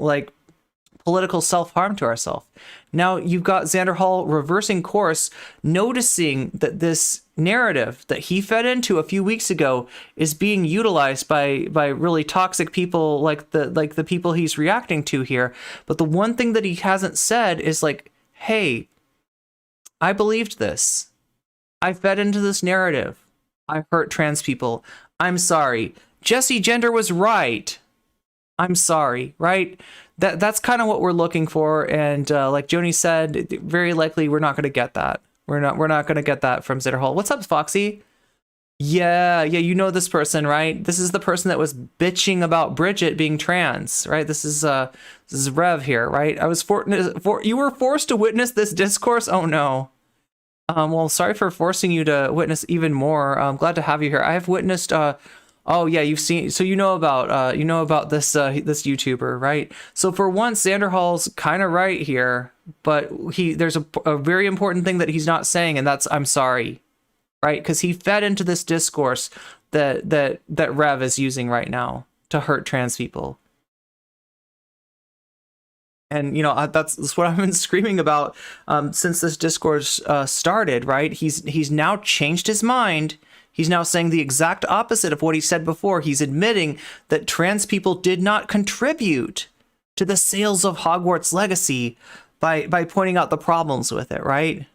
political self-harm to ourselves. Now you've got Xanderhal reversing course, noticing that this narrative that he fed into a few weeks ago is being utilized by really toxic people like the people he's reacting to here. But the one thing that he hasn't said is hey, I believed this. I fed into this narrative. I hurt trans people. I'm sorry. Jesse Gender was right. I'm sorry, right? That's kind of what we're looking for, and like Joni said, very likely we're not going to get that. We're not going to get that from Xanderhal. What's up, Foxy? Yeah, you know this person, right? This is the person that was bitching about Bridget being trans, right? This is Rev here, right? You were forced to witness this discourse. Oh no. Well, sorry for forcing you to witness even more. I'm glad to have you here. I have witnessed. Oh yeah, you've seen. So you know about this this YouTuber, right? So for once, Xanderhal's kind of right here, but there's a very important thing that he's not saying, and that's I'm sorry. Right, because he fed into this discourse that Rev is using right now to hurt trans people, and that's what I've been screaming about since this discourse started. Right, he's now changed his mind. He's now saying the exact opposite of what he said before. He's admitting that trans people did not contribute to the sales of Hogwarts Legacy by pointing out the problems with it. Right.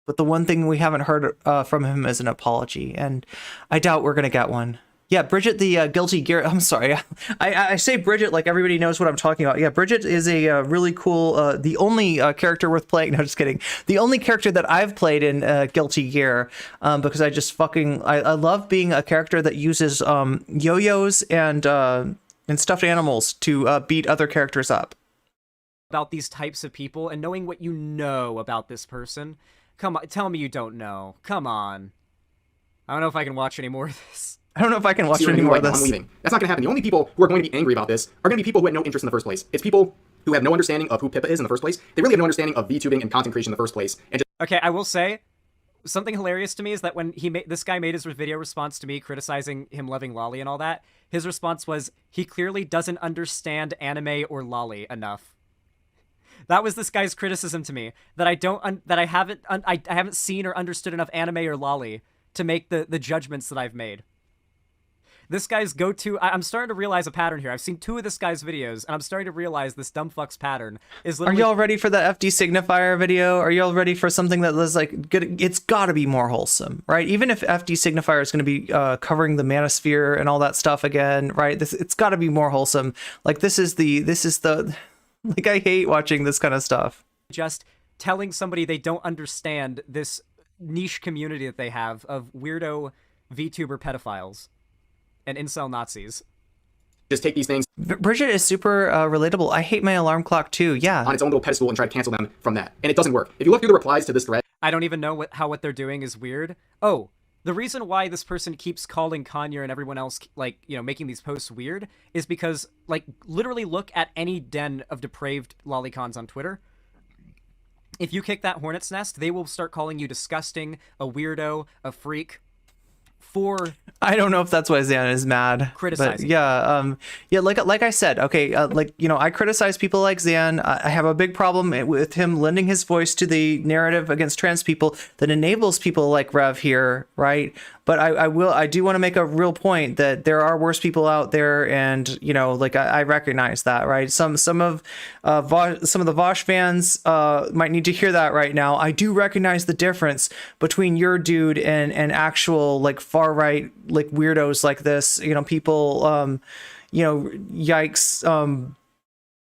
But the one thing we haven't heard from him is an apology, and I doubt we're gonna get one. Yeah, Bridget the guilty gear. I'm sorry, I say Bridget like everybody knows what I'm talking about. Yeah, Bridget is a really cool, the only character worth playing. No, just kidding. The only character that I've played in Guilty Gear, because I just I love being a character that uses yo-yos and stuffed animals to beat other characters up. About these types of people and knowing what you know about this person. Come on, tell me you don't know. Come on. I don't know if I can watch any more of this. I don't know if I can watch any more of this. I'm leaving. That's not going to happen. The only people who are going to be angry about this are going to be people who had no interest in the first place. It's people who have no understanding of who Pippa is in the first place. They really have no understanding of VTubing and content creation in the first place. And okay, I will say, something hilarious to me is that when this guy made his video response to me criticizing him loving Lolly and all that, his response was, he clearly doesn't understand anime or Lolly enough. That was this guy's criticism to me, that I haven't seen or understood enough anime or Lolly to make the judgments that I've made. This guy's I'm starting to realize a pattern here. I've seen 2 of this guy's videos, and I'm starting to realize this dumb fuck's pattern is literally... Are y'all ready for the FD Signifier video? Are y'all ready for something that is like good? It's got to be more wholesome, right? Even if FD Signifier is going to be covering the manosphere and all that stuff again, right? It's got to be more wholesome. Like this is the like, I hate watching this kind of stuff. Just telling somebody they don't understand this niche community that they have of weirdo VTuber pedophiles and incel Nazis. Just take these things. Bridget is super relatable. I hate my alarm clock too. Yeah. On its own little pedestal and try to cancel them from that. And it doesn't work. If you look through the replies to this thread... I don't even know how what they're doing is weird. Oh, the reason why this person keeps calling Kanye and everyone else, like, making these posts weird is because, like, literally look at any den of depraved lolicons on Twitter. If you kick that hornet's nest, they will start calling you disgusting, a weirdo, a freak. I don't know if that's why Xan is mad. Criticizing. But yeah, like I said, okay, I criticize people like Xan. I have a big problem with him lending his voice to the narrative against trans people that enables people like Rev here, right? But I do want to make a real point that there are worse people out there, and I recognize that, right? Some of the Vaush fans might need to hear that right now. I do recognize the difference between your dude and actual like far right like weirdos like this. People, yikes,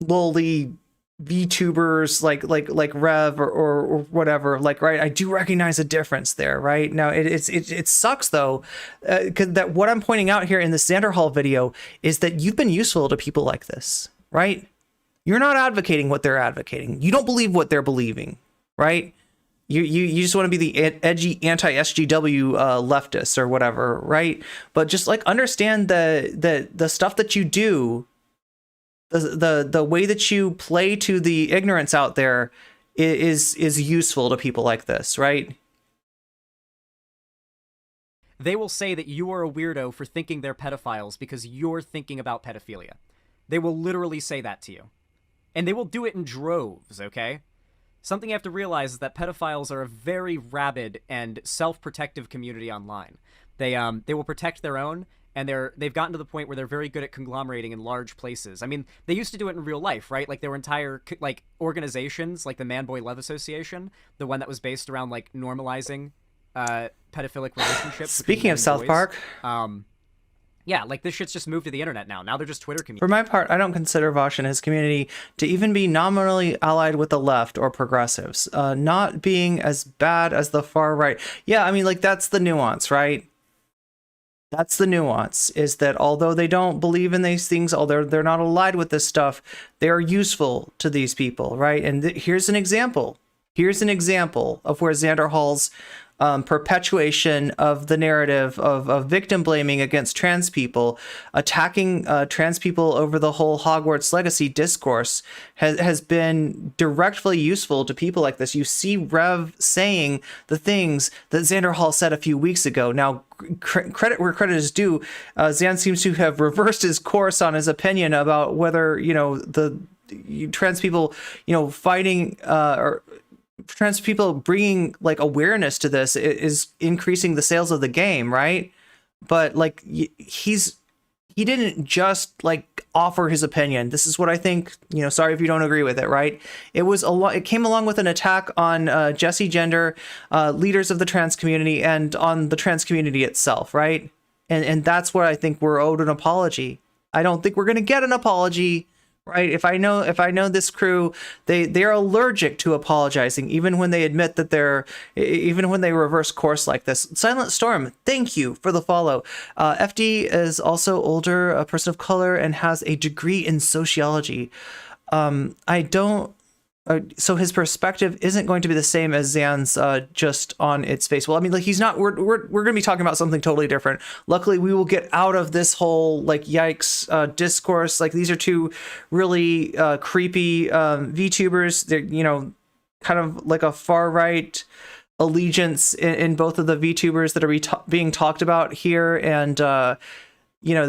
lowly VTubers like Rev or whatever, like, right? I do recognize a difference there, right? Now it sucks though, because that what I'm pointing out here in the Xanderhal video is that you've been useful to people like this, right? You're not advocating what they're advocating. You don't believe what they're believing, right? You just want to be the edgy anti-SGW leftist or whatever, right? But just like understand the stuff that you do. The way that you play to the ignorance out there is useful to people like this, right? They will say that you are a weirdo for thinking they're pedophiles because you're thinking about pedophilia. They will literally say that to you. And they will do it in droves, okay? Something you have to realize is that pedophiles are a very rabid and self-protective community online. They will protect their own, and they've gotten to the point where they're very good at conglomerating in large places. I mean, they used to do it in real life, right? Like, there were entire, like, organizations, like the Man Boy Love Association, the one that was based around, like, normalizing pedophilic relationships. Speaking of South Park. Yeah, like, this shit's just moved to the internet now. Now they're just Twitter community. For my part, I don't consider Vaush and his community to even be nominally allied with the left or progressives. Not being as bad as the far right. Yeah, I mean, like, that's the nuance, right? That's the nuance, is that although they don't believe in these things, although they're not allied with this stuff, they are useful to these people, right? And here's an example. Here's an example of where Xanderhal's perpetuation of the narrative of victim blaming against trans people, attacking trans people over the whole Hogwarts legacy discourse has been directly useful to people like this. You see Rev saying the things that Xanderhal said a few weeks ago. Now, credit where credit is due, Xan seems to have reversed his course on his opinion about whether, the trans people, fighting or trans people bringing like awareness to this is increasing the sales of the game, right? But like he didn't just like offer his opinion. This is what I think, sorry if you don't agree with it, right? It came along with an attack on Jesse Gender, leaders of the trans community, and on the trans community itself, right? And that's where I think we're owed an apology. I don't think we're going to get an apology, right? If I know this crew, they're allergic to apologizing, even when they admit that even when they reverse course like this. Silent Storm, thank you for the follow. FD is also older, a person of color, and has a degree in sociology. So his perspective isn't going to be the same as Zan's just on its face. Well, I mean, like he's not. We're going to be talking about something totally different. Luckily, we will get out of this whole like yikes discourse. Like these are two really creepy VTubers. They're kind of like a far right allegiance in both of the VTubers that are being talked about here, and you've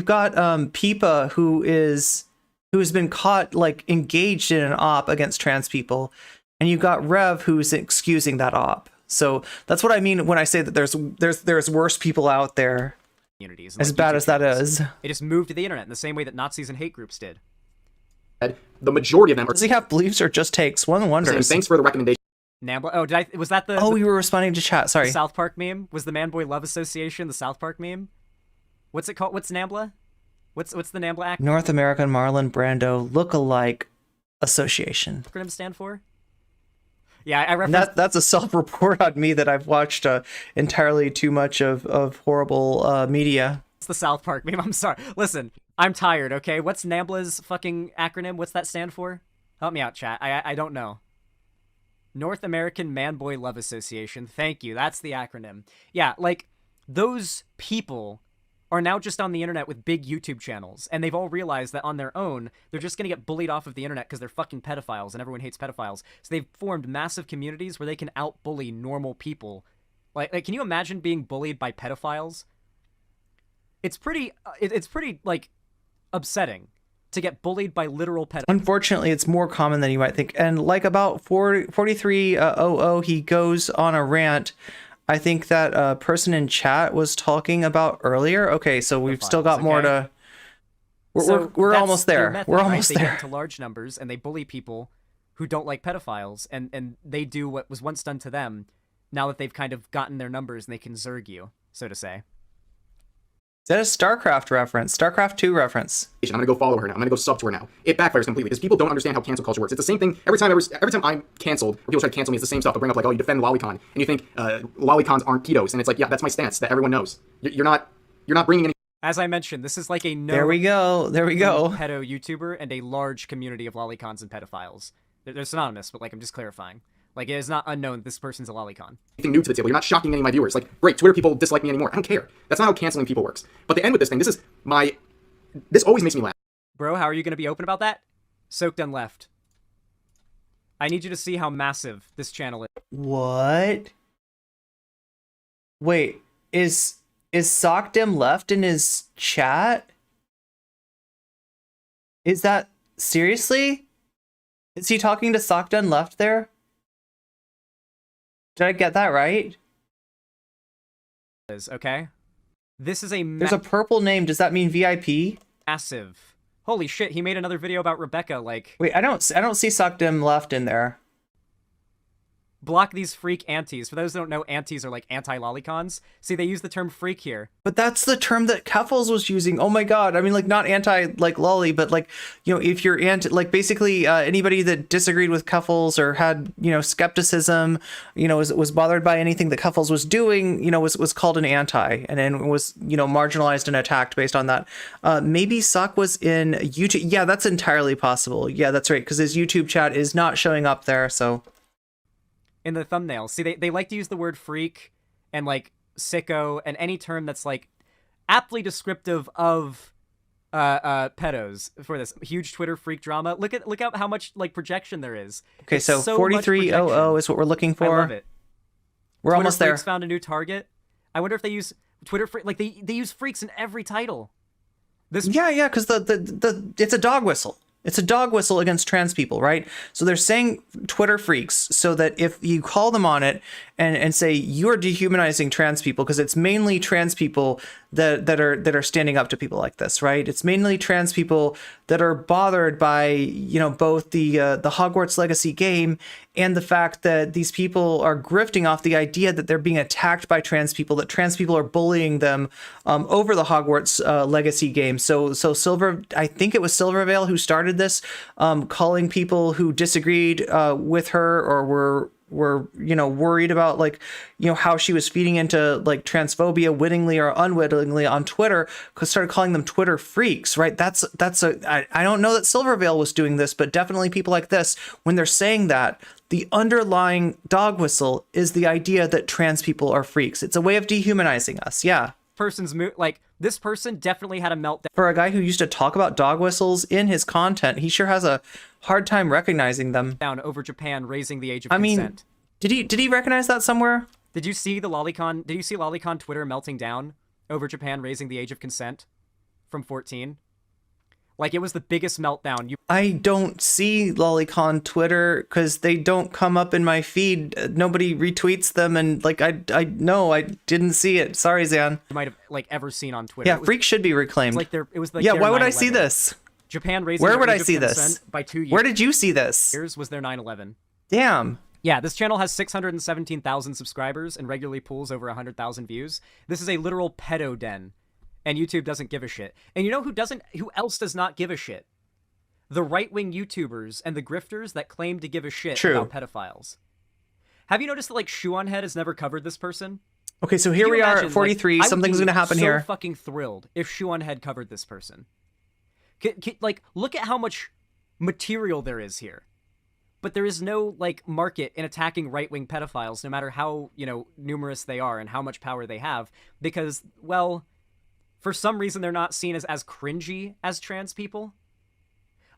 got Peepa who's been caught like engaged in an op against trans people, and you've got Rev who's excusing that op. So that's what I mean when I say that there's worse people out there. Communities, as bad as that is. It just moved to the internet in the same way that Nazis and hate groups did. The majority of them are. Does he have beliefs or just takes? One wonders. Thanks for the recommendation. Nambla. Oh, was that the? Oh, you were responding to chat. Sorry. The South Park meme was the Man Boy Love Association. The South Park meme. What's it called? What's NAMBLA? What's the NAMBLA act? North American Marlon Brando Lookalike Association. Acronym stand for? Yeah, I referenced... That's a self-report on me that I've watched entirely too much of horrible media. It's the South Park meme. I'm sorry. Listen, I'm tired, okay? What's NAMBLA's fucking acronym? What's that stand for? Help me out, chat. I don't know. North American Man Boy Love Association. Thank you. That's the acronym. Yeah, like, those people are now just on the internet with big YouTube channels, and they've all realized that on their own, they're just gonna get bullied off of the internet because they're fucking pedophiles, and everyone hates pedophiles. So they've formed massive communities where they can out-bully normal people. Like, can you imagine being bullied by pedophiles? It's pretty, like, upsetting to get bullied by literal pedophiles. Unfortunately, it's more common than you might think. And like about 4300, he goes on a rant. I think that person in chat was talking about earlier. Okay, so we've still got more to. We're almost there. Method, we're almost right? there. They get to large numbers and they bully people who don't like pedophiles, and they do what was once done to them. Now that they've kind of gotten their numbers and they can zerg you, so to say. Is that a StarCraft reference? StarCraft 2 reference. I'm gonna go follow her now. I'm gonna go sub to her now. It backfires completely because people don't understand how cancel culture works. It's the same thing every time I'm canceled, or people try to cancel me. It's the same stuff. They'll bring up like, oh, you defend lolicon, and you think lolicons aren't pedos, and it's like, yeah, that's my stance that everyone knows. You're not bringing any. As I mentioned, this is like a There we go. pedo YouTuber and a large community of lolicons and pedophiles. They're synonymous, but like I'm just clarifying. Like, it is not unknown that this person's a lolicon. Anything new to the table. You're not shocking any of my viewers. Like, great, Twitter people dislike me anymore. I don't care. That's not how canceling people works. But the end with this thing, this always makes me laugh. Bro, how are you going to be open about that? Soaked and left. I need you to see how massive this channel is. What? Wait, is Sockdem left in his chat? Is that seriously? Is he talking to Sockdem left there? Did I get that right? Okay? This is a There's a purple name. Does that mean VIP? massive. Holy shit, he made another video about Rebecca, like... Wait, I don't see Sockdem left in there. block these freak antis. For those who don't know, antis are like anti-lolicons. See, they use the term freak here. But that's the term that Keffels was using. Oh my god. I mean, like, not anti like lolly, but like, you know, if you're anti, like, basically anybody that disagreed with Keffels or had, you know, skepticism, you know, was bothered by anything that Keffels was doing, you know, was called an anti, and then was, you know, marginalized and attacked based on that. Maybe Sock was in YouTube. Yeah, that's entirely possible. Yeah, that's right, because his YouTube chat is not showing up there, so. In the thumbnail. See, they like to use the word freak and like sicko and any term that's like aptly descriptive of pedos for this huge Twitter freak drama. Look at how much like projection there is. Okay, It's so so 4300 is what we're looking for. I love it. We're Twitter almost there. Freaks found a new target. I wonder if they use Twitter freak, like they use freaks in every title. This Yeah, because the it's a dog whistle. It's a dog whistle against trans people, right? So they're saying Twitter freaks so that if you call them on it and say you're dehumanizing trans people, because it's mainly trans people that are standing up to people like this, right? It's mainly trans people that are bothered by, you know, both the Hogwarts Legacy game and the fact that these people are grifting off the idea that they're being attacked by trans people, that trans people are bullying them over the Hogwarts Legacy game. So I think it was Silvervale who started this, calling people who disagreed with her or were you know, worried about, like, you know, how she was feeding into like transphobia wittingly or unwittingly on Twitter, started calling them Twitter freaks, right? I don't know that Silvervale was doing this, but definitely people like this, when they're saying that, the underlying dog whistle is the idea that trans people are freaks. It's a way of dehumanizing us. Yeah. person's like this person definitely had a meltdown. For a guy who used to talk about dog whistles in his content, he sure has a hard time recognizing them. Down over Japan raising the age of consent. Did he recognize that somewhere? Did you see the Lolicon? Did you see Lolicon Twitter melting down over Japan raising the age of consent from 14? Like, it was the biggest meltdown. I don't see Lolicon Twitter because they don't come up in my feed. Nobody retweets them, and like I didn't see it. Sorry, Zan. You might have like ever seen on Twitter. Yeah, freaks should be reclaimed. It was like yeah. Why would I see this? Japan raising. Where their would age I of see this? consent by 2 years. Where did you see this? Years was their 9/11. Damn. Yeah, this channel has 617,000 subscribers and regularly pulls over 100,000 views. This is a literal pedo den, and YouTube doesn't give a shit. And you know who else does not give a shit? The right-wing YouTubers and the grifters that claim to give a shit about pedophiles. Have you noticed that, like, Shoe-on-Head has never covered this person? Okay, so here we are at 43. Like, something's going to happen here. here. I would be so fucking thrilled if Shoe-on-Head covered this person. Like, look at how much material there is here. But there is no, like, market in attacking right-wing pedophiles, no matter how, numerous they are and how much power they have. Because, well, for some reason they're not seen as cringy as trans people.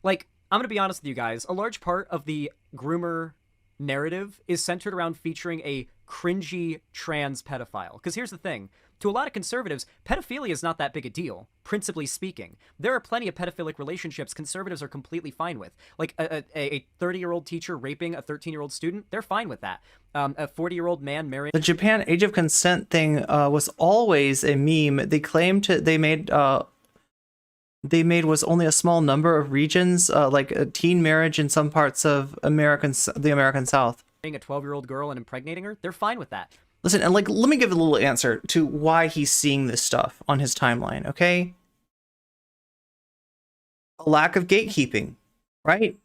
Like, I'm going to be honest with you guys. A large part of the groomer narrative is centered around featuring a cringy trans pedophile. Because here's the thing. To a lot of conservatives, pedophilia is not that big a deal, principally speaking. There are plenty of pedophilic relationships conservatives are completely fine with. Like a 30-year-old teacher raping a 13-year-old student, they're fine with that. A 40-year-old man marrying... The Japan age of consent thing was always a meme. They claimed they made was only a small number of regions, like a teen marriage in some parts of the American South. A 12-year-old girl and impregnating her, they're fine with that. Listen, and like, let me give a little answer to why he's seeing this stuff on his timeline, okay? A lack of gatekeeping, right?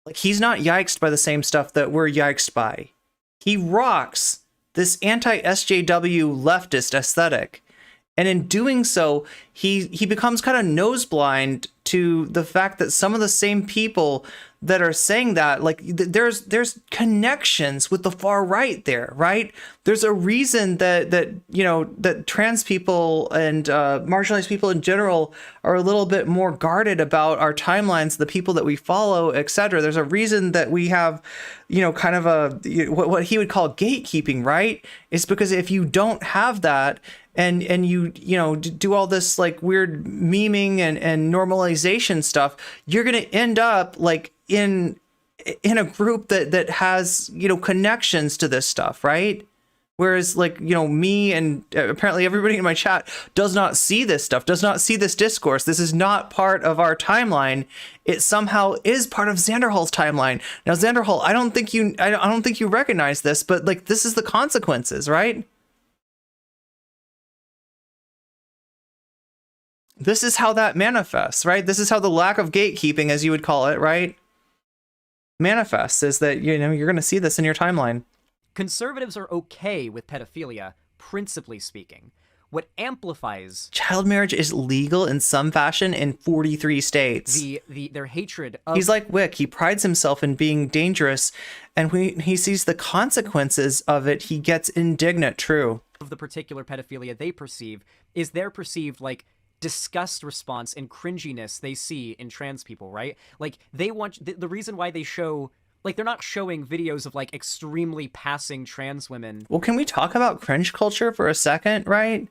Like, he's not yiked by the same stuff that we're yiked by. He rocks this anti-SJW leftist aesthetic. And in doing so, he becomes kind of noseblind to the fact that some of the same people that are saying that, like, there's connections with the far right there, right? There's a reason that trans people and marginalized people in general are a little bit more guarded about our timelines, the people that we follow, etc. There's a reason that we have, kind of what he would call gatekeeping, right? It's because if you don't have that, and you do all this like weird memeing and normalization stuff, you're gonna end up like in a group that has connections to this stuff, right? Whereas, like, you know, me and apparently everybody in my chat does not see this stuff, does not see this discourse. This is not part of our timeline. It somehow is part of Xanderhal's timeline. Now, Xanderhal, I don't think you recognize this, but like, this is the consequences, right? This is how that manifests, right? This is how the lack of gatekeeping, as you would call it, right, manifests, is that, you know, you're going to see this in your timeline. Conservatives are okay with pedophilia, principally speaking. What amplifies child marriage is legal in some fashion in 43 states. Their hatred of... He's like Wick. He prides himself in being dangerous, and when he sees the consequences of it, he gets indignant. True. Of the particular pedophilia they perceive is their perceived, like, disgust response and cringiness they see in trans people, right? Like, they want... The reason why they show... Like, they're not showing videos of, like, extremely passing trans women. Well, can we talk about cringe culture for a second, right?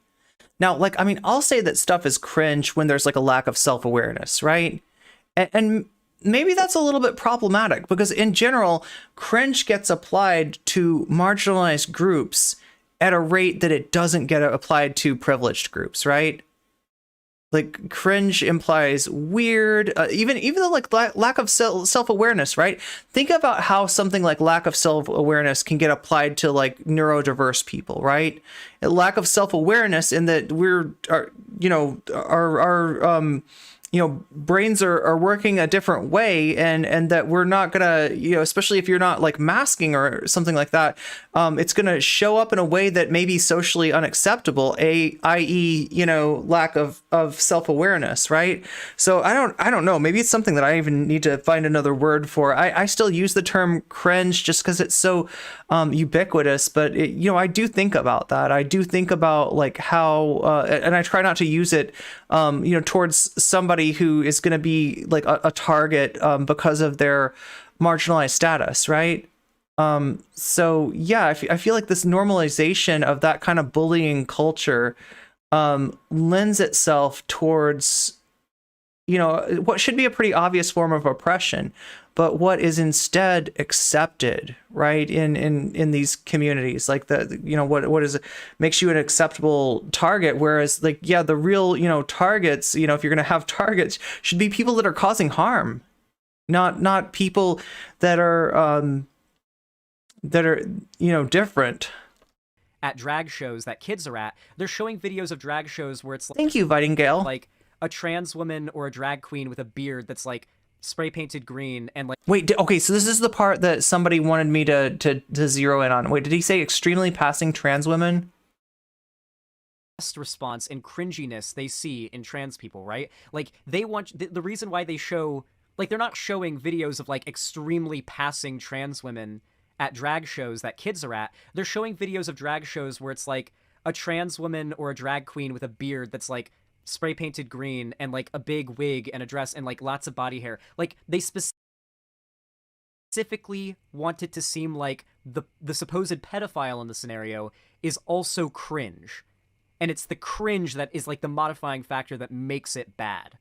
Now, like, I mean, I'll say that stuff is cringe when there's, like, a lack of self-awareness, right? And maybe that's a little bit problematic, because in general, cringe gets applied to marginalized groups at a rate that it doesn't get applied to privileged groups, right? Like, cringe implies weird, even though, like, lack of self-awareness, right? Think about how something like lack of self-awareness can get applied to, like, neurodiverse people, right? A lack of self-awareness in that our brains are working a different way, and that we're not gonna, you know, especially if you're not, like, masking or something like that, it's gonna show up in a way that may be socially unacceptable, i.e., you know, lack of self-awareness, right? So I don't know, maybe it's something that I even need to find another word for. I still use the term cringe just because it's so ubiquitous, but you know, I do think about that. I do think about, like, how and I try not to use it you know, towards somebody who is going to be, like, a target because of their marginalized status, right? So yeah, I feel like this normalization of that kind of bullying culture lends itself towards, you know, what should be a pretty obvious form of oppression, but what is instead accepted, right, in these communities, like the, you know, what is makes you an acceptable target, whereas, like, yeah, the real, you know, targets, you know, if you're gonna have targets, should be people that are causing harm, not people that are you know, different. At drag shows that kids are at, they're showing videos of drag shows where it's like, thank you, Vitingale, like a trans woman or a drag queen with a beard that's, like, spray painted green, and, like, wait, okay, so this is the part that somebody wanted me to zero in on. Wait, did he say extremely passing trans women? Response and cringiness they see in trans people, right? Like, they want the reason why they show, like, they're not showing videos of, like, extremely passing trans women at drag shows that kids are at. They're showing videos of drag shows where it's like a trans woman or a drag queen with a beard that's, like, spray painted green and, like, a big wig and a dress and, like, lots of body hair. Like, they specifically want it to seem like the supposed pedophile in the scenario is also cringe. And it's the cringe that is, like, the modifying factor that makes it bad.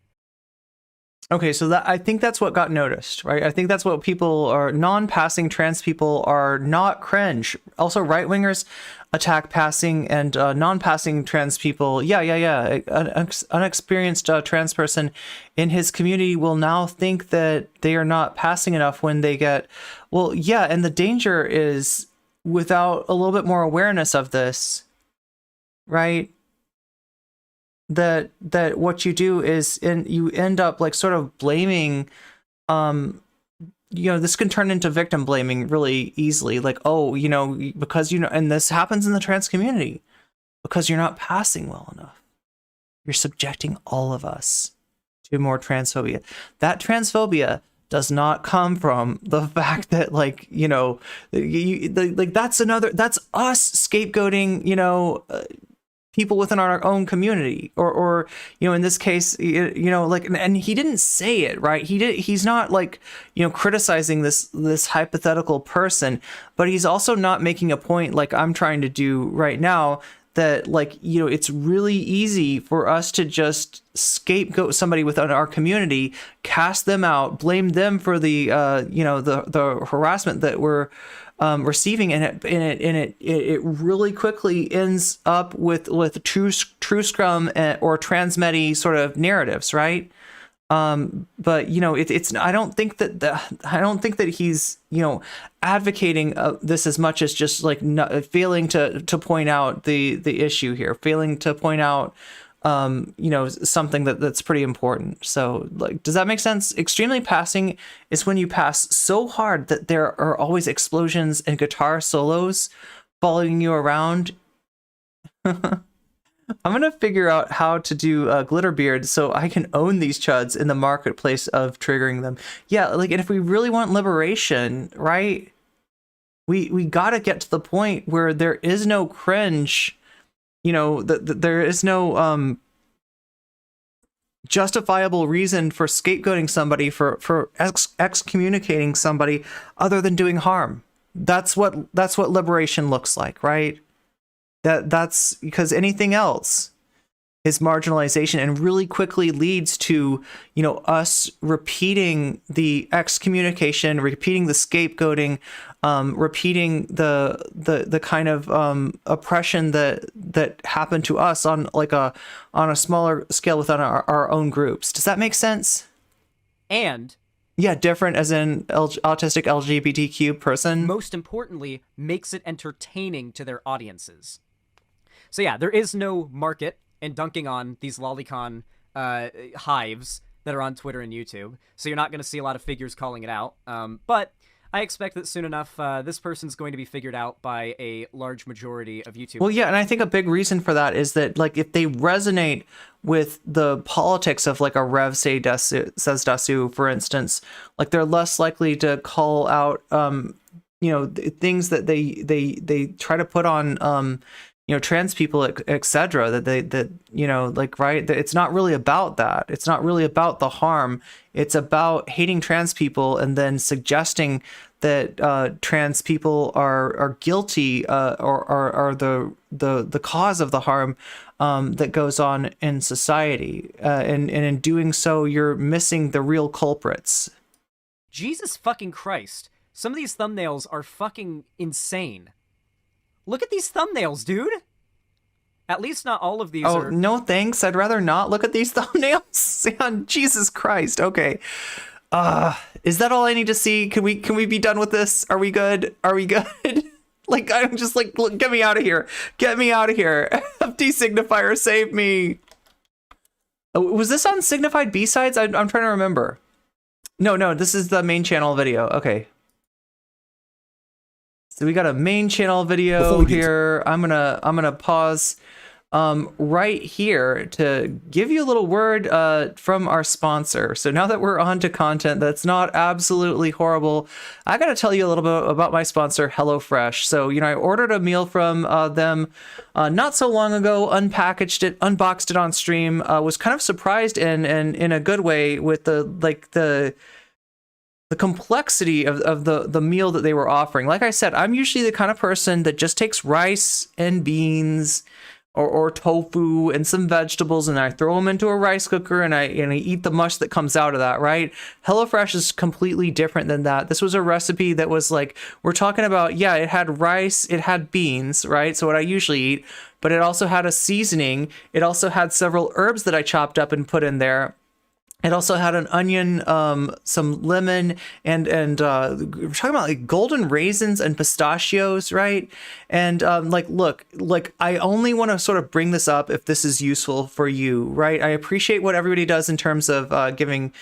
Okay, so I think that's what got noticed, right? I think that's what people are, non-passing trans people are not cringe. Also, right-wingers attack passing and non-passing trans people. Yeah. An unexperienced trans person in his community will now think that they are not passing enough when they get, well, yeah, and the danger is, without a little bit more awareness of this, right? That what you do is, you end up, like, sort of blaming, you know, this can turn into victim blaming really easily. Like, oh, you know, because, you know, and this happens in the trans community, because you're not passing well enough, you're subjecting all of us to more transphobia. That transphobia does not come from the fact that, like, you know, like, that's us scapegoating, you know, people within our own community, or you know, in this case, you know, like, and he didn't say it, right? He's not, like, you know, criticizing this hypothetical person, but he's also not making a point, like I'm trying to do right now, that, like, you know, it's really easy for us to just scapegoat somebody within our community, cast them out, blame them for the you know, the harassment that we're receiving, and it really quickly ends up with true scrum or transmedi sort of narratives, right? But it's I don't think that he's advocating this as much as just like failing to point out the issue here, failing to point out something that's pretty important. So, like, does that make sense? Extremely passing is when you pass so hard that there are always explosions and guitar solos following you around. I'm gonna figure out how to do Glitterbeard so I can own these chuds in the marketplace of triggering them. Yeah, like, and if we really want liberation, right? We gotta get to the point where there is no cringe. There is no justifiable reason for scapegoating somebody, for excommunicating somebody other than doing harm. That's what liberation looks like, right? That's because anything else is marginalization, and really quickly leads to us repeating the excommunication, repeating the scapegoating, repeating the kind of oppression that happened to us on a smaller scale within our own groups. Does that make sense? And yeah, different as in autistic LGBTQ person. Most importantly, makes it entertaining to their audiences. So yeah, there is no market in dunking on these lolicon hives that are on Twitter and YouTube. So you're not going to see a lot of figures calling it out. But I expect that soon enough, this person's going to be figured out by a large majority of YouTube. Well, yeah, and I think a big reason for that is that, like, if they resonate with the politics of, like, a Rev Says Dasu, for instance, like, they're less likely to call out, things that they try to put on, trans people, etc. Right? It's not really about that. It's not really about the harm. It's about hating trans people and then suggesting that trans people are guilty or are the cause of the harm that goes on in society. And in doing so, you're missing the real culprits. Jesus fucking Christ. Some of these thumbnails are fucking insane. Look at these thumbnails, dude. At least not all of these are... no thanks. I'd rather not look at these thumbnails. Jesus Christ. Okay. Is that all I need to see? Can we be done with this? Are we good? Like, I'm just like, look, get me out of here. Get me out of here. FD Signifier, save me. Was this on Signified B-Sides? I'm trying to remember. No, this is the main channel video. Okay. So we got a main channel video here. I'm gonna pause right here to give you a little word from our sponsor. So now that we're on to content that's not absolutely horrible, I gotta tell you a little bit about my sponsor, HelloFresh. So I ordered a meal from them not so long ago, unpackaged it, unboxed it on stream. Was kind of surprised and in a good way with the complexity of the meal that they were offering. Like I said, I'm usually the kind of person that just takes rice and beans or tofu and some vegetables, and I throw them into a rice cooker and I eat the mush that comes out of that, right? HelloFresh is completely different than that. This was a recipe that was like, we're talking about, yeah, it had rice, it had beans, right? So what I usually eat, but it also had a seasoning. It also had several herbs that I chopped up and put in there. It also had an onion, some lemon, and we're talking about like golden raisins and pistachios, right? And look, I only want to sort of bring this up if this is useful for you, right? I appreciate what everybody does in terms of giving,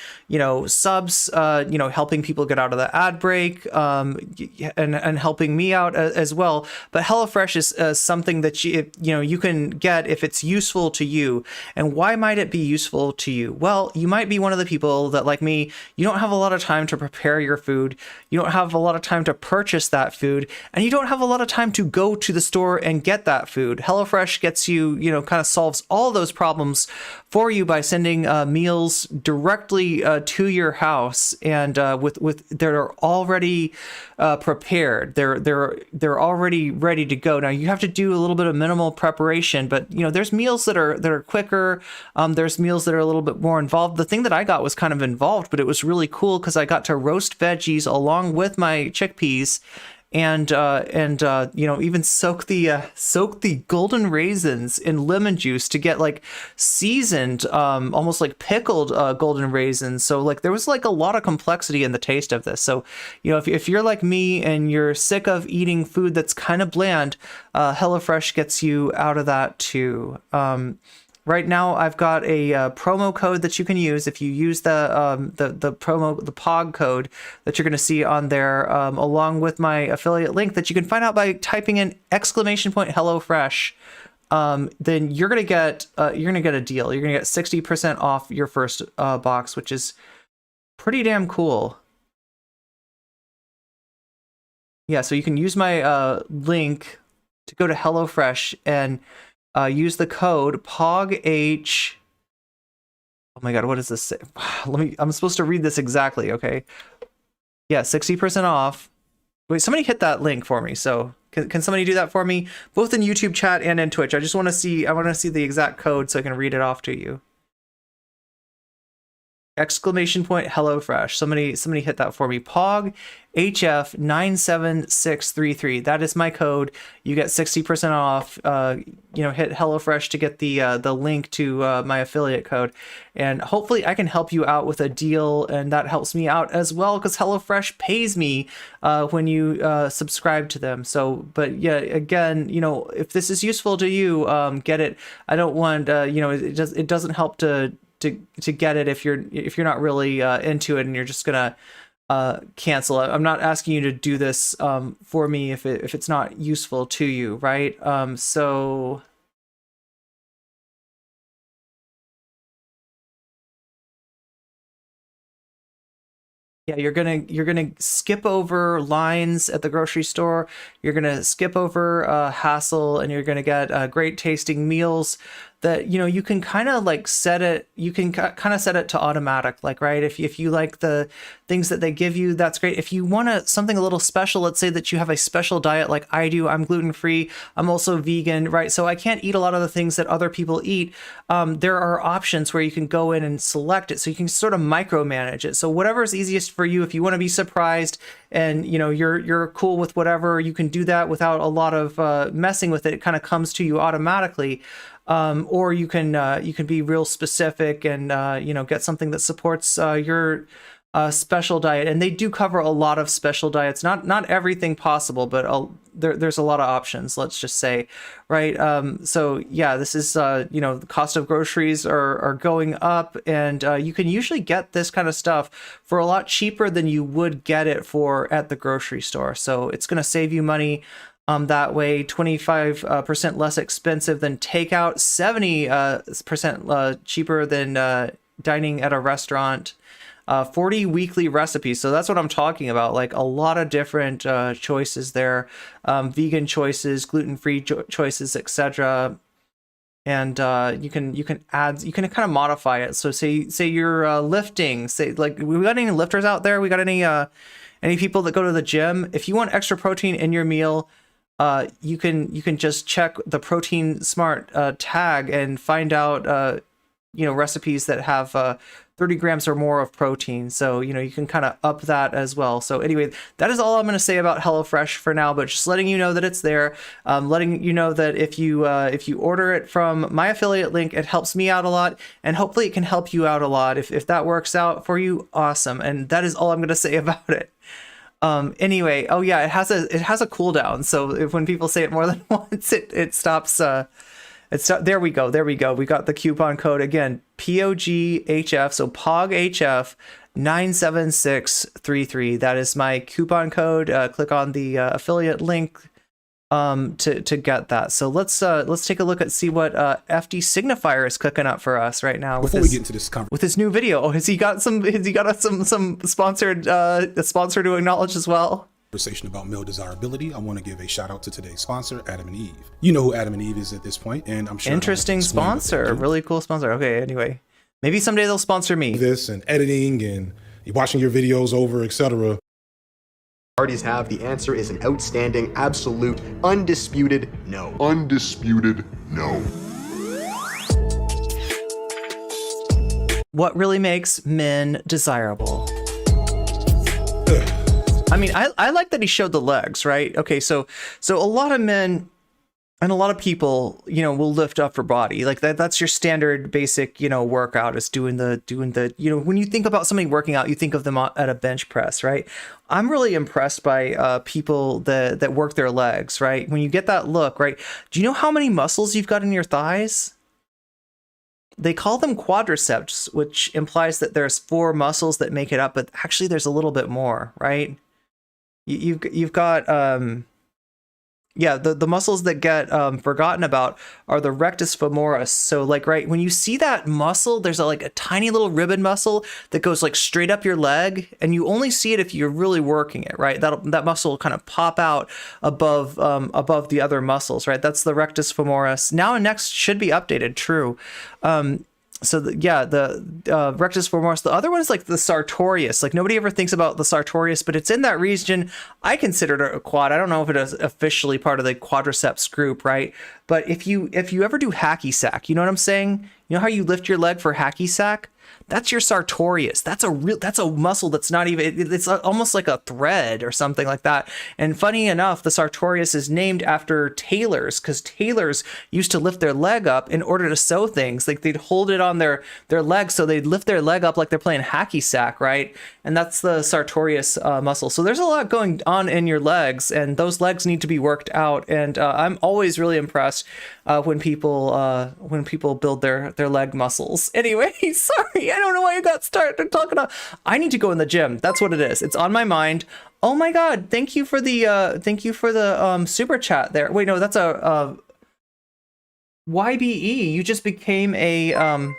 subs, helping people get out of the ad break, and helping me out as well. But HelloFresh is something that you can get if it's useful to you. And why might it be useful to you? Well, you might be one of the people that, like me, you don't have a lot of time to prepare your food, you don't have a lot of time to purchase that food, and you don't have a lot of time to go to the store and get that food. HelloFresh gets you, kind of solves all those problems for you by sending meals directly to your house, and with they're already prepared. They're already ready to go. Now you have to do a little bit of minimal preparation, but there's meals that are quicker. There's meals that are a little bit more involved. The thing that I got was kind of involved, but it was really cool because I got to roast veggies along with my chickpeas and you know, even soak the golden raisins in lemon juice to get like seasoned, almost like pickled golden raisins. So like there was like a lot of complexity in the taste of this. So, you know, if you're like me and you're sick of eating food that's kind of bland, HelloFresh gets you out of that too. Right now, I've got a promo code that you can use if you use the POG code that you're going to see on there, along with my affiliate link that you can find out by typing in !HelloFresh. Then you're gonna get a deal. You're gonna get 60% off your first box, which is pretty damn cool. Yeah, so you can use my link to go to HelloFresh and use the code POGH. Oh my god, what does this say? I'm supposed to read this exactly, okay? Yeah, 60% off. Wait, somebody hit that link for me. So can somebody do that for me? Both in YouTube chat and in Twitch. I want to see the exact code so I can read it off to you. !HelloFresh. Somebody hit that for me. POG HF97633. That is my code. You get 60% off. You know, hit HelloFresh to get the link to my affiliate code, and hopefully I can help you out with a deal, and that helps me out as well because HelloFresh pays me when you subscribe to them. So, but yeah, again, you know, if this is useful to you, get it. I don't want you know, it doesn't help to get it if you're not really into it and you're just gonna cancel it. I'm not asking you to do this for me if it's not useful to you, right? So yeah, you're gonna skip over lines at the grocery store. You're gonna skip over hassle, and you're gonna get great tasting meals that, you know, you can kind of like set it. You can kind of set it to automatic, like, right? If you like the things that they give you, that's great. If you want something a little special, let's say that you have a special diet like I do. I'm gluten-free. I'm also vegan, right? So I can't eat a lot of the things that other people eat. There are options where you can go in and select it, so you can sort of micromanage it. So whatever is easiest for you. If you want to be surprised and, you know, you're cool with whatever, you can do that without a lot of messing with it. It kind of comes to you automatically. Or you can be real specific and you know, get something that supports your special diet. And they do cover a lot of special diets. Not everything possible, but there's a lot of options. Let's just say, right? So yeah, this is you know, the cost of groceries are going up, and you can usually get this kind of stuff for a lot cheaper than you would get it for at the grocery store. So it's going to save you money. That way, 25% less expensive than takeout, 70% cheaper than dining at a restaurant, 40 weekly recipes. So that's what I'm talking about, like a lot of different choices there, vegan choices, gluten-free choices, etc. And you can kind of modify it. So say you're lifting, say, like, we got any lifters out there? We got any people that go to the gym? If you want extra protein in your meal, you can just check the Protein Smart tag and find out you know, recipes that have 30 grams or more of protein. So, you know, you can kind of up that as well. So anyway, that is all I'm going to say about HelloFresh for now, but just letting you know that it's there, letting you know that if you order it from my affiliate link, it helps me out a lot, and hopefully it can help you out a lot. If that works out for you, awesome. And that is all I'm going to say about it. Anyway, oh yeah, it has a cooldown. So when people say it more than once, it stops. There we go. We got the coupon code again, POGHF. So POGHF 97633. That is my coupon code. Click on the affiliate link to get that. So let's take a look at see what FD Signifier is cooking up for us right now. Before we get into this with his new video. Oh, has he got some sponsored sponsor to acknowledge as well? Conversation about male desirability, I want to give a shout out to today's sponsor, Adam and Eve. You know who Adam and Eve is at this point, and I'm sure interesting sponsor, really cool sponsor. Okay, anyway, maybe someday they'll sponsor me. This and editing and watching your videos over, etc. Parties have, the answer is an outstanding, absolute, undisputed no. Undisputed no. What really makes men desirable? I mean, I like that he showed the legs, right? Okay, so a lot of men and a lot of people, you know, will lift upper body. Like that's your standard basic, you know, workout is doing the, you know, when you think about somebody working out, you think of them at a bench press, right? I'm really impressed by people that work their legs, right? When you get that look, right? Do you know how many muscles you've got in your thighs? They call them quadriceps, which implies that there's 4 muscles that make it up, but actually there's a little bit more, right? You've got the muscles that get forgotten about are the rectus femoris. So like, right, when you see that muscle, there's a tiny little ribbon muscle that goes like straight up your leg, and you only see it if you're really working it, right? That muscle will kind of pop out above the other muscles, right? That's the rectus femoris. Now and next should be updated, true. The rectus femoris. The other one is like the sartorius. Like nobody ever thinks about the sartorius, but it's in that region. I consider it a quad. I don't know if it is officially part of the quadriceps group, right? But if you ever do hacky sack, you know what I'm saying? You know how you lift your leg for hacky sack? That's your sartorius. That's a muscle that's not even, it's almost like a thread or something like that. And funny enough, the sartorius is named after tailors, because tailors used to lift their leg up in order to sew things. Like they'd hold it on their leg, so they'd lift their leg up like they're playing hacky sack, right? And that's the sartorius muscle. So there's a lot going on in your legs, and those legs need to be worked out. And I'm always really impressed when people build their leg muscles. Anyway, sorry, I don't know why I got started talking about. I need to go in the gym. That's what it is. It's on my mind. Oh my God! Thank you for the super chat there. Wait, no, that's a YBE. You just became a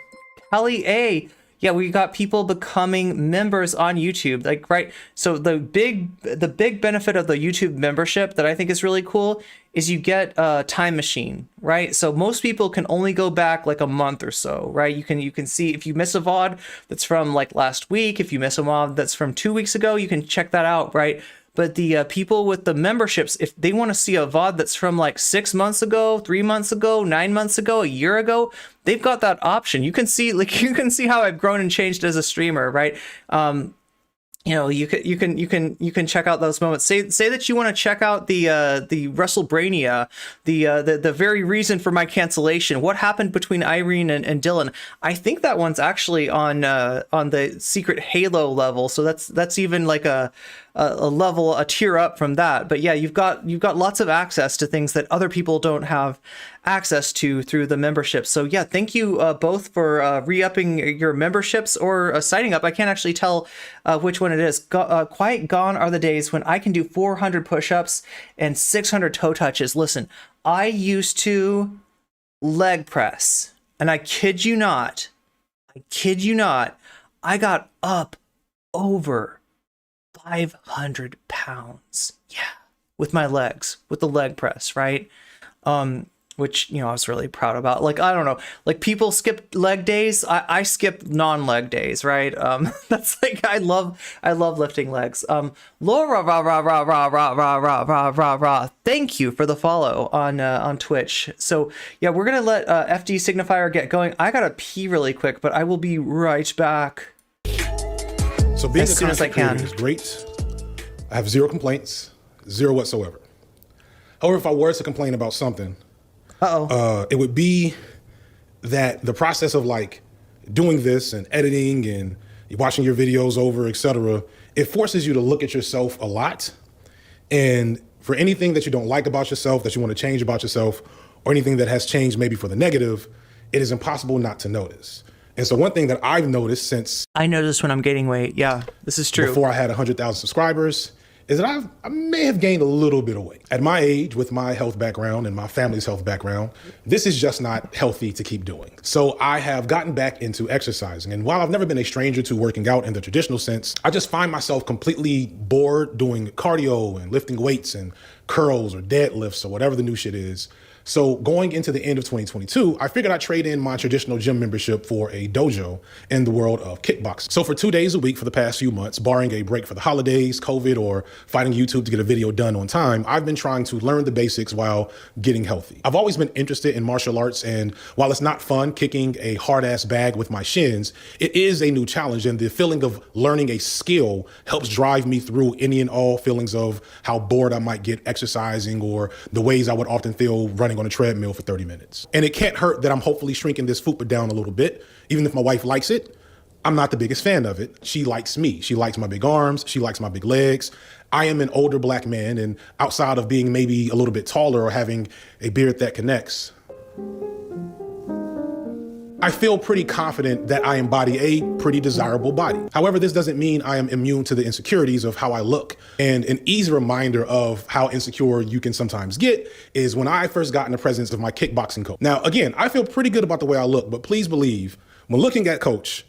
Kelly A. Yeah, we got people becoming members on YouTube, like, right? So the big benefit of the YouTube membership that I think is really cool is you get a time machine, right? So most people can only go back like a month or so, right? You can see if you miss a VOD that's from like last week, if you miss a VOD that's from 2 weeks ago, you can check that out, right? But the people with the memberships, if they want to see a VOD that's from like 6 months ago, 3 months ago, 9 months ago, a year ago, they've got that option. You can see how I've grown and changed as a streamer, right? You know, you can check out those moments. Say that you want to check out the WrestleBrania, the very reason for my cancellation. What happened between Irene and Dylan? I think that one's actually on the secret Halo level. So that's even like a tier up from that. But yeah, you've got lots of access to things that other people don't have access to through the membership. So yeah, thank you both for re-upping your memberships or signing up. I can't actually tell which one it is. Quite gone are the days when I can do 400 push-ups and 600 toe touches. Listen, I used to leg press, and I kid you not, I got up over 500 pounds. Yeah. With my legs, with the leg press, right? Which, you know, I was really proud about. Like, I don't know, like people skip leg days. I skip non-leg days, right? That's like, I love lifting legs. Laura, thank you for the follow on Twitch. So yeah, we're going to let FD Signifier get going. I got to pee really quick, but I will be right back. So being as soon as I can is great. I have zero complaints, zero whatsoever. However, if I were to complain about something, it would be that the process of like doing this and editing and watching your videos over, etc., it forces you to look at yourself a lot. And for anything that you don't like about yourself, that you want to change about yourself, or anything that has changed maybe for the negative, it is impossible not to notice. And so one thing that I've noticed since I notice when I'm gaining weight, yeah, this is true. Before I had 100,000 subscribers, is that I may have gained a little bit of weight. At my age, with my health background and my family's health background, this is just not healthy to keep doing. So I have gotten back into exercising. And while I've never been a stranger to working out in the traditional sense, I just find myself completely bored doing cardio and lifting weights and curls or deadlifts or whatever the new shit is. So going into the end of 2022, I figured I'd trade in my traditional gym membership for a dojo in the world of kickboxing. So for 2 days a week for the past few months, barring a break for the holidays, COVID, or fighting YouTube to get a video done on time, I've been trying to learn the basics while getting healthy. I've always been interested in martial arts, and while it's not fun kicking a hard-ass bag with my shins, it is a new challenge, and the feeling of learning a skill helps drive me through any and all feelings of how bored I might get exercising or the ways I would often feel running on a treadmill for 30 minutes. And it can't hurt that I'm hopefully shrinking this fupa down a little bit. Even if my wife likes it, I'm not the biggest fan of it. She likes me. She likes my big arms. She likes my big legs. I am an older black man, and outside of being maybe a little bit taller or having a beard that connects, I feel pretty confident that I embody a pretty desirable body. However, this doesn't mean I am immune to the insecurities of how I look. And an easy reminder of how insecure you can sometimes get is when I first got in the presence of my kickboxing coach. Now, again, I feel pretty good about the way I look, but please believe, when looking at Coach,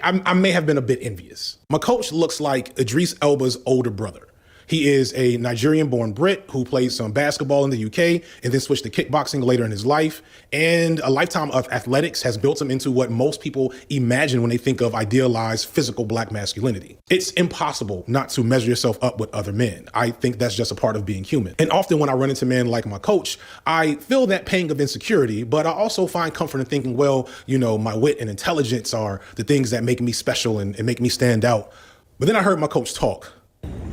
I may have been a bit envious. My coach looks like Idris Elba's older brother. He is a Nigerian-born Brit who played some basketball in the UK and then switched to kickboxing later in his life. And a lifetime of athletics has built him into what most people imagine when they think of idealized physical black masculinity. It's impossible not to measure yourself up with other men. I think that's just a part of being human. And often when I run into men like my coach, I feel that pang of insecurity, but I also find comfort in thinking, well, you know, my wit and intelligence are the things that make me special and make me stand out. But then I heard my coach talk.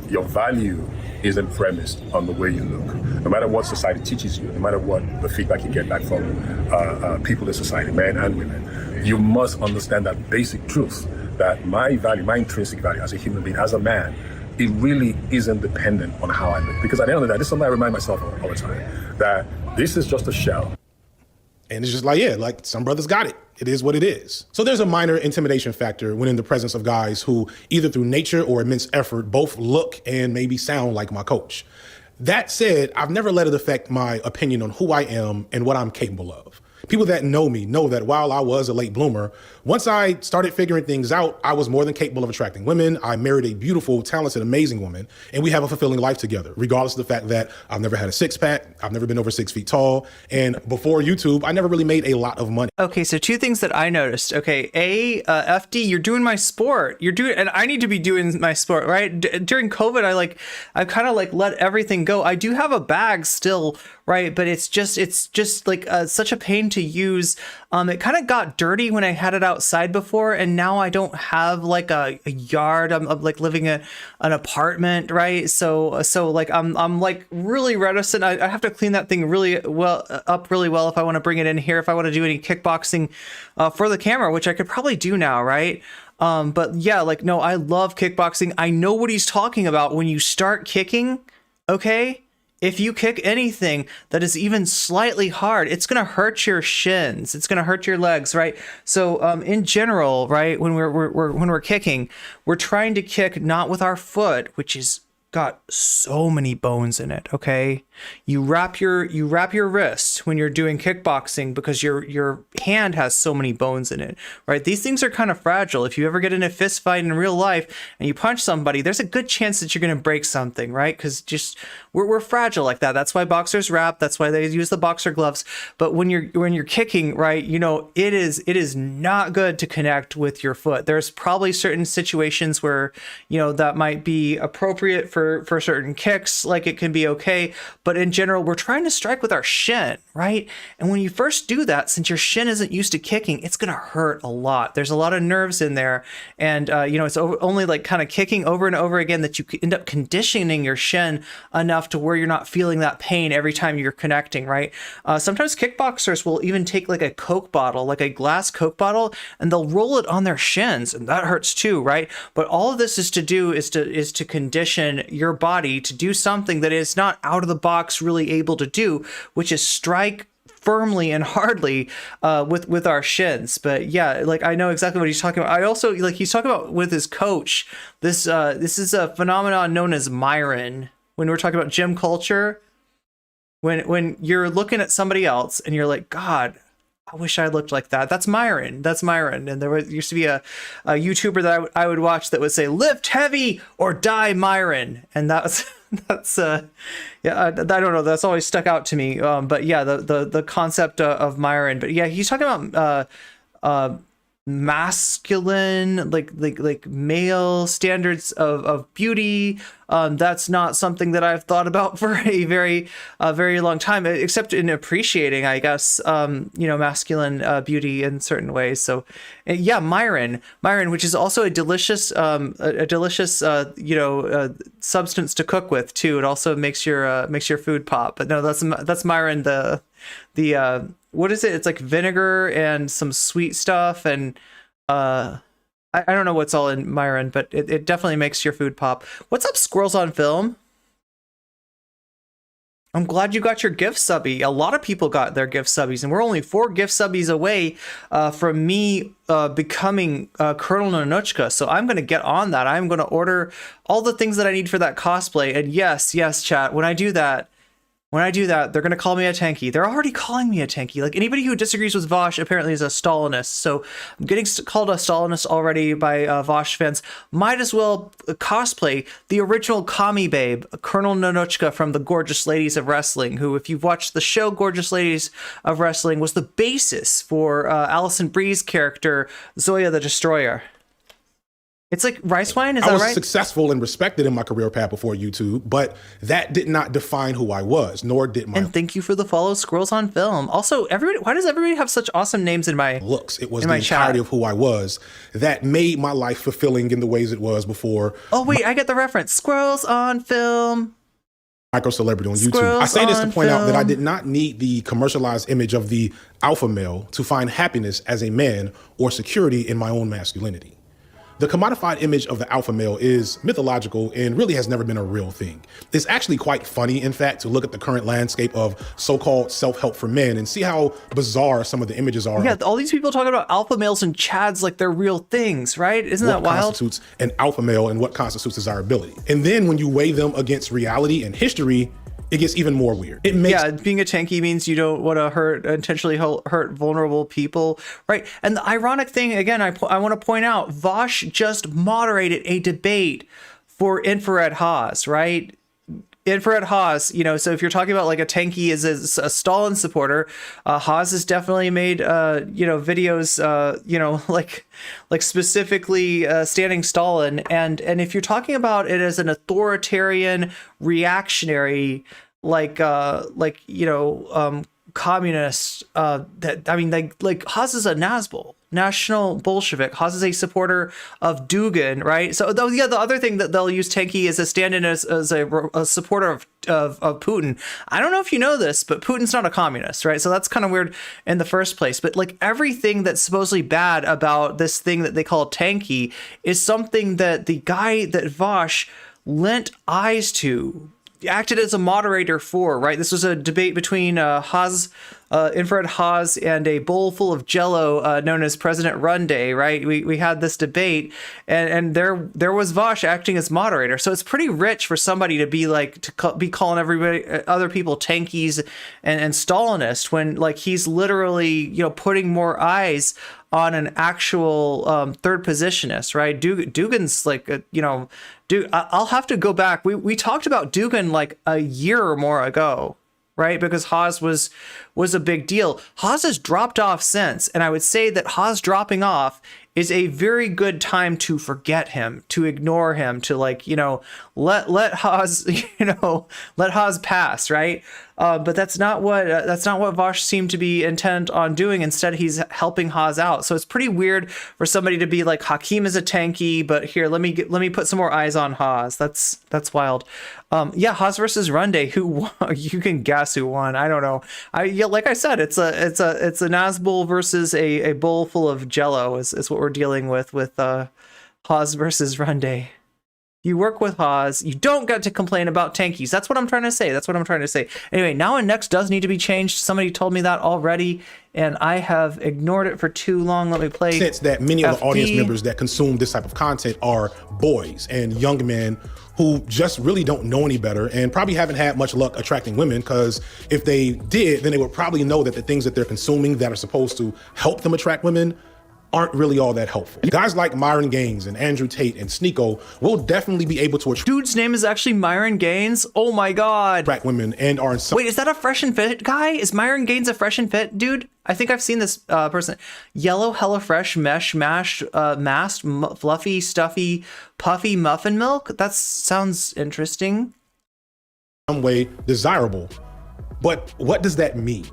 Your value isn't premised on the way you look. No matter what society teaches you, no matter what the feedback you get back from people in society, men and women, you must understand that basic truth that my value, my intrinsic value as a human being, as a man, it really isn't dependent on how I look. Because at the end of the day, this is something I remind myself of all the time, that this is just a shell. And it's just like, yeah, like some brothers got it. It is what it is. So there's a minor intimidation factor when in the presence of guys who either through nature or immense effort both look and maybe sound like my coach. That said, I've never let it affect my opinion on who I am and what I'm capable of. People that know me know that while I was a late bloomer, once I started figuring things out, I was more than capable of attracting women. I married a beautiful, talented, amazing woman, and we have a fulfilling life together, regardless of the fact that I've never had a six-pack, I've never been over 6 feet tall, and before YouTube, I never really made a lot of money. Okay, so two things that I noticed. Okay, FD, you're doing my sport. You're doing, and I need to be doing my sport, right? During COVID, I kind of like let everything go. I do have a bag still, right? But it's just like such a pain to use. It kind of got dirty when I had it outside before, and now I don't have like a yard. I'm like living in an apartment, right? So like I'm like really reticent. I have to clean that thing really well if I want to bring it in here, if I want to do any kickboxing for the camera, which I could probably do now, right? But yeah, like, no, I love kickboxing. I know what he's talking about. When you start kicking, okay, if you kick anything that is even slightly hard, it's going to hurt your shins. It's going to hurt your legs, right? So in general, right, when we're kicking, we're trying to kick not with our foot, which is got so many bones in it, okay? You wrap your wrist when you're doing kickboxing because your hand has so many bones in it, right? These things are kind of fragile. If you ever get in a fist fight in real life and you punch somebody, there's a good chance that you're going to break something, right? Because just we're fragile like that. That's why boxers wrap. That's why they use the boxer gloves. But when you're kicking, right, you know, it is not good to connect with your foot. There's probably certain situations where, you know, that might be appropriate for certain kicks, like it can be okay, but in general we're trying to strike with our shin, right? And when you first do that, since your shin isn't used to kicking, it's gonna hurt a lot. There's a lot of nerves in there, and you know, it's only like kind of kicking over and over again that you end up conditioning your shin enough to where you're not feeling that pain every time you're connecting, right? Sometimes kickboxers will even take like a Coke bottle, like a glass Coke bottle, and they'll roll it on their shins, and that hurts too, right? But all of this is to condition your body to do something that is not out of the box really able to do, which is strike firmly and hardly with our shins. But yeah, like I know exactly what he's talking about. I also like he's talking about with his coach. This is a phenomenon known as Myron. When we're talking about gym culture, when you're looking at somebody else and you're like, God, I wish I looked like that. That's Myron. That's Myron. And there used to be a YouTuber that I would watch that would say, lift heavy or die Myron. And that was That's yeah, I don't know. That's always stuck out to me. But yeah, the concept of Myron. But yeah, he's talking about masculine, like male standards of beauty. That's not something that I've thought about for a very long time, except in appreciating, I guess, masculine beauty in certain ways. So yeah, Myron, which is also a delicious substance to cook with too. It also makes your food pop. But no, that's Myron, the what is it? It's like vinegar and some sweet stuff, and I don't know what's all in Myron, but it definitely makes your food pop. What's up, Squirrels on Film? I'm glad you got your gift subby. A lot of people got their gift subbies, and we're only 4 gift subbies away from me becoming Colonel Nonochka. So I'm going to get on that. I'm going to order all the things that I need for that cosplay. And yes, chat, when I do that, they're going to call me a tanky. They're already calling me a tanky. Like, anybody who disagrees with Vaush apparently is a Stalinist. So I'm getting called a Stalinist already by Vaush fans. Might as well cosplay the original commie babe, Colonel Nonochka from the Gorgeous Ladies of Wrestling, who, if you've watched the show Gorgeous Ladies of Wrestling, was the basis for Allison Bree's character, Zoya the Destroyer. It's like rice wine, is that right? I was successful and respected in my career path before YouTube, but that did not define who I was, nor did my... And thank you for the follow, Squirrels on Film. Also, why does everybody have such awesome names in my looks? It was the entirety of who I was that made my life fulfilling in the ways it was before. Oh, wait, I get the reference. Squirrels on Film. Micro celebrity on YouTube. I say this to point out that I did not need the commercialized image of the alpha male to find happiness as a man or security in my own masculinity. The commodified image of the alpha male is mythological and really has never been a real thing. It's actually quite funny, in fact, to look at the current landscape of so-called self-help for men and see how bizarre some of the images are. Yeah, all these people talking about alpha males and chads like they're real things, right? Isn't that wild? What constitutes an alpha male and what constitutes desirability? And then when you weigh them against reality and history, it gets even more weird. Yeah, being a tanky means you don't want to intentionally hurt vulnerable people, right? And the ironic thing, again, I want to point out, Vaush just moderated a debate for Infrared Haas, right? Infrared Haas, so if you're talking about like a tanky is a Stalin supporter, Haas has definitely made, videos, like specifically standing Stalin. And if you're talking about it as an authoritarian, reactionary, communist, Haas is a Nazbol. National Bolshevik. Haas is a supporter of Dugin, right? So, the other thing that they'll use tanky as a stand-in as a supporter of Putin. I don't know if you know this, but Putin's not a communist, right? So that's kind of weird in the first place. But like everything that's supposedly bad about this thing that they call tanky is something that the guy that Vaush lent eyes to, acted as a moderator for, right? This was a debate between Infrared Haas and a bowl full of Jello known as President Run Day, right? We had this debate, and there was Vaush acting as moderator. So it's pretty rich for somebody to be be calling other people tankies and Stalinist when like he's literally putting more eyes on an actual third positionist, right? Dugin's like I'll have to go back. We talked about Dugin like a year or more ago, right? Because Haas was a big deal. Haas has dropped off since, and I would say that Haas dropping off is a very good time to forget him, to ignore him, to let Haas let Haas pass, right? But that's not what Vaush seemed to be intent on doing. Instead, he's helping Haas out. So it's pretty weird for somebody to be like, Hakeem is a tanky, but here, let me put some more eyes on Haas. That's wild. Haas versus Runday. Who won? You can guess who won. I don't know. Like I said, it's a Nazbol versus a bowl full of Jello is what we're dealing with Haas versus Runday. You work with Haas, you don't get to complain about tankies. That's what I'm trying to say. Anyway, now and next does need to be changed. Somebody told me that already, and I have ignored it for too long. Let me play. Sense that many of the audience members that consume this type of content are boys and young men who just really don't know any better and probably haven't had much luck attracting women, because if they did, then they would probably know that the things that they're consuming that are supposed to help them attract women aren't really all that helpful. Guys like Myron Gaines and Andrew Tate and Sneeko will definitely be able to Dude's name is actually Myron Gaines? Oh my god. attract women and are in some... Wait, is that a Fresh and Fit guy? Is Myron Gaines a Fresh and Fit dude? I think I've seen this person. Yellow, hella fresh, mesh, mashed, masked, fluffy, stuffy, puffy muffin milk? That sounds interesting. Some way desirable. But what does that mean?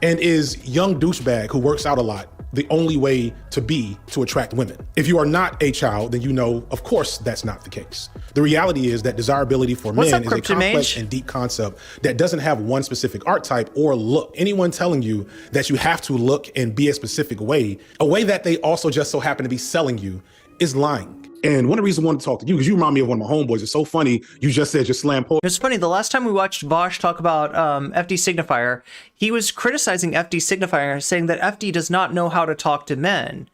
And is young douchebag who works out a lot the only way to attract women? If you are not a child, then you know, of course, that's not the case. The reality is that desirability for men is a complex and deep concept that doesn't have one specific archetype or look. Anyone telling you that you have to look and be a specific way, a way that they also just so happen to be selling you, is lying. And one of the reasons I wanted to talk to you, because you remind me of one of my homeboys. It's so funny, you just said your slam poetry. It's funny, the last time we watched Vaush talk about FD Signifier, he was criticizing FD Signifier, saying that FD does not know how to talk to men,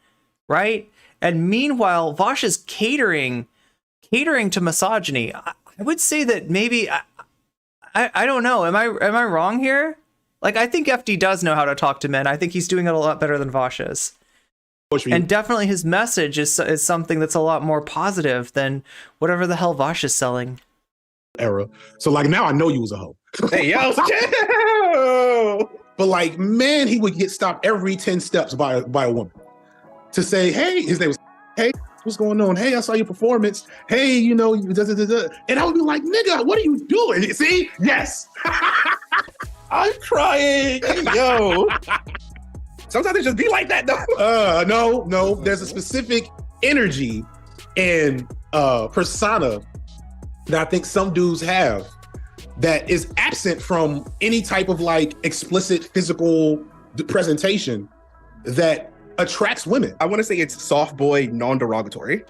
right? And meanwhile, Vaush is catering to misogyny. I would say that maybe, I don't know, am I wrong here? Like, I think FD does know how to talk to men. I think he's doing it a lot better than Vaush is. And definitely his message is something that's a lot more positive than whatever the hell Vaush is selling. Era. So like now I know you was a hoe. Hey, yo, but like, man, he would get stopped every 10 steps by a woman to say, hey, his name was, hey, what's going on? Hey, I saw your performance. Hey, you know, and I would be like, nigga, what are you doing? See? Yes. I'm crying. Yo. Sometimes it just be like that, though. No. There's a specific energy and persona that I think some dudes have that is absent from any type of like explicit physical presentation that attracts women. I want to say it's soft boy non-derogatory,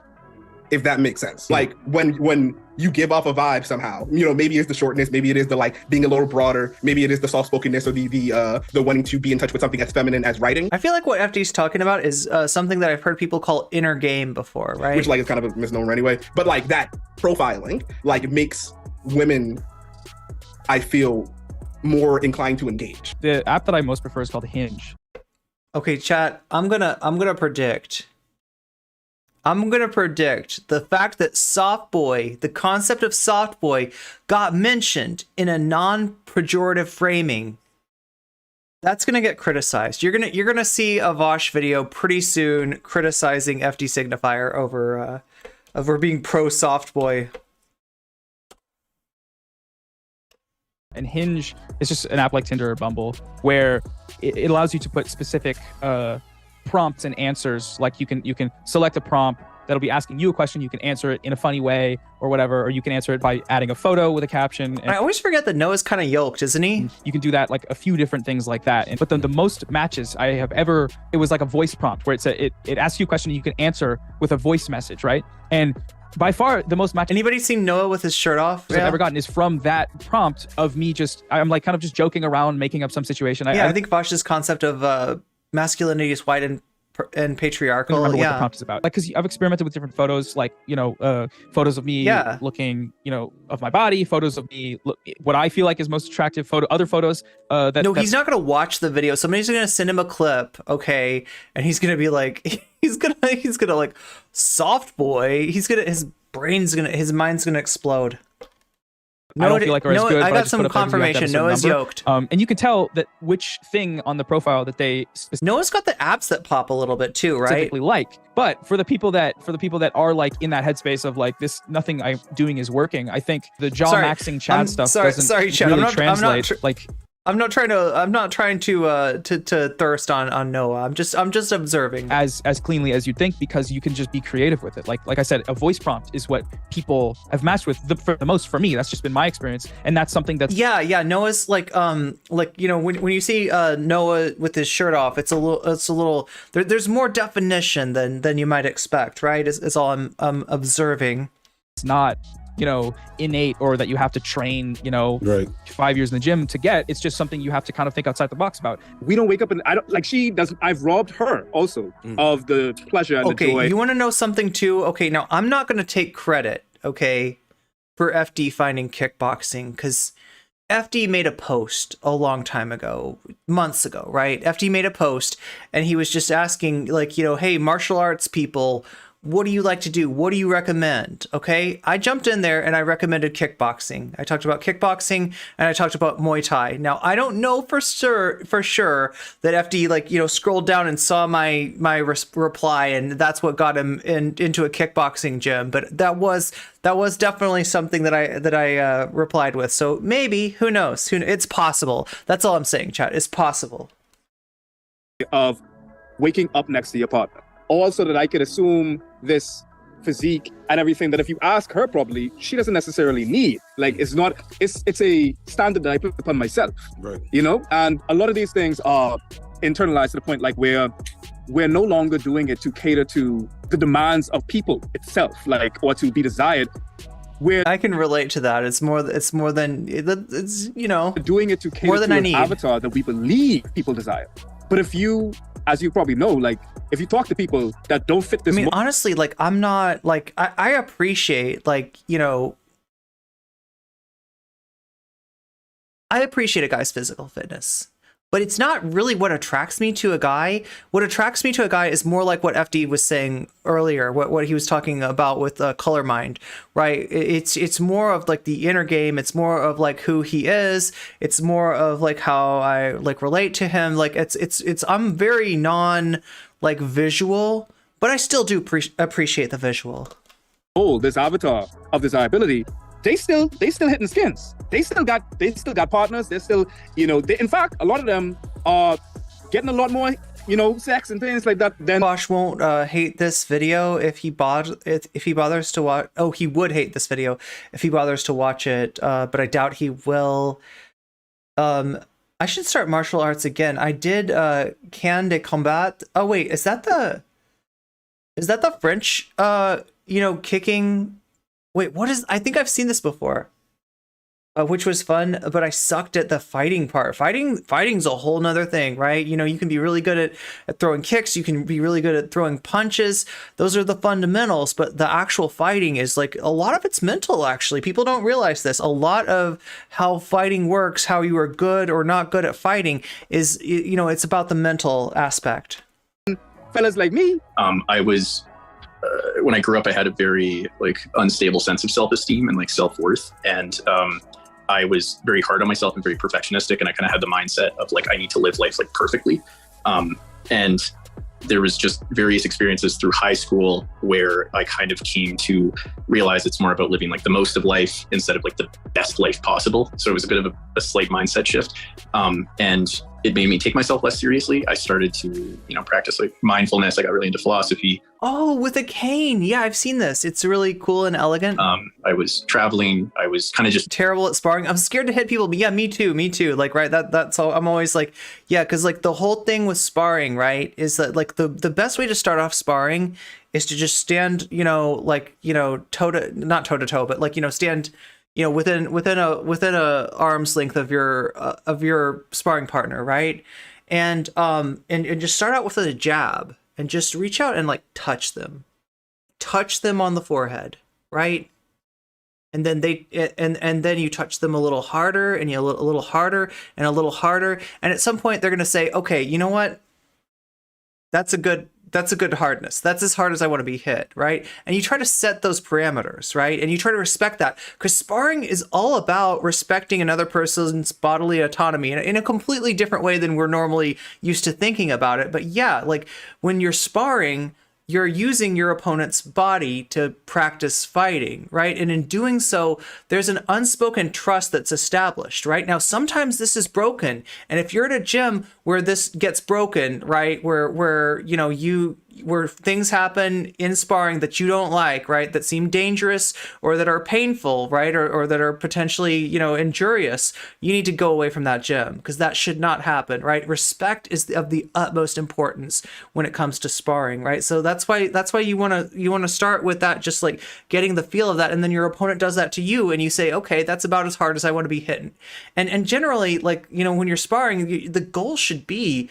if that makes sense. Like when you give off a vibe somehow, you know, maybe it's the shortness, maybe it is the like being a little broader, maybe it is the soft-spokenness or the wanting to be in touch with something as feminine as writing. I feel like what FD's talking about is something that I've heard people call inner game before, right? Which like is kind of a misnomer anyway. But like that profiling like makes women, I feel, more inclined to engage. The app that I most prefer is called Hinge. Okay, chat, I'm gonna predict the fact that soft boy, the concept of soft boy, got mentioned in a non-pejorative framing. That's gonna get criticized. You're gonna see a Vaush video pretty soon criticizing FD Signifier over being pro soft boy. And Hinge is just an app like Tinder or Bumble where it allows you to put specific prompts and answers. Like you can select a prompt that'll be asking you a question. You can answer it in a funny way or whatever, or you can answer it by adding a photo with a caption. And I always forget that Noah's kind of yoked, isn't he? You can do that, like a few different things like that. But the most matches I have ever, it was like a voice prompt where it asks you a question and you can answer with a voice message, right? And by far the most matches. Anybody seen Noah with his shirt off? I've ever gotten is from that prompt of me I'm like kind of just joking around, making up some situation. I think Vaush's concept of masculinity is white and patriarchal. I don't remember what the prompt is about. Like, because I've experimented with different photos, like, you know, photos of me looking, you know, of my body, photos of me, what I feel like is most attractive, other photos. He's not going to watch the video. Somebody's going to send him a clip, okay? And he's going to be like, he's going to like, soft boy. His mind's going to explode. I don't feel like are as good. I got some confirmation. Noah's yoked. And you can tell that which thing on the profile that they Noah's got the abs that pop a little bit too, right? Specifically like. But for the people that are like in that headspace of like this, nothing I'm doing is working. I think the jaw maxing Chad stuff doesn't really translate. I'm not trying to thirst on Noah. I'm just observing as cleanly as you'd think, because you can just be creative with it. Like I said, a voice prompt is what people have matched with for the most. For me, that's just been my experience, and that's something that's Noah's like you know, when you see Noah with his shirt off, it's a little there's more definition than you might expect, right? Is all I'm observing. It's not, you know, innate or that you have to train, you know, 5 years in the gym to get. It's just something you have to kind of think outside the box about. We don't wake up and I don't like she does. I've robbed her also of the pleasure and the joy. You want to know something too? Okay, now I'm not going to take credit, okay, for FD finding kickboxing, because FD made a post a long time ago, months ago, right? FD made a post and he was just asking, like, you know, hey, martial arts people, what do you like to do? What do you recommend? Okay. I jumped in there and I recommended kickboxing. I talked about kickboxing and I talked about Muay Thai. Now, I don't know for sure that FD, like, you know, scrolled down and saw my reply and that's what got him into a kickboxing gym. But that was definitely something that I replied with. So maybe, who knows? It's possible. That's all I'm saying, chat. It's possible. Of waking up next to your partner. Also that I could assume this physique and everything that if you ask her probably, she doesn't necessarily need. Like, it's a standard that I put upon myself, right? You know? And a lot of these things are internalized to the point like where we're no longer doing it to cater to the demands of people itself, like, or to be desired. I can relate to that. It's more than it's, you know, doing it to cater more than to I an need. avatar that we believe people desire. But if you, as you probably know, like, if you talk to people that don't fit this, I mean, honestly, like, I'm not like, I appreciate, like, you know, I appreciate a guy's physical fitness, but it's not really what attracts me to a guy. What attracts me to a guy is more like what FD was saying earlier, what he was talking about with Color Mind, right? It's more of like the inner game. It's more of like who he is. It's more of like how I like relate to him. Like it's I'm very like visual, but I still do appreciate the visual. Oh, this avatar of desirability, they still hitting skins. They still got partners. They're still, you know, in fact, a lot of them are getting a lot more, you know, sex and things like that. Then Vaush won't hate this video if he bothers to watch. Oh, he would hate this video if he bothers to watch it, but I doubt he will. I should start martial arts again. I did Can de Combat. Oh wait, is that the French you know, kicking? Wait, what is? I think I've seen this before. Which was fun, but I sucked at the fighting part. Fighting's a whole nother thing, right? You know, you can be really good at throwing kicks. You can be really good at throwing punches. Those are the fundamentals, but the actual fighting is like, a lot of it's mental, actually. People don't realize this. A lot of how fighting works, how you are good or not good at fighting is, you know, it's about the mental aspect. Fellas like me. I was, when I grew up, I had a very like unstable sense of self-esteem and like self-worth. And I was very hard on myself and very perfectionistic, and I kind of had the mindset of like, I need to live life like perfectly. And there was just various experiences through high school where I kind of came to realize it's more about living like the most of life instead of like the best life possible. So it was a bit of a slight mindset shift. And it made me take myself less seriously. I started to, you know, practice like mindfulness. I got really into philosophy. Oh, with a cane. Yeah, I've seen this. It's really cool and elegant. I was traveling. I was kind of just terrible at sparring. I'm scared to hit people, but yeah, me too. Like, right. That's all. I'm always like, yeah, because like the whole thing with sparring, right, is that like the best way to start off sparring is to just stand, you know, like, you know, not toe to toe, but like, you know, stand, you know, within a arm's length of your sparring partner, right? And just start out with a jab and just reach out and like touch them on the forehead, right? And then then you touch them a little harder and a little harder and a little harder, and at some point they're gonna say, okay, you know what? That's a good hardness. That's as hard as I want to be hit, right? And you try to set those parameters, right? And you try to respect that, because sparring is all about respecting another person's bodily autonomy in a completely different way than we're normally used to thinking about it. But yeah, like when you're sparring, you're using your opponent's body to practice fighting, right? And in doing so, there's an unspoken trust that's established, right? Now, sometimes this is broken. And if you're at a gym where this gets broken, right, where you know, where things happen in sparring that you don't like, right, that seem dangerous or that are painful, right, or that are potentially, you know, injurious, you need to go away from that gym, because that should not happen, right? Respect is of the utmost importance when it comes to sparring, right? So that's why you want to start with that, just like getting the feel of that, and then your opponent does that to you and you say, okay, that's about as hard as I want to be hitting. And generally, like, you know, when you're sparring, the goal should be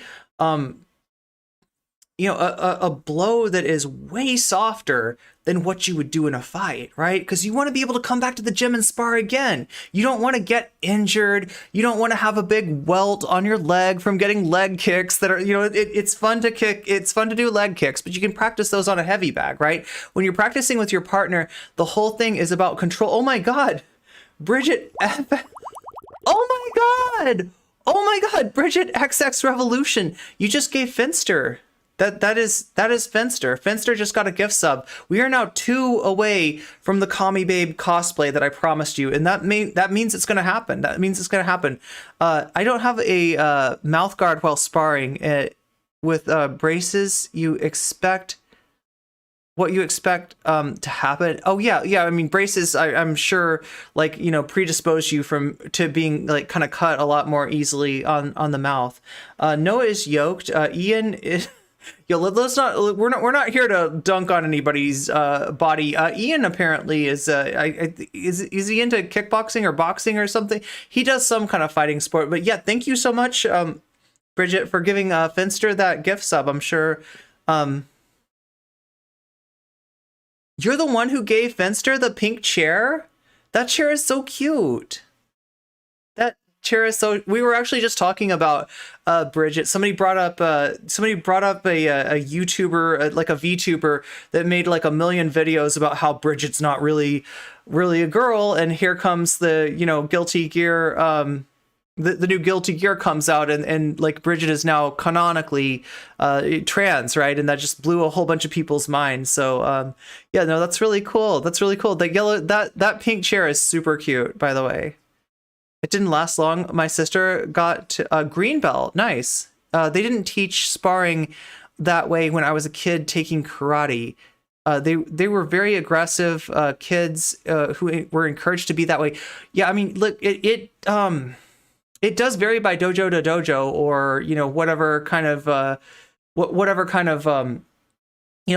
a blow that is way softer than what you would do in a fight, right? Because you want to be able to come back to the gym and spar again. You don't want to get injured. You don't want to have a big welt on your leg from getting leg kicks that are, it's fun to kick. It's fun to do leg kicks, but you can practice those on a heavy bag, right? When you're practicing with your partner, the whole thing is about control. Oh my God, Bridget. Oh my God, Bridget XX Revolution. You just gave Finster. That is Finster. Finster just got a gift sub. We are now 2 away from the Kami Babe cosplay that I promised you, and that means it's gonna happen. That means it's gonna happen. I don't have a mouth guard while sparring. With braces, you expect what you expect to happen. Oh yeah. I mean, braces, I'm sure, like, predispose you to being like kind of cut a lot more easily on the mouth. Noah is yoked. Ian is. Yo, let's not. We're not here to dunk on anybody's body. Ian apparently is. Is he into kickboxing or boxing or something? He does some kind of fighting sport. But yeah, thank you so much, Bridget, for giving Finster that gift sub. I'm sure. You're the one who gave Finster the pink chair? That chair is so cute. That chair is so... We were actually just talking about Bridget. Somebody brought up a YouTuber, like a VTuber, that made like 1 million videos about how Bridget's not really a girl, and here comes the, Guilty Gear... The new Guilty Gear comes out, and like Bridget is now canonically trans, right? And that just blew a whole bunch of people's minds. So yeah, no, that's really cool. That's really cool. That pink chair is super cute, by the way. It didn't last long. My sister got a green belt. Nice. They didn't teach sparring that way when I was a kid taking karate. They were very aggressive kids who were encouraged to be that way. Yeah, I mean, look, it does vary by dojo to dojo, or whatever kind of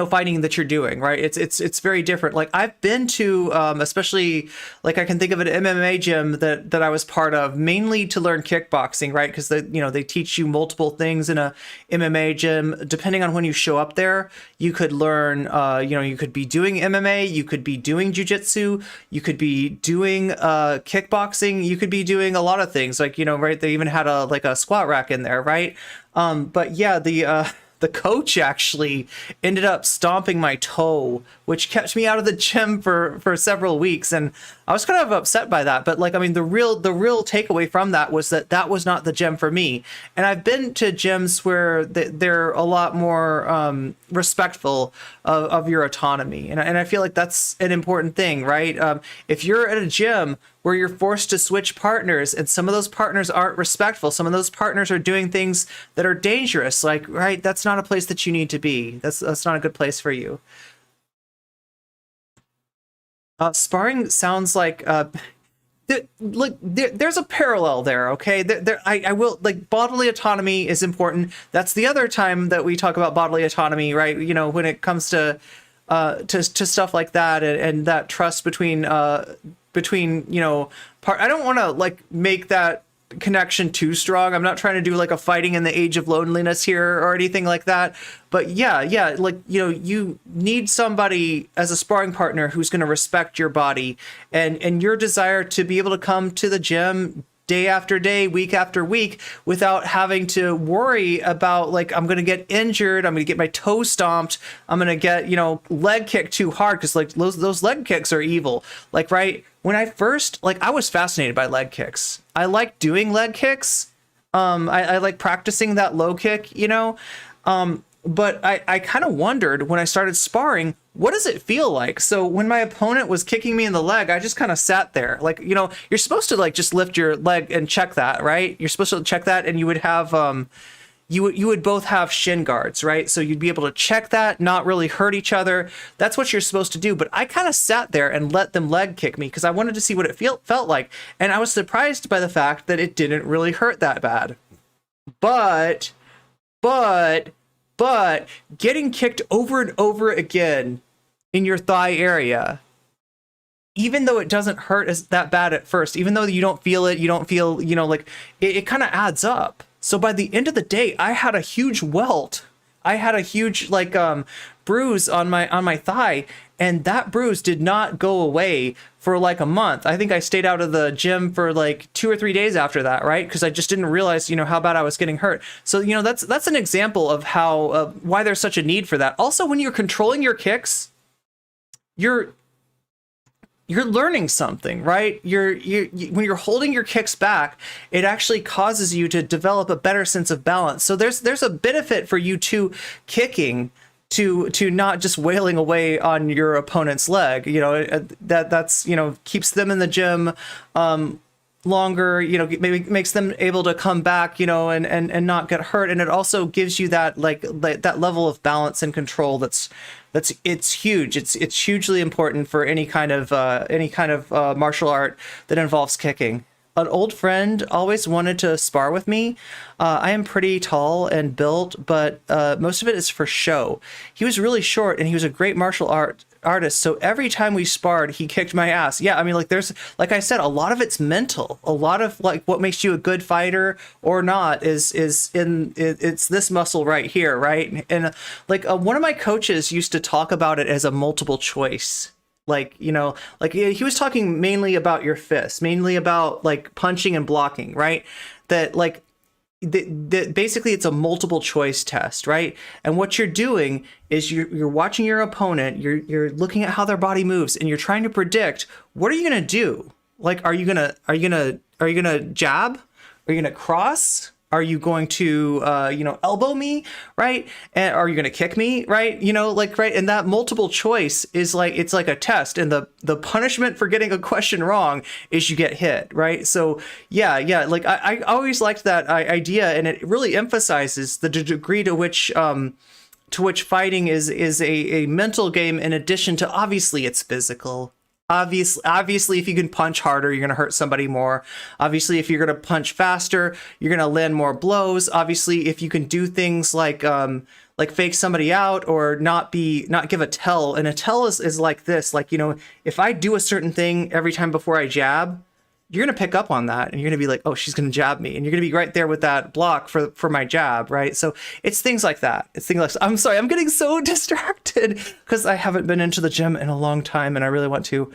fighting that you're doing, right? It's very different. Like I've been to especially, like I can think of an MMA gym that I was part of, mainly to learn kickboxing, right? Because they teach you multiple things in a MMA gym. Depending on when you show up there, you could learn. You could be doing MMA, you could be doing jujitsu, you could be doing kickboxing, you could be doing a lot of things. Like right? They even had a squat rack in there, right? But yeah, the coach actually ended up stomping my toe, which kept me out of the gym for several weeks, and I was kind of upset by that. But like, I mean, the real takeaway from that was that was not the gym for me. And I've been to gyms where they're a lot more respectful of your autonomy, and I feel like that's an important thing, right? If you're at a gym where you're forced to switch partners, and some of those partners aren't respectful, some of those partners are doing things that are dangerous, like, right, that's not a place that you need to be. That's not a good place for you. Sparring sounds like look, there's a parallel there, okay? I will, like, bodily autonomy is important. That's the other time that we talk about bodily autonomy, right? When it comes to stuff like that, and that trust between I don't want to like make that connection too strong. I'm not trying to do like a fighting in the age of loneliness here or anything like that. But yeah, like, you need somebody as a sparring partner who's going to respect your body and your desire to be able to come to the gym day after day, week after week, without having to worry about, like, I'm going to get injured, I'm going to get my toe stomped, I'm going to get, leg kicked too hard, because like those leg kicks are evil. Like, right, when I first, like, I was fascinated by leg kicks. I like doing leg kicks. I like practicing that low kick, but I kind of wondered when I started sparring, what does it feel like? So when my opponent was kicking me in the leg, I just kind of sat there. Like, you're supposed to like just lift your leg and check that, right? You're supposed to check that, and you would have you would both have shin guards, right? So you'd be able to check that, not really hurt each other. That's what you're supposed to do. But I kind of sat there and let them leg kick me because I wanted to see what it felt like. And I was surprised by the fact that it didn't really hurt that bad. But getting kicked over and over again in your thigh area, even though it doesn't hurt as that bad at first, even though you don't feel it, like it kind of adds up. So by the end of the day, I had a huge welt I had a huge like bruise on my thigh, and that bruise did not go away for like a month. I think I stayed out of the gym for like 2 or 3 days after that, right? Because I just didn't realize, how bad I was getting hurt. So, that's an example of how why there's such a need for that. Also, when you're controlling your kicks, you're learning something, right? When you're holding your kicks back, it actually causes you to develop a better sense of balance. So there's a benefit for you to kicking to not just wailing away on your opponent's leg. That's keeps them in the gym longer, maybe makes them able to come back, and not get hurt. And it also gives you that that level of balance and control it's huge. It's hugely important for any kind of martial art that involves kicking. An old friend always wanted to spar with me. I am pretty tall and built, but most of it is for show. He was really short and he was a great martial artist. So every time we sparred, he kicked my ass. Yeah, I mean, there's, like I said, a lot of it's mental. A lot of what makes you a good fighter or not is it's this muscle right here, right? And one of my coaches used to talk about it as a multiple choice. He was talking mainly about your fists, mainly about punching and blocking, right? That basically it's a multiple choice test, right? And what you're doing is you're watching your opponent, you're looking at how their body moves, and you're trying to predict, what are you gonna do? Are you gonna jab? Are you gonna cross? Are you going to, elbow me, right? And are you going to kick me, right? Right. And that multiple choice is it's like a test. And the punishment for getting a question wrong is you get hit, right? So yeah. I always liked that idea, and it really emphasizes the degree to which fighting is a mental game in addition to, obviously, it's physical. Obviously, if you can punch harder, you're going to hurt somebody more. Obviously, if you're going to punch faster, you're going to land more blows. Obviously, if you can do things like fake somebody out or not give a tell, and a tell is like this, if I do a certain thing every time before I jab, you're going to pick up on that and you're going to be like, oh, she's going to jab me. And you're going to be right there with that block for my jab, right? So it's things like that. I'm sorry, I'm getting so distracted because I haven't been into the gym in a long time and I really want to.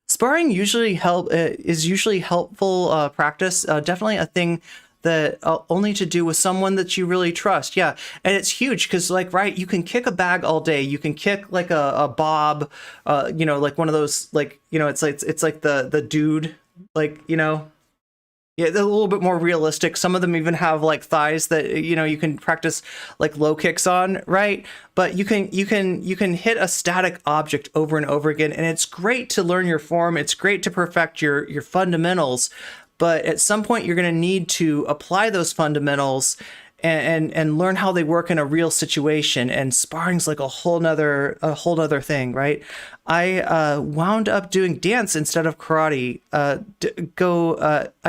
Sparring is usually helpful practice. Definitely a thing that only to do with someone that you really trust. Yeah. And it's huge because right, you can kick a bag all day. You can kick a bob, one of those, it's like the dude, yeah, they're a little bit more realistic. Some of them even have thighs that, you can practice low kicks on, right? But you can hit a static object over and over again. And it's great to learn your form. It's great to perfect your fundamentals. But at some point, you're going to need to apply those fundamentals and learn how they work in a real situation. And sparring's a whole nother thing, right? I wound up doing dance instead of karate. I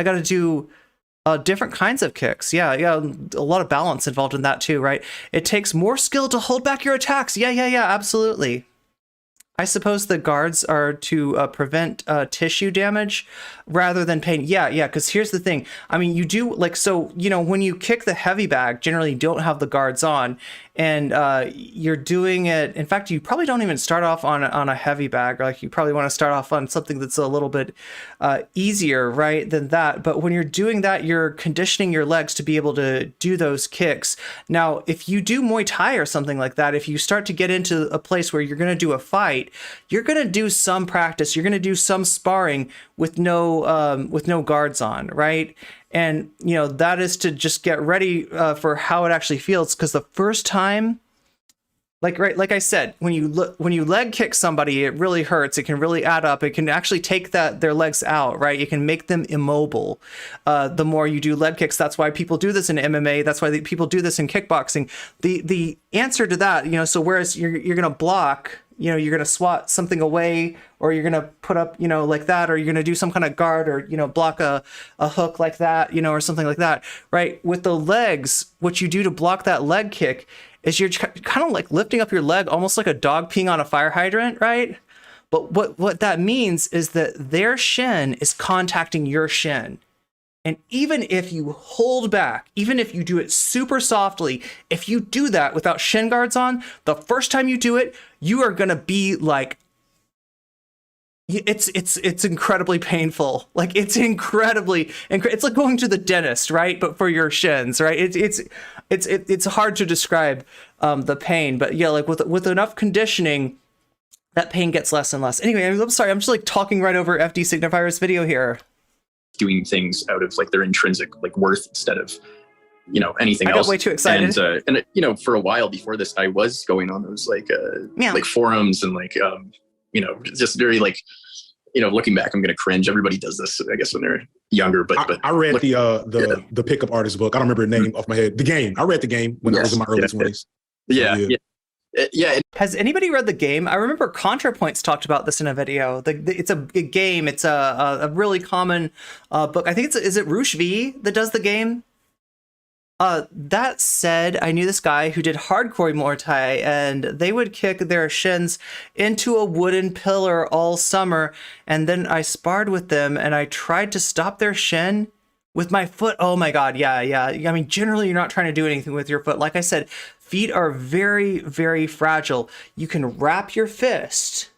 got to do different kinds of kicks. Yeah, a lot of balance involved in that too, right? It takes more skill to hold back your attacks. Yeah, absolutely. I suppose the guards are to prevent tissue damage rather than pain. Yeah, because here's the thing. I mean, you do when you kick the heavy bag, generally you don't have the guards on, and you're doing it. In fact, you probably don't even start off on a heavy bag. You probably want to start off on something that's a little bit easier, right, than that. But when you're doing that, you're conditioning your legs to be able to do those kicks. Now, if you do Muay Thai or something like that, if you start to get into a place where you're going to do a fight, you're going to do some practice. You're going to do some sparring with no guards on, right? And that is to just get ready for how it actually feels, because the first time, like I said, when you leg kick somebody, it really hurts. It can really add up. It can actually take their legs out, right? It can make them immobile. The more you do leg kicks, that's why people do this in MMA. That's why people do this in kickboxing. The answer to that, so whereas you're going to block, you're going to swat something away, or you're going to put up, like that, or you're going to do some kind of guard, or, block a hook like that, or something like that, right? With the legs, what you do to block that leg kick is you're kind of lifting up your leg, almost like a dog peeing on a fire hydrant, right? But what that means is that their shin is contacting your shin. And even if you hold back, even if you do it super softly, if you do that without shin guards on, the first time you do it, you are gonna be like, it's incredibly painful. Like it's it's like going to the dentist, right? But for your shins, right? It's hard to describe the pain, but yeah, like with enough conditioning, that pain gets less and less. Anyway, I'm sorry, I'm just like talking right over FD Signifier's video here. Doing things out of like their intrinsic like worth instead of anything else. I got way too excited. And for a while before this, I was going on those like forums and like just very like looking back, I'm gonna cringe. Everybody does this, I guess, when they're younger. But I read the pickup artist book. I don't remember the name off my head. The Game. I read The Game when I was in my early 20s. Yeah. Has anybody read The Game? I remember ContraPoints talked about this in a video. It's a game. It's a really common book. I think is it Roosh V that does The Game? That said, I knew this guy who did hardcore Muay Thai, and they would kick their shins into a wooden pillar all summer, and then I sparred with them, and I tried to stop their shin with my foot. Oh my god, yeah. I mean, generally, you're not trying to do anything with your foot. Like I said, feet are very, very fragile. You can wrap your fist.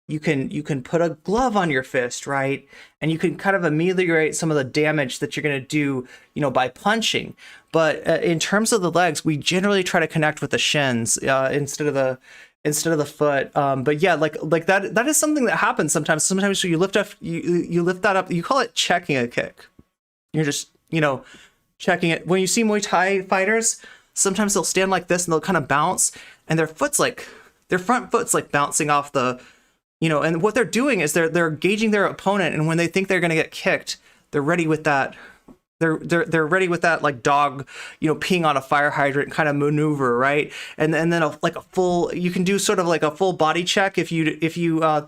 You can put a glove on your fist, right? And you can kind of ameliorate some of the damage that you're going to do, by punching. But in terms of the legs, we generally try to connect with the shins instead of the foot. But yeah, like that is something that happens sometimes. Sometimes when you lift up, you lift that up. You call it checking a kick. You're just checking it. When you see Muay Thai fighters, sometimes they'll stand like this and they'll kind of bounce, and their front foot's like bouncing off the. And what they're doing is they're gauging their opponent, and when they think they're going to get kicked, they're ready with that. They're ready with that, like dog, peeing on a fire hydrant kind of maneuver, right? And then you can do sort of like a full body check if you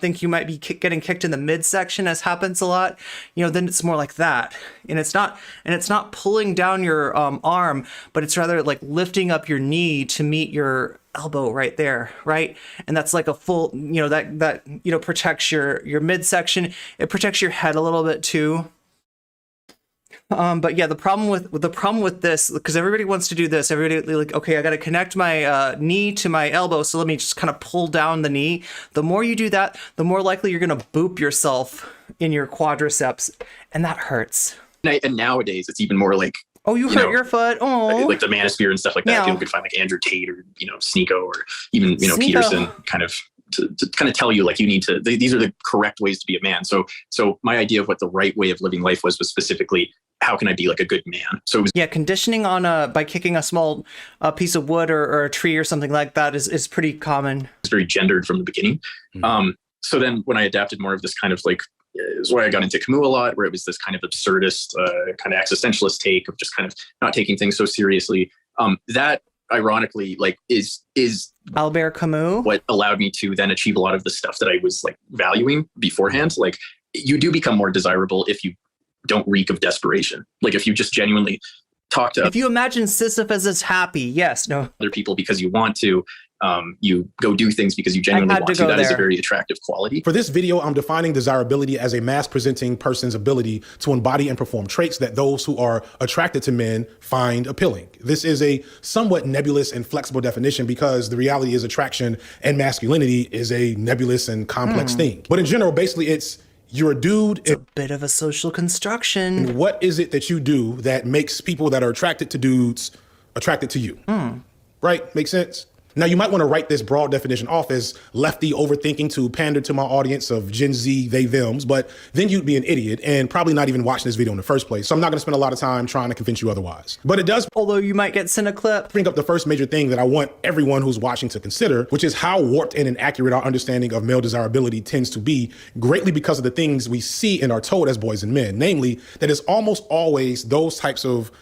think you might be getting kicked in the midsection, as happens a lot. Then it's more like that, and it's not pulling down your arm, but it's rather like lifting up your knee to meet your elbow right there, right? And that's like a full, that protects your midsection. It protects your head a little bit too. But yeah, the problem with this, because everybody wants to do this, everybody like, okay, I got to connect my knee to my elbow, so let me just kind of pull down the knee. The more you do that, the more likely you're going to boop yourself in your quadriceps, and that hurts. And nowadays, it's even more like, oh, you hurt your foot. Oh, like the Manosphere and stuff like that. Yeah. People could find like Andrew Tate or Sneeko or even Peterson kind of to kind of tell you like you need to. These are the correct ways to be a man. So my idea of what the right way of living life was specifically, how can I be like a good man? So it was conditioning on by kicking a small piece of wood or a tree or something like that is pretty common. It's very gendered from the beginning. Mm-hmm. So then when I adapted more of this kind of like, is why I got into Camus a lot, where it was this kind of absurdist, kind of existentialist take of just kind of not taking things so seriously. That ironically, like is Albert Camus, what allowed me to then achieve a lot of the stuff that I was like valuing beforehand. Like you do become more desirable if you don't reek of desperation. Like if you just genuinely talk to, if you imagine Sisyphus as happy, yes, no, other people because you want to. You go do things because you genuinely want to. That is a very attractive quality. For this video, I'm defining desirability as a mass-presenting person's ability to embody and perform traits that those who are attracted to men find appealing. This is a somewhat nebulous and flexible definition because the reality is attraction and masculinity is a nebulous and complex thing. But in general, basically, you're a dude. It's a bit of a social construction. And what is it that you do that makes people that are attracted to dudes attracted to you? Right? Makes sense? Now, you might want to write this broad definition off as lefty overthinking to pander to my audience of Gen Z, they, thems, but then you'd be an idiot and probably not even watching this video in the first place. So I'm not going to spend a lot of time trying to convince you otherwise. But it does, although you might get sent a clip, bring up the first major thing that I want everyone who's watching to consider, which is how warped and inaccurate our understanding of male desirability tends to be, greatly because of the things we see and are told as boys and men, namely that it's almost always those types of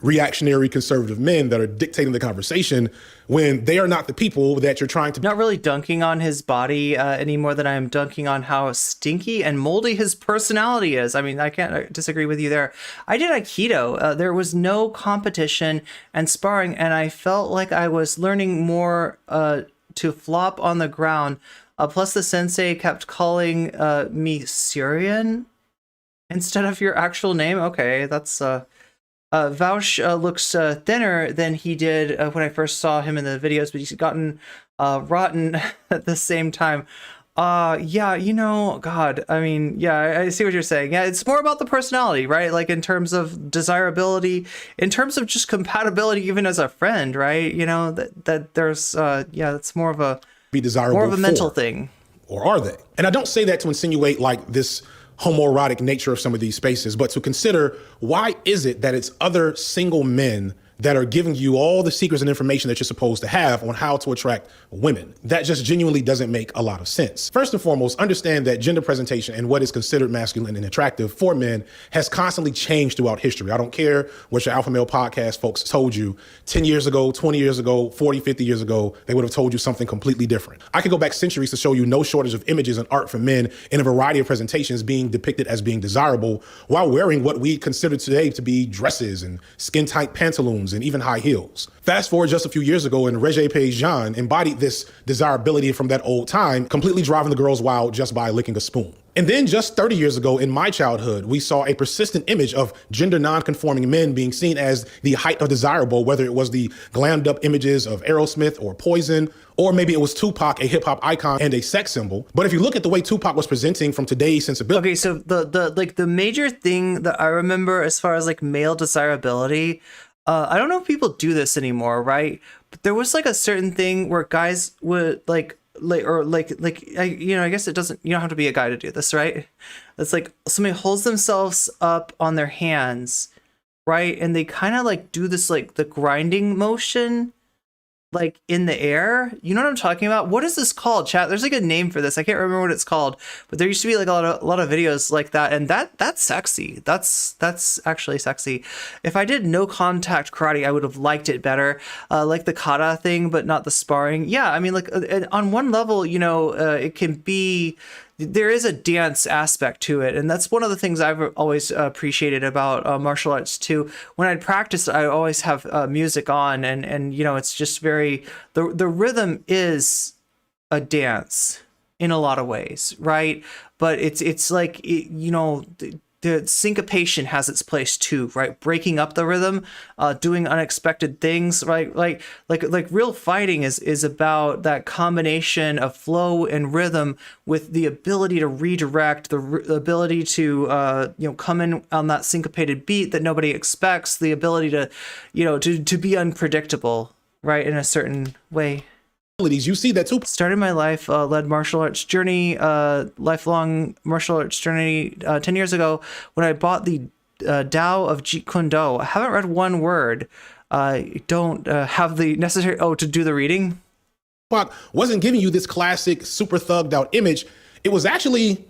reactionary conservative men that are dictating the conversation when they are not the people that you're trying to. Not really dunking on his body any more than I am dunking on how stinky and moldy his personality is. I mean, I can't disagree with you there. I did Aikido. There was no competition and sparring, and I felt like I was learning more to flop on the ground. Plus, the sensei kept calling me Syrian. instead of your actual name. Okay, that's Vaush looks thinner than he did when I first saw him in the videos, but he's gotten rotten at the same time. Yeah, you know, God, I mean, yeah, I see what you're saying. Yeah, it's more about the personality, right? Like in terms of desirability, in terms of just compatibility, even as a friend, right? You know, that there's, yeah, it's more of a be desirable, more of a mental thing. Or are they? And I don't say that to insinuate like this homoerotic nature of some of these spaces, but to consider why is it that it's other single men that are giving you all the secrets and information that you're supposed to have on how to attract women. That just genuinely doesn't make a lot of sense. First and foremost, understand that gender presentation and what is considered masculine and attractive for men has constantly changed throughout history. I don't care what your Alpha Male podcast folks told you 10 years ago, 20 years ago, 40, 50 years ago, they would have told you something completely different. I could go back centuries to show you no shortage of images and art for men in a variety of presentations being depicted as being desirable while wearing what we consider today to be dresses and skin-tight pantaloons and even high heels. Fast forward just a few years ago, and Regé Page-Jean embodied this desirability from that old time, completely driving the girls wild just by licking a spoon. And then just 30 years ago in my childhood, we saw a persistent image of gender non-conforming men being seen as the height of desirable, whether it was the glammed up images of Aerosmith or Poison, or maybe it was Tupac, a hip hop icon and a sex symbol. But if you look at the way Tupac was presenting from today's sensibility. Okay, so the major thing that I remember as far as like male desirability, I don't know if people do this anymore, right? But there was like a certain thing where guys would like you know, I guess it doesn't, you don't have to be a guy to do this, right? It's like somebody holds themselves up on their hands, right? And they kind of like do this like the grinding motion like in the air. You know what I'm talking about? What is this called, chat? There's like a name for this. I can't remember what it's called, but there used to be like a lot of videos like that, and that's sexy. That's actually sexy. If I did no contact karate, I would have liked it better, like the kata thing, but not the sparring. Yeah, I mean, like on one level, you know, it can be. There is a dance aspect to it, and that's one of the things I've always appreciated about martial arts too. When I'd practice, I always have music on, and you know, it's just very the rhythm is a dance in a lot of ways, right? But it's like you know. The syncopation has its place too, right? Breaking up the rhythm, doing unexpected things, right? Like real fighting is about that combination of flow and rhythm with the ability to redirect, the ability to you know, come in on that syncopated beat that nobody expects, the ability to, you know, to be unpredictable, right, in a certain way. You see that too. Started my life, led martial arts journey, lifelong martial arts journey 10 years ago when I bought the Tao of Jeet Kune Do. I haven't read one word. I don't have the necessary, to do the reading. Wasn't giving you this classic super thugged out image. It was actually,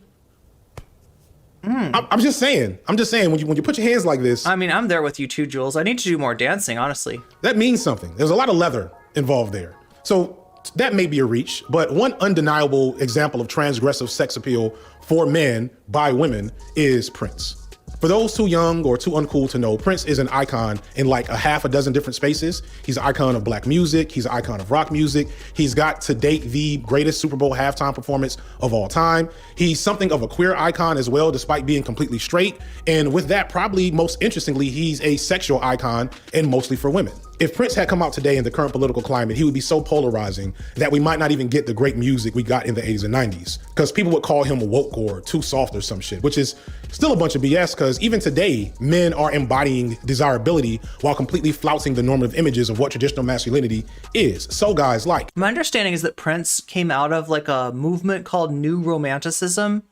I'm just saying, when you put your hands like this. I mean, I'm there with you too, Jules. I need to do more dancing, honestly. That means something. There's a lot of leather involved there. So that may be a reach, but one undeniable example of transgressive sex appeal for men by women is Prince. For those too young or too uncool to know, Prince is an icon in like a half a dozen different spaces. He's an icon of black music. He's an icon of rock music. He's got to date the greatest Super Bowl halftime performance of all time. He's something of a queer icon as well, despite being completely straight. And with that, probably most interestingly, he's a sexual icon and mostly for women. If Prince had come out today in the current political climate, he would be so polarizing that we might not even get the great music we got in the 80s and 90s. Because people would call him woke or too soft or some shit, which is still a bunch of BS, because even today, men are embodying desirability while completely flouting the normative images of what traditional masculinity is. So guys, like. My understanding is that Prince came out of like a movement called New Romanticism.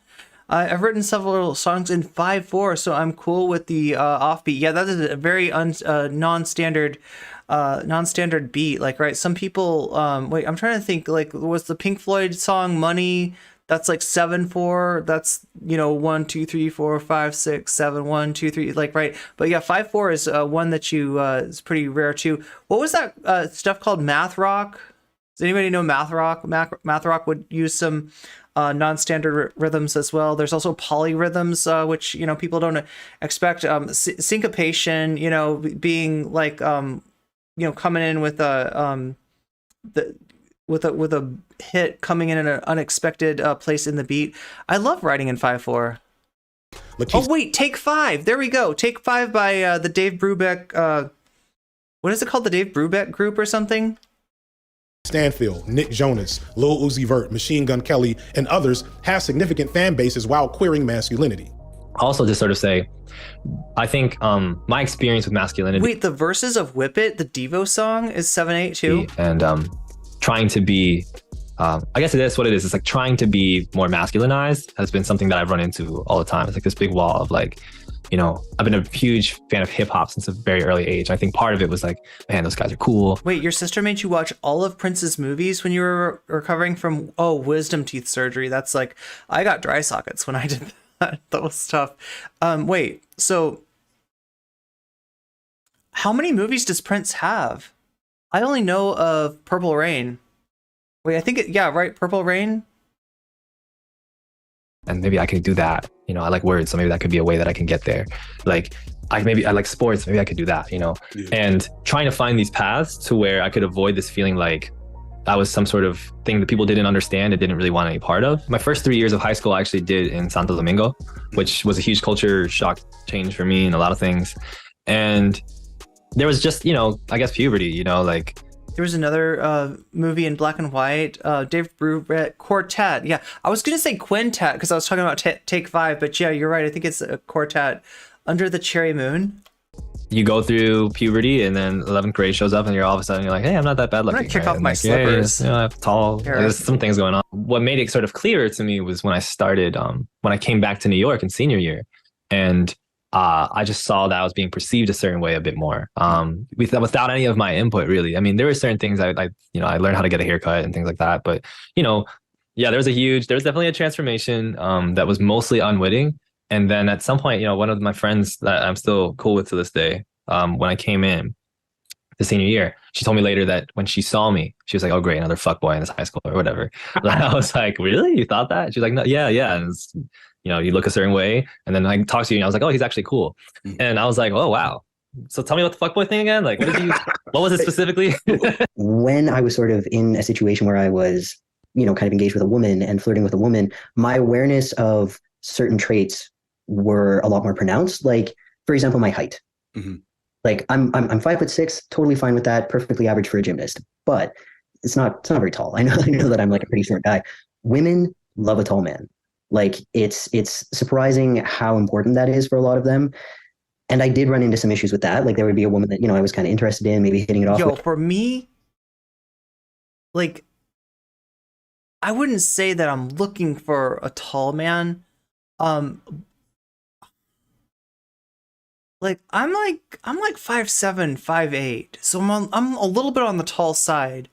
I've written several songs in 5/4, so I'm cool with the offbeat. Yeah, that is a very non-standard beat. Like, right, some people, wait, I'm trying to think, like, was the Pink Floyd song Money? That's like 7/4. That's, you know, 1, 2, 3, 4, 5, 6, 7, 1, 2, 3, like, right. But yeah, 5/4 is one that you is pretty rare too. What was that stuff called? Math rock? Does anybody know math rock? Math rock would use some non-standard rhythms as well. There's also polyrhythms, which, you know, people don't expect. Syncopation, you know, being like, you know, coming in with a with a hit coming in an unexpected place in the beat. I love writing in 5/4. Oh wait, Take 5. There we go. Take 5 by the Dave Brubeck. What is it called? The Dave Brubeck Group or something? Stanfield, Nick Jonas, Lil Uzi Vert, Machine Gun Kelly, and others have significant fan bases while queering masculinity. Also, just sort of say, I think my experience with masculinity. Wait, the verses of Whip It, the Devo song, is 7/8 too? And trying to be, I guess it is what it is. It's like trying to be more masculinized has been something that I've run into all the time. It's like this big wall of like, you know, I've been a huge fan of hip hop since a very early age. I think part of it was like, man, those guys are cool. Wait, your sister made you watch all of Prince's movies when you were recovering from, wisdom teeth surgery. That's like, I got dry sockets when I did that. That was tough. Wait, so how many movies does Prince have? I only know of Purple Rain. Wait, I think Purple Rain. And maybe I can do that. You know, I like words, so maybe that could be a way that I can get there. Like, I like sports, maybe I could do that, you know? Yeah. And trying to find these paths to where I could avoid this feeling like that was some sort of thing that people didn't understand and didn't really want any part of. My first 3 years of high school I actually did in Santo Domingo, which was a huge culture shock change for me and a lot of things. And there was just, you know, I guess puberty, you know, like... There was another movie in black and white, Dave Brubeck, Quartet. Yeah, I was going to say Quintet because I was talking about Take 5, but yeah, you're right. I think it's a Quartet. Under the Cherry Moon. You go through puberty and then 11th grade shows up and you're all of a sudden, you're like, hey, I'm not that bad looking. I'm going to kick off my slippers. Yeah, you know, I'm tall. There's some things going on. What made it sort of clearer to me was when I started, when I came back to New York in senior year. And I just saw that I was being perceived a certain way a bit more, without any of my input, really. I mean, there were certain things I learned how to get a haircut and things like that. But, you know, yeah, there was definitely a transformation that was mostly unwitting. And then at some point, you know, one of my friends that I'm still cool with to this day, when I came in the senior year, she told me later that when she saw me, she was like, oh, great, another fuckboy in this high school or whatever. I was like, really? You thought that? She was like, no, yeah. And you know, you look a certain way, and then I talked to you, and I was like, oh, he's actually cool. And I was like, oh, wow. So tell me about the fuckboy thing again. Like, what was it specifically? When I was sort of in a situation where I was, you know, kind of engaged with a woman and flirting with a woman, my awareness of certain traits were a lot more pronounced. Like, for example, my height. Mm-hmm. Like, I'm 5'6", totally fine with that, perfectly average for a gymnast. But it's not very tall. I know that I'm like a pretty short guy. Women love a tall man. Like, it's surprising how important that is for a lot of them. And I did run into some issues with that. Like, there would be a woman that, you know, I was kind of interested in, maybe hitting it off with. For me, like, I wouldn't say that I'm looking for a tall man. Like, I'm like 5'7", 5'8", so I'm a little bit on the tall side.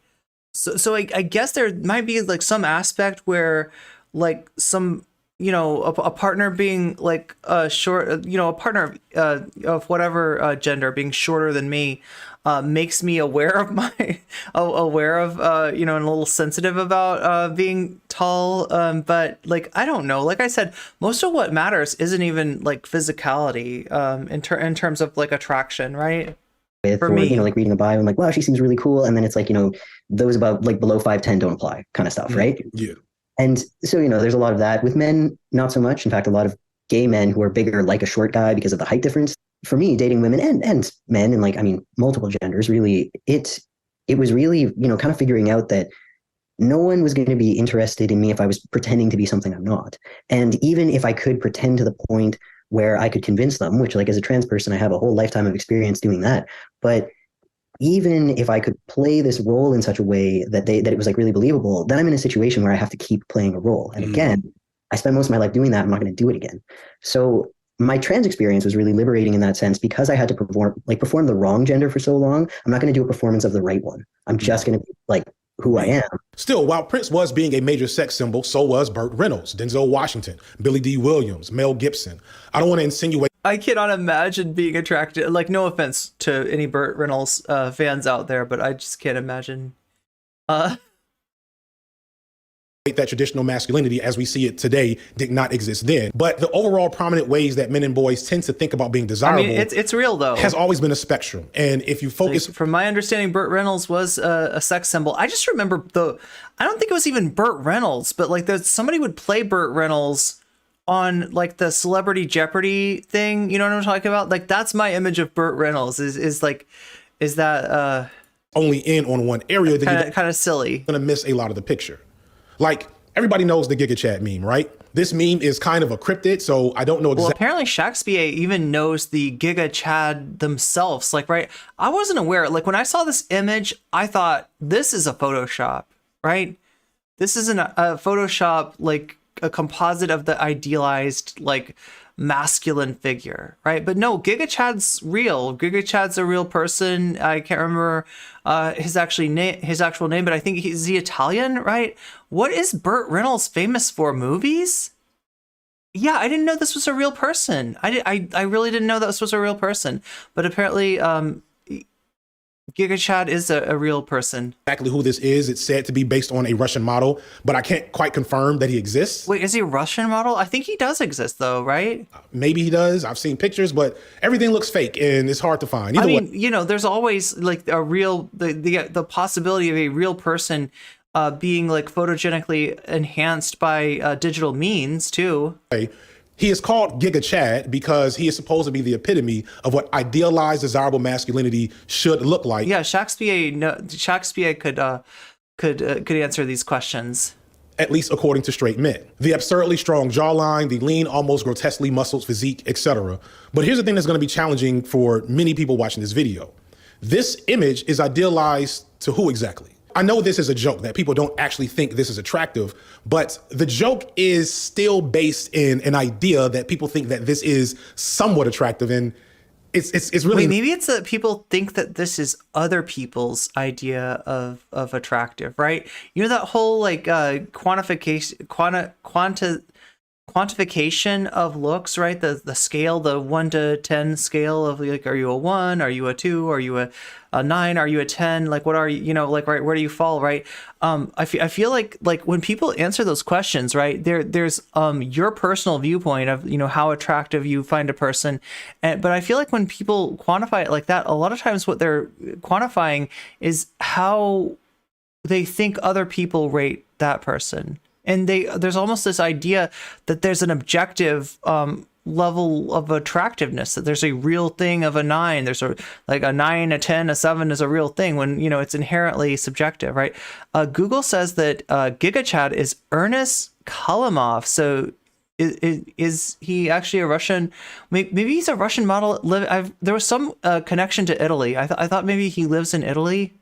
So I guess there might be like some aspect where, like, some, you know, a partner being like short, you know, a partner of whatever gender being shorter than me makes me aware of you know, and a little sensitive about being tall. But like, I don't know. Like I said, most of what matters isn't even like physicality in terms of like attraction, right? For me, you know, like reading a bio and like, wow, she seems really cool. And then it's like, you know, those about like below 5'10" don't apply kind of stuff, right? Yeah. And so, you know, there's a lot of that. With men, not so much. In fact, a lot of gay men who are bigger like a short guy because of the height difference. For me, dating women and men, and like, I mean, multiple genders, really, it was really, you know, kind of figuring out that no one was going to be interested in me if I was pretending to be something I'm not. And even if I could pretend to the point where I could convince them, which, like, as a trans person, I have a whole lifetime of experience doing that. But even if I could play this role in such a way that it was like really believable, then I'm in a situation where I have to keep playing a role. And again, I spent most of my life doing that. I'm not going to do it again. So my trans experience was really liberating in that sense, because I had to perform the wrong gender for so long. I'm not going to do a performance of the right one. I'm just going to be like who I am. Still, while Prince was being a major sex symbol, so was Burt Reynolds, Denzel Washington, Billy D. Williams, Mel Gibson. I don't want to insinuate. I cannot imagine being attracted. Like, no offense to any Burt Reynolds fans out there, but I just can't imagine. That traditional masculinity as we see it today did not exist then. But the overall prominent ways that men and boys tend to think about being desirable, I mean, it's real though, has always been a spectrum. And if you focus, like, from my understanding, Burt Reynolds was a sex symbol. I just remember I don't think it was even Burt Reynolds, but like somebody would play Burt Reynolds on like the Celebrity Jeopardy thing. You know what I'm talking about? Like that's my image of Burt Reynolds. Is that only in on one area, then kind of silly. Gonna miss a lot of the picture. Like everybody knows the Giga Chad meme, right? This meme is kind of a cryptid, so I don't know exactly. Well, apparently Shakespeare even knows the Giga Chad themselves. Like, right? I wasn't aware. Like when I saw this image, I thought this is a Photoshop, right? This isn't a Photoshop, like a composite of the idealized, like masculine figure, right? But no, Giga Chad's real. Giga Chad's a real person. I can't remember his actual name, but I think he's the Italian, right? What is Burt Reynolds famous for? Movies? Yeah, I didn't know this was a real person. I really didn't know that this was a real person. But apparently, Giga Chad is a real person. Exactly who this is. It's said to be based on a Russian model, but I can't quite confirm that he exists. Wait, is he a Russian model? I think he does exist though, right? Maybe he does. I've seen pictures, but everything looks fake and it's hard to find. Either way. You know, there's always like a real, the possibility of a real person being like photogenically enhanced by digital means too. He is called Giga Chad because he is supposed to be the epitome of what idealized, desirable masculinity should look like. Yeah, Shakespeare could answer these questions. At least according to straight men. The absurdly strong jawline, the lean, almost grotesquely muscled physique, etc. But here's the thing that's going to be challenging for many people watching this video. This image is idealized to who exactly? I know this is a joke, that people don't actually think this is attractive, but the joke is still based in an idea that people think that this is somewhat attractive, and it's really... Wait, maybe it's that people think that this is other people's idea of attractive, right? You know that whole like quantification of looks, right? The scale, the 1 to 10 scale of like, are you a 1? Are you a 2? Are you a 9? Are you a 10? Like, what are you? You know, like, right, where do you fall, right? I feel like when people answer those questions, right, there's your personal viewpoint of, you know, how attractive you find a person, but I feel like when people quantify it like that, a lot of times what they're quantifying is how they think other people rate that person. And there's almost this idea that there's an objective level of attractiveness, that there's a real thing of a 9. There's a 9, a 10, a 7 is a real thing when, you know, it's inherently subjective, right? Google says that Giga Chad is Ernest Kalimov. So is he actually a Russian? Maybe he's a Russian model. There was some connection to Italy. I thought maybe he lives in Italy.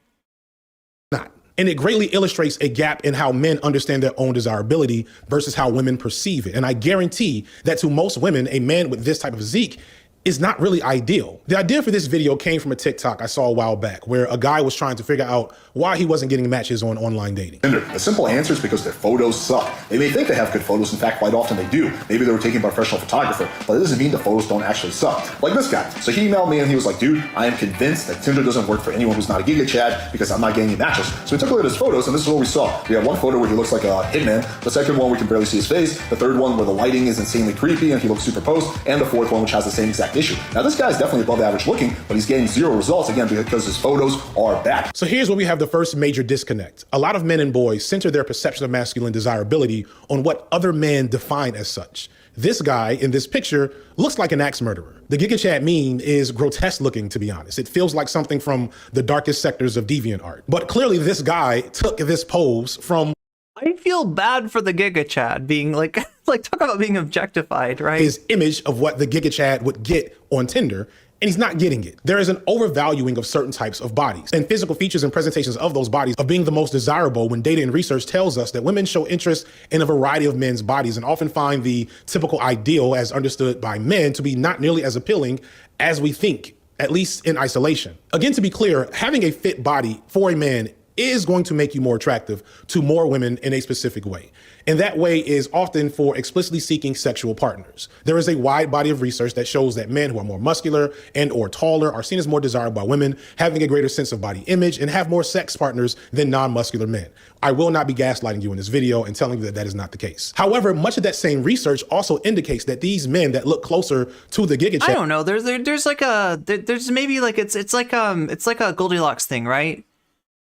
Not. And it greatly illustrates a gap in how men understand their own desirability versus how women perceive it. And I guarantee that to most women, a man with this type of physique is not really ideal. The idea for this video came from a TikTok I saw a while back where a guy was trying to figure out why he wasn't getting matches on online dating. The simple answer is because their photos suck. They may think they have good photos. In fact, quite often they do. Maybe they were taken by a professional photographer, but it doesn't mean the photos don't actually suck. Like this guy. So he emailed me and he was like, dude, I am convinced that Tinder doesn't work for anyone who's not a Giga Chad because I'm not getting any matches. So we took a look at his photos and this is what we saw. We have one photo where he looks like a hitman. The second one we can barely see his face. The third one where the lighting is insanely creepy and he looks superposed. And the fourth one which has the same exact issue. Now this guy is definitely above average looking, but he's getting zero results again because his photos are bad. So here's where we have the first major disconnect. A lot of men and boys center their perception of masculine desirability on what other men define as such. This guy in this picture looks like an axe murderer. The Giga Chad meme is grotesque looking, to be honest. It feels like something from the darkest sectors of deviant art. But clearly this guy took this pose from... I feel bad for the Giga Chad being like talk about being objectified, right? His image of what the Giga Chad would get on Tinder, and he's not getting it. There is an overvaluing of certain types of bodies and physical features and presentations of those bodies of being the most desirable when data and research tells us that women show interest in a variety of men's bodies and often find the typical ideal as understood by men to be not nearly as appealing as we think, at least in isolation. Again, to be clear, having a fit body for a man is going to make you more attractive to more women in a specific way. And that way is often for explicitly seeking sexual partners. There is a wide body of research that shows that men who are more muscular and or taller are seen as more desirable by women, having a greater sense of body image, and have more sex partners than non-muscular men. I will not be gaslighting you in this video and telling you that that is not the case. However, much of that same research also indicates that these men that look closer to the Giga Chad... I don't know. There's like there's maybe like it's like a Goldilocks thing, right?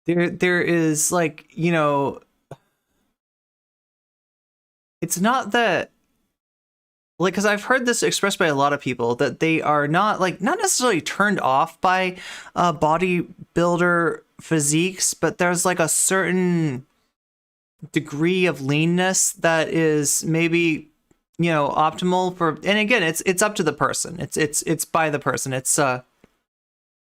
There is like, you know, it's not that like, because I've heard this expressed by a lot of people that they are not necessarily turned off by bodybuilder physiques, but there's like a certain degree of leanness that is maybe, you know, optimal for, and again, it's up to the person. It's by the person. It's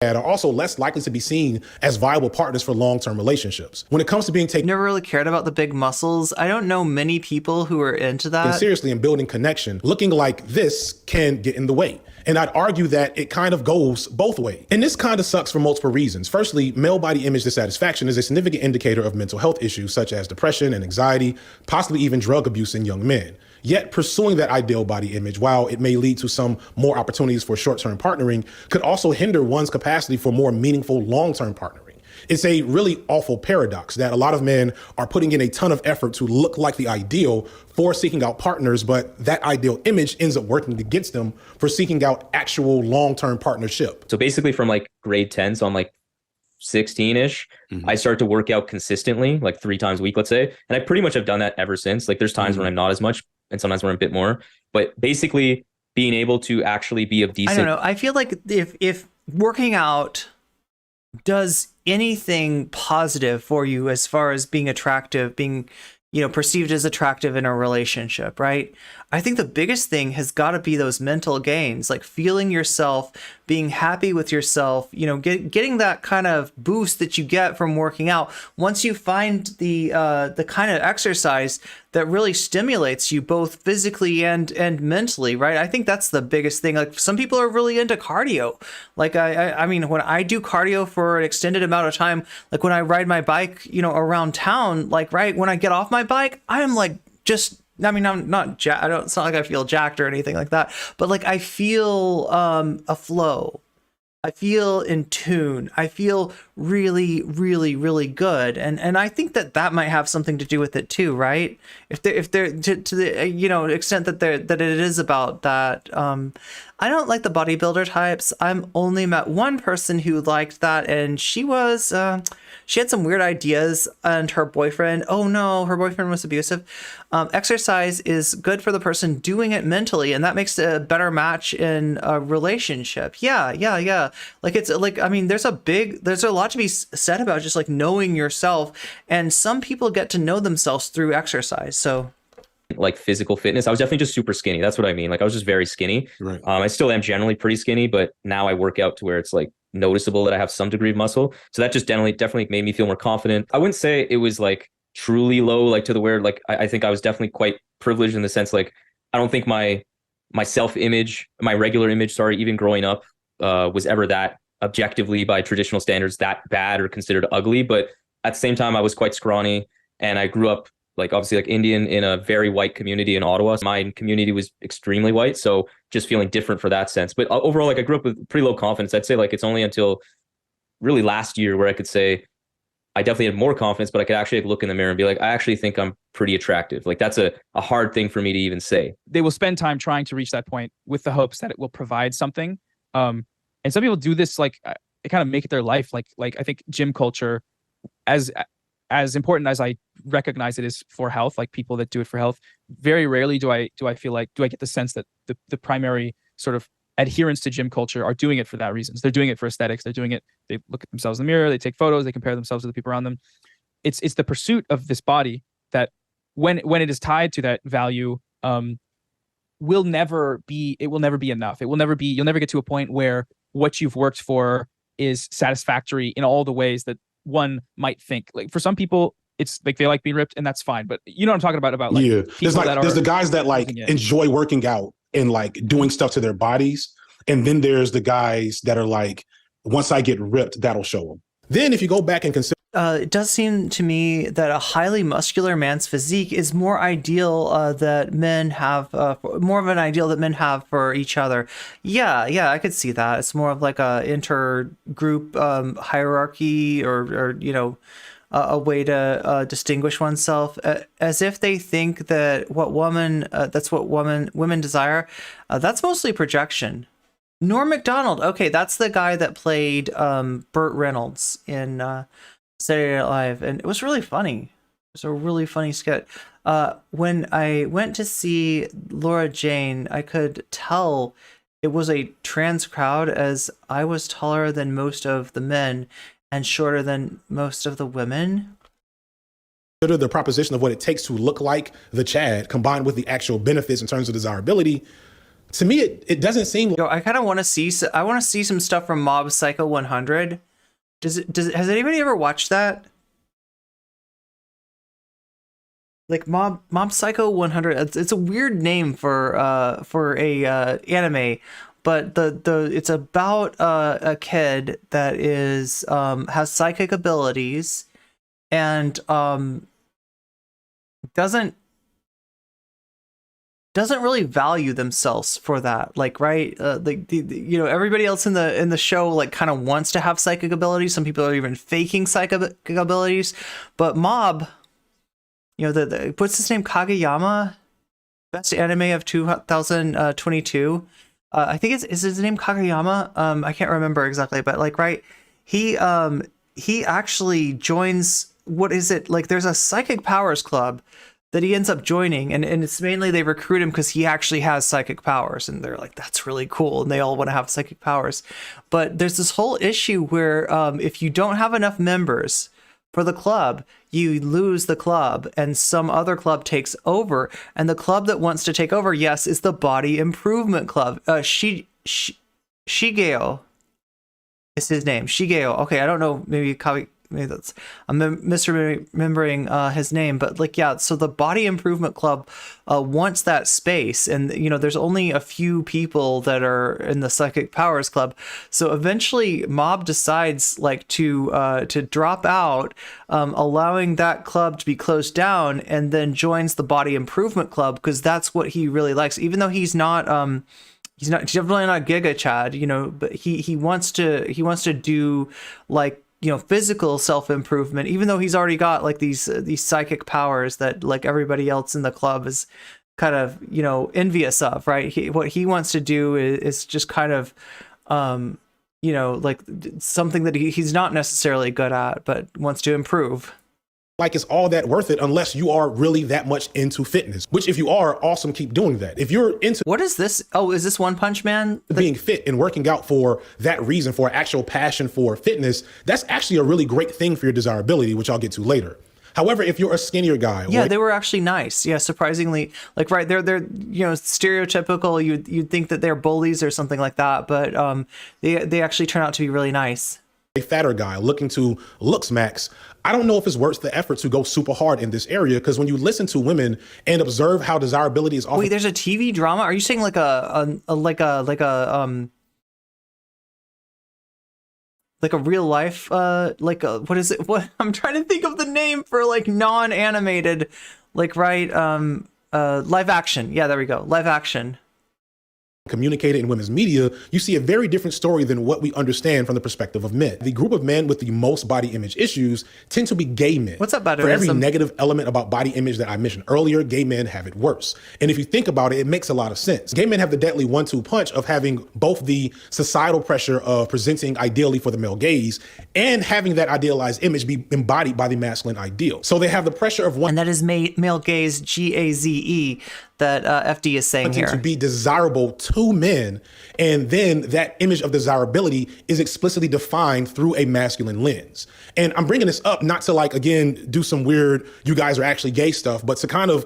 that are also less likely to be seen as viable partners for long-term relationships. When it comes to being taken, never really cared about the big muscles. I don't know many people who are into that. seriously and building connection, looking like this can get in the way. And I'd argue that it kind of goes both ways. And this kind of sucks for multiple reasons. Firstly, male body image dissatisfaction is a significant indicator of mental health issues such as depression and anxiety, possibly even drug abuse in young men. Yet pursuing that ideal body image, while it may lead to some more opportunities for short-term partnering, could also hinder one's capacity for more meaningful long-term partnering. It's a really awful paradox that a lot of men are putting in a ton of effort to look like the ideal for seeking out partners, but that ideal image ends up working against them for seeking out actual long-term partnership. So basically from like grade 10, so I'm like 16-ish, I start to work out consistently, like 3 times a week, let's say. And I pretty much have done that ever since. Like there's times when I'm not as much and sometimes when I'm a bit more, but basically being able to actually be of decent. I don't know. I feel like if working out does anything positive for you as far as being attractive, being, you know, perceived as attractive in a relationship, right? I think the biggest thing has got to be those mental gains, like feeling yourself, being happy with yourself, you know, getting that kind of boost that you get from working out. Once you find the kind of exercise that really stimulates you both physically and mentally, right? I think that's the biggest thing. Like some people are really into cardio. Like I mean, when I do cardio for an extended amount of time, like when I ride my bike, you know, around town, like right when I get off my bike, I'm like just. I mean, I'm not. It's not like I feel jacked or anything like that. But like, I feel a flow. I feel in tune. I feel really, really, really good. And I think that might have something to do with it too, right? If they're to the you know extent that it is about that. I don't like the bodybuilder types. I'm only met one person who liked that, and she was. She had some weird ideas, and her boyfriend, oh no, her boyfriend was abusive. Exercise is good for the person doing it mentally, and that makes it a better match in a relationship. Yeah. Like it's like, I mean, there's a lot to be said about just like knowing yourself, and some people get to know themselves through exercise. So like physical fitness, I was definitely just super skinny. That's what I mean. Like I was just very skinny. Right. I still am generally pretty skinny, but now I work out to where it's like noticeable that I have some degree of muscle. So that just definitely made me feel more confident. I wouldn't say it was like truly low, like to the where like I think I was definitely quite privileged in the sense like I don't think my self-image, my regular image, even growing up, was ever that objectively by traditional standards that bad or considered ugly. But at the same time, I was quite scrawny, and I grew up like obviously like Indian in a very white community in Ottawa. My community was extremely white, so just feeling different for that sense. But overall, like I grew up with pretty low confidence. I'd say like it's only until really last year where I could say I definitely had more confidence, but I could actually look in the mirror and be like, I actually think I'm pretty attractive. Like that's a hard thing for me to even say. They will spend time trying to reach that point with the hopes that it will provide something. And some people do this like they kind of make it their life. Like I think gym culture, as important as I recognize it is for health, like people that do it for health, very rarely do I get the sense that the primary sort of adherents to gym culture are doing it for that reasons. They're doing it for aesthetics. They're doing it. They look at themselves in the mirror. They take photos. They compare themselves to the people around them. It's the pursuit of this body that when it is tied to that value, will never be enough. You'll never get to a point where what you've worked for is satisfactory in all the ways that one might think. Like for some people, it's like they like being ripped, and that's fine. But you know what I'm talking about like yeah. There's the guys that like it. enjoy working out and like doing stuff to their bodies, and then there's the guys that are like, once I get ripped, that'll show them. Then if you go back and consider. It does seem to me that a highly muscular man's physique is more ideal that men have, more of an ideal that men have for each other. Yeah, I could see that. It's more of like a intergroup hierarchy, or you know, a way to distinguish oneself, as if they think that that's what women desire. That's mostly projection. Norm Macdonald. Okay, that's the guy that played Burt Reynolds in Saturday Night Live, and it was really funny. It's a really funny skit. When I went to see Laura Jane, I could tell it was a trans crowd, as I was taller than most of the men and shorter than most of the women. Consider the proposition of what it takes to look like the Chad combined with the actual benefits in terms of desirability. To me, it doesn't seem. Yo, I kind of want to see. I want to see some stuff from Mob Psycho 100. Has anybody ever watched that? Like Mob Psycho 100. It's a weird name for a anime, but it's about a kid that is has psychic abilities and doesn't really value themselves for that, like, right? You know, everybody else in the show like kind of wants to have psychic abilities. Some people are even faking psychic abilities, but Mob, you know, what's his name, Kageyama, best anime of 2022. I think is his name Kageyama. I can't remember exactly, but like, right, he actually joins, what is it, like, there's a psychic powers club that he ends up joining, and it's mainly they recruit him because he actually has psychic powers, and they're like, that's really cool, and they all want to have psychic powers. But there's this whole issue where if you don't have enough members for the club, you lose the club and some other club takes over, and the club that wants to take over, yes, is the Body Improvement Club. Shigeo is his name. Shigeo. Okay, I don't know, maybe that's, I'm misremembering his name, but like, yeah, so the Body Improvement Club wants that space, and you know, there's only a few people that are in the Psychic Powers Club. So eventually Mob decides like to drop out, allowing that club to be closed down, and then joins the Body Improvement Club because that's what he really likes, even though he's definitely not Giga Chad, you know, but he wants to do like, you know, physical self-improvement, even though he's already got like these psychic powers that like everybody else in the club is kind of, you know, envious of, right? What he wants to do is just kind of, you know, like something that he's not necessarily good at, but wants to improve. Like it's all that worth it unless you are really that much into fitness, which if you are, awesome, keep doing that. If you're into... What is this? Oh, is this One Punch Man? Being fit and working out for that reason, for actual passion for fitness, that's actually a really great thing for your desirability, which I'll get to later. However, if you're a skinnier guy... Yeah, they were actually nice. Yeah, surprisingly. Like, right, they're you know, stereotypical. You'd think that they're bullies or something like that, but they actually turn out to be really nice. A fatter guy looking to looks max, I don't know if it's worth the effort to go super hard in this area, because when you listen to women and observe how desirability is often... Wait, there's a TV drama? Are you saying like a real life what is it? What, I'm trying to think of the name for like non-animated, like, right, live action. Yeah, there we go. Live action. Communicated in women's media, you see a very different story than what we understand from the perspective of men. The group of men with the most body image issues tend to be gay men. What's up, For every negative element about body image that I mentioned earlier, gay men have it worse. And if you think about it, it makes a lot of sense. Gay men have the deadly 1-2 punch of having both the societal pressure of presenting ideally for the male gaze and having that idealized image be embodied by the masculine ideal. So they have the pressure of one... And that is male gaze, GAZE, that FD is saying here. To be desirable to men, and then that image of desirability is explicitly defined through a masculine lens. And I'm bringing this up not to, like, again, do some weird, you guys are actually gay stuff, but to kind of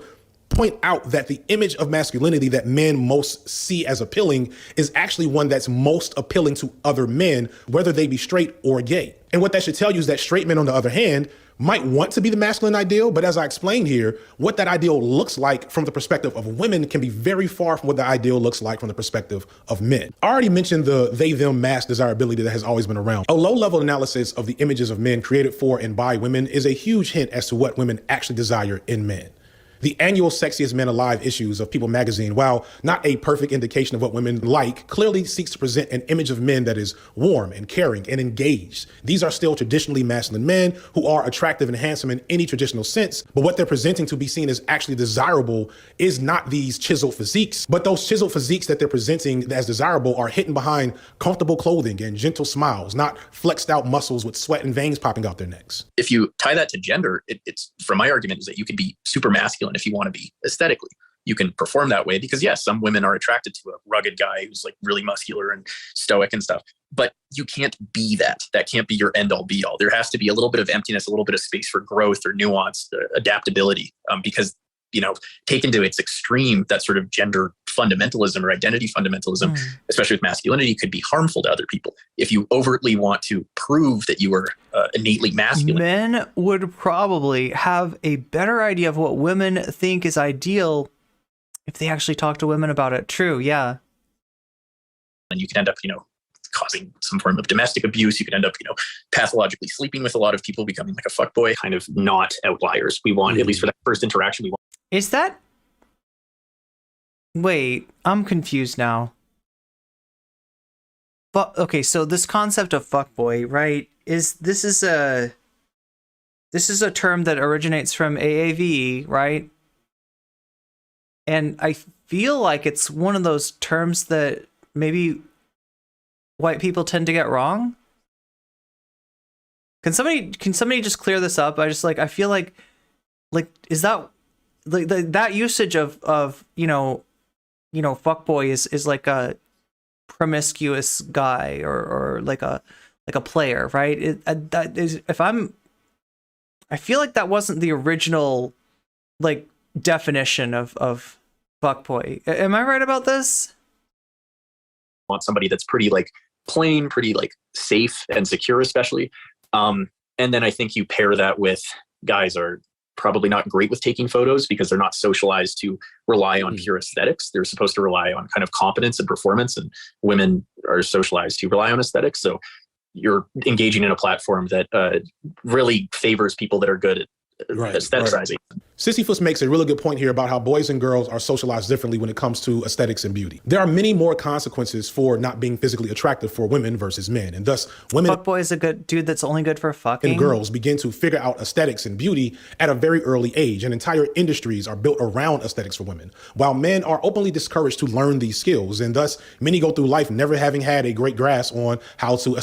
point out that the image of masculinity that men most see as appealing is actually one that's most appealing to other men, whether they be straight or gay. And what that should tell you is that straight men, on the other hand, might want to be the masculine ideal, but as I explained here, what that ideal looks like from the perspective of women can be very far from what the ideal looks like from the perspective of men. I already mentioned the they-them mass desirability that has always been around. A low-level analysis of the images of men created for and by women is a huge hint as to what women actually desire in men. The annual Sexiest Men Alive issues of People magazine, while not a perfect indication of what women like, clearly seeks to present an image of men that is warm and caring and engaged. These are still traditionally masculine men who are attractive and handsome in any traditional sense, but what they're presenting to be seen as actually desirable is not these chiseled physiques, but those chiseled physiques that they're presenting as desirable are hidden behind comfortable clothing and gentle smiles, not flexed out muscles with sweat and veins popping out their necks. If you tie that to gender, it's from my argument is that you can be super masculine if you want to be aesthetically. You can perform that way because yes, some women are attracted to a rugged guy who's like really muscular and stoic and stuff, but you can't be that. That can't be your end all be all. There has to be a little bit of emptiness, a little bit of space for growth or nuance, adaptability, because, you know, taken to its extreme, that sort of gender fundamentalism or identity fundamentalism, especially with masculinity, could be harmful to other people. If you overtly want to prove that you are innately masculine. Men would probably have a better idea of what women think is ideal if they actually talk to women about it. True, yeah. And you can end up, you know, causing some form of domestic abuse. You can end up, you know, pathologically sleeping with a lot of people, becoming like a fuckboy, kind of not outliers. We want, at least for that first interaction, we want. Is that... Wait, I'm confused now. But okay, so this concept of fuckboy, right? This is a term that originates from AAVE, right? And I feel like it's one of those terms that maybe white people tend to get wrong. Can somebody just clear this up? I feel like is that like that usage of you know fuckboy is like a promiscuous guy or like a player, right? That is, I feel like that wasn't the original like definition of fuckboy. Am I right about this? Want somebody that's pretty like plain, pretty like safe and secure, especially. And then I think you pair that with guys are probably not great with taking photos because they're not socialized to rely on pure aesthetics. They're supposed to rely on kind of competence and performance, and women are socialized to rely on aesthetics. So you're engaging in a platform that really favors people that are good at aestheticizing. Right. Sisyphus makes a really good point here about how boys and girls are socialized differently when it comes to aesthetics and beauty. There are many more consequences for not being physically attractive for women versus men, and thus women... Fuckboy is a good dude that's only good for fucking. And girls begin to figure out aesthetics and beauty at a very early age, and entire industries are built around aesthetics for women, while men are openly discouraged to learn these skills, and thus many go through life never having had a great grasp on how to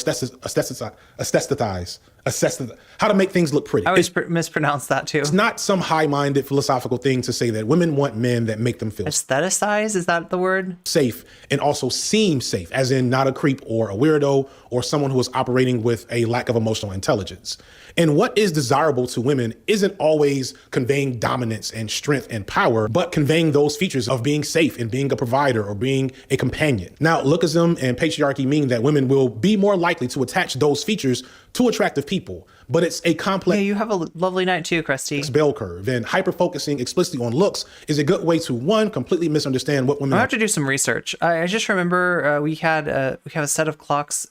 how to make things look pretty. I always mispronounce that too. It's not some high-minded philosophical thing to say that women want men that make them feel aestheticize. Is that the word? Safe, and also seem safe, as in not a creep or a weirdo or someone who is operating with a lack of emotional intelligence. And what is desirable to women isn't always conveying dominance and strength and power, but conveying those features of being safe and being a provider or being a companion. Now, lookism and patriarchy mean that women will be more likely to attach those features to attractive people, but it's a complex... Yeah, you have a lovely night too, Krusty. ...bell curve, and hyper-focusing explicitly on looks is a good way to, one, completely misunderstand what women... I have to do some research. I just remember we have a set of clocks.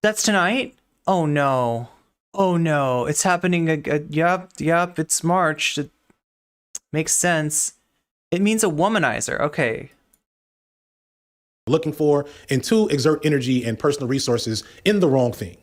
That's tonight? Oh no. Oh no, it's happening. Yep, it's March. It makes sense. It means a womanizer. Okay. Looking for, and two, exert energy and personal resources in the wrong thing.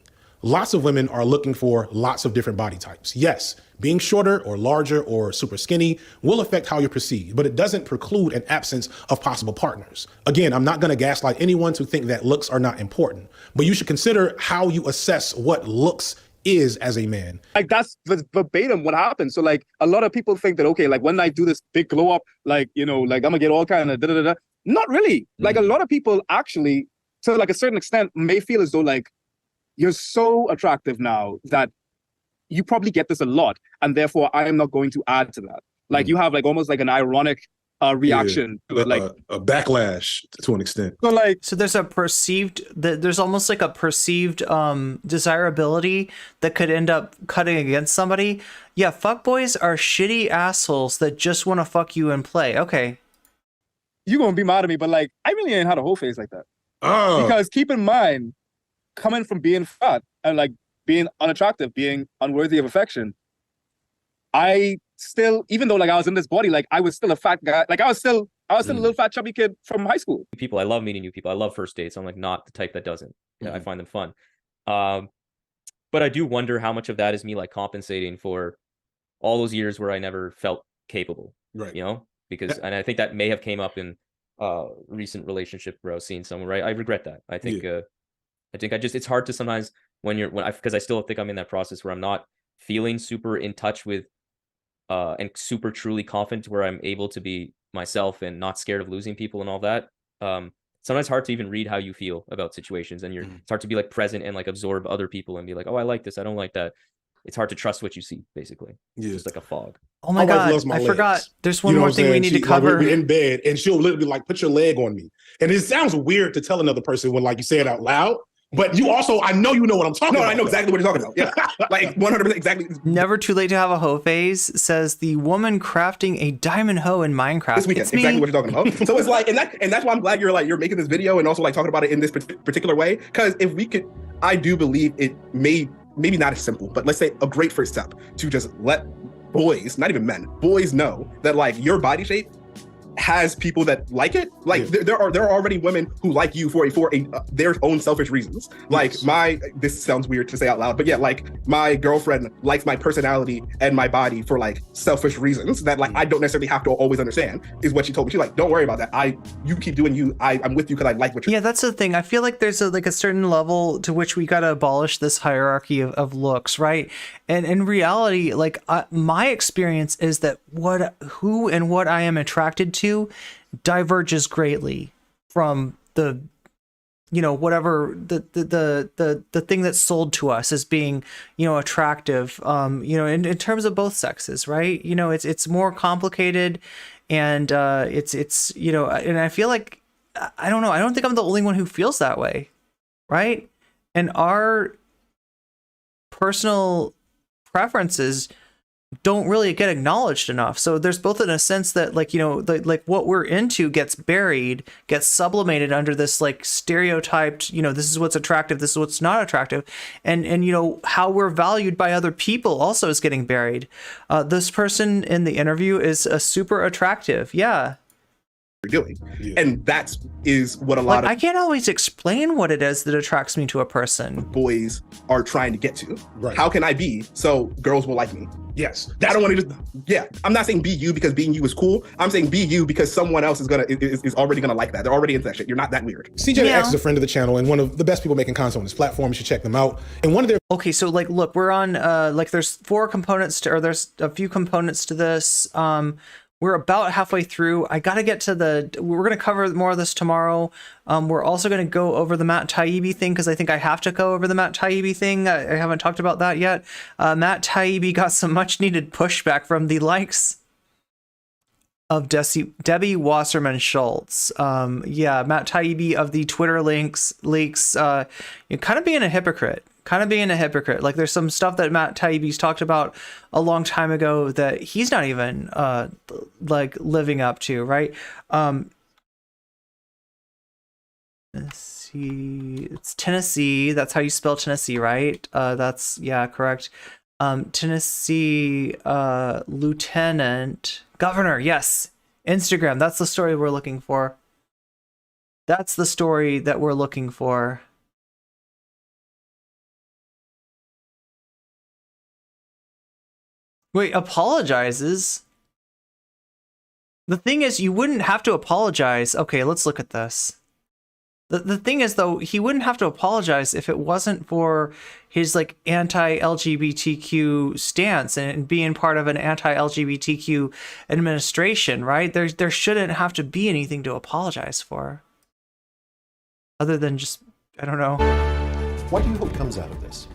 Lots of women are looking for lots of different body types. Yes, being shorter or larger or super skinny will affect how you're perceived, but it doesn't preclude an absence of possible partners. Again, I'm not going to gaslight anyone to think that looks are not important, but you should consider how you assess what looks is as a man. Like that's verbatim what happens. So like a lot of people think that, okay, like when I do this big glow up, like, you know, like I'm gonna get all kind of da-da-da-da. Not really. Like a lot of people actually, to like a certain extent, may feel as though like you're so attractive now that you probably get this a lot, and therefore I am not going to add to that. Like you have like almost like an ironic reaction, like a backlash to an extent. So there's a perceived, there's almost like a perceived desirability that could end up cutting against somebody. Yeah, fuckboys are shitty assholes that just want to fuck you and play. Okay. You're gonna be mad at me, but like I really ain't had a whole face like that. Oh. Because keep in mind, coming from being fat and like being unattractive, being unworthy of affection, I still, even though like I was in this body, like I was still a fat guy. Like I was still a little fat chubby kid from high school. People, I love meeting new people. I love first dates. I'm like not the type that doesn't. I find them fun. But I do wonder how much of that is me like compensating for all those years where I never felt capable. Right. You know, because and I think that may have came up in recent relationship where I was seeing someone. Right. I regret that. I think it's hard to sometimes because I still think I'm in that process where I'm not feeling super in touch with and super truly confident where I'm able to be myself and not scared of losing people and all that. Sometimes it's hard to even read how you feel about situations, and it's hard to be like present and like absorb other people and be like, oh, I like this, I don't like that. It's hard to trust what you see, basically. It's just like a fog. Oh my God, I forgot. There's one more thing we need to cover. We're in bed, and she'll literally like, put your leg on me. And it sounds weird to tell another person when like you say it out loud. But you also, I know you know what I'm talking about. No, I know exactly what you're talking about. Yeah, like 100% exactly. Never too late to have a hoe phase, says the woman crafting a diamond hoe in Minecraft. This weekend, exactly what you're talking about. So it's like, and that's why I'm glad you're making this video and also like talking about it in this particular way. Because if we could, I do believe it maybe not as simple, but let's say a great first step to just let boys, not even men, boys know that like your body shape has people that like it. Like there are already women who like you for their own selfish reasons. Like this sounds weird to say out loud, but yeah, like my girlfriend likes my personality and my body for like selfish reasons that like I don't necessarily have to always understand, is what she told me. She's like, don't worry about that. You keep doing you. I'm with you because I like what you're. Yeah, that's the thing. I feel like there's a certain level to which we got to abolish this hierarchy of looks, right? And in reality, like my experience is that who and what I am attracted to diverges greatly from the whatever the thing that's sold to us as being attractive in terms of both sexes, right? It's more complicated, and it's and I feel like I don't know, I don't think I'm the only one who feels that way, right? And our personal preferences don't really get acknowledged enough. So there's both in a sense that like what we're into gets buried, gets sublimated under this like stereotyped, this is what's attractive, this is what's not attractive, and how we're valued by other people also is getting buried. This person in the interview is a super attractive, doing, and that is what a lot of I can't always explain what it is that attracts me to a person. Boys are trying to get to. Right. How can I be so girls will like me? Yes, I don't want to just. Yeah, I'm not saying be you because being you is cool. I'm saying be you because someone else is already gonna like that. They're already into that shit. You're not that weird. CJ X is a friend of the channel and one of the best people making content on this platform. You should check them out. And one of their so like look, we're on there's 4 components to, or there's a few components to this. We're about halfway through. I got to get to we're going to cover more of this tomorrow. We're also going to go over the Matt Taibbi thing because I think I have to go over the Matt Taibbi thing. I haven't talked about that yet. Matt Taibbi got some much needed pushback from the likes of Debbie Wasserman Schultz. Matt Taibbi of the Twitter leaks, kind of being a hypocrite. Like there's some stuff that Matt Taibbi's talked about a long time ago that he's not even like living up to, right? Let's see, it's Tennessee. That's how you spell Tennessee, right? That's correct. Tennessee Lieutenant Governor, yes. Instagram. That's the story we're looking for. That's the story that we're looking for. Wait, apologizes? The thing is, you wouldn't have to apologize. Okay, let's look at this. The thing is, though, he wouldn't have to apologize if it wasn't for his like anti-LGBTQ stance and being part of an anti-LGBTQ administration, right? There shouldn't have to be anything to apologize for. Other than just, I don't know. What do you hope comes out of this?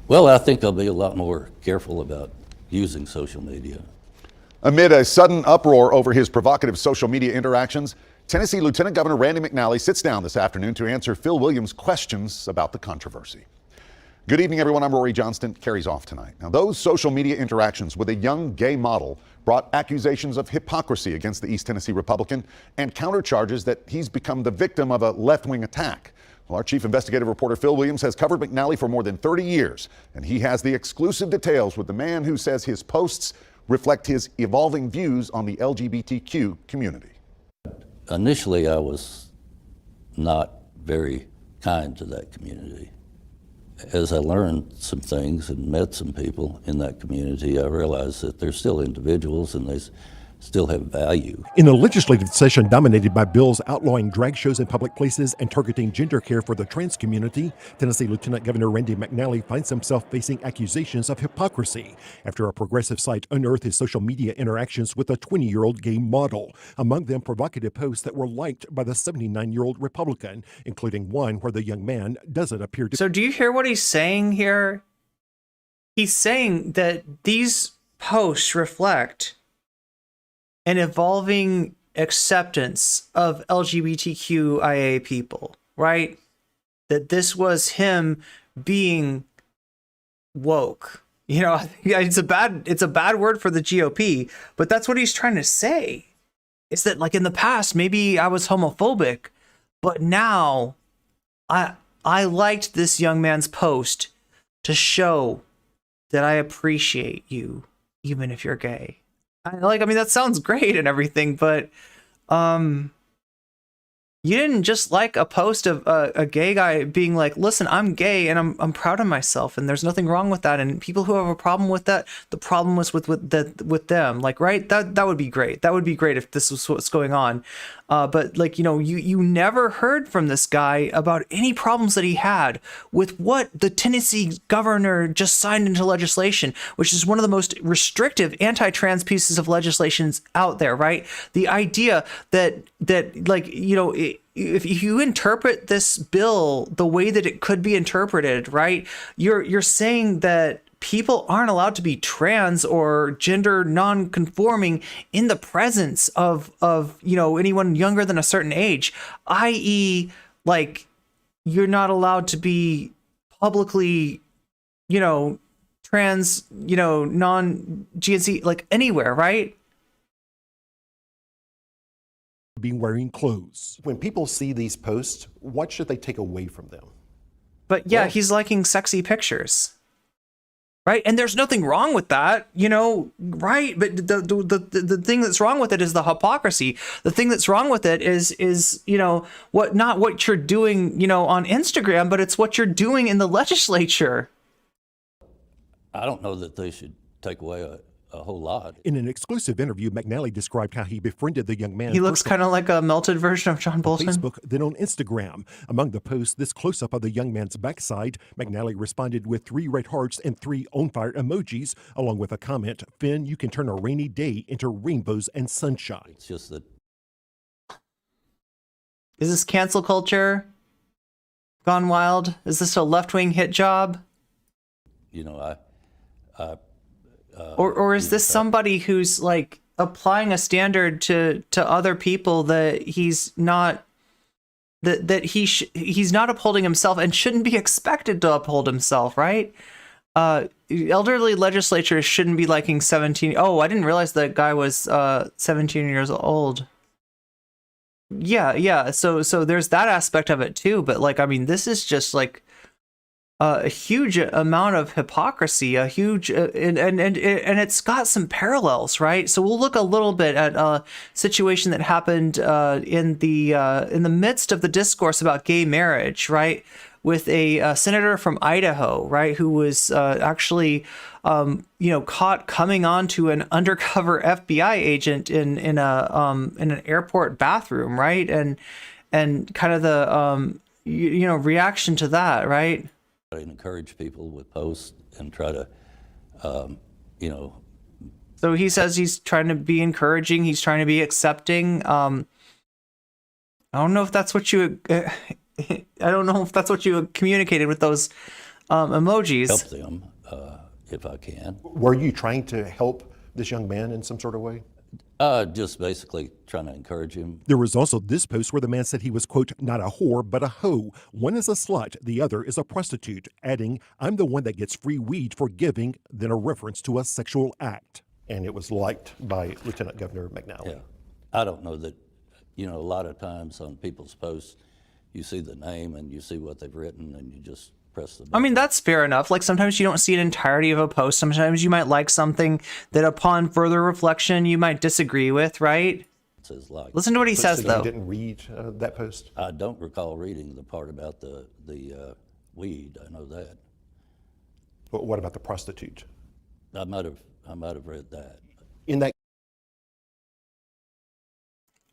Well, I think I'll be a lot more careful about using social media. Amid a sudden uproar over his provocative social media interactions, Tennessee Lieutenant Governor Randy McNally sits down this afternoon to answer Phil Williams' questions about the controversy. Good evening, everyone. I'm Rory Johnston. Carries off tonight. Now, those social media interactions with a young gay model brought accusations of hypocrisy against the East Tennessee Republican and countercharges that he's become the victim of a left-wing attack. Well, our chief investigative reporter Phil Williams has covered McNally for more than 30 years, and he has the exclusive details with the man who says his posts reflect his evolving views on the LGBTQ community. Initially, I was not very kind to that community. As I learned some things and met some people in that community, I realized that they're still individuals and they still have value. In a legislative session dominated by bills outlawing drag shows in public places and targeting gender care for the trans community, Tennessee Lieutenant Governor Randy McNally finds himself facing accusations of hypocrisy after a progressive site unearthed his social media interactions with a 20-year-old gay model. Among them, provocative posts that were liked by the 79-year-old Republican, including one where the young man doesn't appear to... So do you hear what he's saying here? He's saying that these posts reflect an evolving acceptance of LGBTQIA people, right? That this was him being woke. You know, it's a bad word for the GOP, but that's what he's trying to say. Is that like in the past, maybe I was homophobic, but now I liked this young man's post to show that I appreciate you, even if you're gay. I mean, that sounds great and everything, but you didn't just like a post of a gay guy being like, listen, I'm gay and I'm proud of myself and there's nothing wrong with that. And people who have a problem with that, the problem was with them. Like, right? That would be great. That would be great if this was what's going on. But like, you know, you never heard from this guy about any problems that he had with what the Tennessee governor just signed into legislation, which is one of the most restrictive anti-trans pieces of legislations out there, right? The idea that like, you know, if you interpret this bill the way that it could be interpreted, right, you're saying that people aren't allowed to be trans or gender non-conforming in the presence of you know, anyone younger than a certain age, i.e., like, you're not allowed to be publicly, you know, trans, you know, non-GNC, like anywhere, right? Being wearing clothes. When people see these posts, what should they take away from them? But yeah, he's liking sexy pictures, right? And there's nothing wrong with that, you know, right? But the thing that's wrong with it is the hypocrisy. The thing that's wrong with it is you know, not what you're doing, you know, on Instagram, but it's what you're doing in the legislature. I don't know that they should take away a whole lot. In an exclusive interview, McNally described how he befriended the young man. He looks kind of like a melted version of John Bolton. On Facebook, then on Instagram. Among the posts, this close-up of the young man's backside, McNally responded with 3 red hearts and 3 on-fire emojis, along with a comment, "Finn, you can turn a rainy day into rainbows and sunshine." It's just that... Is this cancel culture gone wild? Is this a left-wing hit job? You know, or is this somebody who's like applying a standard to other people that he's not he's not upholding himself and shouldn't be expected to uphold himself, right? Elderly legislatures shouldn't be liking 17. Oh, I didn't realize that guy was 17 years old. Yeah. So there's that aspect of it too. But like, I mean, this is just like a huge amount of hypocrisy, a huge and it's got some parallels, right? So we'll look a little bit at a situation that happened in the midst of the discourse about gay marriage, right, with a senator from Idaho, right, who was actually caught coming on to an undercover FBI agent in an airport bathroom, right, and kind of the reaction to that, right? I encourage people with posts and try to, So he says he's trying to be encouraging. He's trying to be accepting. I don't know if that's what you. I don't know if that's what you communicated with those emojis. Help them if I can. Were you trying to help this young man in some sort of way? Just basically trying to encourage him. There was also this post where the man said he was, quote, not a whore, but a hoe. One is a slut, the other is a prostitute, adding, "I'm the one that gets free weed for giving," then a reference to a sexual act. And it was liked by Lieutenant Governor McNally. Yeah. I don't know that, a lot of times on people's posts, you see the name and you see what they've written and you just press the button. I mean, that's fair enough. Like sometimes you don't see an entirety of a post. Sometimes you might like something that upon further reflection you might disagree with, right? It says like. Listen to what he says, though. You didn't read that post? I don't recall reading the part about the weed. I know that. But what about the prostitute? I might have read that. In that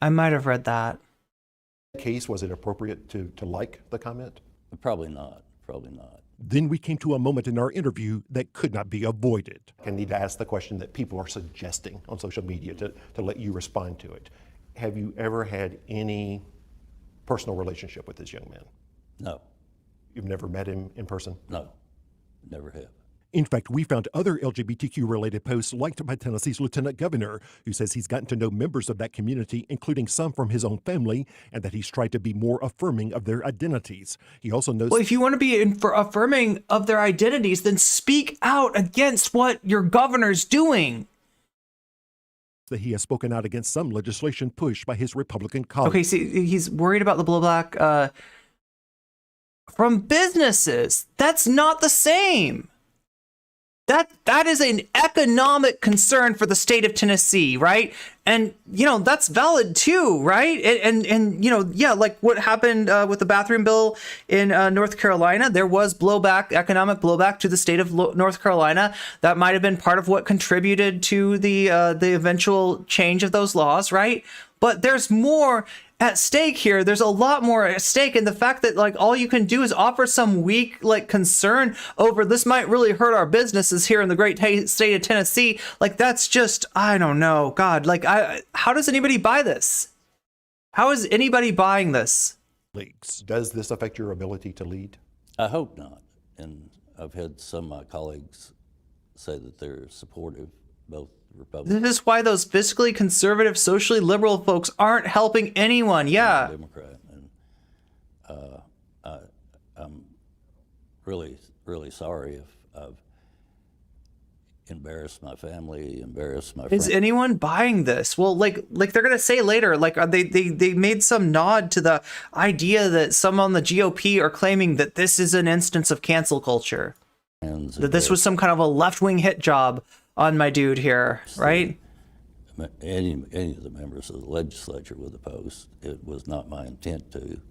I might have read that. case, was it appropriate to like the comment? Probably not. Probably not. Then we came to a moment in our interview that could not be avoided. I need to ask the question that people are suggesting on social media to let you respond to it. Have you ever had any personal relationship with this young man? No. You've never met him in person? No, never have. In fact, we found other LGBTQ-related posts liked by Tennessee's lieutenant governor, who says he's gotten to know members of that community, including some from his own family, and that he's tried to be more affirming of their identities. He also knows... Well, if you want to be affirming of their identities, then speak out against what your governor's doing. That he has spoken out against some legislation pushed by his Republican colleagues. Okay, see, he's worried about the blowback from businesses. That's not the same. That is an economic concern for the state of Tennessee, right? And that's valid too, right? And like what happened with the bathroom bill in North Carolina, there was economic blowback to the state of North Carolina. That might have been part of what contributed to the eventual change of those laws, right? But there's more at stake here. There's a lot more at stake, and the fact that like all you can do is offer some weak like concern over this might really hurt our businesses here in the great state of Tennessee, like that's just, I don't know, God, like how does anybody buy this? How is anybody buying this? Does this affect your ability to lead? I hope not. And I've had some of my colleagues say that they're supportive, both Republicans. This is why those fiscally conservative, socially liberal folks aren't helping anyone. Yeah. Democrat, and I'm really, really sorry if I've embarrassed my family, embarrassed my friends. Is anyone buying this? Well, like they're gonna say later, like they made some nod to the idea that some on the GOP are claiming that this is an instance of cancel culture, that this was some kind of a left-wing hit job on my dude here, right? Any of the members of the legislature with a post. It was not my intent to,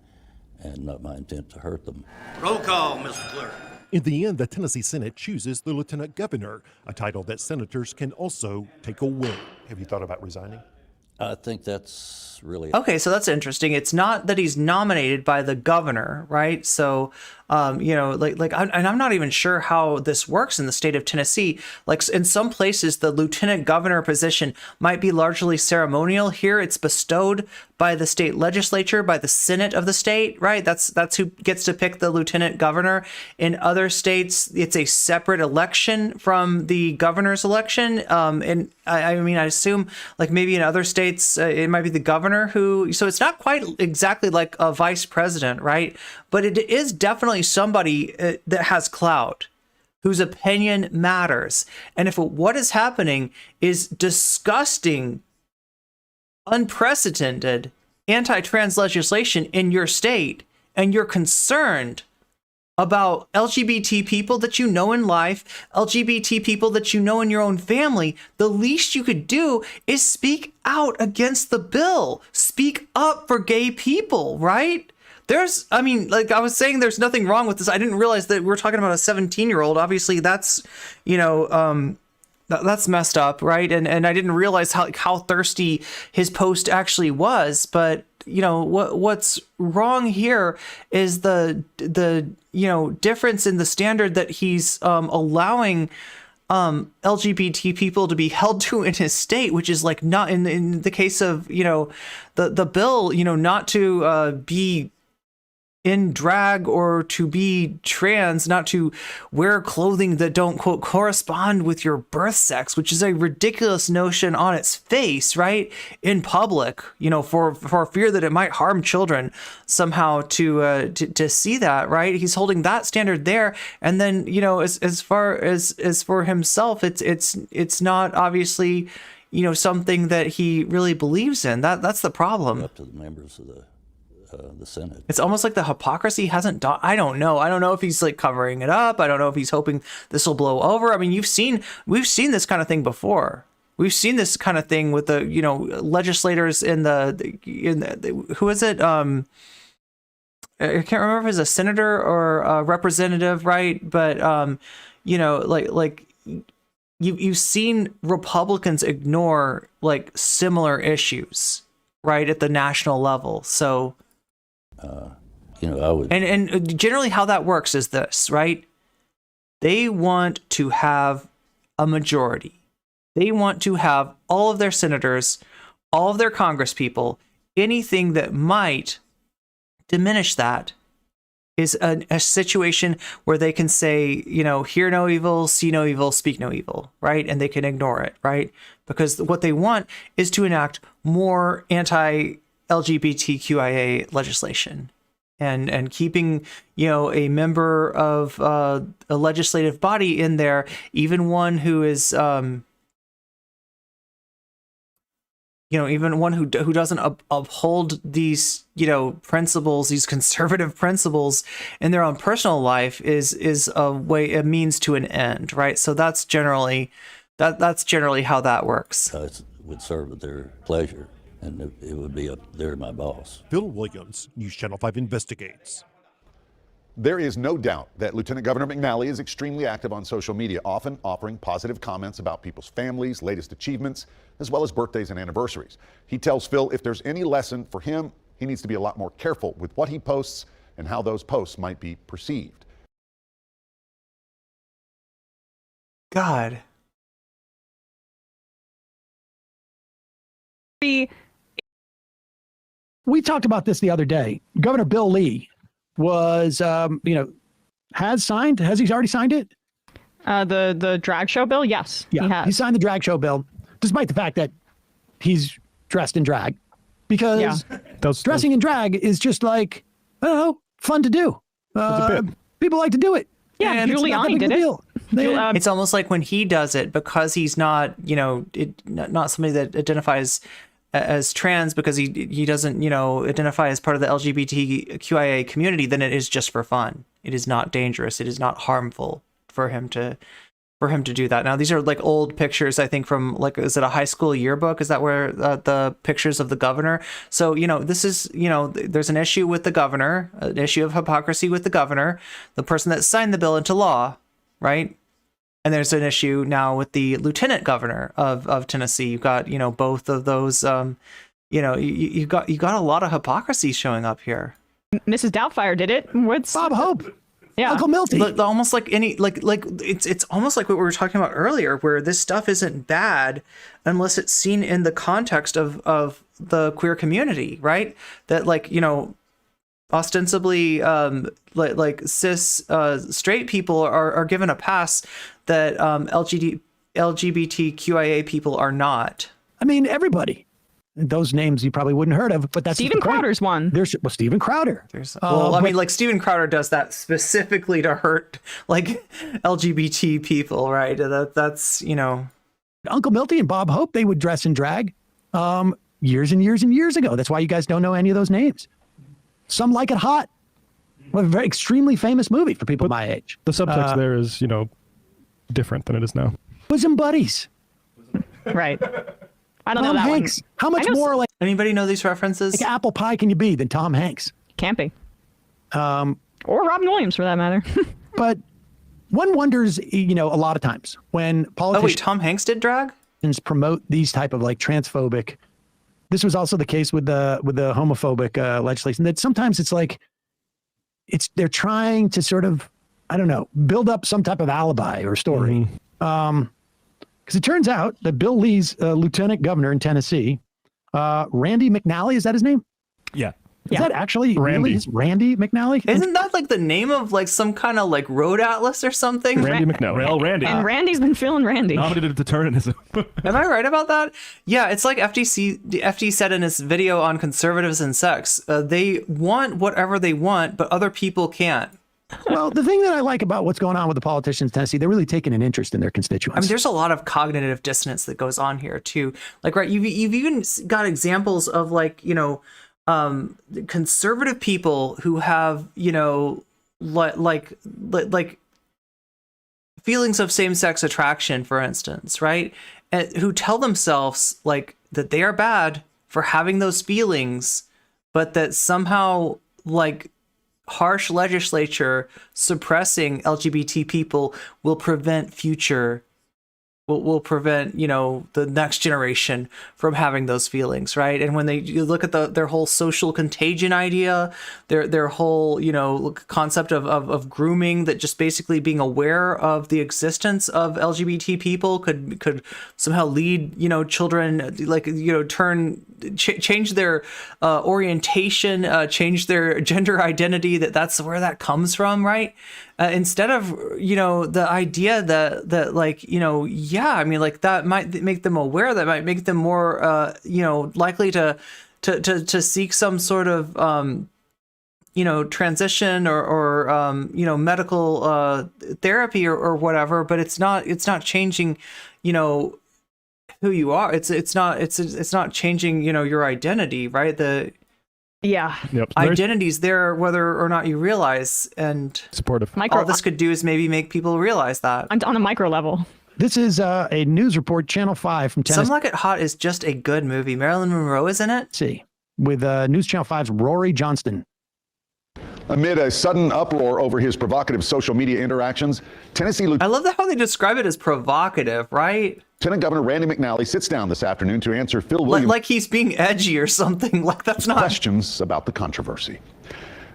and not my intent to hurt them. Roll call, Mr. Clerk. In the end, the Tennessee Senate chooses the lieutenant governor, a title that senators can also take away. Have you thought about resigning? I think that's really... Okay, so that's interesting. It's not that he's nominated by the governor, right? So, I'm not even sure how this works in the state of Tennessee. Like in some places, the lieutenant governor position might be largely ceremonial. Here, it's bestowed by the state legislature, by the Senate of the state, right? That's who gets to pick the lieutenant governor. In other states, it's a separate election from the governor's election. And I mean, I assume like maybe in other states, it might be the governor who, so it's not quite exactly like a vice president, right? But it is definitely somebody that has clout, whose opinion matters. And if what is happening is disgusting, unprecedented anti-trans legislation in your state, and you're concerned about LGBT people that you know in life, LGBT people that you know in your own family, the least you could do is speak out against the bill. Speak up for gay people, right? Like I was saying, there's nothing wrong with this. I didn't realize that we're talking about a 17-year-old. Obviously, that's, that's messed up, right? And I didn't realize how thirsty his post actually was. But what's wrong here is the difference in the standard that he's allowing LGBT people to be held to in his state, which is like not in the case of the bill, not to be in drag or to be trans, not to wear clothing that don't, quote, correspond with your birth sex, which is a ridiculous notion on its face, right? In public, for fear that it might harm children somehow to see that, right? He's holding that standard there. And then, as far as for himself, it's not obviously, something that he really believes in. That's the problem. Up to the members of the the Senate. It's almost like the hypocrisy hasn't done. I don't know. I don't know if he's like covering it up. I don't know if he's hoping this will blow over. I mean, we've seen this kind of thing before. We've seen this kind of thing with the, legislators in the who is it? I can't remember if it's a senator or a representative, right? But you've seen Republicans ignore like similar issues, right, at the national level. So, I would. And generally how that works is this, right? They want to have a majority. They want to have all of their senators, all of their congresspeople. Anything that might diminish that is a situation where they can say, hear no evil, see no evil, speak no evil, right? And they can ignore it, right? Because what they want is to enact more anti-LGBTQIA legislation. And keeping, a member of a legislative body in there, even one who is, even one who doesn't uphold these, principles, these conservative principles in their own personal life is a means to an end, right? So that's generally how that works. It would serve at their pleasure, and it would be up there, my boss. Phil Williams, News Channel 5 investigates. There is no doubt that Lieutenant Governor McNally is extremely active on social media, often offering positive comments about people's families, latest achievements, as well as birthdays and anniversaries. He tells Phil if there's any lesson for him, he needs to be a lot more careful with what he posts and how those posts might be perceived. God. We talked about this the other day. Governor Bill Lee was, has he already signed it? The drag show bill? Yes, yeah, he has. He signed the drag show bill, despite the fact that he's dressed in drag, because dressing in drag is just like, I don't know, fun to do. People like to do it. Yeah, and Giuliani did it. It's almost like when he does it, because he's not, not somebody that identifies as trans, because he doesn't, identify as part of the LGBTQIA community, then it is just for fun. It is not dangerous. It is not harmful for him to do that. Now, these are like old pictures, I think, from like, is it a high school yearbook? Is that where the pictures of the governor? So, this is, there's an issue with the governor, an issue of hypocrisy with the governor, the person that signed the bill into law, right? And there's an issue now with the lieutenant governor of Tennessee. You've got, both of those, you got a lot of hypocrisy showing up here. Mrs. Doubtfire did it. What's Bob Hope? Yeah. Uncle Milty. Almost like it's almost like what we were talking about earlier, where this stuff isn't bad unless it's seen in the context of the queer community, right? That ostensibly like cis straight people are given a pass that LGBTQIA people are not. I mean, everybody. Those names you probably wouldn't heard of, but that's Steven Crowder's one. There's Steven Crowder. Steven Crowder does that specifically to hurt like LGBT people, right? That's Uncle Milty and Bob Hope, they would dress in drag years and years and years ago. That's why you guys don't know any of those names. Some Like It Hot. A very extremely famous movie for people my age. The subtext there is, different than it is now. Bosom buddies. Right. I don't know Tom that Hanks. one. How much more like anybody know these references? Like apple pie can you be than Tom Hanks? Can't be. Or Robin Williams for that matter. But one wonders, a lot of times when politicians. Oh wait, Tom Hanks did drag? Promote these type of like transphobic. This was also the case with the homophobic legislation. That sometimes it's like, they're trying to sort of, I don't know, build up some type of alibi or story. Because it turns out that Bill Lee's lieutenant governor in Tennessee, Randy McNally, is that his name? Yeah. Is that actually Randy. Really Randy McNally? Isn't that like the name of like some kind of like road atlas or something? Randy McNally. Well, Randy. And Randy's been feeling Randy. Nominated to determinism. Am I right about that? Yeah, it's like FD said in his video on conservatives and sex. They want whatever they want, but other people can't. Well, the thing that I like about what's going on with the politicians in Tennessee, they're really taking an interest in their constituents. I mean, there's a lot of cognitive dissonance that goes on here too. Like, right, you've even got examples of like, conservative people who have, like feelings of same-sex attraction, for instance, right? And who tell themselves like that they are bad for having those feelings, but that somehow like harsh legislature suppressing LGBT people will prevent will prevent the next generation from having those feelings, right? And when you look at their whole social contagion idea, their whole concept of grooming, that just basically being aware of the existence of LGBT people could somehow lead children change their orientation, change their gender identity, that's where that comes from, right? Instead of the idea that that might make them aware, that might make them more likely to seek some sort of transition or medical therapy or whatever. But it's not changing who you are. It's not changing your identity, right? Identity's there whether or not you realize, and supportive. All this could do is maybe make people realize that. On a micro level. This is a news report, Channel 5 from Tennessee. Some Like It Hot is just a good movie. Marilyn Monroe is in it. Let's see, with News Channel 5's Rory Johnston. Amid a sudden uproar over his provocative social media interactions, Tennessee I love how they describe it as provocative, right? Lieutenant Governor Randy McNally sits down this afternoon to answer Phil Williams' like he's being edgy or something. Like that's not questions about the controversy.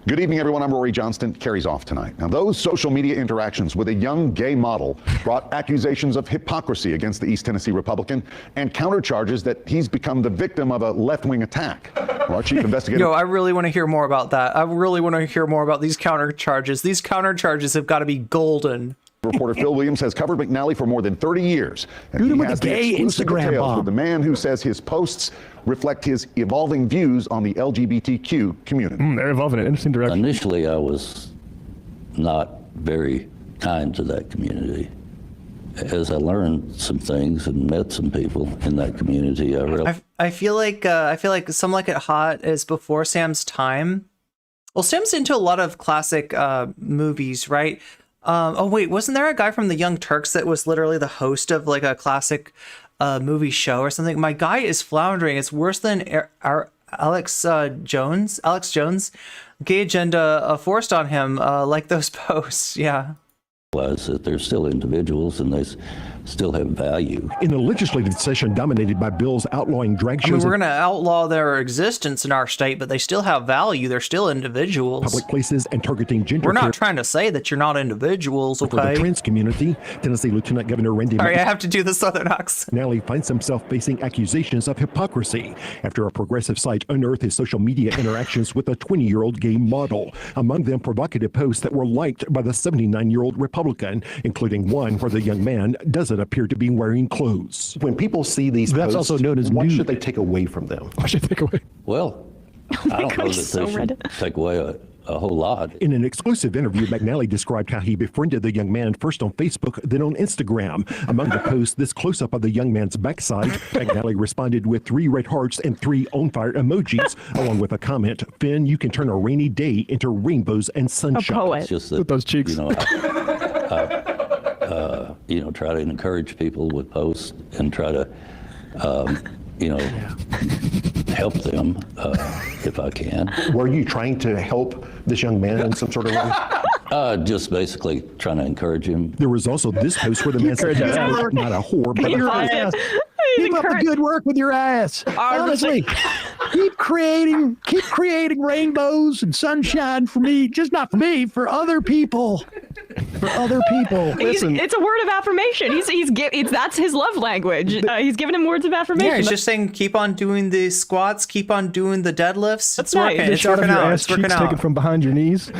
Good evening, everyone. I'm Rory Johnston. Carries off tonight. Now, those social media interactions with a young gay model brought accusations of hypocrisy against the East Tennessee Republican and countercharges that he's become the victim of a left-wing attack. Well, our chief investigator. I really want to hear more about that. I really want to hear more about these countercharges. These countercharges have got to be golden. Reporter Phil Williams has covered McNally for more than 30 years. And he has the exclusive details with the man who says his posts reflect his evolving views on the LGBTQ community. They're evolving in an interesting direction. Initially, I was not very kind to that community. As I learned some things and met some people in that community, I realized. I feel like Some Like It Hot is before Sam's time. Well, Sam's into a lot of classic movies, right? Oh wait, wasn't there a guy from the Young Turks that was literally the host of like a classic movie show or something? My guy is floundering. It's worse than Alex Jones. Gay agenda forced on him, like those posts. Yeah. That they're still individuals and they still have value. In a legislative session dominated by bills outlawing drag shows. We're going to outlaw their existence in our state, but they still have value. They're still individuals. Public places and targeting gender. We're not trying to say that you're not individuals, okay? For the trans community, Tennessee Lieutenant Governor Randy Sorry, I have to do the Southern accent. McNally finds himself facing accusations of hypocrisy after a progressive site unearthed his social media interactions with a 20-year-old gay model. Among them, provocative posts that were liked by the 79-year-old Republican, including one where the young man doesn't appear to be wearing clothes. When people see these That's posts, also known as what nude. should they take away from them? What should they take away? Well, I don't know that they should take away a whole lot. In an exclusive interview, McNally described how he befriended the young man first on Facebook, then on Instagram. Among the posts, this close-up of the young man's backside, McNally responded with 3 red hearts and 3 on-fire emojis, along with a comment, "Finn, you can turn a rainy day into rainbows and sunshine." A poet. It's just that, With those cheeks. Try to encourage people with posts and try to, help them if I can. Were you trying to help this young man in some sort of way? Just basically trying to encourage him. There was also this post where the man said, not a whore, but Your ass. Keep up the good work with your ass. Honestly, keep creating rainbows and sunshine for me, just not for me, for other people. For other people. It's a word of affirmation. That's his love language. He's giving him words of affirmation. Yeah, he's just saying, keep on doing the squats, keep on doing the deadlifts. That's It's working. nice. It's working out. It's working out. Taken from behind your knees.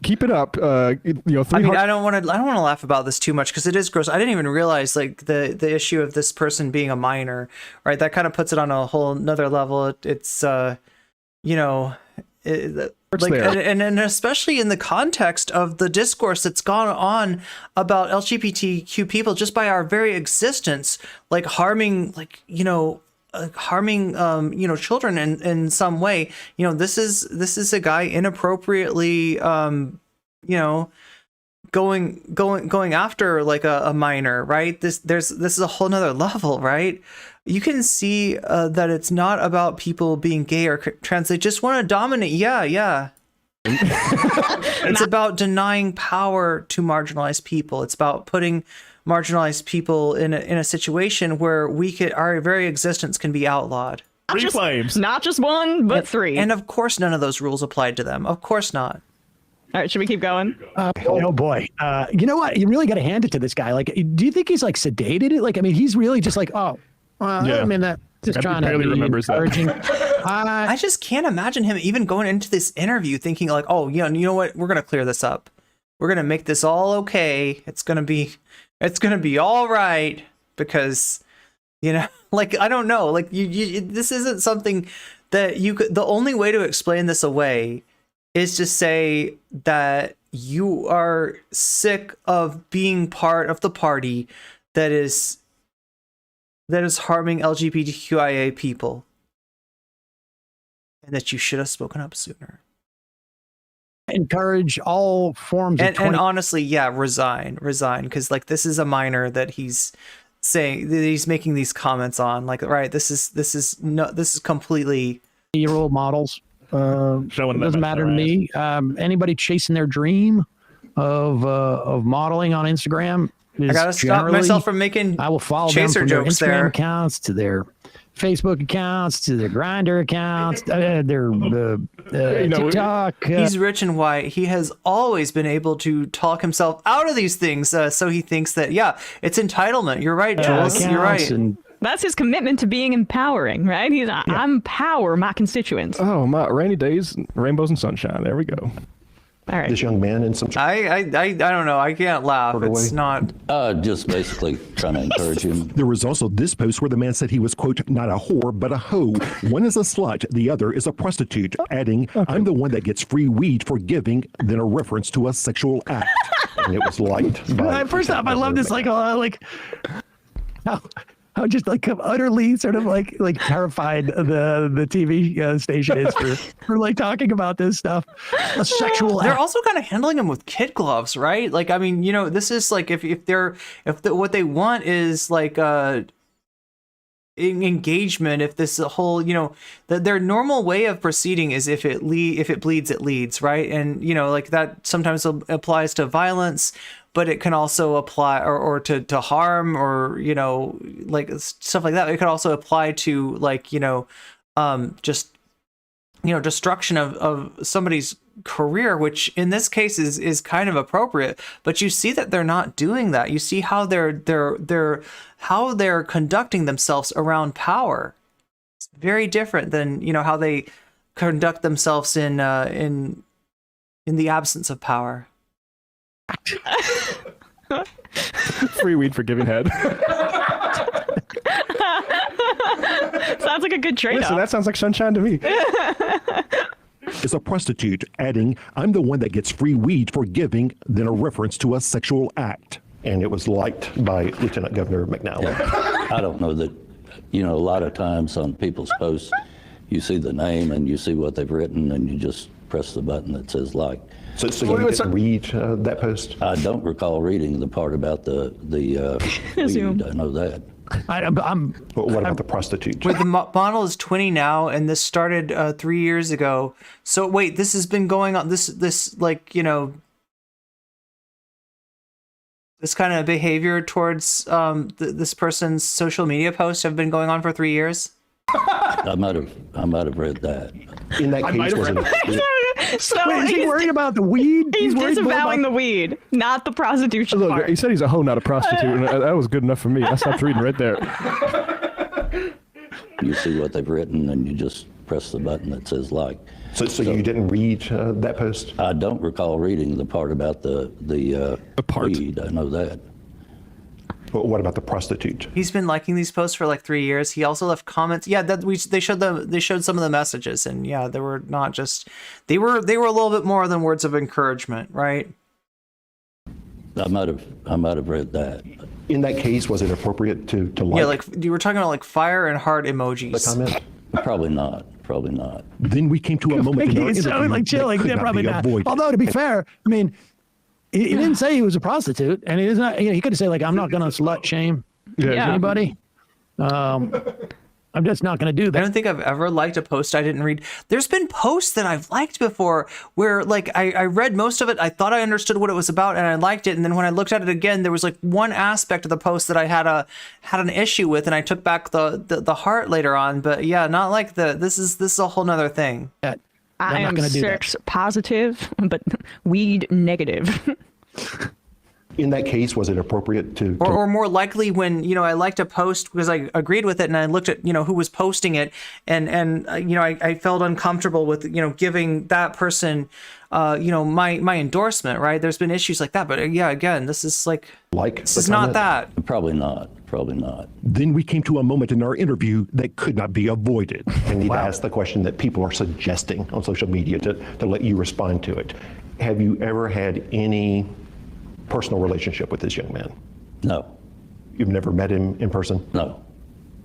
Keep it up. I don't want to laugh about this too much because it is gross. I didn't even realize like the issue of this person being a minor, right? That kind of puts it on a whole nother level. It's and especially in the context of the discourse that's gone on about LGBTQ people just by our very existence, like harming, harming children in some way. This is a guy inappropriately going after like a minor, right? This is a whole nother level, right? You can see that it's not about people being gay or trans. They just want to dominate. Yeah. It's about denying power to marginalized people. It's about putting marginalized people in a situation where our very existence can be outlawed. Not just one, but three. And of course, none of those rules applied to them. Of course not. All right, should we keep going? Oh boy. You know what? You really got to hand it to this guy. Like, do you think he's like sedated? Like, I mean, he's really just like, oh, Yeah. I mean, that just trying to be encouraging. I just can't imagine him even going into this interview thinking like, oh, you know what? We're going to clear this up. We're going to make this all okay. It's going to be all right because, like, I don't know, like this isn't something that you could, the only way to explain this away is to say that you are sick of being part of the party that is harming LGBTQIA people, and that you should have spoken up sooner. Encourage all forms of and honestly, yeah, resign, because like this is a minor that he's saying that he's making these comments on. Like, right, this is completely role models. Doesn't matter to me. Anybody chasing their dream of modeling on Instagram, I gotta stop myself from making I will follow chaser them from jokes their Instagram there. accounts to their Facebook accounts to their Grindr accounts, their TikTok. He's rich and white. He has always been able to talk himself out of these things. So he thinks that, yeah, it's entitlement. You're right, Jules. You're right. That's his commitment to being empowering, right? He's I'm empower my constituents. Oh, my rainy days, rainbows and sunshine. There we go. All right. This young man in some. I don't know. I can't laugh. It's not. Just basically trying to encourage him. There was also this post where the man said he was, quote, not a whore, but a hoe. One is a slut, the other is a prostitute, adding, I'm the one that gets free weed for giving, then a reference to a sexual act. And it was liked by. First off, I love this, how just like utterly sort of like terrified the TV station is for like talking about this stuff. A sexual They're act. also kind of handling them with kid gloves, right? Like, I mean, this is like if what they want is like engagement, if this whole their normal way of proceeding is if it bleeds, it leads, right? And like that sometimes applies to violence, but it can also apply or to harm or like stuff like that. It could also apply to like just destruction of somebody's career, which in this case is kind of appropriate. But you see that they're not doing that. You see how they're conducting themselves around power. It's very different than how they conduct themselves in the absence of power. Free weed for giving head. Sounds like a good trade-off. Listen, that sounds like sunshine to me. Is a prostitute, adding, I'm the one that gets free weed for giving, then a reference to a sexual act. And it was liked by Lieutenant Governor McNally. Yeah. I don't know that, a lot of times on people's posts, you see the name and you see what they've written and you just press the button that says like. So you didn't read that post? I don't recall reading the part about the weed. I know that. What about the prostitute? Wait, the model is 20 now, and this started 3 years ago. So wait, this has been going on. This like this kind of behavior towards this person's social media posts have been going on for 3 years. I might have read that. In that case, was it? So wait, is he worried about the weed? He's worried more disavowing about the weed, not the prostitution Look, part. he said he's a hoe, not a prostitute, and that was good enough for me. I stopped reading right there. You see what they've written and you just press the button that says like. So you didn't read that post? I don't recall reading the part about the weed. I know that. But what about the prostitute? He's been liking these posts for like 3 years. He also left comments. Yeah, they showed some of the messages, and yeah, they were not just they were a little bit more than words of encouragement, right? I might have read that. In that case, was it appropriate to like? Yeah, like you were talking about like fire and heart emojis. The comment? Probably not. Probably not. Then we came to a moment in our It sounded interview like chill, that like could they're not probably be not. avoided. Although to be fair, I mean, he didn't say he was a prostitute, and he is not. You know, he could have said like, "I'm not going to slut shame anybody." I'm just not going to do that. I don't think I've ever liked a post I didn't read. There's been posts that I've liked before where like I read most of it. I thought I understood what it was about and I liked it. And then when I looked at it again, there was like one aspect of the post that I had an issue with, and I took back the heart later on. But yeah, not like this is a whole nother thing. I am sex positive, but weed negative. In that case, was it appropriate to or more likely when, you know, I liked a post because I agreed with it and I looked at, you know, who was posting it and you know, I felt uncomfortable with, you know, giving that person, you know, my endorsement, right? There's been issues like that, but yeah, again, this is like this is not that. Probably not. Probably not. Then we came to a moment in our interview that could not be avoided. I need to ask the question that people are suggesting on social media to let you respond to it. Have you ever had any personal relationship with this young man? No. You've never met him in person? No,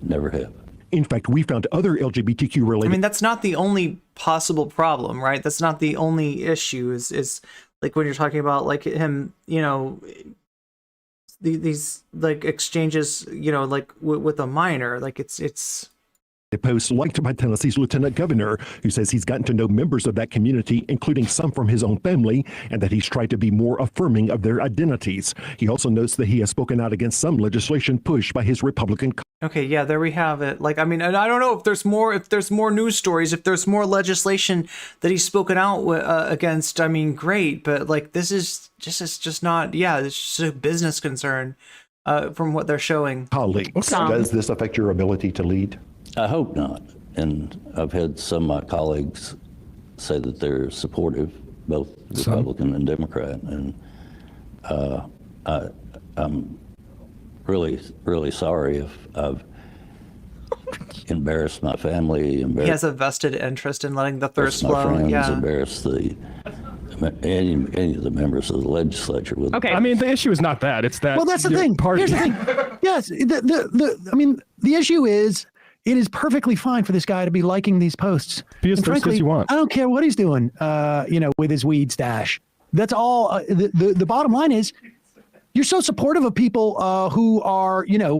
never have. In fact, we found other LGBTQ related. I mean, that's not the only possible problem, right? That's not the only issue is like when you're talking about like him, you know, these like exchanges, you know, like with a minor, like it's A post liked by Tennessee's lieutenant governor, who says he's gotten to know members of that community, including some from his own family, and that he's tried to be more affirming of their identities. He also notes that he has spoken out against some legislation pushed by his Republican. Okay, yeah, there we have it. Like, I mean, and I don't know if there's more news stories, if there's more legislation that he's spoken out against. I mean, great, but like this is just not. Yeah, it's just a business concern from what they're showing. Colleagues, does this affect your ability to lead? I hope not. And I've had some of my colleagues say that they're supportive, both Republican and Democrat. And I'm really, really sorry if I've embarrassed my family. He has a vested interest in letting the thirst my flow. friends, Yeah. embarrassed any of the members of the legislature. With Okay. I mean, the issue is not that. It's that. Well, that's the your thing. Party. Here's the thing. Yes, I mean, the issue is it is perfectly fine for this guy to be liking these posts. Be as And thirsty as frankly, you want. I don't care what he's doing, you know, with his weed stash. That's all. The bottom line is you're so supportive of people who are, you know,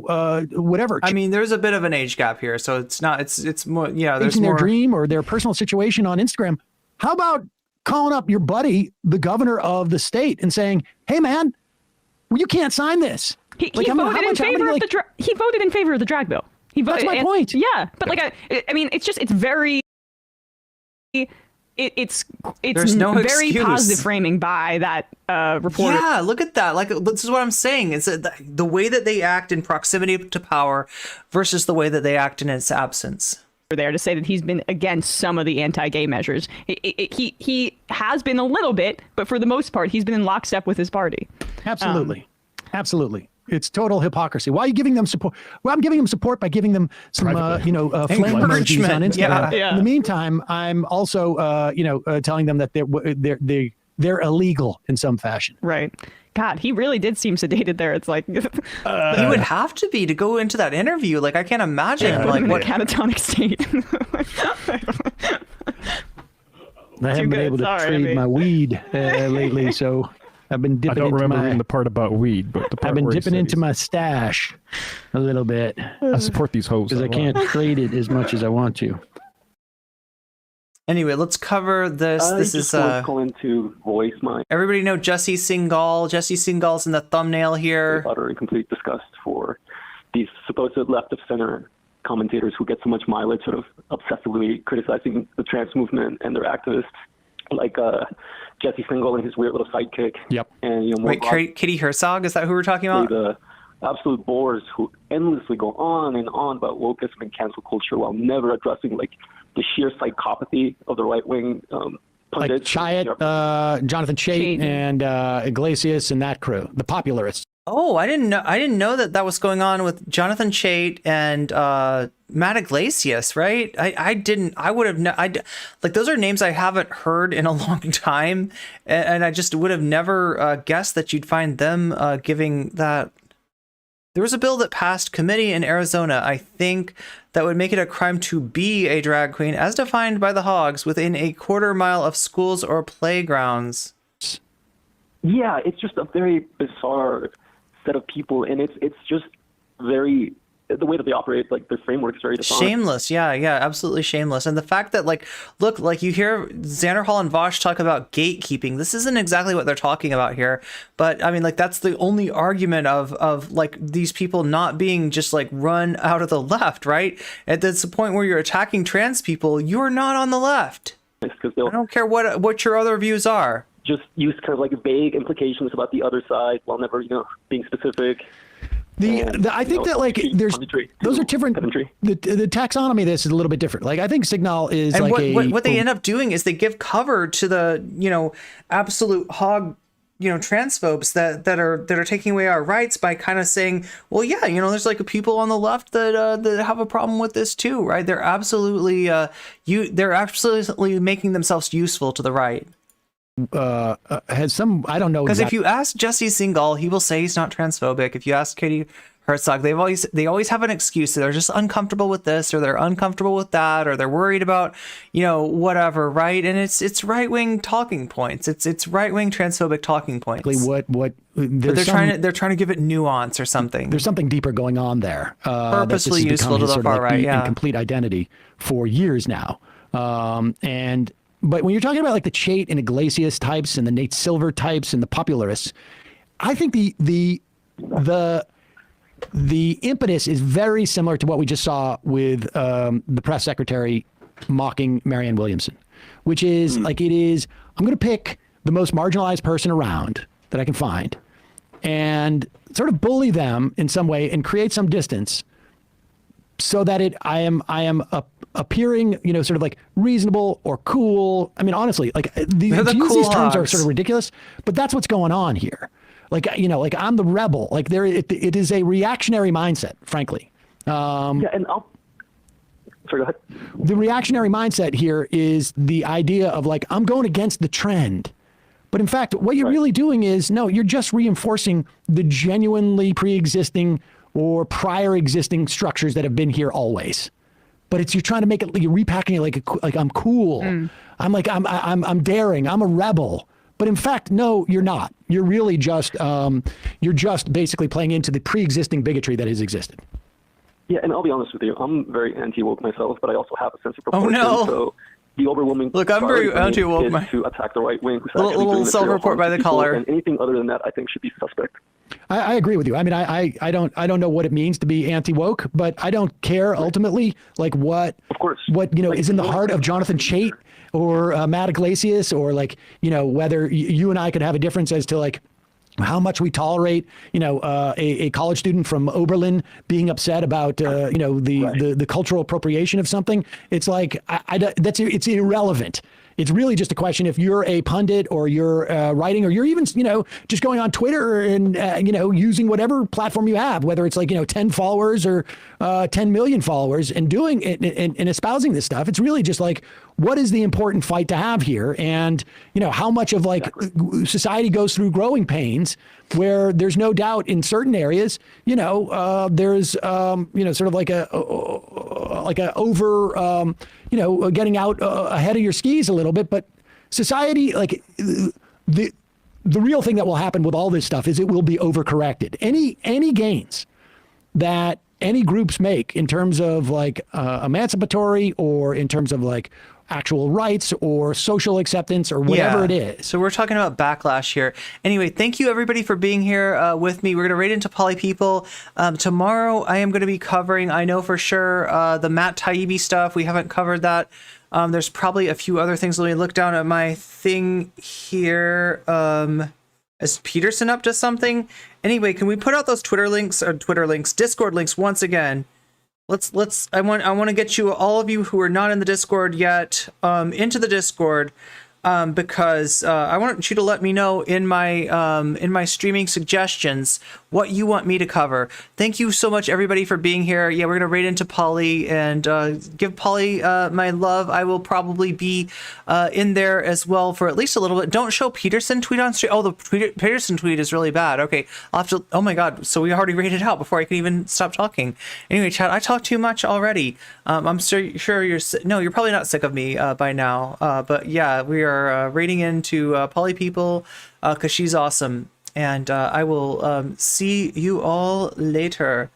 whatever. I mean, there's a bit of an age gap here, so it's not. It's more. Yeah, there's Chasing more. their dream or their personal situation on Instagram. How about calling up your buddy, the governor of the state, and saying, "Hey, man, well, you can't sign this." He voted in favor of he voted in favor of the drag bill. He voted. That's my point. Yeah, but like I mean, it's very. It's There's no very excuse. positive framing by that reporter. Yeah, look at that. Like, this is what I'm saying. It's the way that they act in proximity to power versus the way that they act in its absence. There to say that he's been against some of the anti-gay measures. He has been a little bit, but for the most part, he's been in lockstep with his party. Absolutely. Absolutely. It's total hypocrisy. Why are you giving them support? Well, I'm giving them support by giving them some, you know, flame emojis on Instagram. Yeah. In the meantime, I'm also, you know, telling them that they're illegal in some fashion. Right. God, he really did seem sedated there. It's like He would have to be to go into that interview. Like, I can't imagine. like Like, in a what? catatonic state. I haven't been able to trade my weed lately, so I've been dipping I don't into remember my. reading the part about weed, but the part I've been where he dipping said into my stash a little bit. I support these hoes because I can't trade it as much as I want to. Anyway, let's cover this. This is calling to voice my everybody know Jesse Singal. Jesse Singal's in the thumbnail here. utter and complete disgust for these supposed left of center commentators who get so much mileage sort of obsessively criticizing the trans movement and their activists, like Jesse Singal and his weird little sidekick. Yep. And you know, Wait, Kitty Herzog, is that who we're talking about? The absolute bores who endlessly go on and on about wokeism and cancel culture while never addressing like the sheer psychopathy of the right wing Like pundits. Chayat, Jonathan Chait, and Iglesias and that crew, the popularists. Oh, I didn't know that was going on with Jonathan Chait and Matt Iglesias, right? I would have like those are names I haven't heard in a long time, and I just would have never guessed that you'd find them giving that There was a bill that passed committee in Arizona, I think, that would make it a crime to be a drag queen, as defined by the Hogs, within a quarter-mile of schools or playgrounds. Yeah, it's just a very bizarre set of people, and it's just very, the way that they operate, like their framework is very dishonest. Shameless, yeah, absolutely shameless. And the fact that, like, look, like you hear Xanderhal and Vaush talk about gatekeeping. This isn't exactly what they're talking about here, but I mean, like, that's the only argument of like these people not being just like run out of the left, right? At this point where you're attacking trans people, you're not on the left. I don't care what your other views are. Just use kind of like vague implications about the other side while never, being specific. I think that like there's those are different. The taxonomy of this is a little bit different. Like I think Signal is and like what they end up doing is they give cover to the absolute hog transphobes that are taking away our rights by kind of saying, well, yeah, there's like people on the left that have a problem with this too, right? They're absolutely they're absolutely making themselves useful to the right. Has some, I don't know, because if you ask Jesse Singal, he will say he's not transphobic. If you ask Katie Herzog, they always have an excuse. They're just uncomfortable with this, or they're uncomfortable with that, or they're worried about whatever, right? And it's right-wing talking points. It's right-wing transphobic talking points. What they're trying to give it nuance or something. There's something deeper going on there. Purposely useful to the far right, yeah. Incomplete identity for years now, But when you're talking about like the Chait and Iglesias types and the Nate Silver types and the popularists, I think the impetus is very similar to what we just saw with the press secretary mocking Marianne Williamson, which is I'm going to pick the most marginalized person around that I can find and sort of bully them in some way and create some distance so that I am appearing, sort of like reasonable or cool. I mean, honestly, like these terms are sort of ridiculous, but that's what's going on here. Like, like I'm the rebel. Like it is a reactionary mindset, frankly. Sorry, go ahead. The reactionary mindset here is the idea of like, I'm going against the trend. But in fact, what you're really doing is, no, you're just reinforcing the genuinely pre-existing or prior existing structures that have been here always. But you're trying to make it, you're repacking it like I'm cool. I'm daring. I'm a rebel. But in fact, no, you're not. You're really just basically playing into the pre-existing bigotry that has existed. Yeah, and I'll be honest with you, I'm very anti-woke myself, but I also have a sense of proportion. Oh no! So the overwhelming look, I'm very anti-woke. Is to attack the right wing. Little self-report by the color. And anything other than that, I think, should be suspect. I agree with you. I mean, I don't know what it means to be anti-woke, but I don't care ultimately, like what is in the heart of Jonathan Chait or Matt Iglesias, or like whether you and I could have a difference as to like how much we tolerate, a college student from Oberlin being upset about, the cultural appropriation of something. It's like it's irrelevant. It's really just a question if you're a pundit or you're writing or you're even, just going on Twitter and, using whatever platform you have, whether it's like, 10 followers or 10 million followers and doing it and espousing this stuff. It's really just like, what is the important fight to have here? And, how much of like society goes through growing pains where there's no doubt in certain areas, there's, sort of like a over, getting out ahead of your skis a little bit, but society, like the real thing that will happen with all this stuff is it will be overcorrected. Any gains that any groups make in terms of like emancipatory or in terms of like actual rights or social acceptance or whatever it is. So we're talking about backlash here. Anyway, thank you everybody for being here with me. We're going to raid into Poly People. Tomorrow I am going to be covering, I know for sure, the Matt Taibbi stuff. We haven't covered that. There's probably a few other things. Let me look down at my thing here. Is Peterson up to something? Anyway, can we put out those Discord links once again? I want to get you, all of you who are not in the Discord yet, into the Discord. because I want you to let me know in my streaming suggestions what you want me to cover. Thank you so much, everybody, for being here. Yeah, we're gonna raid into Polly and give Polly my love. I will probably be in there as well for at least a little bit. Don't show Peterson tweet on stream. Oh, the Peterson tweet is really bad. Okay, I'll have to. Oh my God! So we already raided out before I can even stop talking. Anyway, chat, I talk too much already. I'm sure you're no, you're probably not sick of me by now. But yeah, we are raiding into Polly people because she's awesome. And I will see you all later.